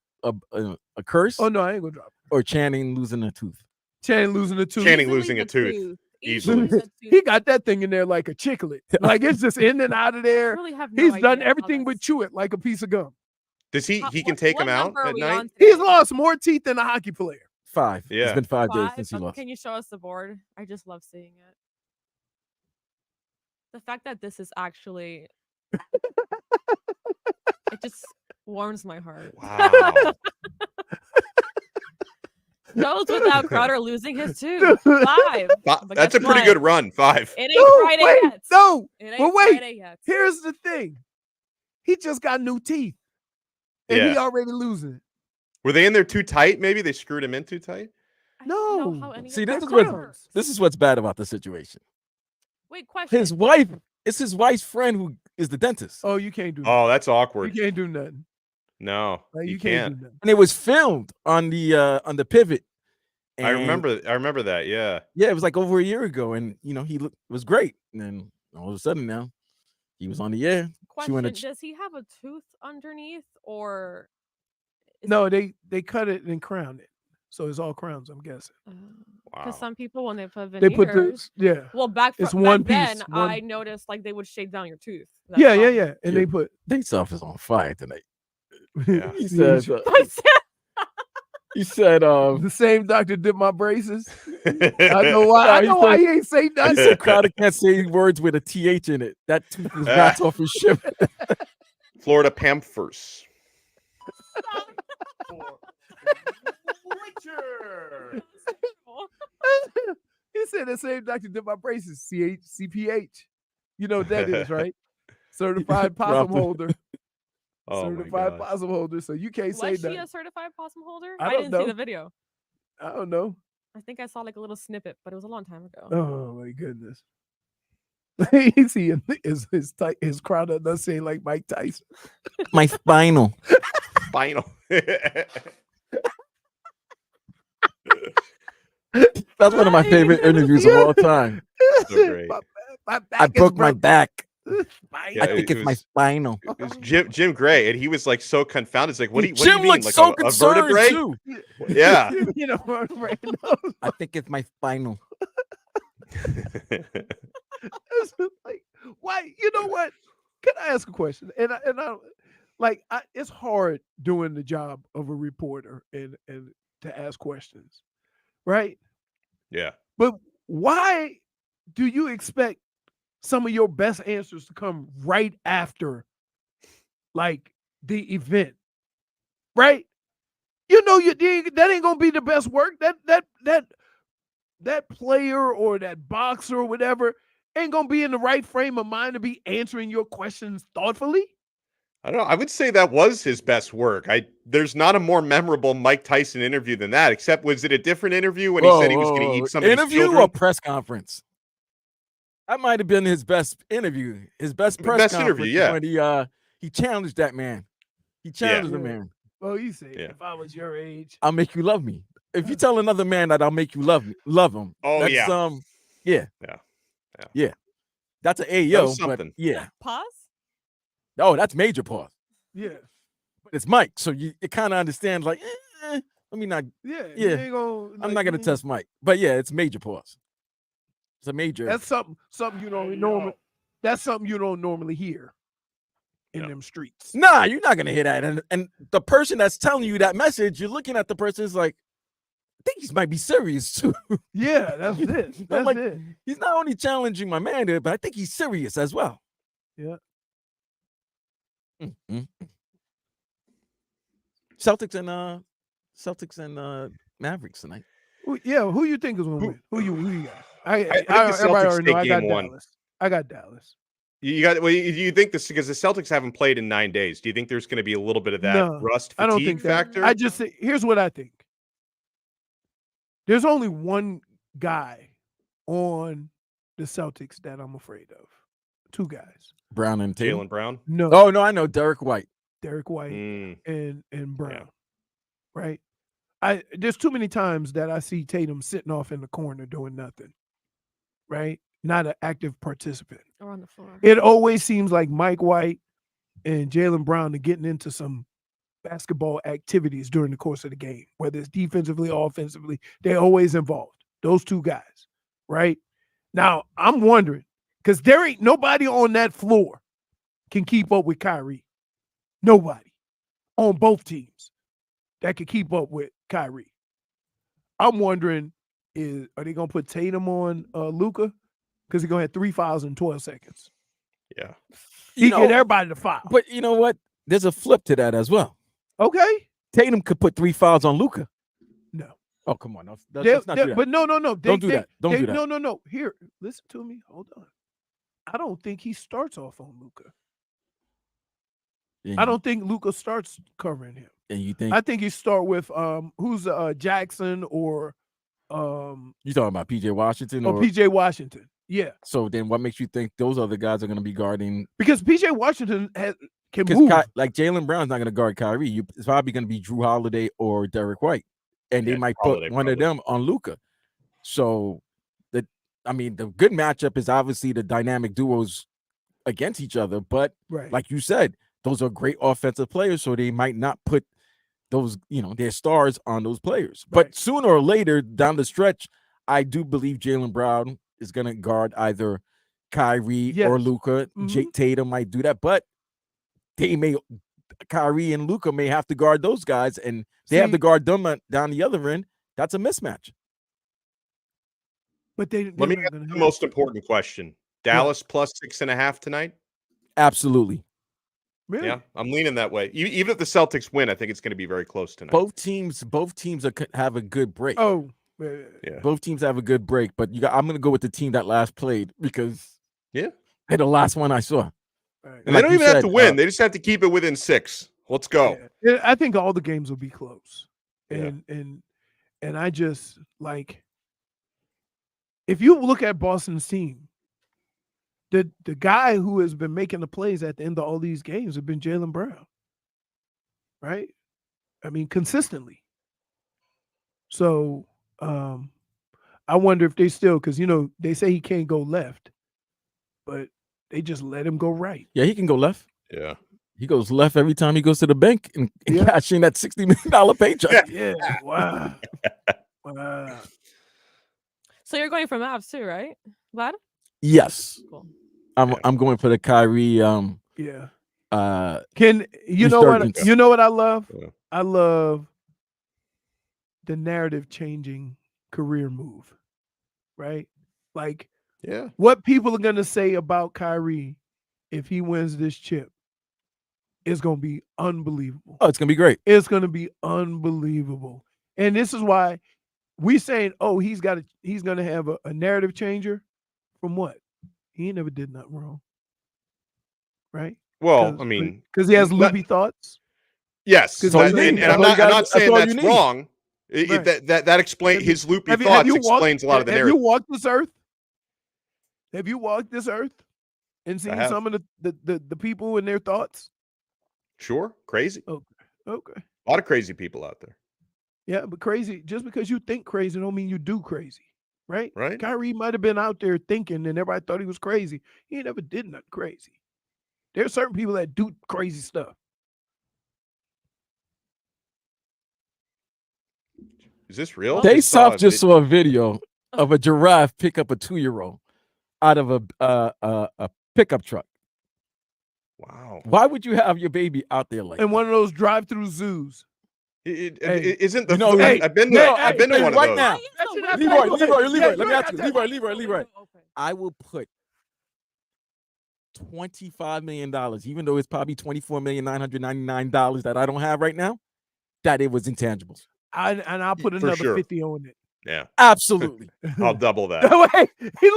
[SPEAKER 4] curse,
[SPEAKER 3] Oh no, I ain't gonna drop it.
[SPEAKER 4] or Channing losing a tooth?
[SPEAKER 3] Channing losing a tooth.
[SPEAKER 2] Channing
[SPEAKER 5] Easily
[SPEAKER 2] losing a
[SPEAKER 5] the
[SPEAKER 2] tooth.
[SPEAKER 5] Easily
[SPEAKER 2] Easily.
[SPEAKER 5] the
[SPEAKER 3] He
[SPEAKER 5] tooth.
[SPEAKER 3] got that thing in there like a chiclet. Like it's just in and out of
[SPEAKER 5] I
[SPEAKER 3] there.
[SPEAKER 5] really have no
[SPEAKER 3] He's done
[SPEAKER 5] idea how
[SPEAKER 3] everything but
[SPEAKER 5] that's-
[SPEAKER 3] chew it like a piece of gum.
[SPEAKER 2] Does he?
[SPEAKER 5] How-
[SPEAKER 2] He can
[SPEAKER 5] what-
[SPEAKER 2] take
[SPEAKER 5] what
[SPEAKER 2] him out
[SPEAKER 5] number are
[SPEAKER 2] at
[SPEAKER 5] we
[SPEAKER 2] night.
[SPEAKER 5] on today?
[SPEAKER 3] He's lost more teeth than a hockey player.
[SPEAKER 4] 5.
[SPEAKER 2] Yeah.
[SPEAKER 4] It's been 5 days
[SPEAKER 5] 5?
[SPEAKER 4] since he lost.
[SPEAKER 5] Can you show us the board? I just love seeing it. The fact that this is actually it just warms my heart.
[SPEAKER 2] Wow.
[SPEAKER 5] Goes without Crowder losing his tooth. 5. But
[SPEAKER 2] That's a
[SPEAKER 5] guess
[SPEAKER 2] pretty
[SPEAKER 5] what?
[SPEAKER 2] good run. 5.
[SPEAKER 5] It ain't
[SPEAKER 3] No,
[SPEAKER 5] Friday
[SPEAKER 3] wait,
[SPEAKER 5] yet.
[SPEAKER 3] no.
[SPEAKER 5] It ain't
[SPEAKER 3] But wait,
[SPEAKER 5] Friday yet.
[SPEAKER 3] here's the thing. He just got new teeth. And he
[SPEAKER 2] Yeah.
[SPEAKER 3] already losing it.
[SPEAKER 2] Were they in there too tight? Maybe they screwed him in too tight.
[SPEAKER 5] I don't know
[SPEAKER 3] No.
[SPEAKER 5] how any of
[SPEAKER 4] See,
[SPEAKER 5] that
[SPEAKER 4] this is what
[SPEAKER 5] works.
[SPEAKER 4] this is what's bad about the situation.
[SPEAKER 5] Wait, question.
[SPEAKER 4] His wife, it's his wife's friend who is the dentist,
[SPEAKER 3] Oh, you can't do that.
[SPEAKER 2] Oh, that's
[SPEAKER 3] You
[SPEAKER 2] awkward.
[SPEAKER 3] can't do nothing.
[SPEAKER 2] No,
[SPEAKER 3] Like,
[SPEAKER 2] you
[SPEAKER 3] you
[SPEAKER 2] can't.
[SPEAKER 3] do nothing.
[SPEAKER 4] and it was filmed on the pivot.
[SPEAKER 2] I
[SPEAKER 4] And,
[SPEAKER 2] remember that. Yeah.
[SPEAKER 4] Yeah, it was like over a year ago, and he was great. And then all of a sudden now, he was on the air.
[SPEAKER 5] Question:
[SPEAKER 4] wanna
[SPEAKER 5] does he have a tooth underneath, or is
[SPEAKER 3] No, they cut it and crowned it. So it's all crowns, I'm guessing.
[SPEAKER 2] Wow.
[SPEAKER 5] Because some people, when they put
[SPEAKER 3] They
[SPEAKER 5] veneers,
[SPEAKER 3] put this, yeah.
[SPEAKER 5] well, back
[SPEAKER 3] it's
[SPEAKER 5] back
[SPEAKER 3] one
[SPEAKER 5] then,
[SPEAKER 3] piece,
[SPEAKER 5] I
[SPEAKER 3] one-
[SPEAKER 5] noticed like they would shave down your tooth. That's
[SPEAKER 3] Yeah,
[SPEAKER 5] all.
[SPEAKER 3] yeah, yeah. And
[SPEAKER 4] Yeah.
[SPEAKER 3] they put
[SPEAKER 4] Date's off is on fire tonight.
[SPEAKER 2] Yeah.
[SPEAKER 4] He says, He said,
[SPEAKER 3] The same doctor did my braces. I know why. I know why he ain't say
[SPEAKER 4] he
[SPEAKER 3] nothing.
[SPEAKER 4] said Crowder can't say words with a TH in it. That tooth is rats off his ship.
[SPEAKER 2] Florida Pampers.
[SPEAKER 3] He said the same doctor did my braces. CPH. You know what that is, right? Certified possum holder.
[SPEAKER 2] Oh my
[SPEAKER 3] Certified
[SPEAKER 2] gosh.
[SPEAKER 3] possum holder. So you can't say
[SPEAKER 5] Was she
[SPEAKER 3] that.
[SPEAKER 5] a certified possum holder?
[SPEAKER 3] I
[SPEAKER 5] I
[SPEAKER 3] don't
[SPEAKER 5] didn't
[SPEAKER 3] know.
[SPEAKER 5] see the video.
[SPEAKER 3] I don't know.
[SPEAKER 5] I think I saw like a little snippet, but it was a long time ago.
[SPEAKER 3] Oh my goodness. You see his Crowder does say like Mike Tyson.
[SPEAKER 4] My spinal.
[SPEAKER 2] Final.
[SPEAKER 4] That's one of my favorite interviews of all time.
[SPEAKER 2] So great.
[SPEAKER 3] My back
[SPEAKER 4] I
[SPEAKER 3] is
[SPEAKER 4] broke my
[SPEAKER 3] broke.
[SPEAKER 4] back.
[SPEAKER 2] Yeah,
[SPEAKER 4] I think
[SPEAKER 2] it
[SPEAKER 4] it's my
[SPEAKER 2] was-
[SPEAKER 4] spinal.
[SPEAKER 2] It was Jim Gray, and he was like so confounded. It's like, what do you
[SPEAKER 4] Jim
[SPEAKER 2] mean?
[SPEAKER 4] looked
[SPEAKER 2] Like
[SPEAKER 4] so
[SPEAKER 2] a
[SPEAKER 4] concerned
[SPEAKER 2] vertebrae?
[SPEAKER 4] too.
[SPEAKER 2] Yeah.
[SPEAKER 3] You know what right now.
[SPEAKER 4] I think it's my spinal.
[SPEAKER 3] It's like, why? You know what? Can I ask a question? And it's hard doing the job of a reporter and to ask questions, right?
[SPEAKER 2] Yeah.
[SPEAKER 3] But why do you expect some of your best answers to come right after, like, the event, right? You know, that ain't gonna be the best work. That player or that boxer or whatever ain't gonna be in the right frame of mind to be answering your questions thoughtfully.
[SPEAKER 2] I don't know. I would say that was his best work. There's not a more memorable Mike Tyson interview than that, except was it a different interview when he said he was going to eat somebody's
[SPEAKER 4] interview
[SPEAKER 2] children?
[SPEAKER 4] or press conference? That might have been his best interview. His best press
[SPEAKER 2] Best
[SPEAKER 4] conference
[SPEAKER 2] interview, yeah.
[SPEAKER 4] when he challenged that man. He challenged the man.
[SPEAKER 3] Well, you say
[SPEAKER 2] Yeah.
[SPEAKER 3] if I was your age,
[SPEAKER 4] I'll make you love me. If you tell another man that I'll make you love him.
[SPEAKER 2] Oh,
[SPEAKER 4] that's,
[SPEAKER 2] yeah.
[SPEAKER 4] Yeah. That's an
[SPEAKER 2] That
[SPEAKER 4] Ayo,
[SPEAKER 2] was
[SPEAKER 4] but
[SPEAKER 2] something.
[SPEAKER 4] yeah.
[SPEAKER 5] Pause?
[SPEAKER 4] Oh, that's major pause.
[SPEAKER 3] yeah,
[SPEAKER 4] But it's Mike, so you kind of understand. Like, let me not.
[SPEAKER 3] yeah,
[SPEAKER 4] Yeah.
[SPEAKER 3] you ain't gonna,
[SPEAKER 4] I'm
[SPEAKER 3] like,
[SPEAKER 4] not gonna test Mike, but yeah, it's major pause. It's a major.
[SPEAKER 3] That's something you don't normally. That's something you don't normally hear in
[SPEAKER 2] Yeah.
[SPEAKER 3] them streets.
[SPEAKER 4] Nah, you're not gonna hear that. And the person that's telling you that message, you're looking at the person, is like, I think he might be serious too.
[SPEAKER 3] Yeah, that's it.
[SPEAKER 4] I'm
[SPEAKER 3] That's
[SPEAKER 4] like,
[SPEAKER 3] it.
[SPEAKER 4] he's not only challenging my man there, but I think he's serious as well.
[SPEAKER 3] Yeah.
[SPEAKER 4] Celtics and Mavericks tonight.
[SPEAKER 3] Who you think is gonna win? Who you got?
[SPEAKER 2] I think the
[SPEAKER 3] everybody
[SPEAKER 2] Celtics
[SPEAKER 3] already know
[SPEAKER 2] take
[SPEAKER 3] I got
[SPEAKER 2] game one.
[SPEAKER 3] Dallas. I got Dallas.
[SPEAKER 2] You got. Well, do you think this because the Celtics haven't played in 9 days? Do you think there's going to be a little bit of that
[SPEAKER 3] No,
[SPEAKER 2] rust
[SPEAKER 3] I don't
[SPEAKER 2] fatigue
[SPEAKER 3] think that.
[SPEAKER 2] factor?
[SPEAKER 3] I just say, here's what I think. There's only one guy on the Celtics that I'm afraid of. Two guys.
[SPEAKER 4] Brown and Tatum.
[SPEAKER 2] Jaylen Brown.
[SPEAKER 3] No,
[SPEAKER 4] Oh no, I know Derek White.
[SPEAKER 3] Derek White
[SPEAKER 2] Mm.
[SPEAKER 3] and Brown. Right? There's too many times that I see Tatum sitting off in the corner doing nothing. Right? Not an active participant.
[SPEAKER 5] Or on the floor.
[SPEAKER 3] It always seems like Mike White and Jaylen Brown are getting into some basketball activities during the course of the game, whether it's defensively or offensively. They're always involved. Those two guys, right? Now, I'm wondering, because there ain't nobody on that floor can keep up with Kyrie. Nobody on both teams that can keep up with Kyrie. I'm wondering, are they going to put Tatum on Luka? Because he's going to have 3 fouls in 12 seconds.
[SPEAKER 2] Yeah.
[SPEAKER 3] He get everybody to foul.
[SPEAKER 4] But you know what? There's a flip to that as well.
[SPEAKER 3] Okay.
[SPEAKER 4] Tatum could put 3 fouls on Luka.
[SPEAKER 3] No.
[SPEAKER 4] Oh, come on. Let's not do that.
[SPEAKER 3] But no.
[SPEAKER 4] Don't do that. Don't do that.
[SPEAKER 3] No. Here, listen to me. Hold on. I don't think he starts off on Luka. I don't think Luka starts covering him.
[SPEAKER 4] And you think
[SPEAKER 3] I think he start with who's Jackson or
[SPEAKER 4] you talking about PJ Washington
[SPEAKER 3] or PJ Washington? Yeah.
[SPEAKER 4] So then what makes you think those other guys are going to be guarding?
[SPEAKER 3] Because PJ Washington can move.
[SPEAKER 4] Like Jaylen Brown's not going to guard Kyrie. It's probably going to be Drew Holiday or Derek White. And they might put one of them on Luka. So the good matchup is obviously the dynamic duos against each other. But like you said, those are great offensive players. So they might not put those, their stars on those players.
[SPEAKER 3] Right.
[SPEAKER 4] But sooner or later down the stretch, I do believe Jaylen Brown is going to guard either Kyrie or Luka.
[SPEAKER 3] Mm-hmm.
[SPEAKER 4] Jake Tatum might do that. But they may Kyrie and Luka may have to guard those guys, and they have to guard them down the other end. That's a mismatch.
[SPEAKER 3] But
[SPEAKER 2] Let me ask the most important question. Dallas plus 6.5 tonight?
[SPEAKER 4] Absolutely.
[SPEAKER 3] Really?
[SPEAKER 2] Yeah, I'm leaning that way. Even if the Celtics win, I think it's going to be very close tonight.
[SPEAKER 4] Both teams have a good break.
[SPEAKER 3] Oh,
[SPEAKER 2] yeah.
[SPEAKER 4] Both teams have a good break, but I'm going to go with the team that last played because
[SPEAKER 2] they're
[SPEAKER 4] the last one I saw.
[SPEAKER 3] Right.
[SPEAKER 2] And they don't even have to win. They just have to keep it within 6. Let's go.
[SPEAKER 3] Yeah. I think all the games will be close.
[SPEAKER 2] Yeah.
[SPEAKER 3] And I just like, if you look at Boston's team, the guy who has been making the plays at the end of all these games have been Jaylen Brown, right? I mean, consistently. So I wonder if they still, because they say he can't go left, but they just let him go right.
[SPEAKER 4] Yeah, he can go left.
[SPEAKER 2] Yeah.
[SPEAKER 4] He goes left every time he goes to the bank and cash in that $60 million paycheck.
[SPEAKER 3] Yeah. Wow. Wow.
[SPEAKER 5] So you're going for Mavs too, right, Vlad?
[SPEAKER 4] Yes.
[SPEAKER 5] Cool.
[SPEAKER 4] I'm going for the Kyrie.
[SPEAKER 3] Yeah.
[SPEAKER 4] Can
[SPEAKER 3] you know what? You know what I love?
[SPEAKER 2] Yeah.
[SPEAKER 3] I love the narrative changing career move, right? Like, what people are gonna say about Kyrie if he wins this chip is gonna be unbelievable.
[SPEAKER 4] Oh, it's gonna be great.
[SPEAKER 3] It's gonna be unbelievable, and this is why we saying, oh, he's gonna have a narrative changer. From what? He ain't never did nothing wrong, right?
[SPEAKER 2] Well, I mean,
[SPEAKER 3] because he has loopy thoughts.
[SPEAKER 2] Yes,
[SPEAKER 3] and
[SPEAKER 2] I'm not saying that's wrong. That explains his loopy thoughts. Explains a lot of the narrative.
[SPEAKER 3] Have you walked this earth? Have you walked this earth and seen some of the people and their thoughts?
[SPEAKER 2] Sure, crazy.
[SPEAKER 3] Okay.
[SPEAKER 2] A lot of crazy people out there.
[SPEAKER 3] Yeah, but crazy. Just because you think crazy don't mean you do crazy, right?
[SPEAKER 2] Right.
[SPEAKER 3] Kyrie might have been out there thinking, and everybody thought he was crazy. He ain't never did nothing crazy. There are certain people that do crazy stuff.
[SPEAKER 2] Is this real?
[SPEAKER 4] They just saw a video of a giraffe pick up a 2-year-old out of a pickup truck.
[SPEAKER 2] Wow.
[SPEAKER 4] Why would you have your baby out there like
[SPEAKER 3] in one of those drive-through zoos?
[SPEAKER 2] Isn't the I've been to one
[SPEAKER 4] right
[SPEAKER 2] of those.
[SPEAKER 4] now. Leroy, let me ask you. Leroy. I will put $25 million, even though it's probably $24,999 that I don't have right now, that it was intangibles.
[SPEAKER 3] And I'll put another 50 on it.
[SPEAKER 2] Yeah,
[SPEAKER 4] absolutely.
[SPEAKER 2] I'll double that.
[SPEAKER 3] But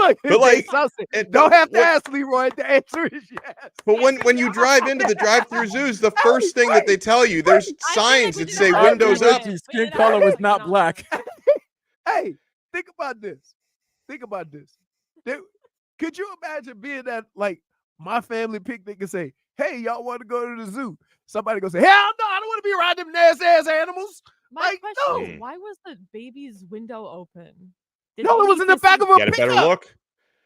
[SPEAKER 3] like, don't have to ask Leroy. The answer is yes.
[SPEAKER 2] But when you drive into the drive-through zoos, the first thing that they tell you, there's signs that say windows up.
[SPEAKER 4] Skin color was not black.
[SPEAKER 3] Hey, think about this. Could you imagine being at like my family picnic and say, "Hey, y'all want to go to the zoo?" Somebody go say, "Hell no, I don't want to be around them nasty ass animals."
[SPEAKER 5] My question is, why was the baby's window open?
[SPEAKER 3] No, it was in the back of a pickup.
[SPEAKER 2] Get a better look.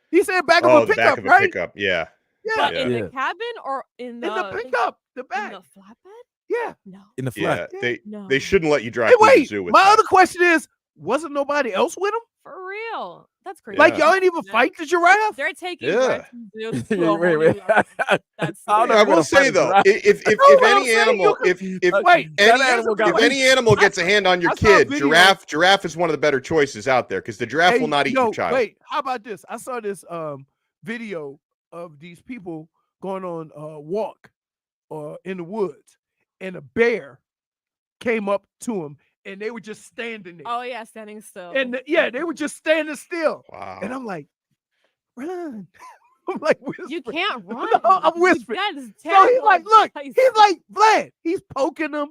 [SPEAKER 3] He said back of a pickup,
[SPEAKER 2] back of a
[SPEAKER 3] right?
[SPEAKER 2] Pickup, yeah.
[SPEAKER 5] But in the cabin or in the
[SPEAKER 3] pickup, the back,
[SPEAKER 5] in the flatbed?
[SPEAKER 3] Yeah,
[SPEAKER 5] no,
[SPEAKER 4] in the flat.
[SPEAKER 2] Yeah, they shouldn't let you drive through the zoo with
[SPEAKER 3] my
[SPEAKER 2] that.
[SPEAKER 3] other question is, wasn't nobody else with him?
[SPEAKER 5] For real. That's crazy.
[SPEAKER 3] Like y'all ain't even fight the giraffe?
[SPEAKER 5] They're taking
[SPEAKER 2] Yeah.
[SPEAKER 4] Wait.
[SPEAKER 2] I will say though, if any animal, if any animal gets a hand on your kid, giraffe is one of the better choices out there because the giraffe will not eat your child.
[SPEAKER 3] Wait, how about this? I saw this video of these people going on a walk in the woods, and a bear came up to him. And they were just standing there.
[SPEAKER 5] Oh yeah, standing still.
[SPEAKER 3] And they were just standing still.
[SPEAKER 2] Wow.
[SPEAKER 3] And I'm like, run. I'm like, whispering.
[SPEAKER 5] You can't run.
[SPEAKER 3] No, I'm whispering.
[SPEAKER 5] That is
[SPEAKER 3] so
[SPEAKER 5] terrible.
[SPEAKER 3] he's like, look, he's like, Vlad. He's poking them.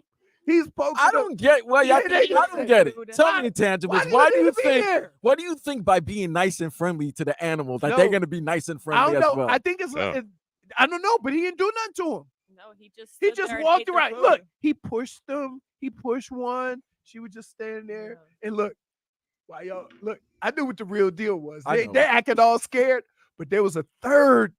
[SPEAKER 4] I don't get. Well, I don't get it. Tell me, Intangibles. What do you think by being nice and friendly to the animals that they're going to be nice and friendly as well?
[SPEAKER 3] I think it's. I don't know, but he didn't do nothing to him.
[SPEAKER 5] No, he just
[SPEAKER 3] walked around. Look, he pushed them. He pushed one. She was just standing there and look. Why y'all look? I knew what the real deal was. They acted all scared, but there was a third.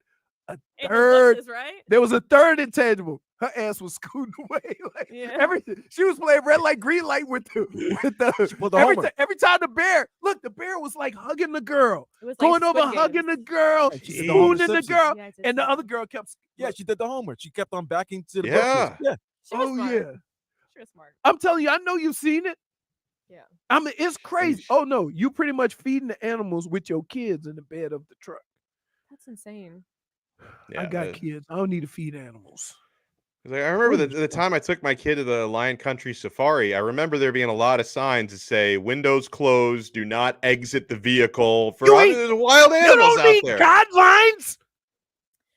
[SPEAKER 5] Bushes, right?
[SPEAKER 3] There was a third intangible. Her ass was scooting away. Like everything. She was playing red light, green light with the every time the bear was like hugging the girl. Going over hugging the girl, spooning the girl. And the other girl kept
[SPEAKER 4] she did the homework. She kept on backing to the bushes. Yeah.
[SPEAKER 5] She was
[SPEAKER 3] Oh
[SPEAKER 5] smart.
[SPEAKER 3] yeah.
[SPEAKER 5] She was smart.
[SPEAKER 3] I'm telling you, I know you've seen it.
[SPEAKER 5] Yeah.
[SPEAKER 3] I mean, it's crazy.
[SPEAKER 2] Sheesh.
[SPEAKER 3] Oh no, you pretty much feeding the animals with your kids in the bed of the truck.
[SPEAKER 5] That's insane.
[SPEAKER 3] I got kids. I don't need to feed animals.
[SPEAKER 2] Like, I remember
[SPEAKER 3] Holy
[SPEAKER 2] the time I took my kid to the Lion Country Safari. I remember there being a lot of signs that say "Windows closed, do not exit the vehicle." For there's wild
[SPEAKER 3] You
[SPEAKER 2] animals
[SPEAKER 3] don't
[SPEAKER 2] out
[SPEAKER 3] need
[SPEAKER 2] there.
[SPEAKER 3] guidelines.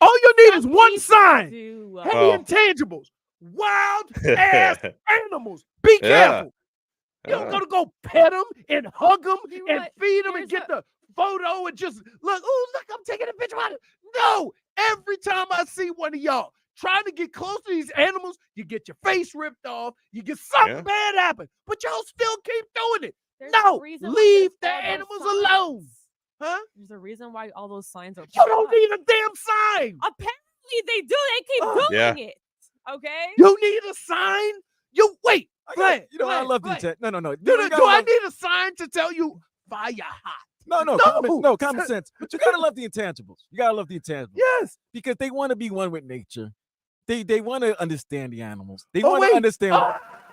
[SPEAKER 3] All you need is one sign.
[SPEAKER 5] Do,
[SPEAKER 3] Heavy
[SPEAKER 2] Oh.
[SPEAKER 3] intangibles. Wild ass animals. Be careful. You don't
[SPEAKER 2] Yeah.
[SPEAKER 3] go pet them and hug them
[SPEAKER 5] You
[SPEAKER 3] and
[SPEAKER 5] what?
[SPEAKER 3] feed them and
[SPEAKER 5] Here's
[SPEAKER 3] get the photo and just look. Oh, look, I'm taking a picture of it. No, every time I see one of y'all trying to get close to these animals, you get your face ripped off. You get something
[SPEAKER 2] Yeah.
[SPEAKER 3] bad happen, but y'all still keep doing it.
[SPEAKER 5] There's
[SPEAKER 3] No,
[SPEAKER 5] a reason why
[SPEAKER 3] leave the
[SPEAKER 5] there's all those
[SPEAKER 3] animals
[SPEAKER 5] signs.
[SPEAKER 3] alone. Huh?
[SPEAKER 5] There's a reason why all those signs are.
[SPEAKER 3] You don't
[SPEAKER 5] up.
[SPEAKER 3] need a damn sign.
[SPEAKER 5] Apparently, they do. They keep
[SPEAKER 3] Oh,
[SPEAKER 5] doing it. Okay.
[SPEAKER 3] You need a sign. You wait. Vlad,
[SPEAKER 4] You know, I
[SPEAKER 3] Vlad,
[SPEAKER 4] love the
[SPEAKER 3] Vlad.
[SPEAKER 4] intent. No.
[SPEAKER 3] Do I need a sign to tell you fire hot? No.
[SPEAKER 4] Common sense. But you gotta love the intangibles. You gotta love the intangibles.
[SPEAKER 3] Yes.
[SPEAKER 4] Because they want to be one with nature. They want to understand the animals. They
[SPEAKER 3] Oh,
[SPEAKER 4] want to
[SPEAKER 3] wait.
[SPEAKER 4] understand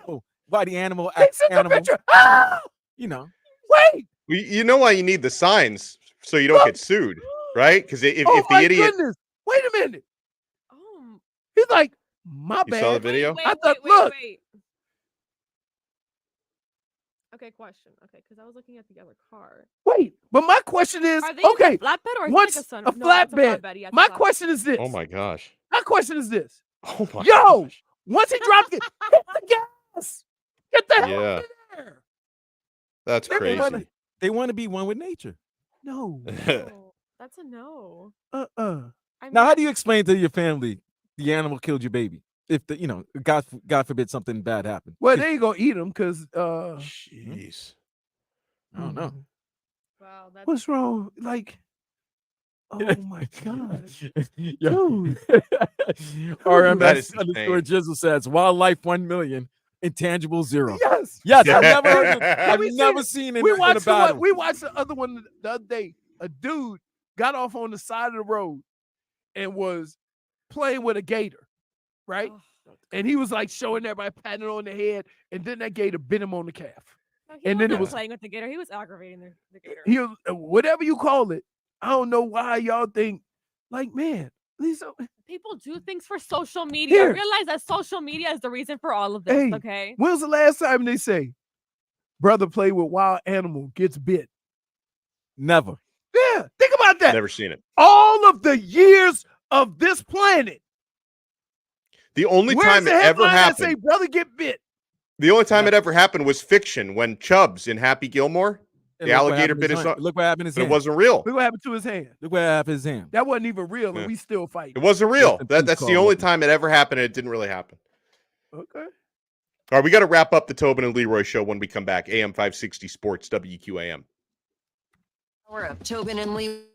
[SPEAKER 3] Oh,
[SPEAKER 4] why the animal
[SPEAKER 3] they
[SPEAKER 4] acts
[SPEAKER 3] sent the
[SPEAKER 4] animal.
[SPEAKER 3] picture. Ah,
[SPEAKER 4] You know.
[SPEAKER 3] wait.
[SPEAKER 2] You know why you need the signs so you don't get sued, right? Because if
[SPEAKER 3] Oh
[SPEAKER 2] the
[SPEAKER 3] my
[SPEAKER 2] idiot
[SPEAKER 3] goodness. Wait a minute.
[SPEAKER 5] Oh,
[SPEAKER 3] He's like, my
[SPEAKER 2] you saw the
[SPEAKER 3] bad.
[SPEAKER 2] video,
[SPEAKER 5] wait,
[SPEAKER 3] I thought,
[SPEAKER 5] wait.
[SPEAKER 3] look.
[SPEAKER 5] Okay, question. Okay, because I was looking at the other car.
[SPEAKER 3] Wait, but my question is,
[SPEAKER 5] Are they
[SPEAKER 3] okay,
[SPEAKER 5] in a flatbed or is
[SPEAKER 3] once
[SPEAKER 5] it like a sun?
[SPEAKER 3] a
[SPEAKER 5] No, it's
[SPEAKER 3] flatbed.
[SPEAKER 5] Yeah, it's a
[SPEAKER 3] My
[SPEAKER 5] flatbed.
[SPEAKER 3] question is this.
[SPEAKER 2] oh my gosh,
[SPEAKER 3] My question is this.
[SPEAKER 2] oh my
[SPEAKER 3] Yo,
[SPEAKER 2] gosh.
[SPEAKER 3] once he dropped it, hit the gas. Get the hell
[SPEAKER 2] Yeah.
[SPEAKER 3] out of there.
[SPEAKER 2] That's
[SPEAKER 3] They
[SPEAKER 2] crazy.
[SPEAKER 3] wanna-
[SPEAKER 4] They want to be one with nature.
[SPEAKER 3] No.
[SPEAKER 5] No, that's a no.
[SPEAKER 3] Uh-uh.
[SPEAKER 5] I mean,
[SPEAKER 4] Now, how do you explain to your family the animal killed your baby? If God forbid something bad happened.
[SPEAKER 3] Well, they ain't gonna eat them because
[SPEAKER 2] Jeez.
[SPEAKER 4] I don't know.
[SPEAKER 5] wow, that's
[SPEAKER 3] what's wrong? Like, oh my gosh.
[SPEAKER 4] Yeah.
[SPEAKER 3] Dude.
[SPEAKER 2] That
[SPEAKER 4] RMS
[SPEAKER 2] is
[SPEAKER 4] underscore
[SPEAKER 2] insane.
[SPEAKER 4] Jizzle says wildlife 1 million, intangible 0.
[SPEAKER 3] Yes.
[SPEAKER 4] Yes,
[SPEAKER 2] Yeah.
[SPEAKER 4] I've never heard it.
[SPEAKER 3] Have
[SPEAKER 4] I've
[SPEAKER 3] we seen
[SPEAKER 4] never
[SPEAKER 3] it?
[SPEAKER 4] seen it
[SPEAKER 3] We
[SPEAKER 4] in a
[SPEAKER 3] watched the one,
[SPEAKER 4] battle.
[SPEAKER 3] we watched the other one the other day. A dude got off on the side of the road and was playing with a gator, right?
[SPEAKER 5] oh,
[SPEAKER 3] And he was like showing everybody, patting it on the head, and then that gator bit him on the calf.
[SPEAKER 5] no, he
[SPEAKER 3] And then it
[SPEAKER 5] wasn't
[SPEAKER 3] was-
[SPEAKER 5] playing with the gator. He was aggravating the gator.
[SPEAKER 3] He was, whatever you call it. I don't know why y'all think, like, man, these are,
[SPEAKER 5] People do things for social media.
[SPEAKER 3] Here.
[SPEAKER 5] Realize that social media is the reason for all of this.
[SPEAKER 3] Hey.
[SPEAKER 5] Okay.
[SPEAKER 3] when was the last time they say, brother play with wild animal, gets bit?
[SPEAKER 4] Never.
[SPEAKER 3] Yeah, think about that.
[SPEAKER 2] Never seen it.
[SPEAKER 3] All of the years of this planet.
[SPEAKER 2] The only
[SPEAKER 3] Where's
[SPEAKER 2] time
[SPEAKER 3] the
[SPEAKER 2] it ever
[SPEAKER 3] headline that say,
[SPEAKER 2] happened.
[SPEAKER 3] brother get bit?
[SPEAKER 2] The only time it ever happened was fiction when Chubbs in Happy Gilmore,
[SPEAKER 4] And
[SPEAKER 2] the
[SPEAKER 4] look what
[SPEAKER 2] alligator
[SPEAKER 4] happened to
[SPEAKER 2] bit
[SPEAKER 4] his
[SPEAKER 2] his
[SPEAKER 4] hand.
[SPEAKER 2] son.
[SPEAKER 4] Look what happened to his
[SPEAKER 2] But it
[SPEAKER 4] hand.
[SPEAKER 2] wasn't real.
[SPEAKER 3] Look what happened to his hand.
[SPEAKER 4] Look what happened to his hand.
[SPEAKER 3] That wasn't even real,
[SPEAKER 2] Yeah.
[SPEAKER 3] and we still fight.
[SPEAKER 2] It wasn't real.
[SPEAKER 4] Nothing
[SPEAKER 2] That's
[SPEAKER 4] too
[SPEAKER 2] the
[SPEAKER 4] cold.
[SPEAKER 2] only time it ever happened, and it didn't really happen.
[SPEAKER 3] Okay.
[SPEAKER 2] All right, we got to wrap up the Tobin and Leroy show when we come back. AM 560 Sports, WQAM.
[SPEAKER 10] We're up. Tobin and Lee.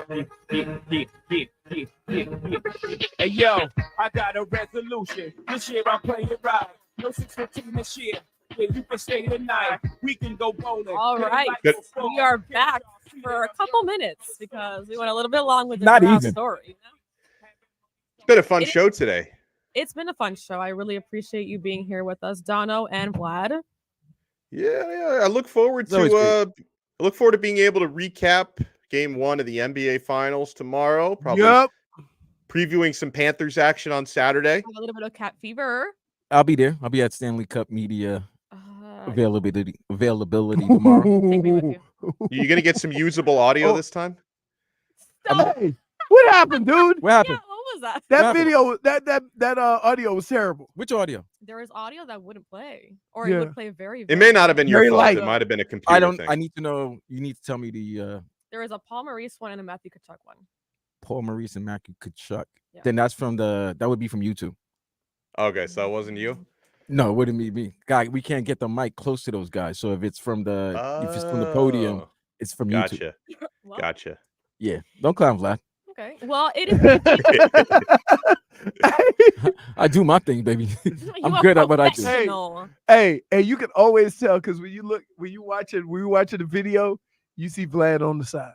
[SPEAKER 11] Hey yo, I got a resolution. This year I'm playing right. No 615 this year. Yeah, you can stay tonight. We can go bowling.
[SPEAKER 5] All right, we are back for a couple minutes because we went a little bit long with the
[SPEAKER 3] Not
[SPEAKER 5] giraffe
[SPEAKER 3] even.
[SPEAKER 5] story.
[SPEAKER 2] It's been a fun show today.
[SPEAKER 5] It's been a fun show. I really appreciate you being here with us, Donno and Vlad.
[SPEAKER 2] Yeah. I look forward
[SPEAKER 4] It's always
[SPEAKER 2] to being able to recap Game 1 of the NBA Finals tomorrow. Probably
[SPEAKER 3] Yep.
[SPEAKER 2] previewing some Panthers action on Saturday.
[SPEAKER 5] Have a little bit of cat fever.
[SPEAKER 4] I'll be there. I'll be at Stanley Cup media
[SPEAKER 5] Uh,
[SPEAKER 4] availability tomorrow.
[SPEAKER 5] Take me with you.
[SPEAKER 2] You gonna get some usable audio this time?
[SPEAKER 3] Hey, what happened, dude?
[SPEAKER 4] What happened?
[SPEAKER 5] Yeah, what was that?
[SPEAKER 3] That
[SPEAKER 4] happened?
[SPEAKER 3] video, that audio was terrible.
[SPEAKER 4] Which audio?
[SPEAKER 5] There is audio that wouldn't play, or
[SPEAKER 3] Yeah.
[SPEAKER 5] it would play very.
[SPEAKER 2] It may not have been your
[SPEAKER 3] Very
[SPEAKER 2] fault.
[SPEAKER 3] light.
[SPEAKER 2] It might have been a computer
[SPEAKER 4] I don't.
[SPEAKER 2] thing.
[SPEAKER 4] I need to know. You need to tell me the
[SPEAKER 5] There is a Paul Maurice one and a Matthew Kachuk one.
[SPEAKER 4] Paul Maurice and Matthew Kachuk.
[SPEAKER 5] Yeah.
[SPEAKER 4] Then that's from that would be from YouTube.
[SPEAKER 2] Okay, so that wasn't you.
[SPEAKER 4] No, it wouldn't be me. Guy, we can't get the mic close to those guys. So if it's from if it's from the podium,
[SPEAKER 2] Oh,
[SPEAKER 4] it's from YouTube.
[SPEAKER 2] Gotcha.
[SPEAKER 5] Well,
[SPEAKER 2] Gotcha.
[SPEAKER 4] Yeah. Don't clown, Vlad.
[SPEAKER 5] Okay. Well, it is.
[SPEAKER 4] I do my thing, baby. I'm
[SPEAKER 5] You are
[SPEAKER 4] good at what I do.
[SPEAKER 5] professional.
[SPEAKER 3] Hey, you can always tell because when you watching the video, you see Vlad on the side.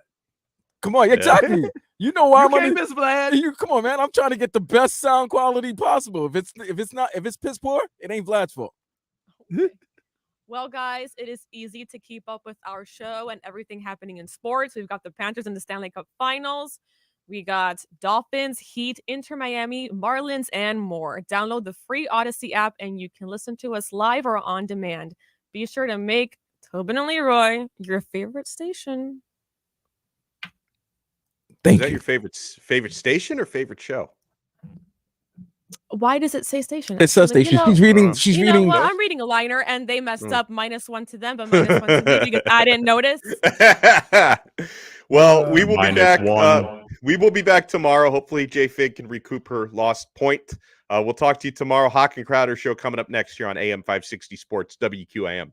[SPEAKER 4] Come on, exactly. You know why
[SPEAKER 3] You
[SPEAKER 4] I'm on
[SPEAKER 3] can't
[SPEAKER 4] the-
[SPEAKER 3] miss Vlad.
[SPEAKER 4] You come on, man. I'm trying to get the best sound quality possible. If it's piss poor, it ain't Vlad's fault.
[SPEAKER 5] Well, guys, it is easy to keep up with our show and everything happening in sports. We've got the Panthers in the Stanley Cup Finals. We got Dolphins, Heat, Inter Miami, Marlins, and more. Download the free Odyssey app and you can listen to us live or on demand. Be sure to make Tobin and Leroy your favorite station.
[SPEAKER 2] Is that your favorite station or favorite show?
[SPEAKER 5] Why does it say station?
[SPEAKER 4] It says
[SPEAKER 5] actually?
[SPEAKER 4] station.
[SPEAKER 5] You know-
[SPEAKER 4] She's reading. She's
[SPEAKER 5] you know
[SPEAKER 4] reading.
[SPEAKER 5] what? I'm reading a liner and they messed
[SPEAKER 2] Mm.
[SPEAKER 5] up. -1 to them, but -1 to me because I didn't notice.
[SPEAKER 2] Well, we will be back.
[SPEAKER 1] -1.
[SPEAKER 2] We will be back tomorrow. Hopefully, JFIG can recoup her lost point. We'll talk to you tomorrow. Hawk and Crowder show coming up next year on AM 560 Sports WQAM.